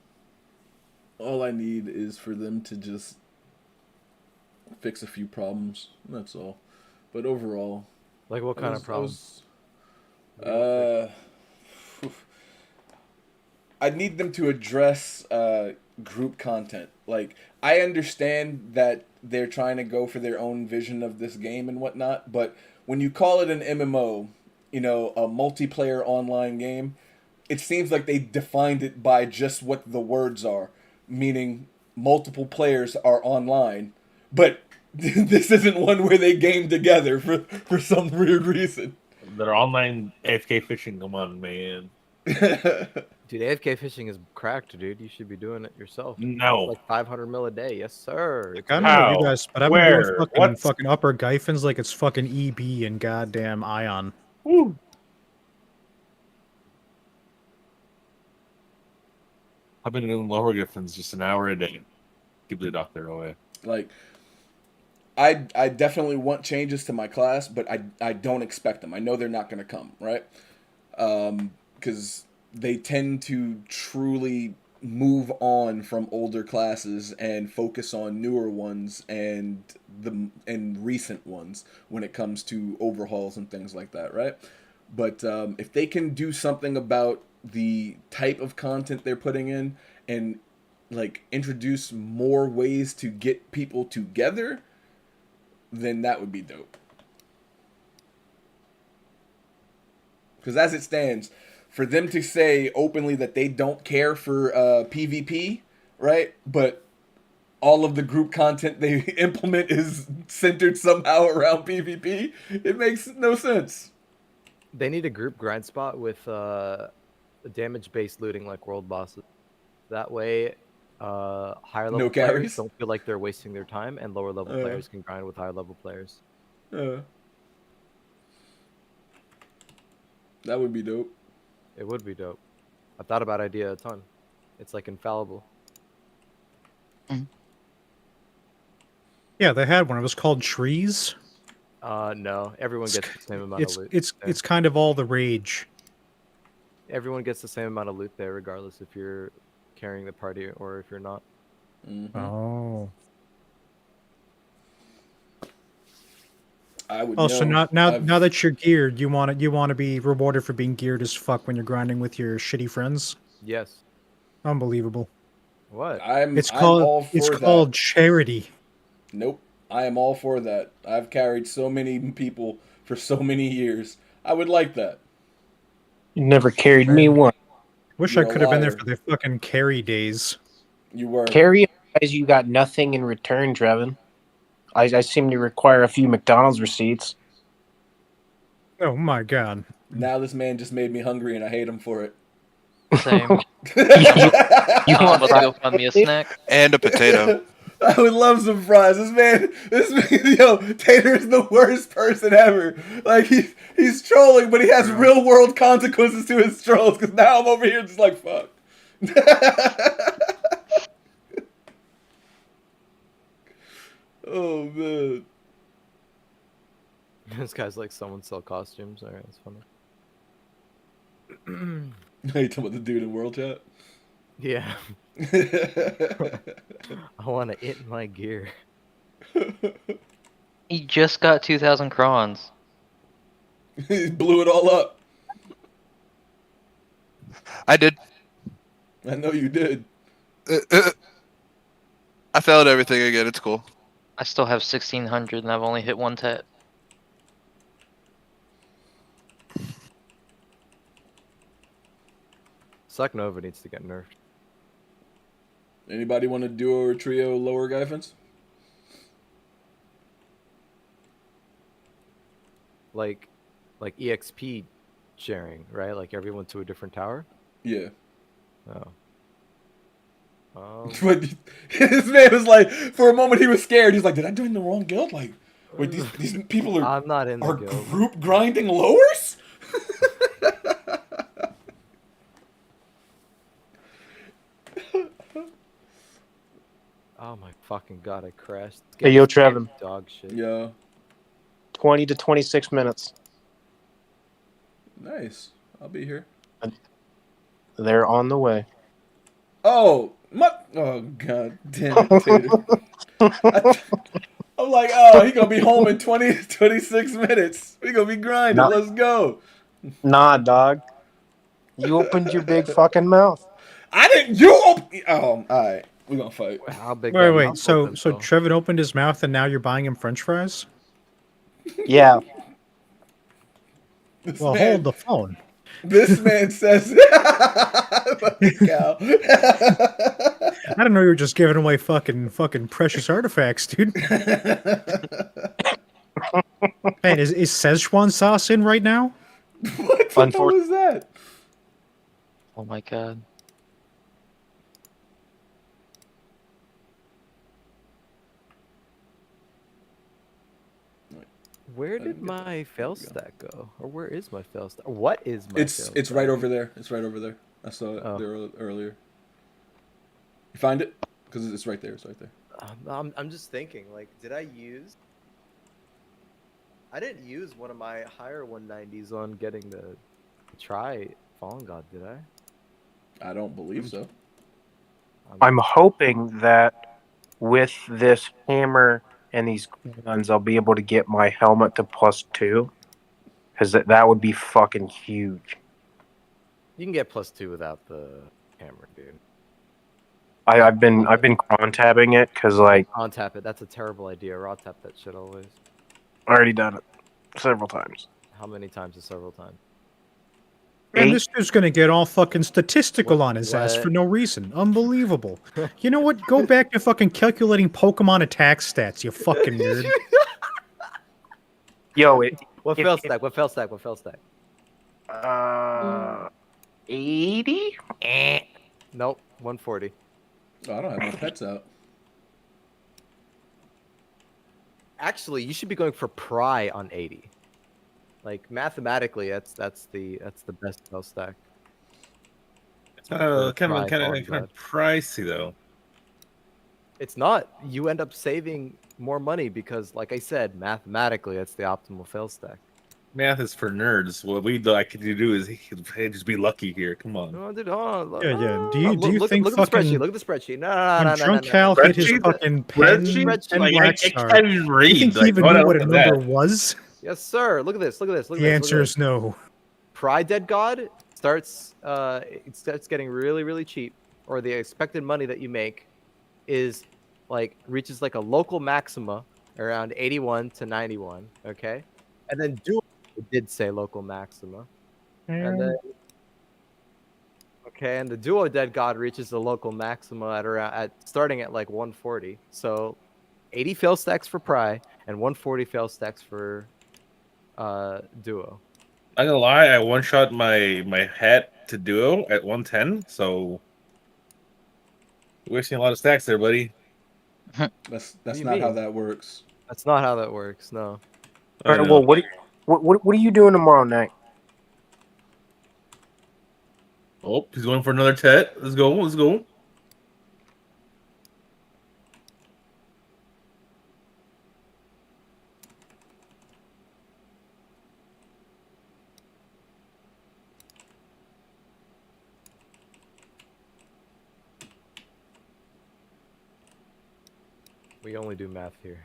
All I need is for them to just fix a few problems. That's all. But overall, like what kind of problems? I need them to address group content. Like, I understand that they're trying to go for their own vision of this game and whatnot, but when you call it an MMO, you know, a multiplayer online game, it seems like they defined it by just what the words are, meaning multiple players are online, but this isn't one where they game together for some weird reason. They're online AFK fishing. Come on, man. Dude, AFK fishing is cracked, dude. You should be doing it yourself. No. Like 500 mil a day. Yes, sir. I don't know you guys, but I've been doing fucking upper Gyphons like it's fucking EB and goddamn Ion. Woo. I've been doing lower Griffins just an hour a day. Keep the doctor away. Like, I definitely want changes to my class, but I don't expect them. I know they're not going to come, right? Because they tend to truly move on from older classes and focus on newer ones and recent ones when it comes to overhauls and things like that, right? But if they can do something about the type of content they're putting in and like introduce more ways to get people together, then that would be dope. Because as it stands, for them to say openly that they don't care for PvP, right? But all of the group content they implement is centered somehow around PvP, it makes no sense. They need a group grind spot with damage-based looting like world bosses. That way, higher level players carries? don't feel like they're wasting their time, and lower level players can grind with higher level players. That would be dope. It would be dope. I thought about idea a ton. It's like infallible. Yeah, they had one. It was called Trees. No, everyone gets the same amount of loot. It's kind of all the rage. Everyone gets the same amount of loot there, regardless if you're carrying the party or if you're not. Oh. I would. Oh, so now that you're geared, you want to be rewarded for being geared as fuck when you're grinding with your shitty friends? Yes. Unbelievable. What? I'm It's all called for that. charity. Nope. I am all for that. I've carried so many people for so many years. I would like that. You never carried me one. Wish You're I a could have been there liar. for the fucking carry days. You were. Carry implies you got nothing in return, Trevin. I seem to require a few McDonald's receipts. Oh my god. Now this man just made me hungry and I hate him for it. Same. You I'm want about to go find me a snack. And a potato. I would love some fries. This man, yo, Tater is the worst person ever. Like he's trolling, but he has real world consequences to his trolls. Because now I'm over here just like fuck. Oh man. This guy's like someone sell costumes. All right, that's funny. You talking about the dude in World Chat? Yeah. I want to it my gear. He just got 2,000 crons. He blew it all up. I did. I know you did. I failed everything again. It's cool. I still have 1,600 and I've only hit one tet. Suck Nova needs to get nerfed. Anybody want to duo or trio lower Gyphins? Like EXP sharing, right? Like everyone to a different tower. Yeah. Oh. But this man was like, for a moment he was scared. He's like, did I join the wrong guild? Like, wait, these people are I'm not in the guild. Group grinding lowers? Oh my fucking god! I crashed. Hey, yo, Trevin. Dog shit. Yeah. 20 to 26 minutes. Nice. I'll be here. They're on the way. Oh, oh god damn it, Tater. I'm like, oh, he gonna be home in 26 minutes. We gonna be grinding. Nah. Let's go. Nah, dog. You opened your big fucking mouth. I didn't. You open. Oh, all right. We gonna fight. How big? Wait. So Trevin opened his mouth and now you're buying him French fries? Yeah. Well, hold the phone. This man says, cow. I didn't know you were just giving away fucking precious artifacts, dude. Man, is Szechuan sauce in right now? What the hell is that? Oh my god. Where did my fail stack go? Or where is my fail stack? What is my? It's right over there. It's right over there. I saw it there earlier. You find it? Because it's right there. It's right there. I'm just thinking. Like, did I use? I didn't use one of my higher 190s on getting the try Fallen God, did I? I don't believe so. I'm hoping that with this hammer and these guns, I'll be able to get my helmet to +2, because that would be fucking huge. You can get +2 without the hammer, dude. I've been cron tabbing it because like On tap it. That's a terrible idea. Raw tap that shit always. already done it several times. How many times is several times? And this dude's gonna get all fucking statistical on his ass for no reason. Unbelievable. You know what? Go back to fucking calculating Pokemon attack stats, you fucking nerd. Yo, What fail stack? What fail stack? What fail stack? 80? Nope, 140. Oh, I don't have my pets out. Actually, you should be going for pry on 80. Like mathematically, that's the best fail stack. Kind of pricey though. It's not. You end up saving more money because, like I said, mathematically, that's the optimal fail stack. Math is for nerds. What we'd like to do is just be lucky here. Come on. No, dude, hold on. Yeah. Do you think look at the fucking spreadsheet? Look at the spreadsheet. No. when Drunk Cal hit his fucking pen and Black Star, you think he even knew what a number was? Yes, sir. Look at this. Look at this. Look at The this. answer is no. Pride Dead God starts. It starts getting really, really cheap or the expected money that you make is like reaches like a local maxima around 81 to 91, okay? And then duo did say local maxima. And then okay, and the duo dead god reaches the local maxima at starting at like 140. So 80 fail stacks for Pry and 140 fail stacks for duo. Not gonna lie, I one shot my hat to duo at 110, so you're wasting a lot of stacks there, buddy. That's not how that works. That's not how that works. No. All right. Well, what are you doing tomorrow night? Oh, he's going for another tet. Let's go. Let's go. We only do math here.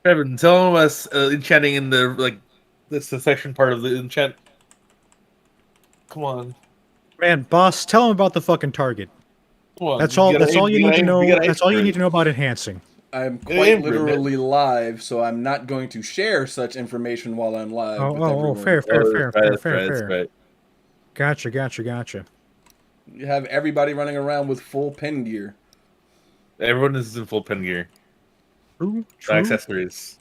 Evan, tell us enchanting in the this the section part of the enchant. Come on. Man, boss, tell him about the fucking target. Come on. That's all. That's all you need to know. That's all you need to know about enhancing. I'm quite literally live, so I'm not going to share such information while I'm live. with everyone. Fair. Gotcha. You have everybody running around with full pin gear. Everyone is in full pin gear. True. Accessories.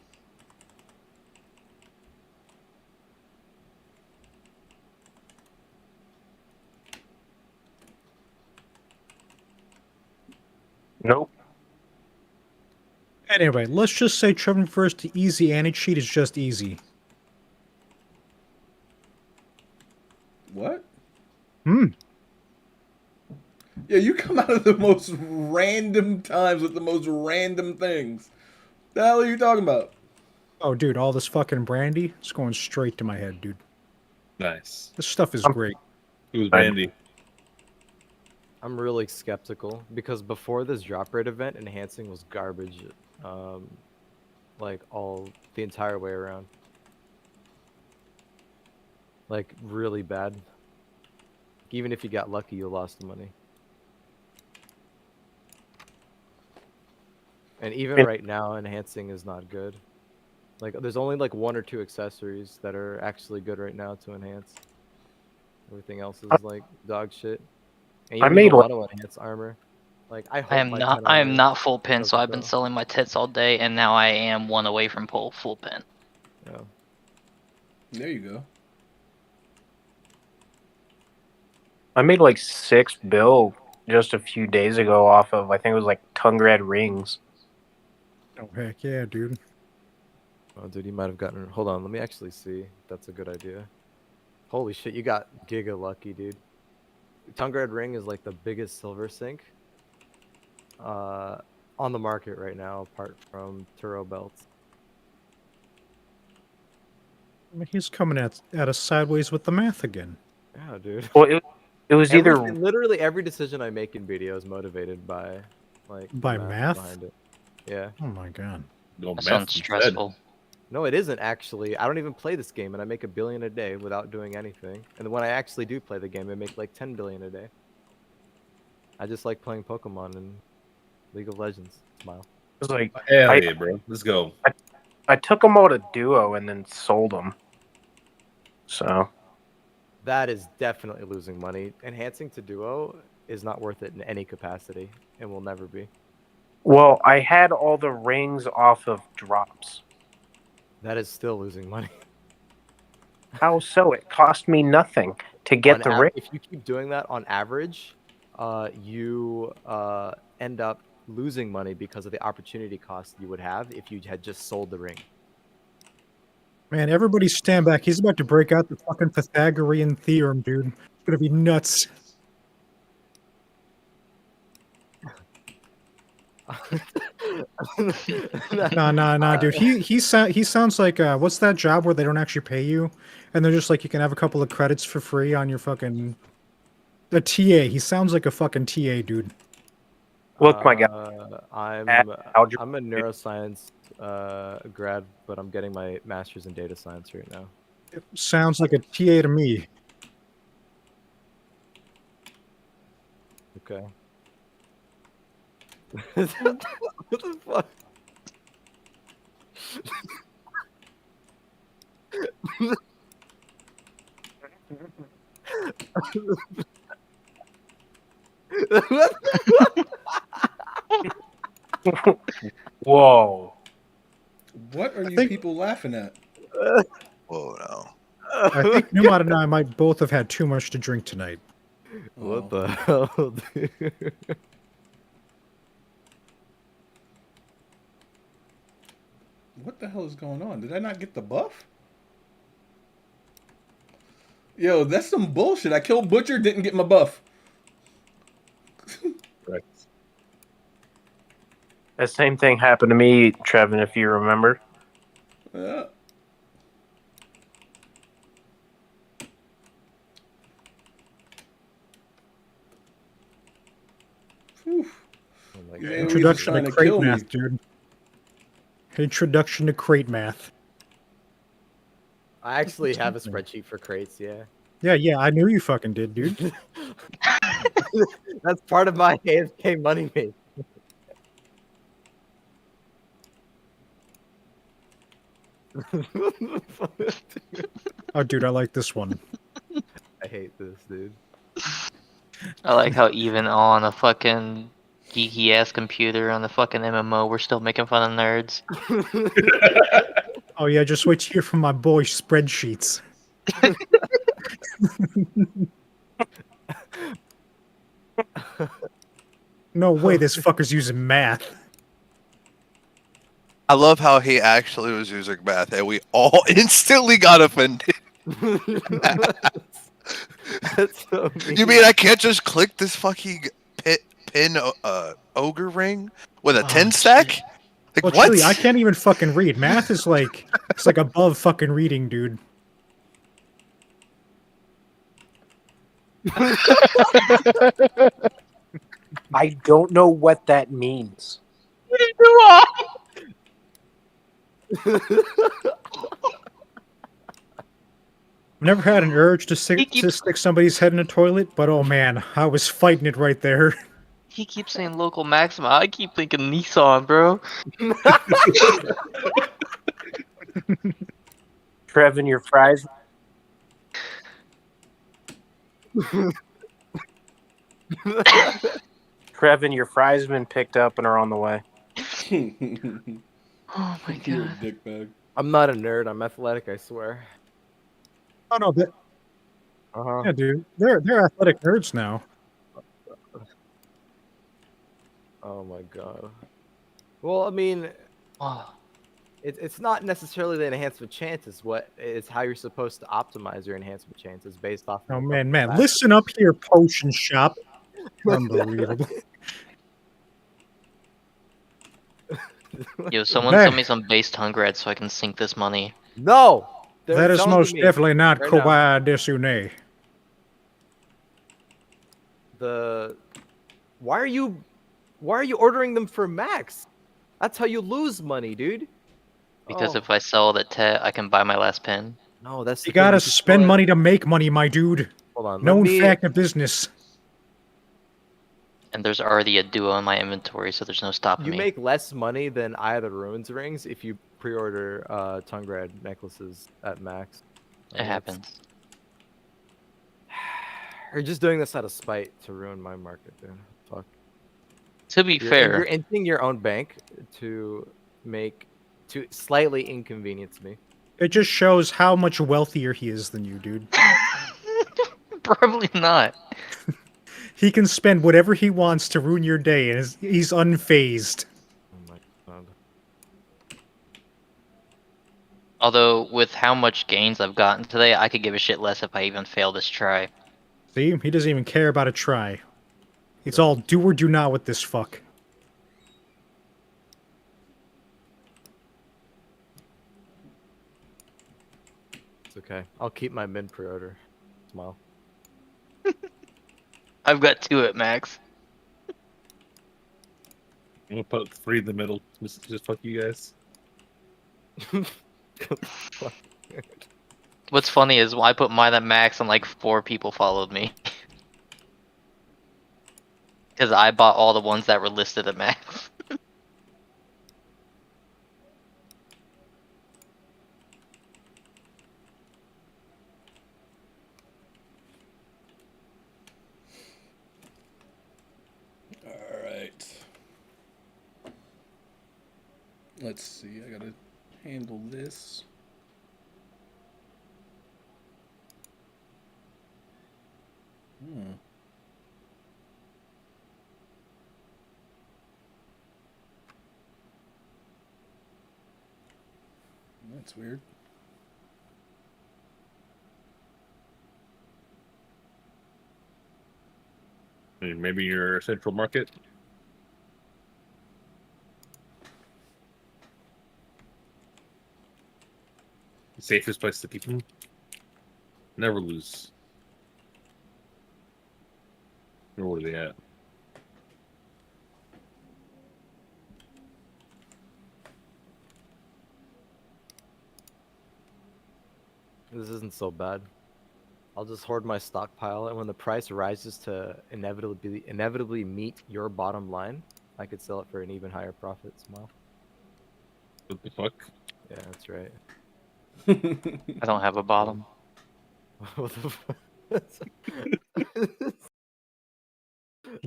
Nope. Anyway, let's just say Trevor first to easy anti-cheat is just easy. What? Hmm. Yeah, you come out of the most random times with the most random things. The hell are you talking about? Oh, dude, all this fucking brandy is going straight to my head, dude. Nice. This stuff is great. It was brandy. I'm really skeptical because before this drop rate event, enhancing was garbage. Like the entire way around. Like really bad. Even if you got lucky, you lost the money. And even right now, enhancing is not good. Like there's only like 1 or 2 accessories that are actually good right now to enhance. Everything else is like dog shit. And you need a lot of enhanced armor. Like I am not full pin, so I've been selling my tits all day, and now I am 1 away from full pin. Yeah. There you go. I made like 6 bill just a few days ago off of, I think it was like tongue red rings. Oh heck yeah, dude. Oh dude, you might have gotten. Hold on, let me actually see if that's a good idea. Holy shit, you got giga lucky, dude. Tongue red ring is like the biggest silver sink on the market right now, apart from Turo belts. I mean, he's coming at us sideways with the math again. Yeah, dude. Well, it was either literally every decision I make in video is motivated by like by math behind it. Yeah. Oh my god. That sounds stressful. No, it isn't actually. I don't even play this game, and I make $1 billion a day without doing anything. And when I actually do play the game, I make like 10 billion a day. I just like playing Pokemon and League of Legends. Smile. It was like, hell yeah, bro. Let's go. I took them all to duo and then sold them. So that is definitely losing money. Enhancing to duo is not worth it in any capacity, and will never be. Well, I had all the rings off of drops. That is still losing money. How so? It cost me nothing to get the ring. If you keep doing that on average, you end up losing money because of the opportunity cost you would have if you had just sold the ring. Man, everybody stand back. He's about to break out the fucking Pythagorean theorem, dude. It's gonna be nuts. Nah, dude. He sounds like what's that job where they don't actually pay you, and they're just like you can have a couple of credits for free on your fucking a TA. He sounds like a fucking TA, dude. Look, my guy. I'm a neuroscience grad, but I'm getting my master's in data science right now. It sounds like a TA to me. Okay. What the fuck? Whoa. What are I you think- people laughing at? Whoa, no. I think Newmont and I might both have had too much to drink tonight. What the hell, dude? What the hell is going on? Did I not get the buff? Yo, that's some bullshit. I killed Butcher, didn't get my buff. Right. That same thing happened to me, Trevin, if you remember. Yeah. Whew. Oh my These God. aliens are Introduction trying to to crate kill me. math, dude. Introduction to crate math. I actually have a spreadsheet for crates, yeah. Yeah, I knew you fucking did, dude. That's part of my AFK money making. Oh, dude, I like this one. I hate this, dude. I like how even on a fucking geeky ass computer on the fucking MMO, we're still making fun of nerds. Oh yeah, just wait to hear from my boy spreadsheets. No way, this fucker's using math. I love how he actually was using math, and we all instantly got offended. That's so mean. You mean I can't just click this fucking pin ogre ring with a 10 stack? Like Well, what? Chili, I can't even fucking read. Math is like it's like above fucking reading, dude. I don't know what that means. I've never had an urge to stick somebody's head in a toilet, but oh man, I was fighting it right there. He keeps saying local maxima. I keep thinking Nissan, bro. Trevin, your fries. Trevin, your fries have been picked up and are on the way. Oh my You're a god. dickbag. I'm not a nerd. I'm athletic, I swear. Oh no, yeah, dude, they're athletic nerds now. Oh my god. Well, I mean, it's not necessarily the enhancement chances. It's how you're supposed to optimize your enhancement chances based off. Oh man, listen up here, potion shop. Unbelievable. Yo, someone send me some base tongue red so I can sink this money. No! That is most definitely not right now. Koba Desune. Why are you ordering them for max? That's how you lose money, dude. Because if I sell the Tet, I can buy my last pin. No, that's You gotta spend money to make money, my dude. Hold on. Known fact of business. And there's already a duo in my inventory, so there's no stopping You me. make less money than either ruins rings if you pre-order tongue red necklaces at max. It happens. You're just doing this out of spite to ruin my market, dude. Fuck. To be fair, You're emptying your own bank to slightly inconvenience me. It just shows how much wealthier he is than you, dude. Probably not. He can spend whatever he wants to ruin your day, and he's unfazed. Oh my god. Although, with how much gains I've gotten today, I could give a shit less if I even fail this try. See? He doesn't even care about a try. It's all do or do not with this fuck. It's okay. I'll keep my mid pre-order. Smile. I've got 2 at max. I'm gonna put 3 in the middle. Just fuck you guys. What's funny is when I put mine at max and like 4 people followed me. Because I bought all the ones that were listed at max. All right. Let's see. I gotta handle this. Hmm. That's weird. Maybe your central market. The safest place to keep them. Never lose. Where are they at? This isn't so bad. I'll just hoard my stockpile, and when the price rises to inevitably meet your bottom line, I could sell it for an even higher profit. Smile. What the fuck? Yeah, that's right. I don't have a bottom. What the fuck?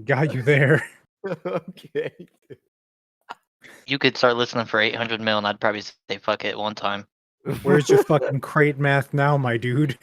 Got you there. Okay. You could start listening for 800 mil, and I'd probably say fuck it one time. Where's your fucking crate math now, my dude?